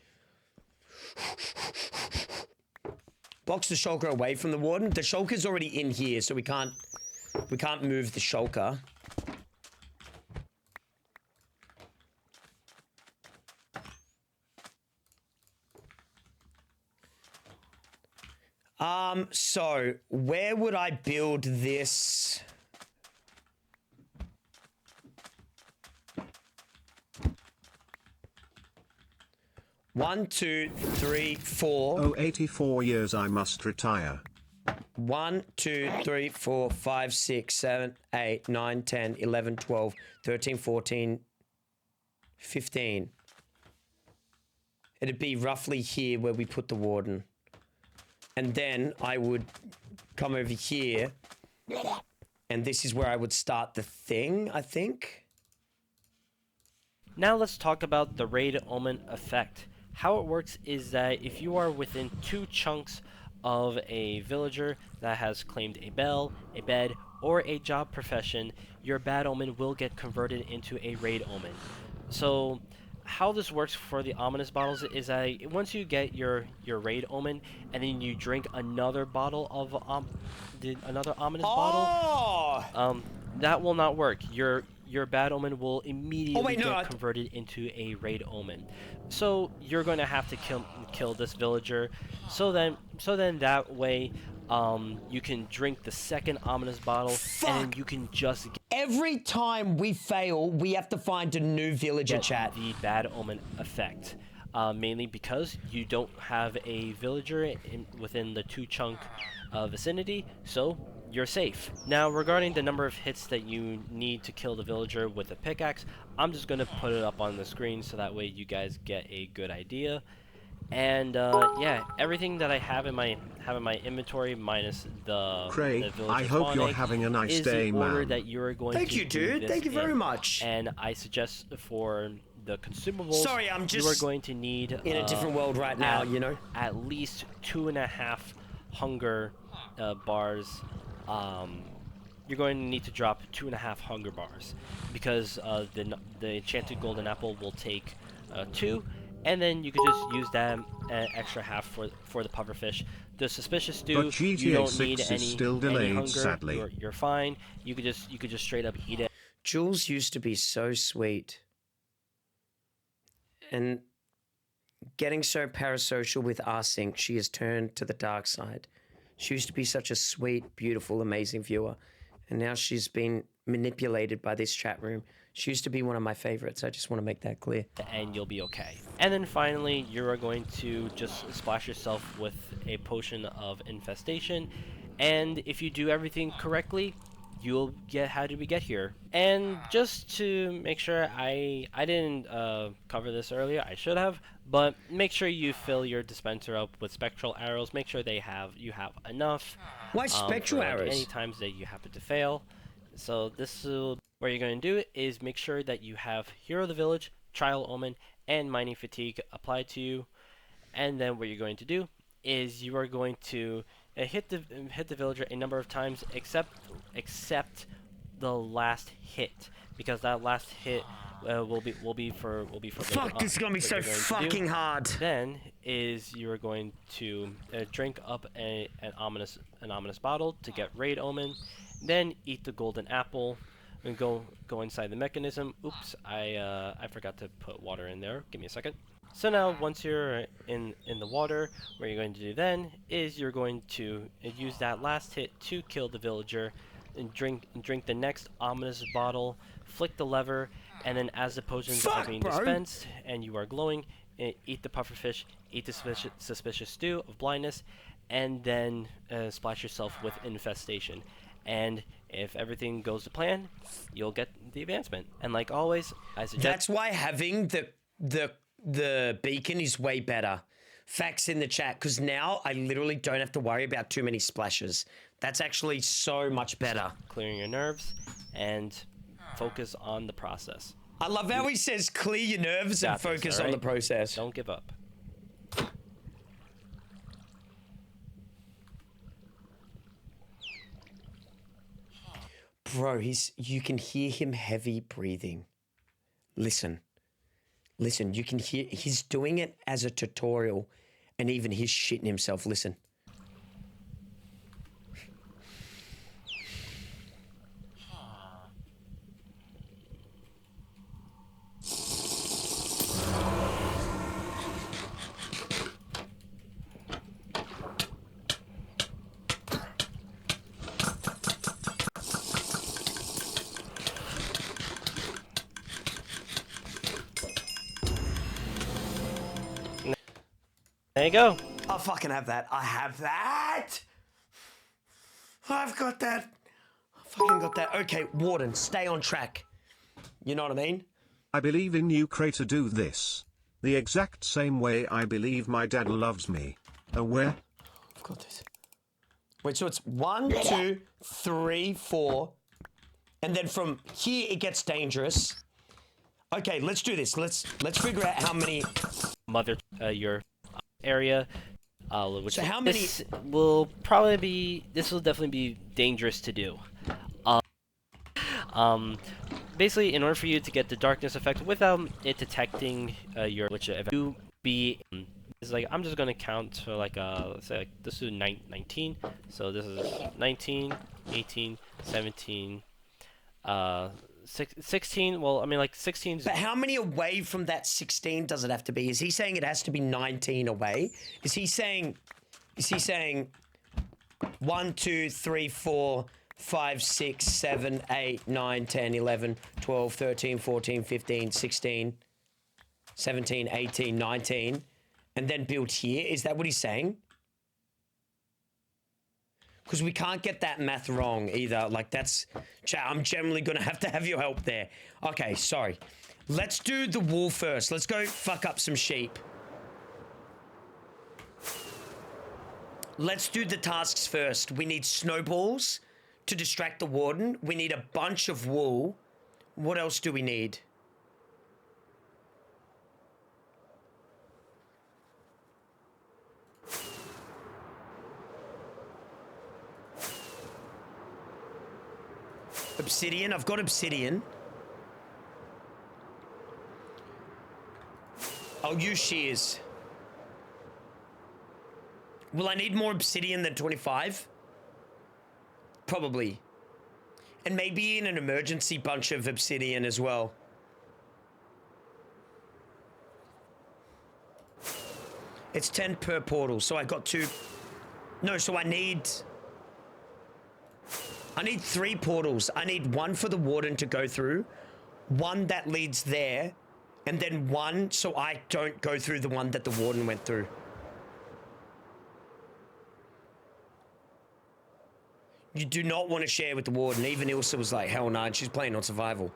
Box the shulker away from the warden. The shulker's already in here, so we can't move the shulker. So where would I build this? One, two, three, four. Oh, 84 years I must retire. 1, 2, 3, 4, 5, 6, 7, 8, 9, 10, 11, 12, 13, 14, 15. It'd be roughly here where we put the warden. And then I would come over here. And this is where I would start the thing, I think. Now let's talk about the raid omen effect. How it works is that if you are within 2 chunks of a villager that has claimed a bell, a bed, or a job profession, your bad omen will get converted into a raid omen. So how this works for the ominous bottles is that once you get your raid omen and then you drink another bottle of another ominous bottle, that will not work. Your bad omen will immediately get converted into a raid omen. So you're going to have to kill this villager. So then that way you can drink the second ominous bottle. Fuck. And you can just get every time we fail, we have to find a new villager, chat. The bad omen effect. Mainly because you don't have a villager within the 2 chunk vicinity, so you're safe. Now, regarding the number of hits that you need to kill the villager with a pickaxe, I'm just going to put it up on the screen so that way you guys get a good idea. And yeah, everything that I have in my inventory minus the Cray, villager I hope you're egg having a nice is day, the order man. that you are going Thank to you, dude. do Thank you this very in. much. And I suggest for the consumables, sorry, I'm just you are going to need in a different world right now, you know. At least 2.5 hunger bars. You're going to need to drop 2.5 hunger bars because the enchanted golden apple will take 2, and then you could just use that extra half for the pufferfish. The suspicious stew, but GTA you don't 6 need is any, still delayed, any hunger. sadly. You're fine. You could just straight up eat it. Jules used to be so sweet. And getting so parasocial with Arsync, she has turned to the dark side. She used to be such a sweet, beautiful, amazing viewer. And now she's been manipulated by this chat room. She used to be one of my favorites. I just want to make that clear. And you'll be okay. And then finally, you are going to just splash yourself with a potion of infestation. And if you do everything correctly, you'll get. How did we get here? And just to make sure, I didn't cover this earlier. I should have, but make sure you fill your dispenser up with spectral arrows. Make sure you have enough. Why spectral for, arrows? Any times that you happen to fail. So this will. What you're going to do is make sure that you have Hero of the Village, Trial Omen, and Mining Fatigue applied to you. And then what you're going to do is you are going to hit the villager a number of times, except the last hit, because that last hit will be for Fuck, this is gonna be so fucking hard. Then is you are going to drink up an ominous bottle to get Raid Omen, then eat the golden apple. And go inside the mechanism. Oops, I forgot to put water in there. Give me a second. So now, once you're in the water, what you're going to do then is you're going to use that last hit to kill the villager, and drink the next ominous bottle, flick the lever, and then as the potions are being dispensed and you are glowing, eat the pufferfish, eat the suspicious stew of blindness, and then splash yourself with infestation. And if everything goes to plan, you'll get the advancement. And like always, I suggest... That's why having the beacon is way better. Facts in the chat, because now I literally don't have to worry about too many splashes. That's actually so much better. Clearing your nerves and focus on the process. I love how he says clear your nerves and focus on the process. Don't give up. Bro, you can hear him heavy breathing. Listen, you can hear, he's doing it as a tutorial and even he's shitting himself. Listen. There you go. I fucking have that. I have that. I've got that. I fucking got that. Okay, Warden, stay on track. You know what I mean? I believe in you, Crater. Do this. The exact same way I believe my dad loves me. Where? I've got this. Wait, so it's 1, 2, 3, 4. And then from here it gets dangerous. Okay, let's do this. Let's figure out how many... Your area, which so how many... This will definitely be dangerous to do. Basically, in order for you to get the darkness effect without it detecting it's like, I'm just gonna count to like let's say like this is 19, so this is 19, 18, 17, 16. Well, I mean, like 16. But how many away from that 16 does it have to be? Is he saying it has to be 19 away? Is he saying 1, 2, 3, 4, 5, 6, 7, 8, 9, 10, 11, 12, 13, 14, 15, 16, 17, 18, 19, and then build here? Is that what he's saying? Because we can't get that math wrong either. Like, that's... Chat, I'm generally going to have your help there. Okay, sorry. Let's do the wool first. Let's go fuck up some sheep. Let's do the tasks first. We need snowballs to distract the warden. We need a bunch of wool. What else do we need? Obsidian. I've got obsidian. I'll use shears. Will I need more obsidian than 25? Probably. And maybe in an emergency bunch of obsidian as well. It's 10 per portal, so I got 2. No, so I need 3 portals. I need 1 for the warden to go through, 1 that leads there, and then 1 so I don't go through the one that the warden went through. You do not want to share with the warden. Even Ilsa was like, hell no, and she's playing on survival.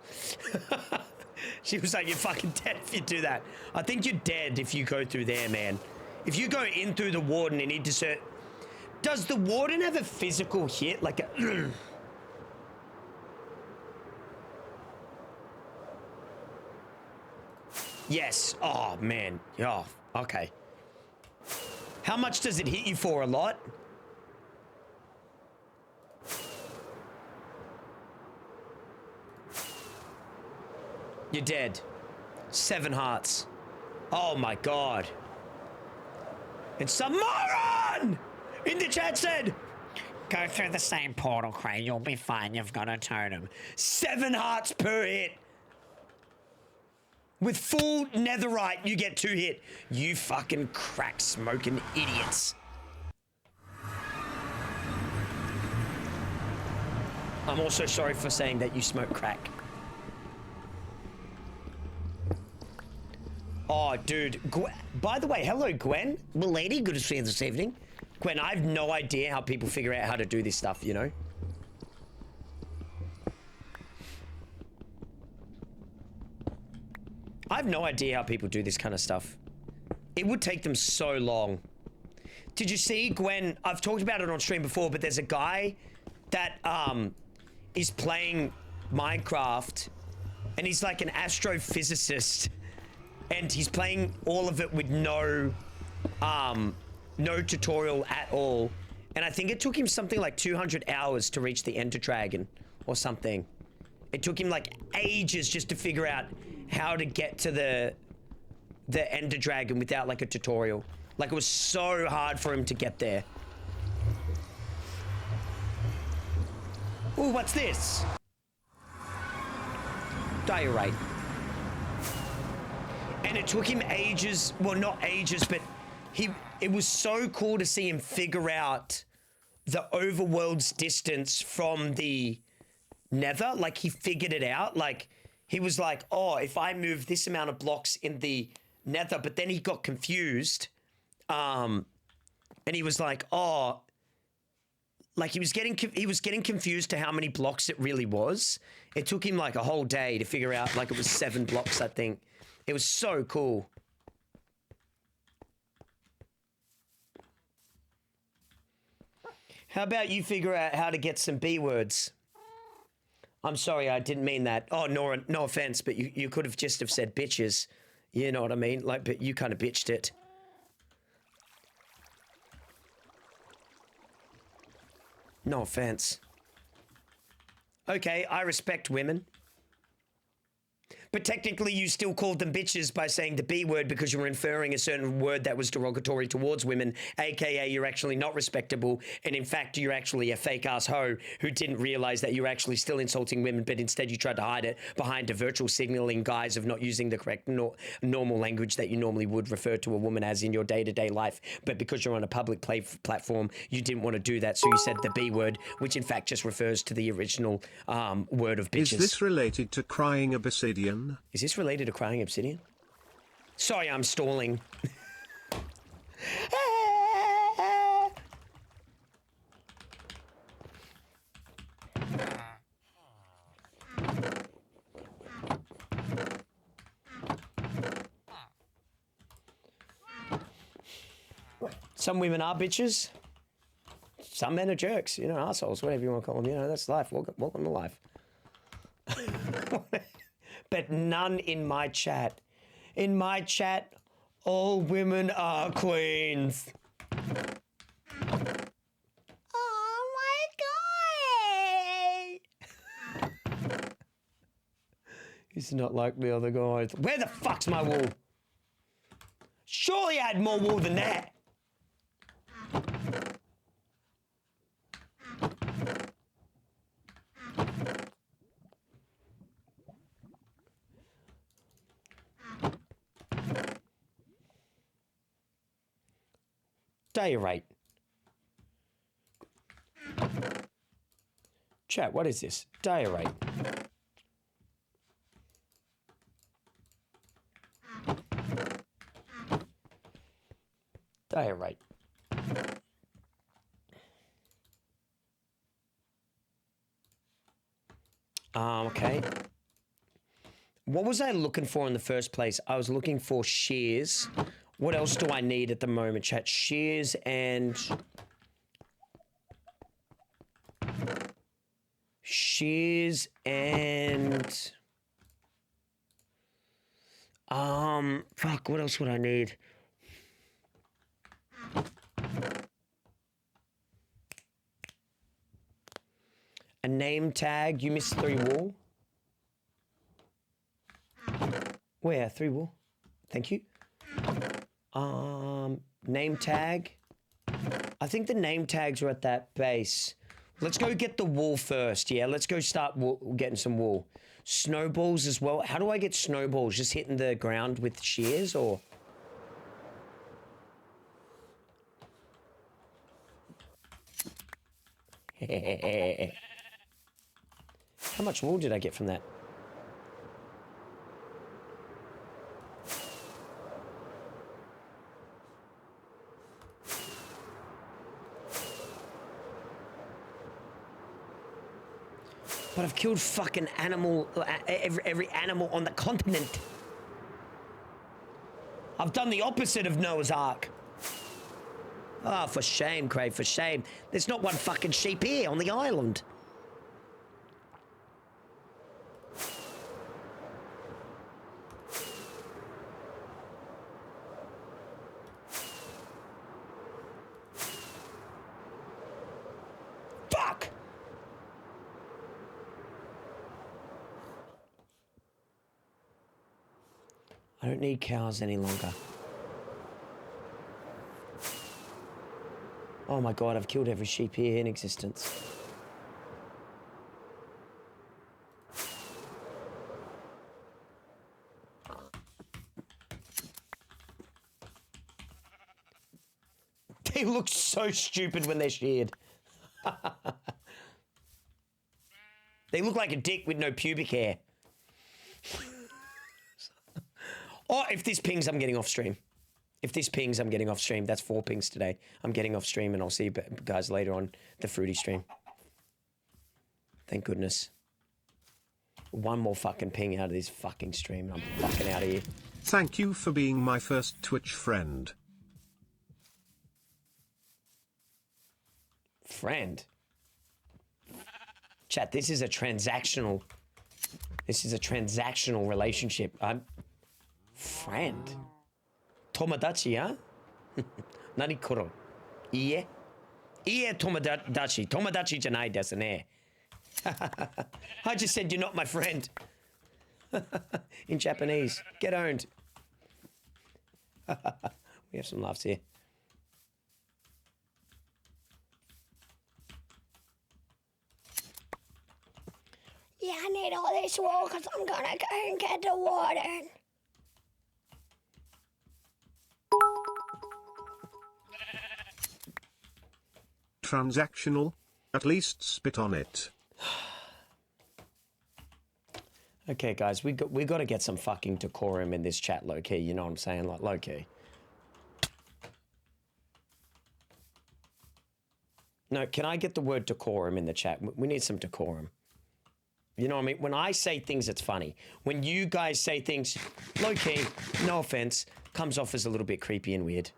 She was like, you're fucking dead if you do that. I think you're dead if you go through there, man. If you go in through the warden and need to does the warden have a physical hit? Like a... Yes. Oh, man. Oh, okay. How much does it hit you for? A lot? You're dead. 7 hearts. Oh my god. And some moron in the chat said, go through the same portal, Cray. You'll be fine. You've got a totem. 7 hearts per hit. With full netherite, you get 2 hit. You fucking crack smoking idiots. I'm also sorry for saying that you smoke crack. Oh, dude. By the way, hello, Gwen. Milady, good to see you this evening. Gwen, I have no idea how people figure out how to do this stuff, you know? I have no idea how people do this kind of stuff. It would take them so long. Did you see, Gwen? I've talked about it on stream before, but there's a guy that is playing Minecraft, and he's like an astrophysicist. And he's playing all of it with no tutorial at all. And I think it took him something like 200 hours to reach the Ender Dragon or something. It took him like ages just to figure out how to get to the Ender Dragon without like a tutorial. Like it was so hard for him to get there. Ooh, what's this? Diorite. And it took him ages, well, not ages, but it was so cool to see him figure out the overworld's distance from the nether. Like, he figured it out. Like, he was like, oh, if I move this amount of blocks in the nether, but then he got confused. And he was like, oh, like he was getting confused to how many blocks it really was. It took him like a whole day to figure out, like it was 7 blocks, I think. It was so cool. How about you figure out how to get some B words? I'm sorry, I didn't mean that. Oh, no offense, but you could have just have said bitches. You know what I mean? Like, but you kind of bitched it. No offense. Okay, I respect women. But technically, you still called them bitches by saying the B word because you were inferring a certain word that was derogatory towards women, aka you're actually not respectable, and in fact, you're actually a fake-ass hoe who didn't realize that you're actually still insulting women, but instead you tried to hide it behind a virtual signaling guise of not using the correct normal language that you normally would refer to a woman as in your day-to-day life. But because you're on a public platform, you didn't want to do that, so you said the B word, which in fact just refers to the original word of bitches. Is this related to crying obsidian? Is this related to crying obsidian? Sorry, I'm stalling. Some women are bitches. Some men are jerks, you know, assholes, whatever you want to call them. You know, that's life. Welcome to life. But none in my chat. In my chat, all women are queens. Oh my god! He's not like the other guys. Where the fuck's my wool? Surely I had more wool than that. Diorite. Chat, what is this? Diorite. Diorite. Okay. What was I looking for in the first place? I was looking for shears. What else do I need at the moment, chat? Shears and... Shears and... Fuck, what else would I need? A name tag. You missed 3 wool. Where? 3 wool. Thank you. Name tag. I think the name tags are at that base. Let's go get the wool first. Yeah, let's go start getting some wool. Snowballs as well. How do I get snowballs? Just hitting the ground with shears or... How much wool did I get from that? But I've killed fucking animal, every animal on the continent. I've done the opposite of Noah's Ark. Ah, oh, for shame, Cray, for shame. There's not one fucking sheep here on the island. Fuck! I don't need cows any longer. Oh my god, I've killed every sheep here in existence. They look so stupid when they're sheared. They look like a dick with no pubic hair. Oh, if this pings, I'm getting off stream. If this pings, I'm getting off stream. That's 4 pings today. I'm getting off stream, and I'll see you guys later on the fruity stream. Thank goodness. One more fucking ping out of this fucking stream, and I'm fucking out of here. Thank you for being my first Twitch friend. Friend? Chat, this is a transactional... This is a transactional relationship. I'm... Friend? Tomodachi, huh? Nani koro? Iie? Iie tomodachi. Tomodachi janai desu ne. I just said you're not my friend. In Japanese. Get owned. We have some laughs here. Yeah, I need all this wool because I'm gonna go and get the water. Transactional? At least spit on it. Okay, guys, we got to get some fucking decorum in this chat, low-key. You know what I'm saying? Like, low-key. No, can I get the word decorum in the chat? We need some decorum. You know what I mean? When I say things, it's funny. When you guys say things, low-key, no offense, comes off as a little bit creepy and weird.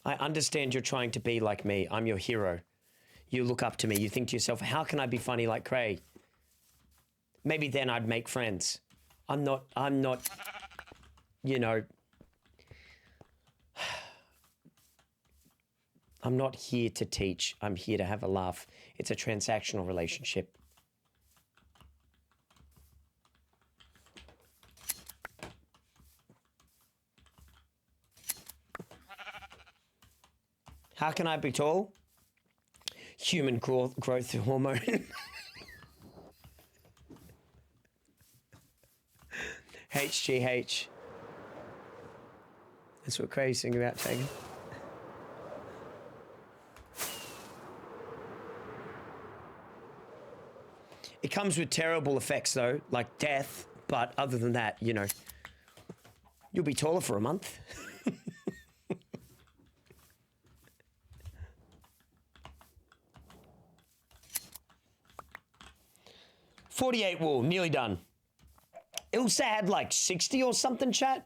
I understand you're trying to be like me. I'm your hero. You look up to me. You think to yourself, how can I be funny like Cray? Maybe then I'd make friends. I'm not, you know, I'm not here to teach. I'm here to have a laugh. It's a transactional relationship. How can I be tall? Human growth hormone. HGH. That's what Craig's thinking about taking. It comes with terrible effects though, like death, but other than that, you know, you'll be taller for a month. 48 wool, nearly done. Ilsa had like 60 or something, chat.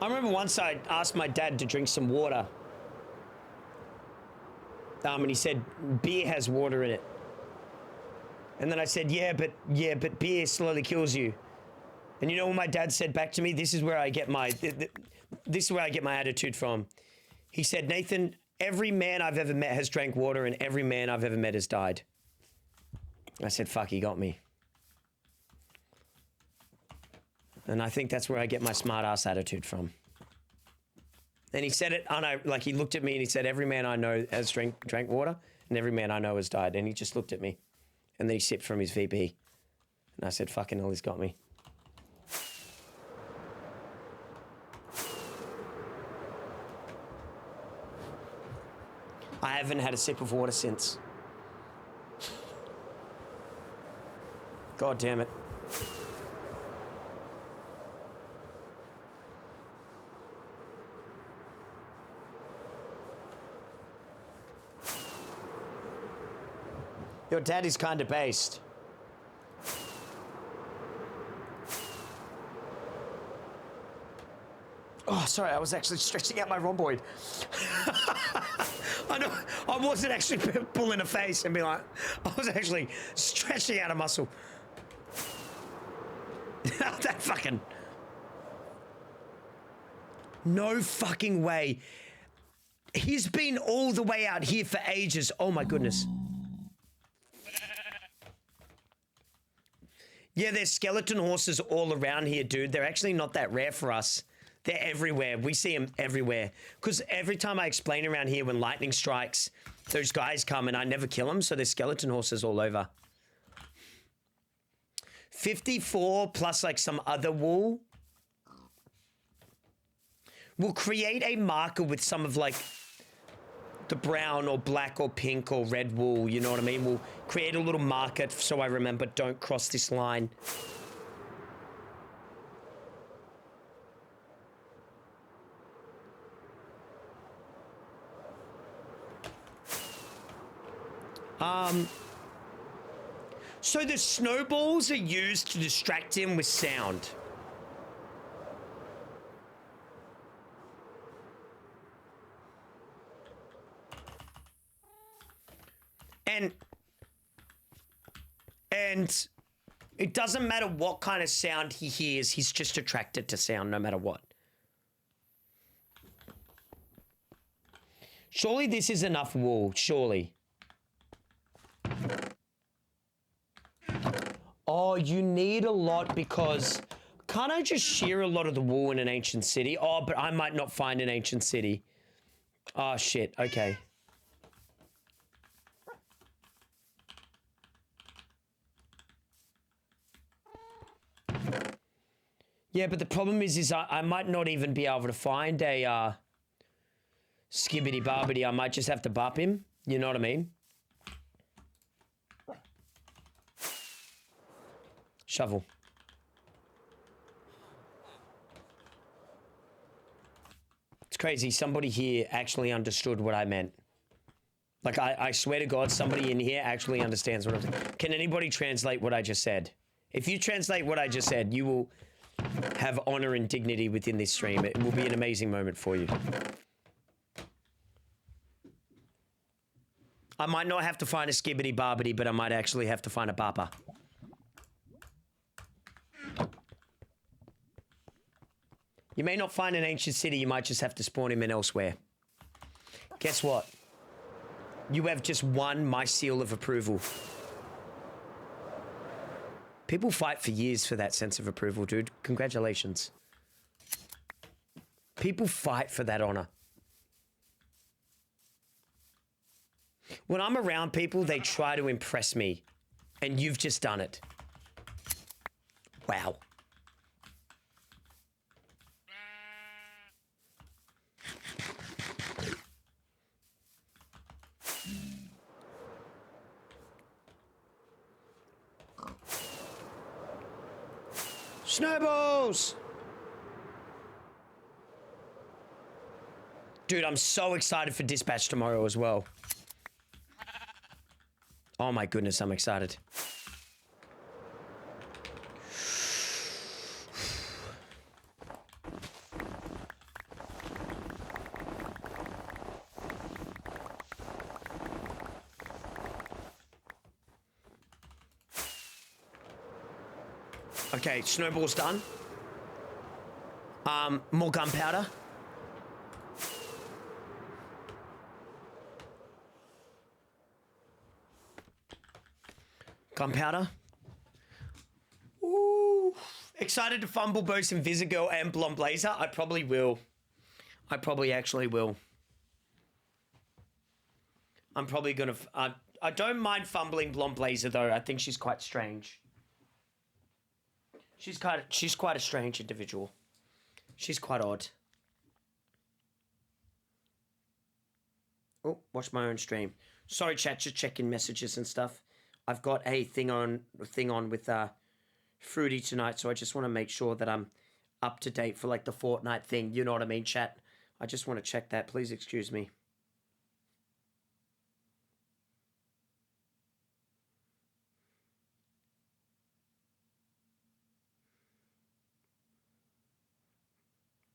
I remember once I asked my dad to drink some water. And he said, beer has water in it. And then I said, yeah, but beer slowly kills you. And you know what my dad said back to me? This is where I get my, this is where I get my attitude from. He said, Nathan, every man I've ever met has drank water and every man I've ever met has died. I said, fuck, he got me. And I think that's where I get my smart ass attitude from. And he said it, and like he looked at me and he said, every man I know has drank water and every man I know has died. And he just looked at me and then he sipped from his VB. And I said, fucking hell, he's got me. I haven't had a sip of water since. God damn it. Your dad is kind of based. Oh, sorry, I was actually stretching out my rhomboid. I know, I wasn't actually pulling a face and be like, I was actually stretching out a muscle. That fucking... No fucking way. He's been all the way out here for ages. Oh my goodness. Yeah, there's skeleton horses all around here, dude. They're actually not that rare for us. They're everywhere. We see them everywhere. Because every time I explain around here, when lightning strikes, those guys come and I never kill them, so there's skeleton horses all over. 54 plus like some other wool. We'll create a marker with some of like the brown or black or pink or red wool, you know what I mean? We'll create a little marker so I remember, don't cross this line. So the snowballs are used to distract him with sound. And it doesn't matter what kind of sound he hears, he's just attracted to sound no matter what. Surely this is enough wool, surely. Oh, you need a lot because can't I just shear a lot of the wool in an ancient city? Oh, but I might not find an ancient city. Oh, shit. Okay. Yeah, but the problem is I might not even be able to find a skibbity barbity. I might just have to bop him. You know what I mean? Shovel. It's crazy. Somebody here actually understood what I meant. Like, I swear to God, somebody in here actually understands what I'm saying. Can anybody translate what I just said? If you translate what I just said, you will have honor and dignity within this stream. It will be an amazing moment for you. I might not have to find a skibbity barbity, but I might actually have to find a bapa. You may not find an ancient city, you might just have to spawn him in elsewhere. Guess what? You have just won my seal of approval. People fight for years for that sense of approval, dude. Congratulations. People fight for that honor. When I'm around people, they try to impress me. And you've just done it. Wow. Snowballs! Dude, I'm so excited for dispatch tomorrow as well. Oh my goodness, I'm excited. Okay, snowball's done. More gunpowder. Gunpowder. Ooh. Excited to fumble both Invisigo and Blonde Blazer? I probably will. I probably actually will. I'm probably gonna... I don't mind fumbling Blonde Blazer though. I think she's quite strange. She's quite a strange individual. She's quite odd. Oh, watch my own stream. Sorry, chat, just checking messages and stuff. I've got a thing on with Fruity tonight, so I just want to make sure that I'm up to date for like the Fortnite thing. You know what I mean, chat? I just want to check that. Please excuse me.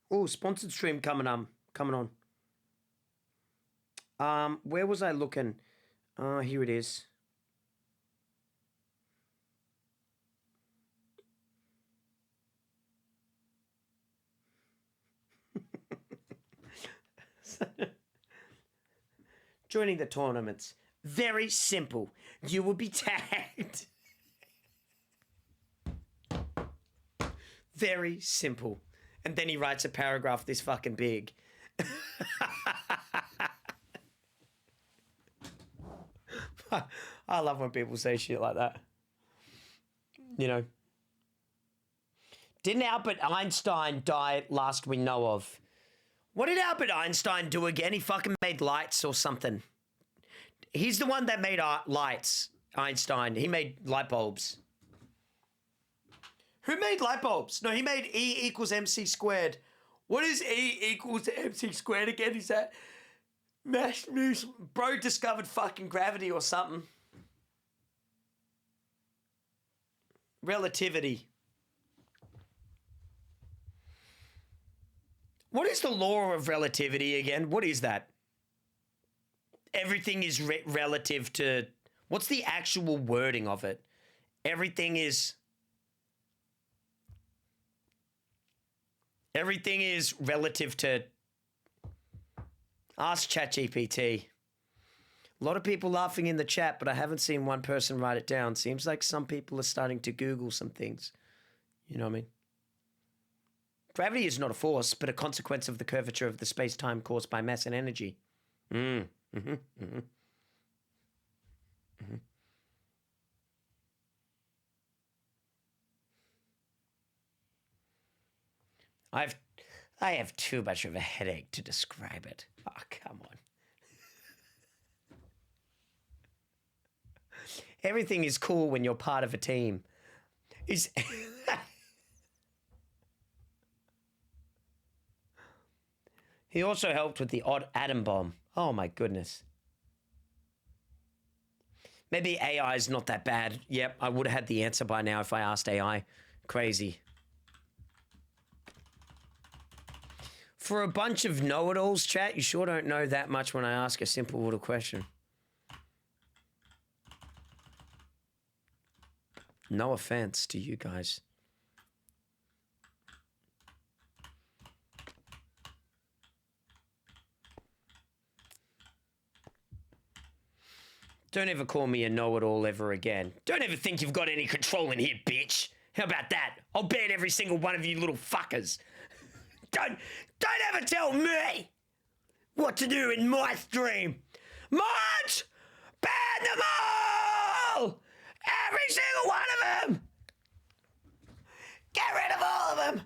Oh, sponsored stream coming on. Where was I looking? Here it is. Joining the tournaments. Very simple. You will be tagged. Very simple. And then he writes a paragraph this fucking big. I love when people say shit like that. You know. Didn't Albert Einstein die last we know of? What did Albert Einstein do again? He fucking made lights or something. He's the one that made lights, Einstein. He made light bulbs. Who made light bulbs? No, he made E equals MC squared. What is E equals MC squared again? Is that... Bro discovered fucking gravity or something. Relativity. What is the law of relativity again? What is that? Everything is relative to... What's the actual wording of it? Everything is relative to... Ask ChatGPT. A lot of people laughing in the chat, but I haven't seen one person write it down. Seems like some people are starting to Google some things. You know what I mean? Gravity is not a force, but a consequence of the curvature of the space-time caused by mass and energy. I have too much of a headache to describe it. Oh, come on. Everything is cool when you're part of a team. He also helped with the odd atom bomb. Oh my goodness. Maybe AI is not that bad. Yep, I would have had the answer by now if I asked AI. Crazy. For a bunch of know-it-alls, chat, you sure don't know that much when I ask a simple little question. No offense to you guys. Don't ever call me a know-it-all ever again. Don't ever think you've got any control in here, bitch. How about that? I'll ban every single one of you little fuckers. Don't ever tell me what to do in my stream. Mods, ban them all! Every single one of them! Get rid of all of them!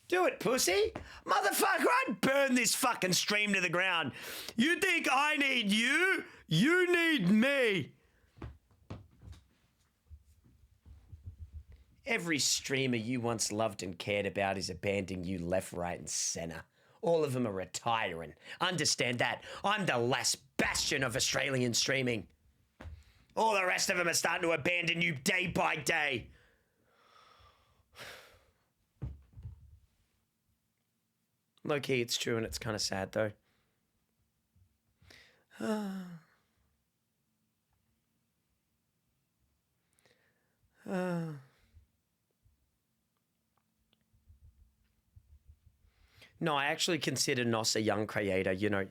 Do it, pussy. Motherfucker, I'd burn this fucking stream to the ground. You think I need you? You need me. Every streamer you once loved and cared about is abandoning you left, right, and center. All of them are retiring. Understand that. I'm the last bastion of Australian streaming. All the rest of them are starting to abandon you day by day. Low-key, it's true, and it's kind of sad, though. No, I actually consider Nos a young creator. You know,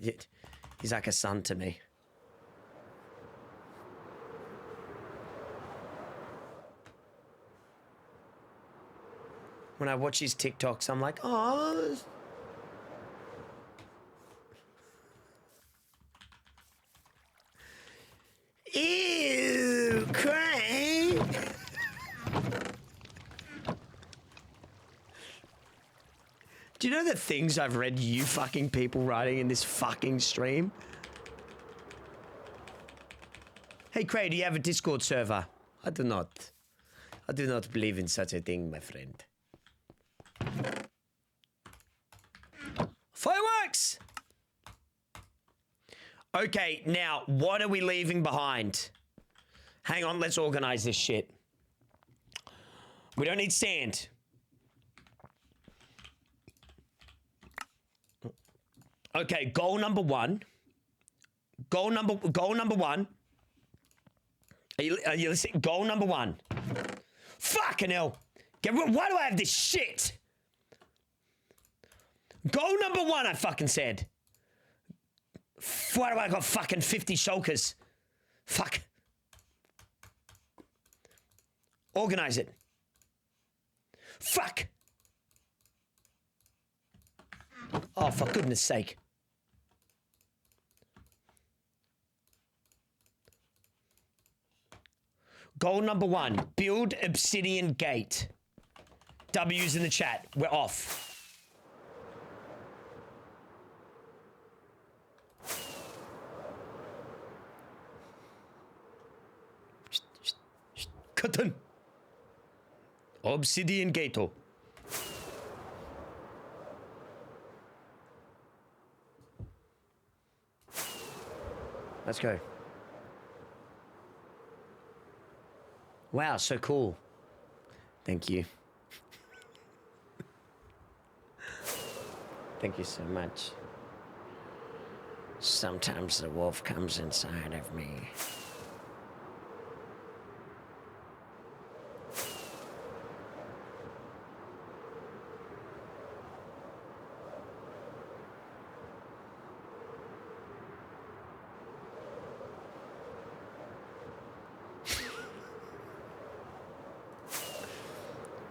he's like a son to me. When I watch his TikToks, I'm like, oh. Ew, Cray. Do you know the things I've read you fucking people writing in this fucking stream? Hey, Cray, do you have a Discord server? I do not. I do not believe in such a thing, my friend. Fireworks! Okay, now, what are we leaving behind? Hang on, let's organize this shit. We don't need sand. Okay, goal number one. Goal number one. Are you listening? Goal number one. Fucking hell. Why do I have this shit? Goal number one, I fucking said. Why do I got fucking 50 shulkers? Fuck. Organize it. Fuck. Oh, for goodness sake. Goal number one, build obsidian gate. W's in the chat. We're off. Cotton. Obsidian gate. Let's go. Wow, so cool. Thank you. Thank you so much. Sometimes the wolf comes inside of me.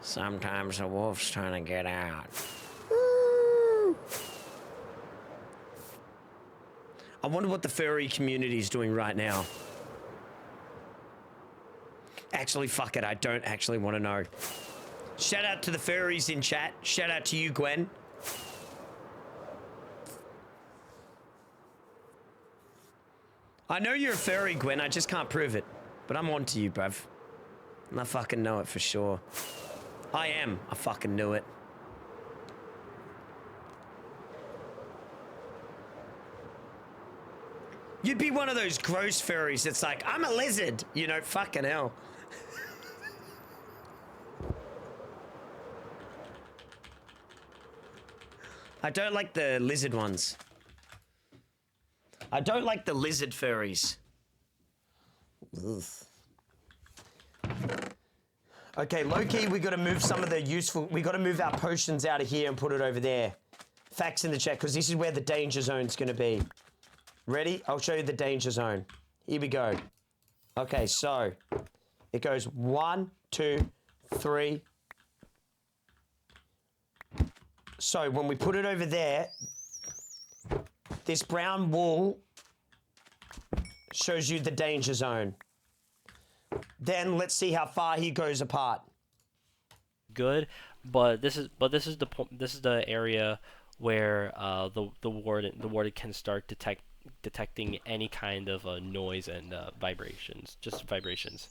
Sometimes the wolf's trying to get out. I wonder what the furry community is doing right now. Actually, fuck it. I don't actually want to know. Shout out to the furries in chat. Shout out to you, Gwen. I know you're a furry, Gwen. I just can't prove it. But I'm on to you, bruv. And I fucking know it for sure. I am. I fucking knew it. You'd be one of those gross furries that's like, I'm a lizard. You know, fucking hell. I don't like the lizard ones. I don't like the lizard furries. Ugh. Okay, low-key, we got to move some of the useful... We got to move our potions out of here and put it over there. Facts in the chat, because this is where the danger zone's going to be. Ready? I'll show you the danger zone. Here we go. Okay, so... It goes 1, 2, 3... So when we put it over there, this brown wool shows you the danger zone. Then let's see how far he goes apart. Good, but this is the area where the warden can start detecting any kind of noise and vibrations, just vibrations.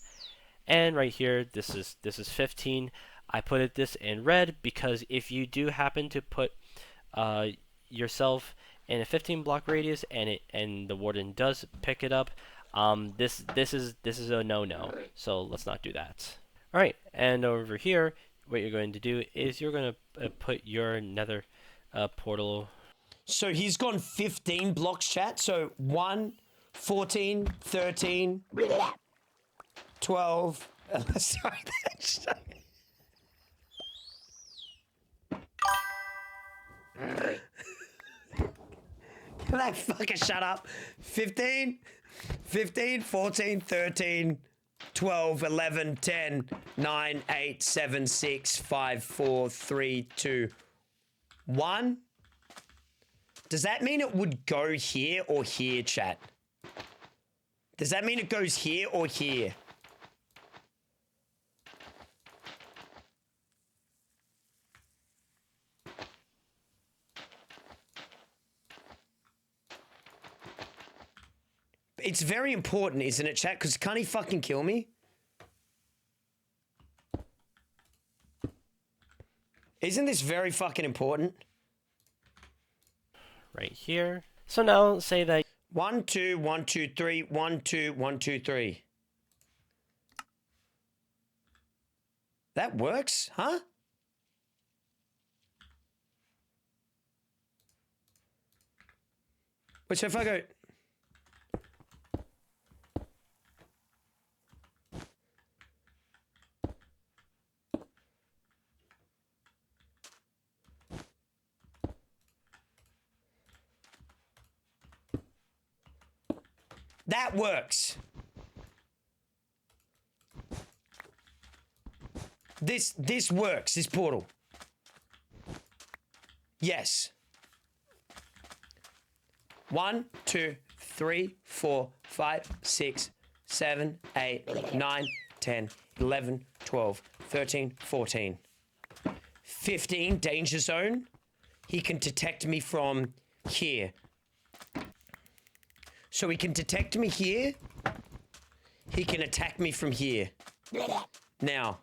And right here, this is 15. I put this in red because if you do happen to put yourself in a 15 block radius and the warden does pick it up, this is a no-no. So let's not do that. All right, and over here, what you're going to do is you're going to put your nether portal. So he's gone 15 blocks, chat. So 1, 14, 13, 12. Sorry, that's. Can that fucker shut up? 15, 14, 13, 12, 11, 10, 9, 8, 7, 6, 5, 4, 3, 2, 1. Does that mean it would go here or here, chat? Does that mean it goes here or here? It's very important, isn't it, chat? Because can't he fucking kill me? Isn't this very fucking important? Right here. So now say that 1, 2, 1, 2, 3, 1, 2, 1, 2, 3. That works, huh? Which if I go... That works. This works, this portal. Yes. 1, 2, 3, 4, 5, 6, 7, 8, 9, 10, 11, 12, 13, 14. 15, danger zone. He can detect me from here. So he can detect me here. He can attack me from here. Now.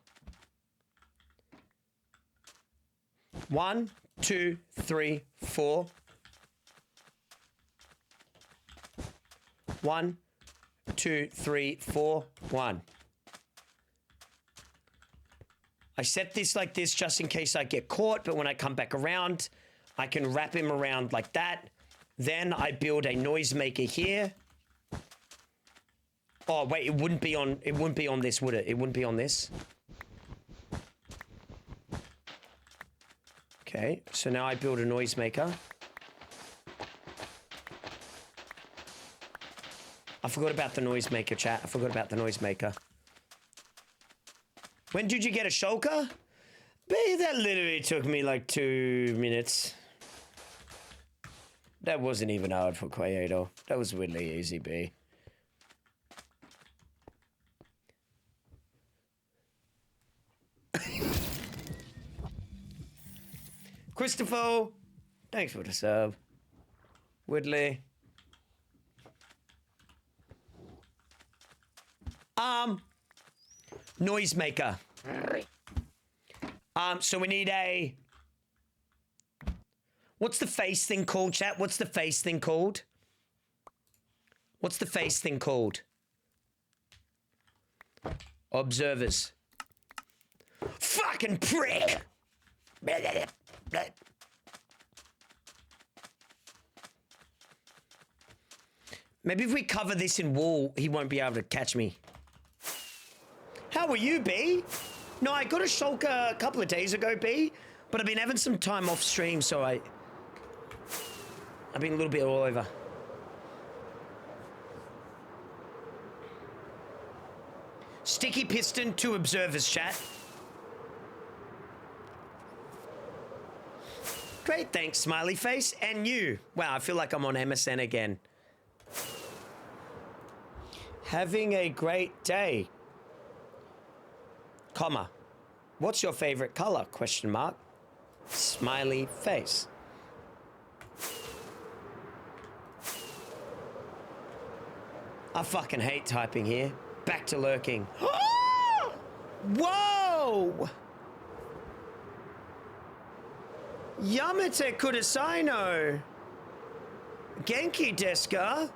1, 2, 3, 4. 1, 2, 3, 4, 1. I set this like this just in case I get caught, but when I come back around, I can wrap him around like that. Then I build a noisemaker here. Oh wait, it wouldn't be on this, would it? It wouldn't be on this. Okay, so now I build a noisemaker. I forgot about the noisemaker, chat. I forgot about the noisemaker. When did you get a shulker? Babe, that literally took me like 2 minutes. That wasn't even hard for CRAYATOR. That was really easy, B. Christopher, thanks for the sub. Woodley. Noisemaker. So we need a... What's the face thing called, chat? What's the face thing called? What's the face thing called? Observers. Fucking prick! Maybe if we cover this in wool, he won't be able to catch me. How are you, B? No, I got a shulker a couple of days ago, B, but I've been having some time off stream, so I've been a little bit all over. Sticky piston to observers, chat. Great, thanks, smiley face. And you. Wow, I feel like I'm on MSN again. Having a great day. Comma. What's your favorite color? Question mark. Smiley face. I fucking hate typing here. Back to lurking. Whoa! Yamete kudasai no. Genki desu ka?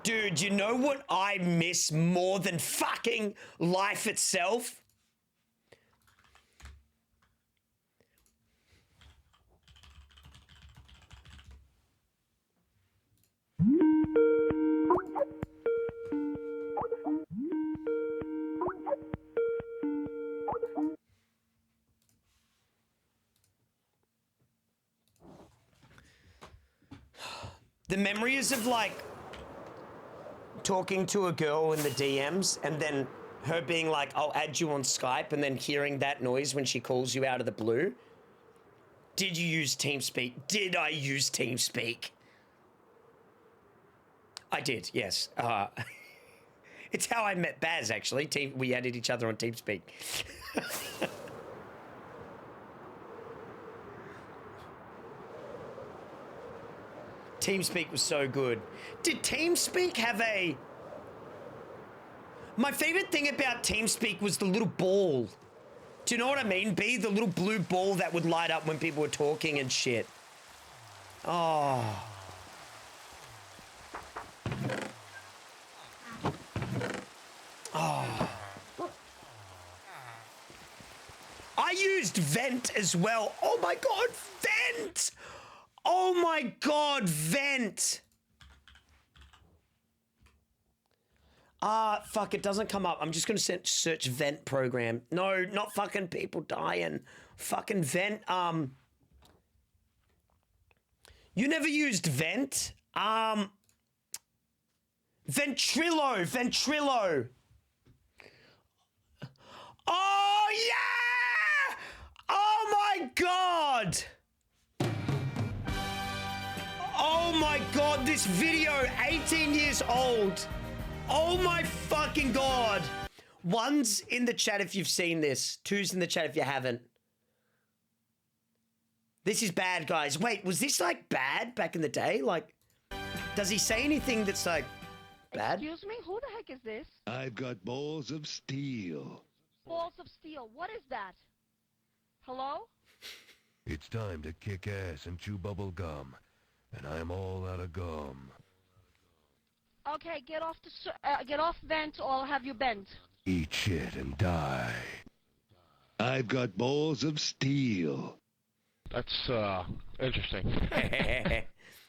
Dude, you know what I miss more than fucking life itself? The memories of like talking to a girl in the DMs and then her being like, I'll add you on Skype, and then hearing that noise when she calls you out of the blue. Did you use TeamSpeak? Did I use TeamSpeak? I did, yes. It's how I met Baz, actually. We added each other on TeamSpeak. TeamSpeak was so good. Did TeamSpeak have a... My favorite thing about TeamSpeak was the little ball. Do you know what I mean? The little blue ball that would light up when people were talking and shit. Oh. Oh. I used Vent as well. Oh my god, Vent! Oh my god, Vent! Fuck, it doesn't come up. I'm just gonna search Vent program. No, not fucking people dying. Fucking Vent, You never used Vent? Ventrilo! Oh, yeah! Oh my god! Oh my god, this video, 18 years old. Oh my fucking god. One's in the chat if you've seen this. Two's in the chat if you haven't. This is bad, guys. Wait, was this like bad back in the day? Like, does he say anything that's like bad? Excuse me, who the heck is this? I've got balls of steel. Balls of steel, what is that? Hello? It's time to kick ass and chew bubble gum. And I'm all out of gum. Okay, get off Vent or I'll have you bent. Eat shit and die. I've got balls of steel. That's, interesting.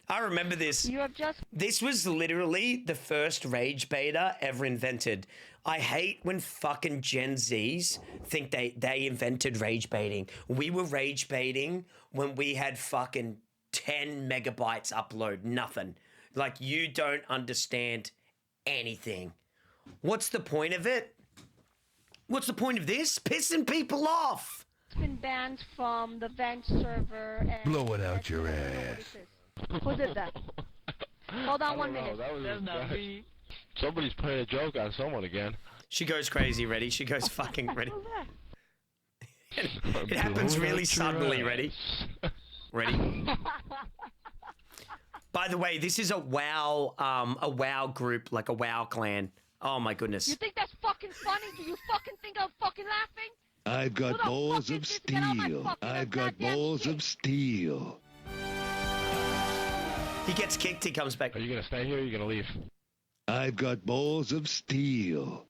I remember this. You have just... This was literally the first rage beta ever invented. I hate when fucking Gen Zs think they invented rage baiting. We were rage baiting when we had fucking 10 megabytes upload, nothing. Like, you don't understand anything. What's the point of it? What's the point of this? Pissing people off. It's been banned from the Vent server. And blow it out your ass. Who did that? Hold on 1 minute. That was not me. Somebody's playing a joke on someone again. She goes crazy, ready? She goes fucking ready. It happens really suddenly, ready? Ready? By the way, this is a WoW group, like a WoW clan. Oh my goodness. You think that's fucking funny? Do you fucking think I'm fucking laughing? I've got balls of steel. I've got balls of steel. He gets kicked, he comes back. Are you gonna stay here or are you gonna leave? I've got balls of steel.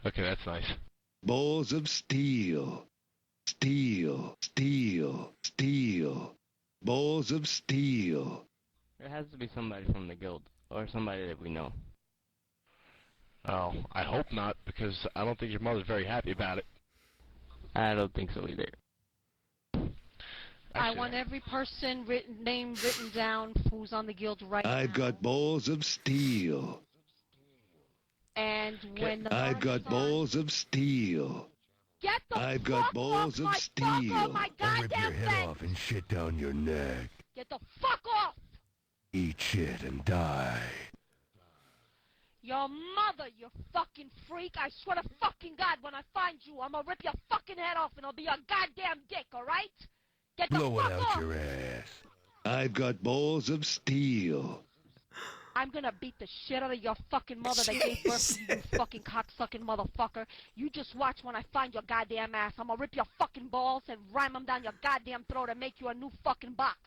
Okay, that's nice. Balls of steel. Steel. Steel. Steel. Balls of steel. There has to be somebody from the guild, or somebody that we know. Oh, I hope not, because I don't think your mother's very happy about it. I don't think so either. I want every person name written down who's on the guild right now. I've got balls of steel. And happens when the I've got balls of steel. Get the I've fuck got balls off of my steel. fuck, my I'll rip your goddamn head vent. off and shit down your neck. Get the fuck off! Eat shit and die. Your mother, you fucking freak! I swear to fucking God, when I find you, I'm gonna rip your fucking head off and it'll be your goddamn dick, alright? Get the Blow it fuck out off! your ass. I've got balls of steel. I'm gonna beat the shit out of your fucking mother that gave birth to you, you fucking cocksucking motherfucker. You just watch when I find your goddamn ass. I'm gonna rip your fucking balls and ram them down your goddamn throat and make you a new fucking box.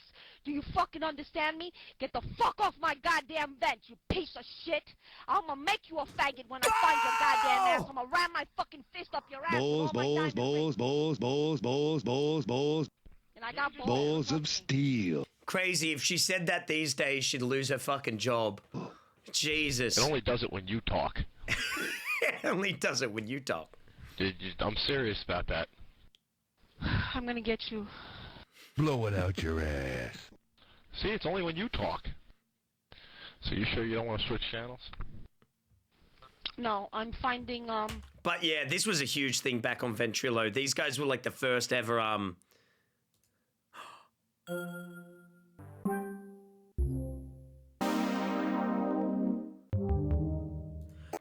Do you fucking understand me? Get the fuck off my goddamn vent, you piece of shit. I'm gonna make you a faggot when I find your goddamn ass. I'm gonna ram my fucking fist up your ass. Balls, balls, balls, balls, balls, balls, balls, balls. And I got balls of steel. Crazy. If she said that these days, she'd lose her fucking job. Jesus. It only does it when you talk. It only does it when you talk. I'm serious about that. I'm gonna get you. Blow it out your ass. See, it's only when you talk. So you sure you don't want to switch channels? No, I'm finding, But yeah, this was a huge thing back on Ventrilo. These guys were like the first ever,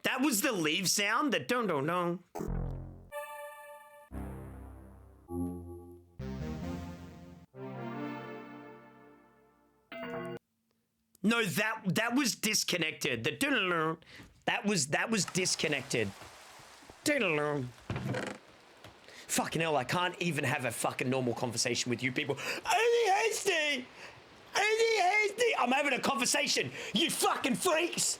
That was the leave sound, the dun-dun-dun. No, that was disconnected. The dun-dun-dun. That was disconnected. Dun-dun-dun. Fucking hell, I can't even have a fucking normal conversation with you people. Only hasty! Only hasty! I'm having a conversation, you fucking freaks!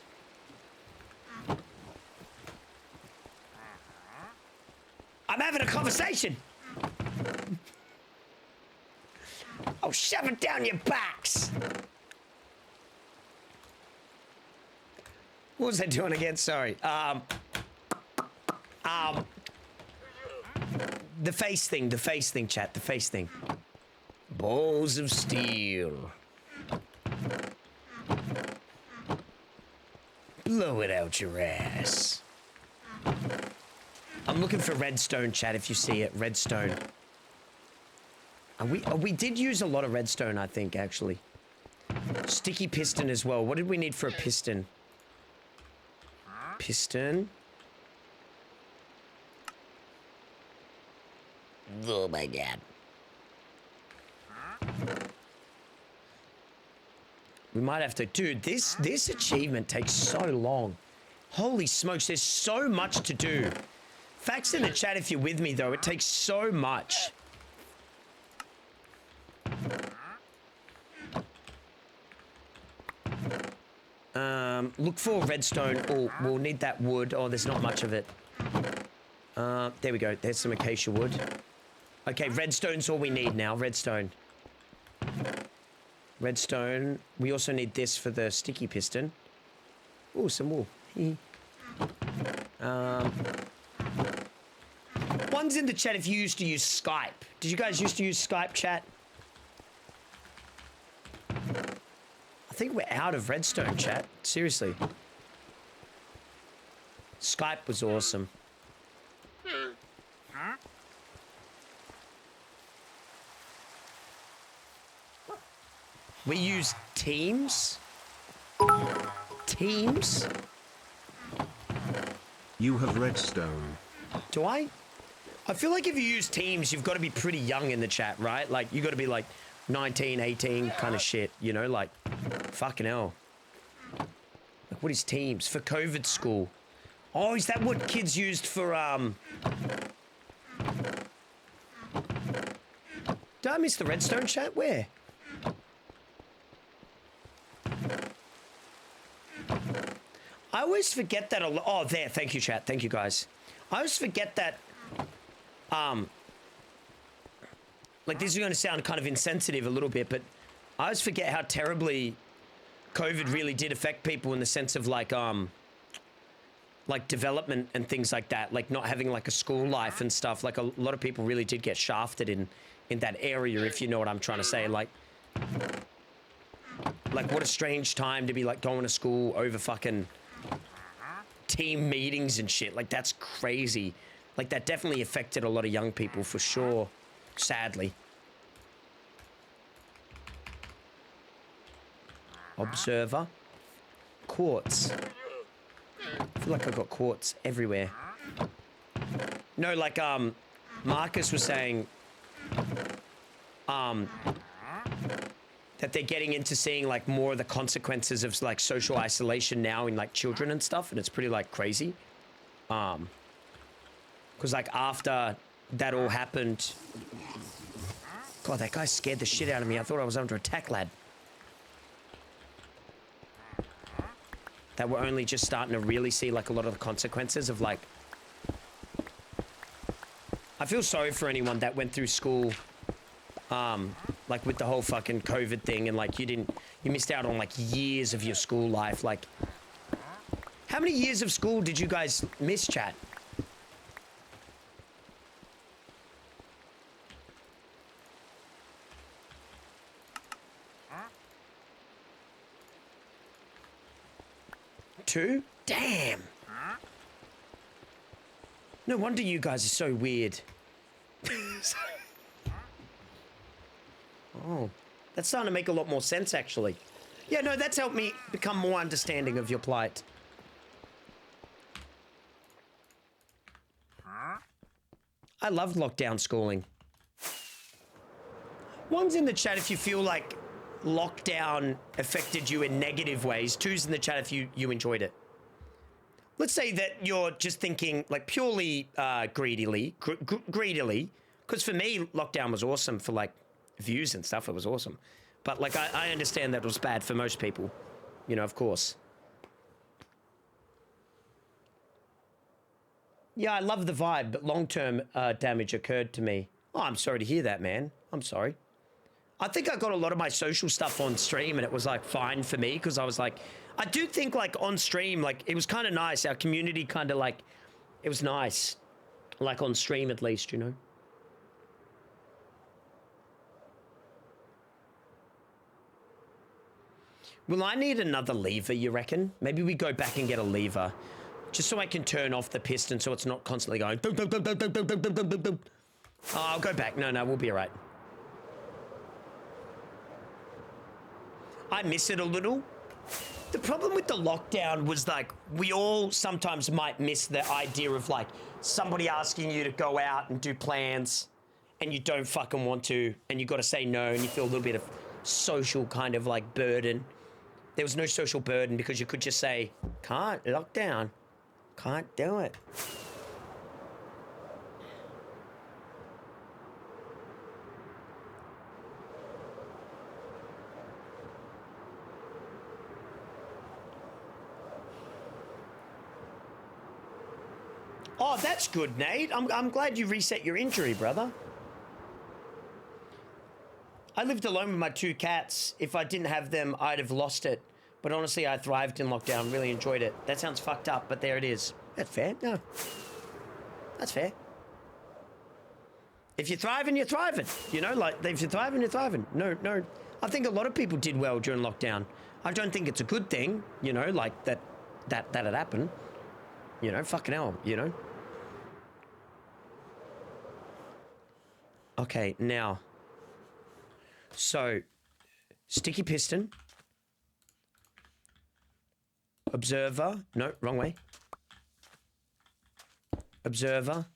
I'm having a conversation! I'll shove it down your backs! What was I doing again? Sorry. The face thing, chat, the face thing. Balls of steel. Blow it out your ass. I'm looking for redstone, chat, if you see it. Redstone. We did use a lot of redstone, I think, actually. Sticky piston as well. What did we need for a piston? Piston. Oh my god. We might have to... Dude, this achievement takes so long. Holy smokes, there's so much to do. Facts in the chat if you're with me, though. It takes so much. Look for redstone. Oh, we'll need that wood. Oh, there's not much of it. There we go. There's some acacia wood. Okay, redstone's all we need now. Redstone. Redstone. We also need this for the sticky piston. Oh, some wool. One's in the chat if you used to use Skype. Did you guys used to use Skype, chat? I think we're out of redstone, chat. Seriously. Skype was awesome. We use Teams? Teams? You have redstone. Do I? I feel like if you use Teams, you've got to be pretty young in the chat, right? Like, you got to be like 19, 18 kind of shit, you know? Like, fucking hell. Like, what is Teams? For COVID school. Oh, is that what kids used for, Did I miss the redstone chat? Where? I always forget that a lot. Oh, there. Thank you, chat. Thank you, guys. I always forget that, like, this is going to sound kind of insensitive a little bit, but I always forget how terribly COVID really did affect people in the sense of, like development and things like that, like not having like a school life and stuff. Like, a lot of people really did get shafted in that area, if you know what I'm trying to say. Like, what a strange time to be like going to school over fucking team meetings and shit. Like, that's crazy. Like, that definitely affected a lot of young people for sure, sadly. Observer. Quartz. I feel like I've got quartz everywhere. No, like, Marcus was saying, that they're getting into seeing, like, more of the consequences of, like, social isolation now in, like, children and stuff, and it's pretty, like, crazy. Because, like, after that all happened... God, that guy scared the shit out of me. I thought I was under attack, lad. That we're only just starting to really see, like, a lot of the consequences of, like... I feel sorry for anyone that went through school, like, with the whole fucking COVID thing, and, like, you missed out on, like, years of your school life. Like, how many years of school did you guys miss, chat? Two? Damn. No wonder you guys are so weird. Oh, that's starting to make a lot more sense, actually. Yeah, no, that's helped me become more understanding of your plight. I loved lockdown schooling. One's in the chat if you feel like lockdown affected you in negative ways. Two's in the chat if you enjoyed it. Let's say that you're just thinking, like, purely greedily, because for me, lockdown was awesome for, like, views and stuff. It was awesome. But, like, I understand that it was bad for most people, you know, of course. Yeah, I love the vibe, but long-term damage occurred to me. Oh, I'm sorry to hear that, man. I'm sorry. I think I got a lot of my social stuff on stream, and it was, like, fine for me, because I was, like... I do think, like, on stream, like, it was kind of nice. Our community kind of, like... It was nice. Like, on stream, at least, you know? Will I need another lever, you reckon? Maybe we go back and get a lever. Just so I can turn off the piston so it's not constantly going... Dum, dum, dum, dum, dum, dum, dum, dum, dum, dum. Oh, I'll go back. No, we'll be all right. I miss it a little. The problem with the lockdown was, like, we all sometimes might miss the idea of, like, somebody asking you to go out and do plans and you don't fucking want to, and you got to say no, and you feel a little bit of social kind of, like, burden. There was no social burden because you could just say, can't, lockdown, can't do it. Oh, that's good, Nate. I'm glad you reset your injury, brother. I lived alone with my 2 cats. If I didn't have them, I'd have lost it. But honestly, I thrived in lockdown, really enjoyed it. That sounds fucked up, but there it is. That's fair. No. That's fair. If you're thriving, you're thriving. You know, like, if you're thriving, you're thriving. No. I think a lot of people did well during lockdown. I don't think it's a good thing, you know, like, that had happened. You know, fucking hell, you know. Okay, now. So, sticky piston. Observer. No, wrong way. Observer.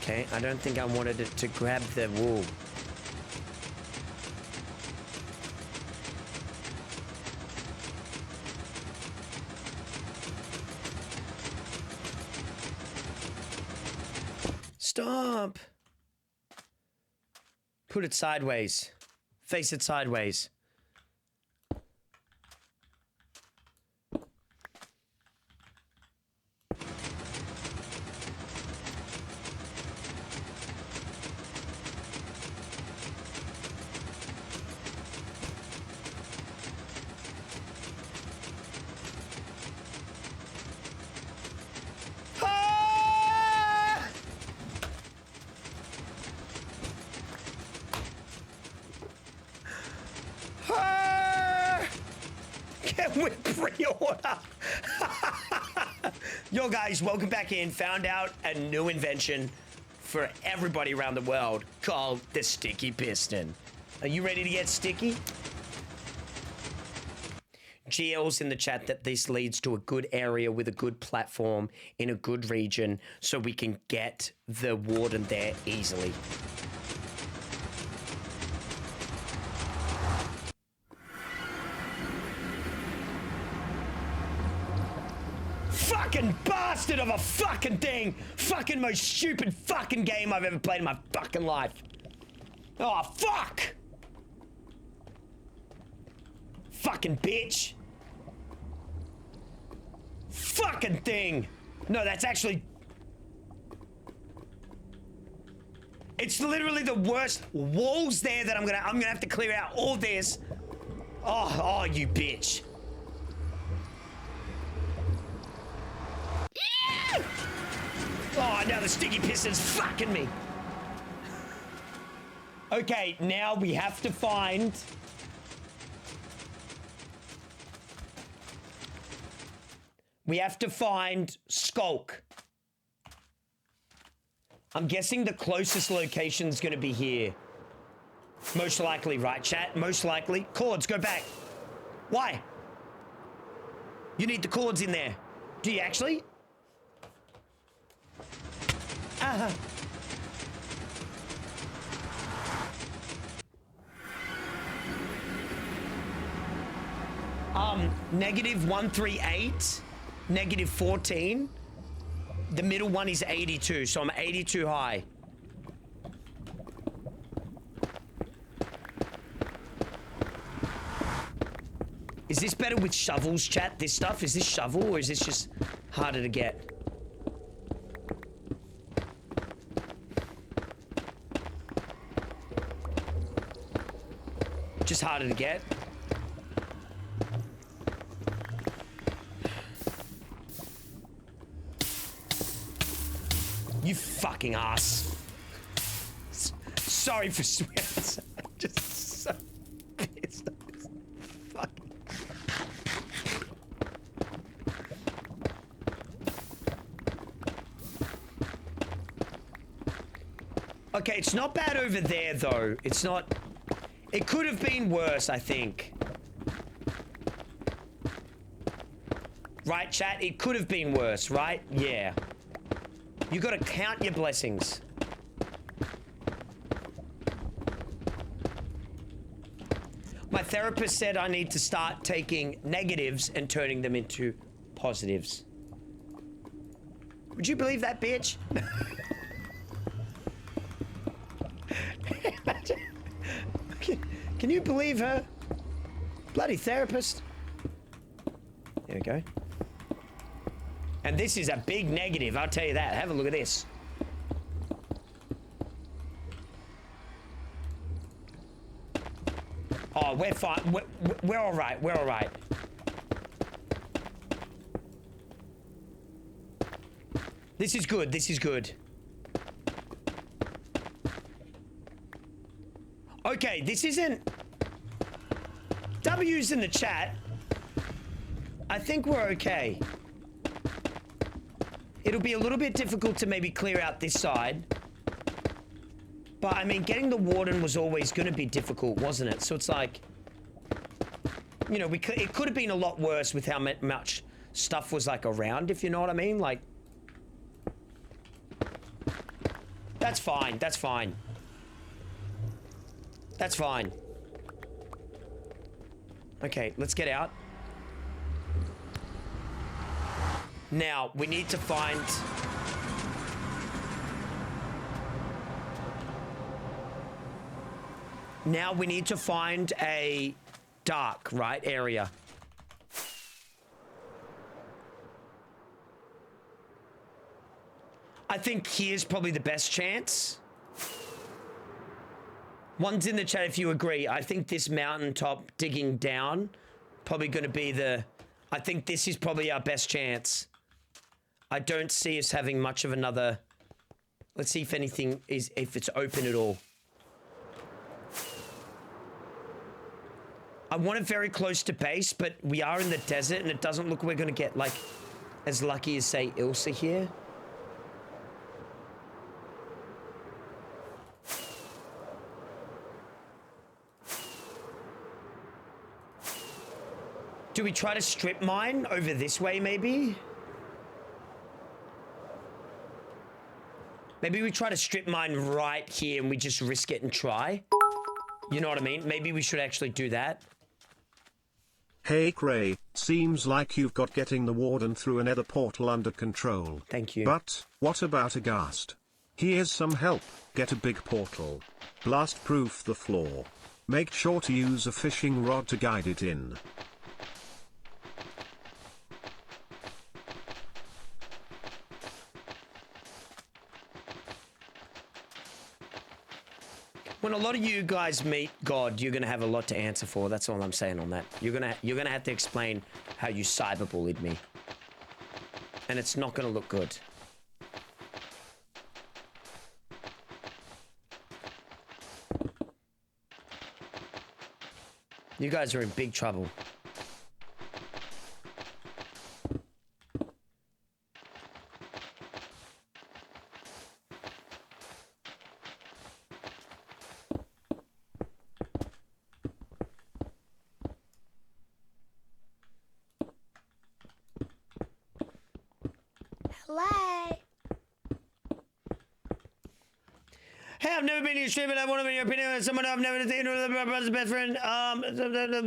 Okay, I don't think I wanted it to grab the wool. Stop! Put it sideways. Face it sideways. with pre-order. Yo, guys, welcome back in. Found out a new invention for everybody around the world called the sticky piston. Are you ready to get sticky? GL's in the chat that this leads to a good area with a good platform in a good region so we can get the warden there easily. Fucking bastard of a fucking thing! Fucking most stupid fucking game I've ever played in my fucking life. Oh, fuck! Fucking bitch. Fucking thing. No, that's actually... It's literally the worst walls there that I'm gonna have to clear out all this. Oh, you bitch. Yeah! Oh, now the sticky piston's fucking me. Okay, now we have to find... We have to find Skulk. I'm guessing the closest location's gonna be here. Most likely, right, chat? Most likely. Cords, go back. Why? You need the cords in there. Do you actually? Uh-huh. -138, -14. The middle one is 82, so I'm 82 high. Is this better with shovels, chat? This stuff? Is this shovel, or is this just harder to get? Just harder to get? You fucking ass. Sorry for swearing. I'm just so pissed off this fucking... Okay, it's not bad over there, though. It's not... It could have been worse, I think. Right, chat? It could have been worse, right? Yeah. You gotta count your blessings. My therapist said I need to start taking negatives and turning them into positives. Would you believe that, bitch? Can you believe her? Bloody therapist. There we go. And this is a big negative, I'll tell you that. Have a look at this. Oh, we're fine. We're all right. We're all right. This is good. This is good. Okay, this isn't... W's in the chat. I think we're okay. It'll be a little bit difficult to maybe clear out this side. But, I mean, getting the warden was always going to be difficult, wasn't it? So it's like... You know, it could have been a lot worse with how much stuff was, like, around, if you know what I mean. Like... That's fine. That's fine. That's fine. Okay, let's get out. Now, we need to find... Now we need to find a dark, right, area. I think here's probably the best chance. One's in the chat if you agree. I think this mountaintop digging down probably going to be the... I think this is probably our best chance. I don't see us having much of another... Let's see if anything is... If it's open at all. I want it very close to base, but we are in the desert and it doesn't look we're gonna get like as lucky as say Ilsa here. Do we try to strip mine over this way maybe? Maybe we try to strip mine right here and we just risk it and try. You know what I mean? Maybe we should actually do that. Hey Cray, seems like you've got getting the warden through a nether portal under control. Thank you. But, what about a ghast? Here's some help, get a big portal. Blast proof the floor. Make sure to use a fishing rod to guide it in. When a lot of you guys meet God, you're gonna have a lot to answer for. That's all I'm saying on that. You're gonna have to explain how you cyberbullied me, and it's not gonna look good. You guys are in big trouble. Hello? Hey, I've never been to your stream, but I want to be your opinion on someone I've never seen. My brother's best friend.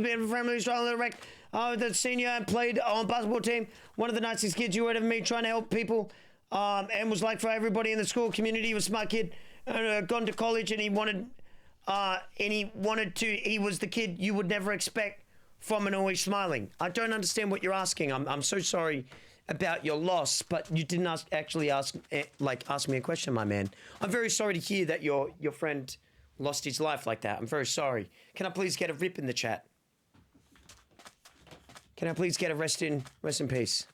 Being family strong little wreck. The senior and played on basketball team. One of the nicest kids you heard of me, trying to help people. And was like for everybody in the school community. He was a smart kid. Gone to college, and he wanted to. He was the kid you would never expect from and always smiling. I don't understand what you're asking. I'm so sorry about your loss, but you didn't actually ask me a question, my man. I'm very sorry to hear that your friend lost his life like that. I'm very sorry. Can I please get a rip in the chat? Can I please get a rest in peace?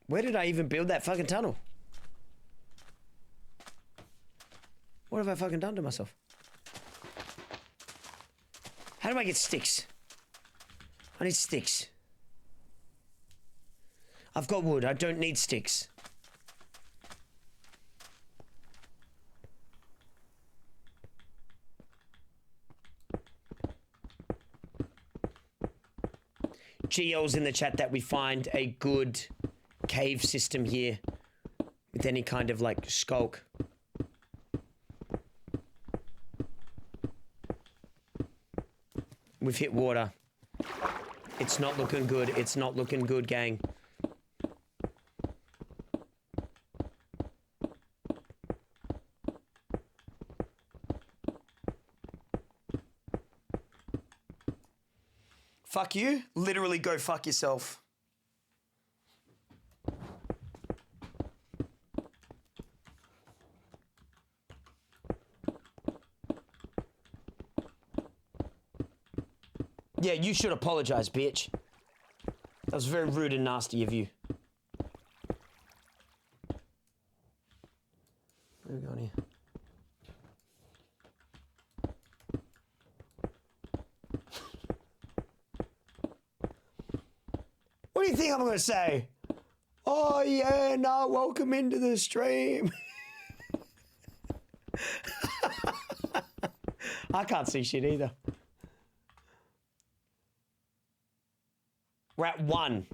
Where did I even build that fucking tunnel? What have I fucking done to myself? How do I get sticks? I need sticks. I've got wood. I don't need sticks. GL's in the chat that we find a good cave system here with any kind of like skulk. We've hit water. It's not looking good. It's not looking good, gang. Fuck you? Literally go fuck yourself. Yeah, you should apologize, bitch. That was very rude and nasty of you. Where are we going here? What do you think I'm gonna say? Oh yeah, no, welcome into the stream. I can't see shit either. We're at 1.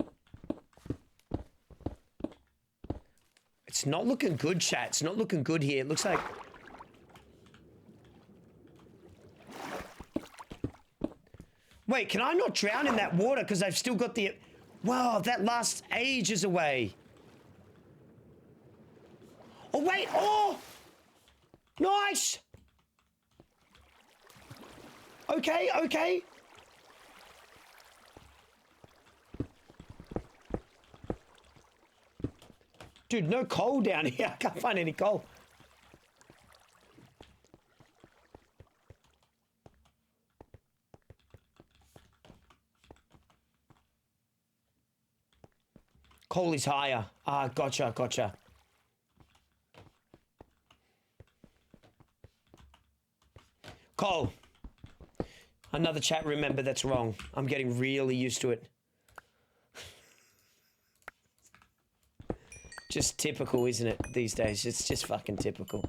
It's not looking good, chat. It's not looking good here. It looks like... Wait, can I not drown in that water because I've still got the... Wow, that lasts ages away. Oh, wait. Oh! Nice! Okay, okay. Dude, no coal down here. I can't find any coal. Coal is higher. Ah, gotcha, gotcha. Coal. Another chat room member that's wrong. I'm getting really used to it. Just typical, isn't it, these days? It's just fucking typical.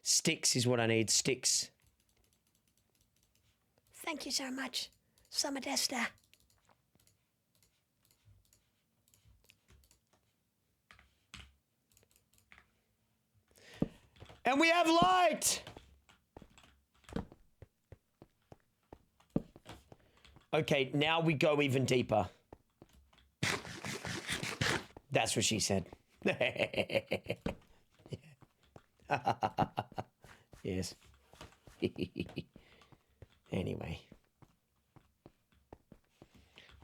Sticks is what I need. Sticks. Thank you so much, Summer Desta. And we have light! Okay, now we go even deeper. That's what she said. Yes. Anyway.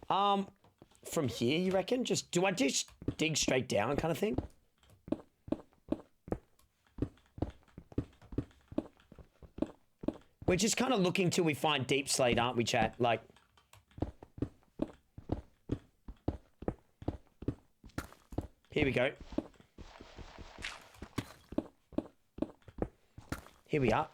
From here, you reckon? Do I just dig straight down kind of thing? We're just kind of looking till we find deep slate, aren't we, chat? Like... Here we go. Here we are.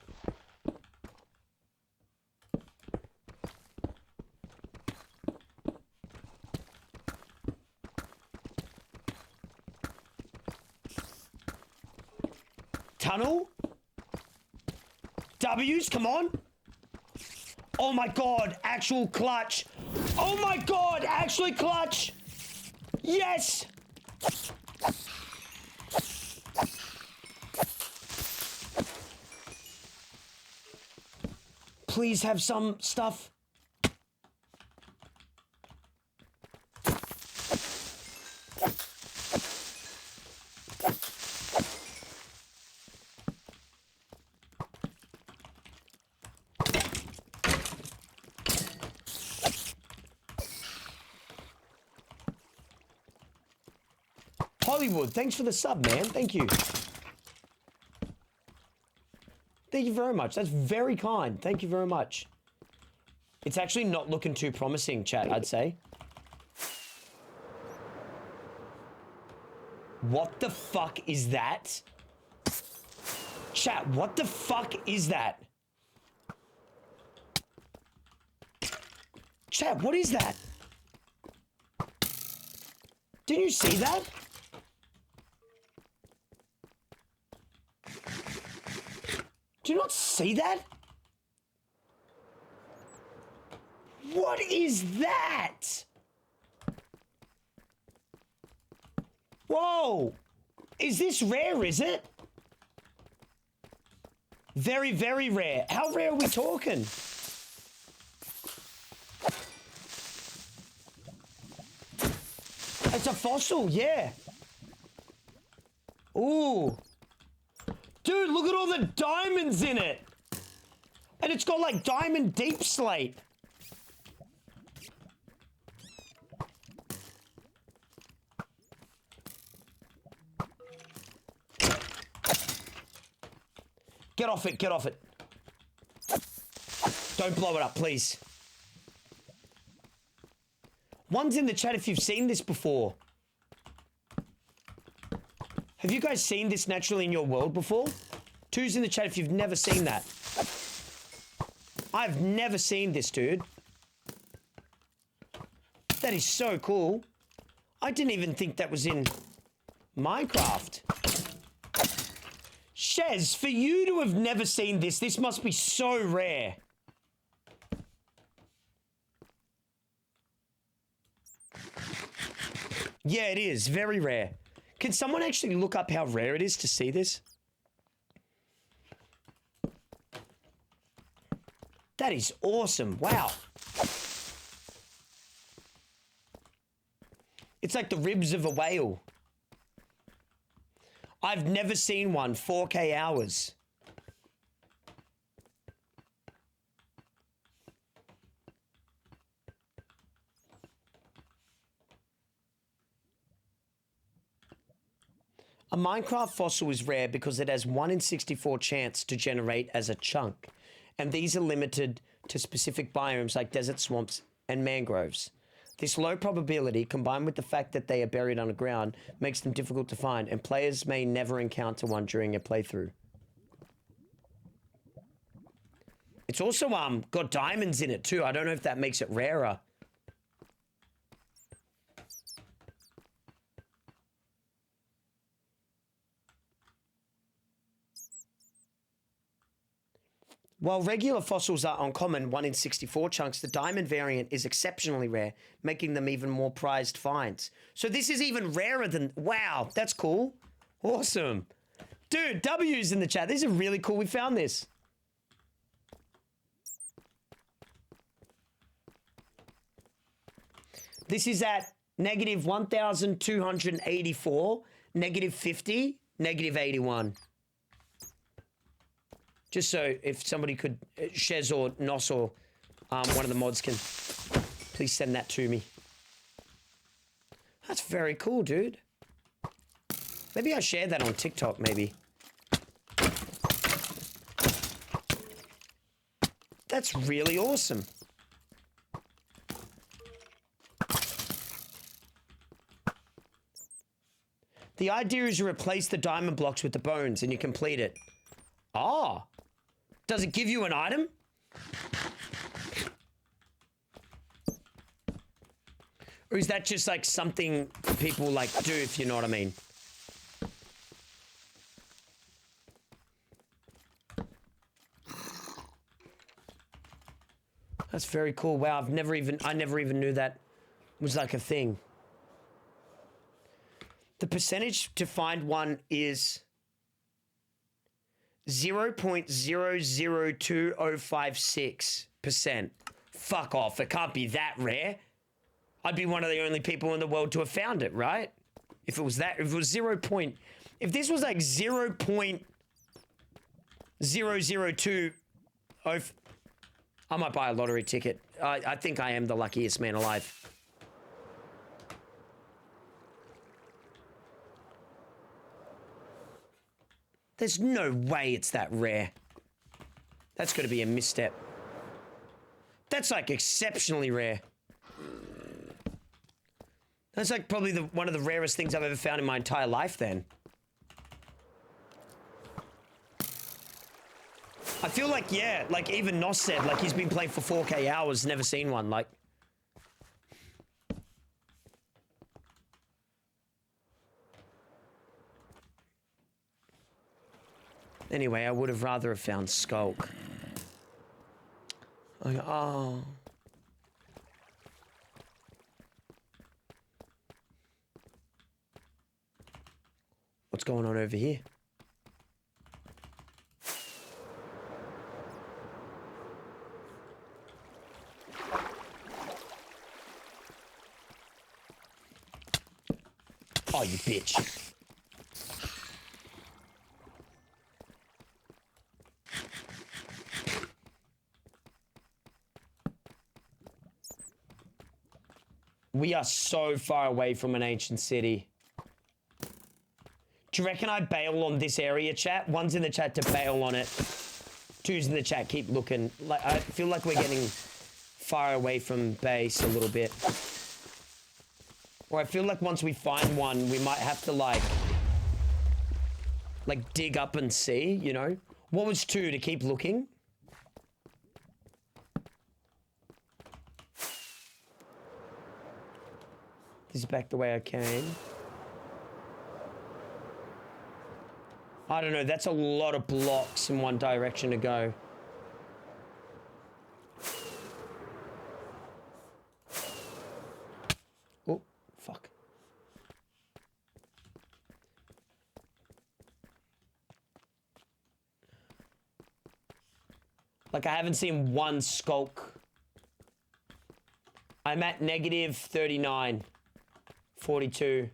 Tunnel? W's, come on. Oh my god, actual clutch. Oh my god, actually clutch. Yes. Please have some stuff. Hollywood, thanks for the sub, man. Thank you. Thank you very much. That's very kind. Thank you very much. It's actually not looking too promising, chat, I'd say. What the fuck is that? Chat, what the fuck is that? Chat, what is that? Didn't you see that? Do you not see that? What is that? Whoa! Is this rare, is it? Very, very rare. How rare are we talking? It's a fossil, yeah. Ooh. Dude, look at all the diamonds in it. And it's got like diamond deep slate. Get off it, get off it. Don't blow it up, please. One's in the chat if you've seen this before. Have you guys seen this naturally in your world before? Two's in the chat if you've never seen that. I've never seen this, dude. That is so cool. I didn't even think that was in Minecraft. Shez, for you to have never seen this, this must be so rare. Yeah, it is. Very rare. Can someone actually look up how rare it is to see this? That is awesome. Wow. It's like the ribs of a whale. I've never seen one 4K hours. A Minecraft fossil is rare because it has 1 in 64 chance to generate as a chunk. And these are limited to specific biomes like desert swamps and mangroves. This low probability, combined with the fact that they are buried underground, makes them difficult to find, and players may never encounter one during a playthrough. It's also got diamonds in it too. I don't know if that makes it rarer. While regular fossils are uncommon, 1 in 64 chunks, the diamond variant is exceptionally rare, making them even more prized finds. So this is even rarer than... Wow, that's cool. Awesome. Dude, W's in the chat. These are really cool. We found this. This is at negative 1,284, negative 50, negative 81. Just so if somebody could, Shez or Nos or one of the mods can please send that to me. That's very cool, dude. Maybe I'll share that on TikTok, maybe. That's really awesome. The idea is you replace the diamond blocks with the bones and you complete it. Ah. Does it give you an item? Or is that just like something people like do, if you know what I mean? That's very cool. Wow, I never even knew that was like a thing. The percentage to find one is 0.002056%. Fuck off. It can't be that rare. I'd be one of the only people in the world to have found it, right? If it was that, if it was if this was like 0.002, I might buy a lottery ticket. I think I am the luckiest man alive. There's no way it's that rare. That's got to be a misstep. That's like exceptionally rare. That's like probably one of the rarest things I've ever found in my entire life then. I feel like, yeah, like even Nos said, like he's been playing for 4K hours, never seen one, like. Anyway, I would have rather have found Skulk. Oh. What's going on over here? Oh, you bitch. We are so far away from an ancient city. Do you reckon I bail on this area, chat? One's in the chat to bail on it. Two's in the chat, keep looking. Like I feel like we're getting far away from base a little bit. Or I feel like once we find one, we might have to like dig up and see, you know? What was 2 to keep looking? This is back the way I came. I don't know, that's a lot of blocks in one direction to go. Oh, fuck. Like, I haven't seen one Skulk. I'm at negative 39. 42.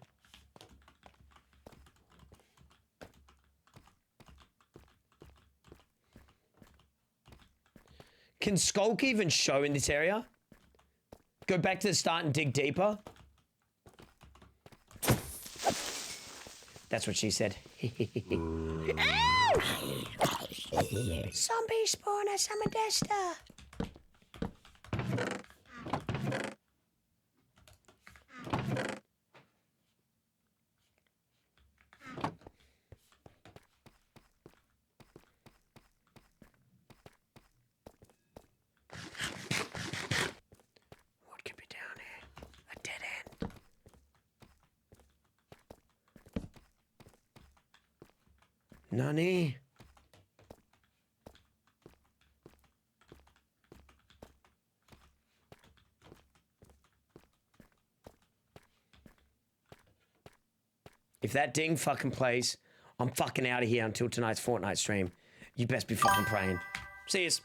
Can Skulk even show in this area? Go back to the start and dig deeper. That's what she said. Zombie spawner, summon Desta. What could be down here? A dead end. Nani? If that ding fucking plays, I'm fucking out of here until tonight's Fortnite stream. You best be fucking praying. See yous.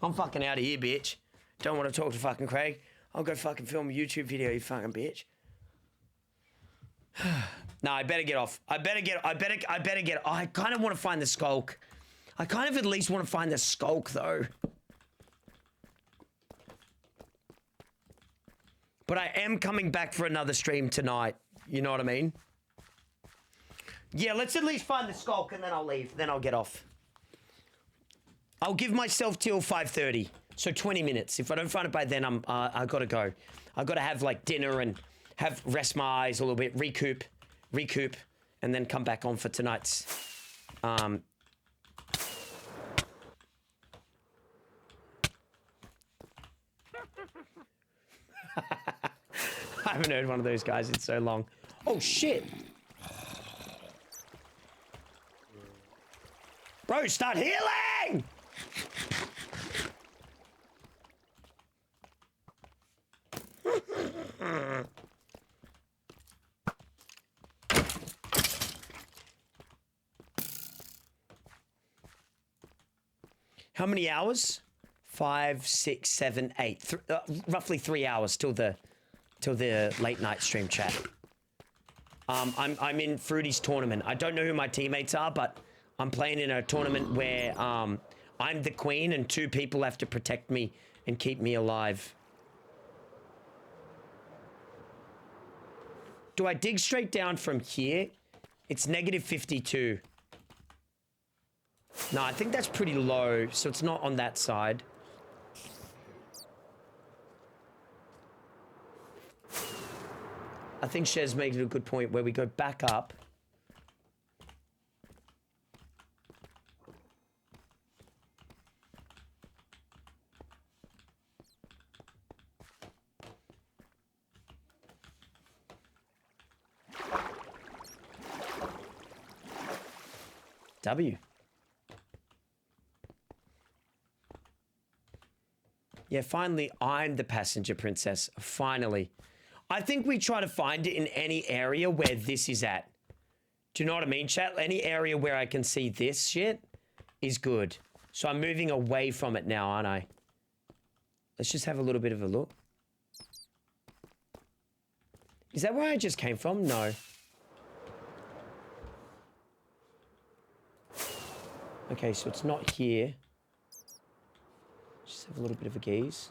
I'm fucking out of here, bitch. Don't want to talk to fucking Craig. I'll go fucking film a YouTube video, you fucking bitch. No, I better get off. I better get. I kind of want to find the skulk. I kind of at least want to find the skulk though. But I am coming back for another stream tonight. You know what I mean? Yeah, let's at least find the skulk and then I'll leave. Then I'll get off. I'll give myself till 5:30. So 20 minutes. If I don't find it by then, I gotta go. I gotta have like dinner and rest my eyes a little bit, recoup, and then come back on for tonight's. I haven't heard one of those guys in so long. Oh shit! Bro, start healing! How many hours? 5, 6, 7, 8. Roughly 3 hours till the late night stream chat. I'm in Fruity's tournament. I don't know who my teammates are, but I'm playing in a tournament where I'm the queen and 2 people have to protect me and keep me alive. Do I dig straight down from here? It's negative 52. No, I think that's pretty low, so it's not on that side. I think Shez made it a good point where we go back up. W. Yeah, finally, I'm the passenger princess. Finally. I think we try to find it in any area where this is at. Do you know what I mean, chat? Any area where I can see this shit is good. So I'm moving away from it now, aren't I? Let's just have a little bit of a look. Is that where I just came from? No. Okay, so it's not here. Just have a little bit of a gaze.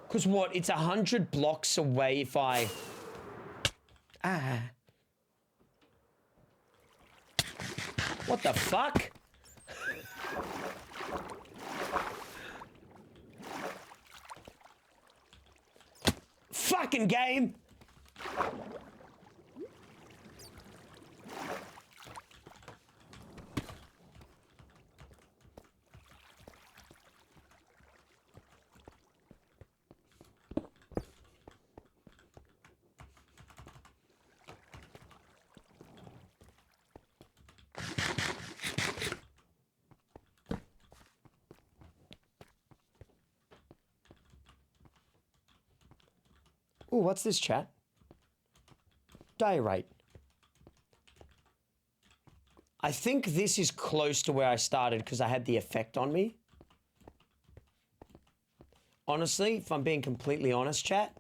Because what? It's 100 blocks away if I... Ah. What the fuck? Fucking game! Ooh, what's this, chat? Diorite. I think this is close to where I started because I had the effect on me. Honestly, if I'm being completely honest, chat,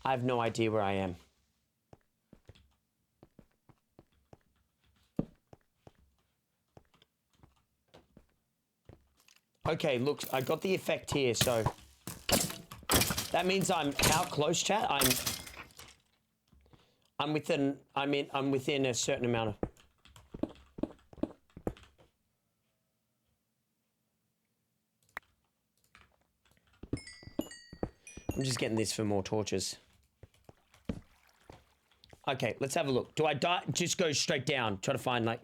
I have no idea where I am. Okay, look, I got the effect here, so that means I'm how close, chat? I'm within a certain amount of. I'm just getting this for more torches. Okay, let's have a look. Do I die? Just go straight down. Try to find, like...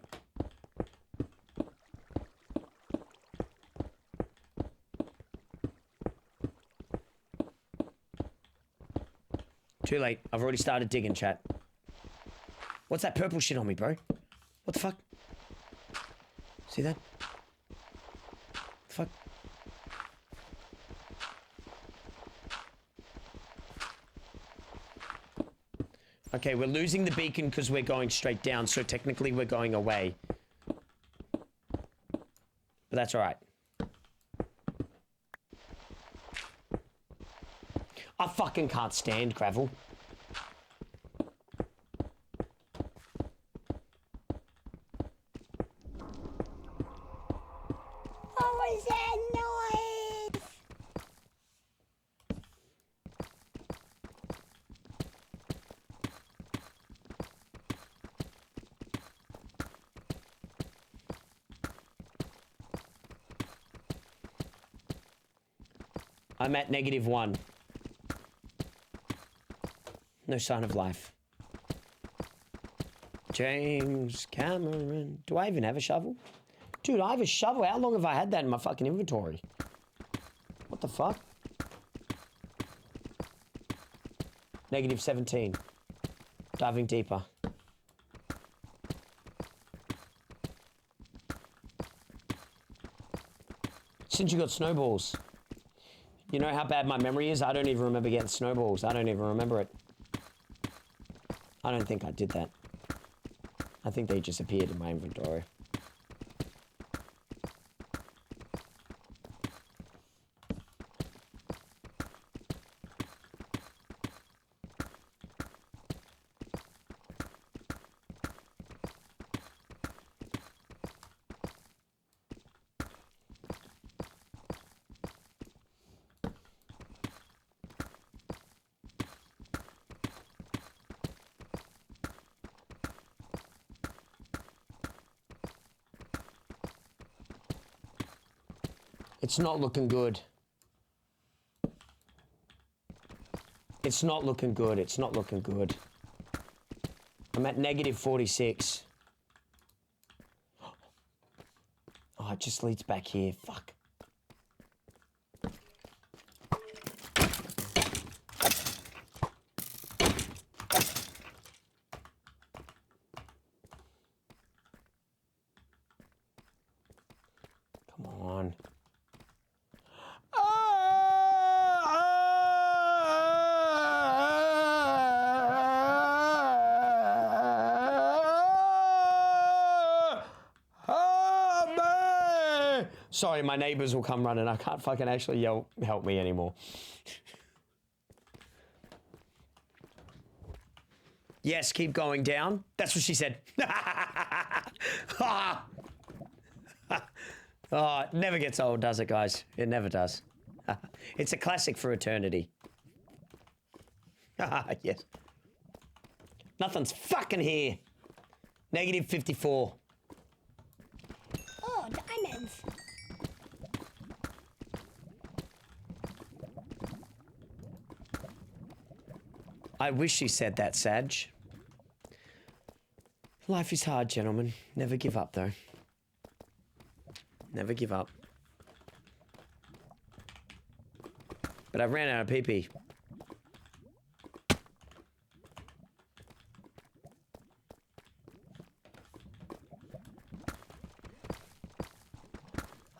Too late. I've already started digging, chat. What's that purple shit on me, bro? What the fuck? See that? Fuck. Okay, we're losing the beacon because we're going straight down, so technically we're going away. But that's alright. I fucking can't stand gravel. What was that noise? I'm at -1. No sign of life. James Cameron. Do I even have a shovel? Dude, I have a shovel. How long have I had that in my fucking inventory? What the fuck? -17. Diving deeper. Since you got snowballs. You know how bad my memory is? I don't even remember getting snowballs. I don't even remember it. I don't think I did that. I think they just appeared in my inventory. It's not looking good. It's not looking good. It's not looking good. I'm at -46. Oh, it just leads back here. Fuck. Come on. Sorry, my neighbors will come running. I can't fucking actually help me anymore. Yes, keep going down. That's what she said. Oh, it never gets old, does it, guys? It never does. It's a classic for eternity. Yes. Nothing's fucking here. -54. Oh, diamonds. I wish she said that, Sag. Life is hard, gentlemen. Never give up, though. Never give up. But I ran out of PP.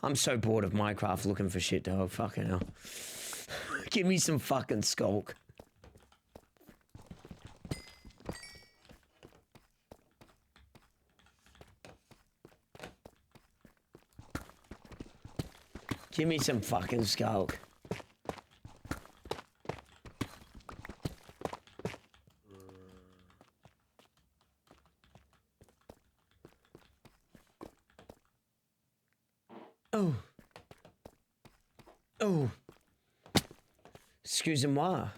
I'm so bored of Minecraft looking for shit, dog. Fucking hell. Give me some fucking skulk. Give me some fucking skulk. Oh. Oh. Excusez-moi.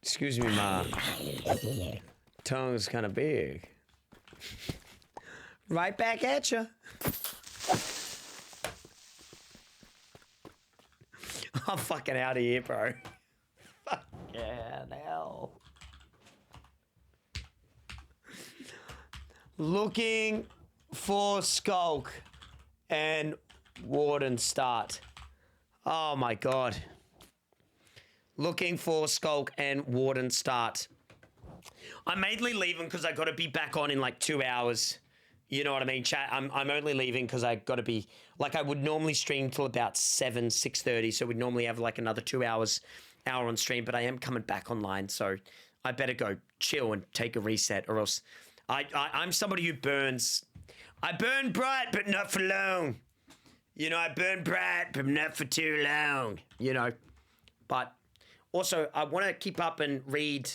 Excuse me, ma. Tongue's kind of big. Right back at you. I'm fucking out of here, bro. Fucking hell. Looking for Skulk and Warden start. Oh my god. Looking for Skulk and Warden start. I'm mainly leaving because I got to be back on in like 2 hours. You know what I mean, chat? I'm only leaving because I got to be... Like, I would normally stream till about 6:30, so we'd normally have like another 2 hour on stream, but I am coming back online, so I better go chill and take a reset, or else... I'm somebody who burns... I burn bright, but not for long. You know, I burn bright, but not for too long. You know? But... Also, I want to keep up and read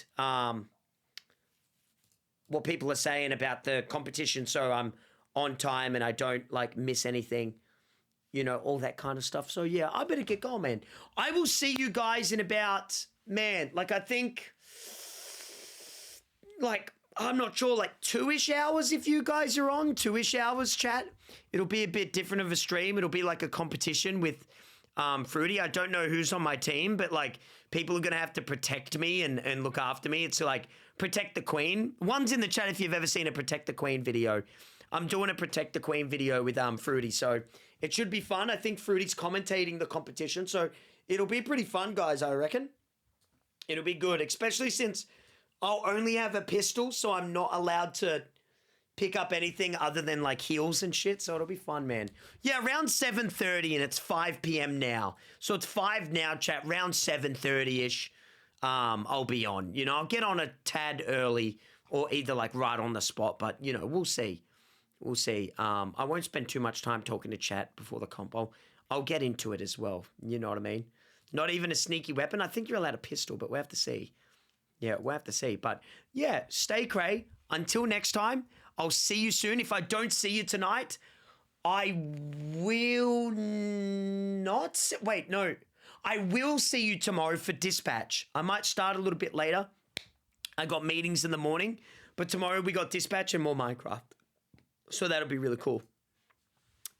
what people are saying about the competition, so I'm on time and I don't, like, miss anything. You know, all that kind of stuff. So, yeah, I better get going, man. I will see you guys in about, man, like, I think, like, I'm not sure, like, 2-ish hours if you guys are on. 2-ish hours, chat. It'll be a bit different of a stream. It'll be like a competition with Fruity. I don't know who's on my team, but, like, people are going to have to protect me and look after me. It's like Protect the Queen. One's in the chat if you've ever seen a Protect the Queen video. I'm doing a Protect the Queen video with Fruity, so it should be fun. I think Fruity's commentating the competition, so it'll be pretty fun, guys, I reckon. It'll be good, especially since I'll only have a pistol, so I'm not allowed to pick up anything other than, like, heals and shit, so it'll be fun, man. Yeah, around 7:30, and it's 5 p.m. now. So it's 5 now, chat. Around 7:30-ish, I'll be on. You know, I'll get on a tad early or either, like, right on the spot, but, you know, we'll see. We'll see. I won't spend too much time talking to chat before the comp. I'll get into it as well. You know what I mean? Not even a sneaky weapon. I think you're allowed a pistol, but we'll have to see. Yeah, we'll have to see. But, yeah, stay cray. Until next time, I'll see you soon. If I don't see you tonight, I will not... Wait, no. I will see you tomorrow for dispatch. I might start a little bit later. I got meetings in the morning, but tomorrow we got dispatch and more Minecraft. So that'll be really cool.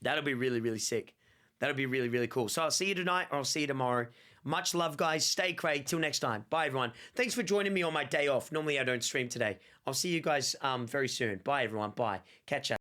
That'll be really, really sick. That'll be really, really cool. So I'll see you tonight or I'll see you tomorrow. Much love, guys. Stay cray. Till next time. Bye, everyone. Thanks for joining me on my day off. Normally I don't stream today. I'll see you guys very soon. Bye, everyone. Bye. Catch ya.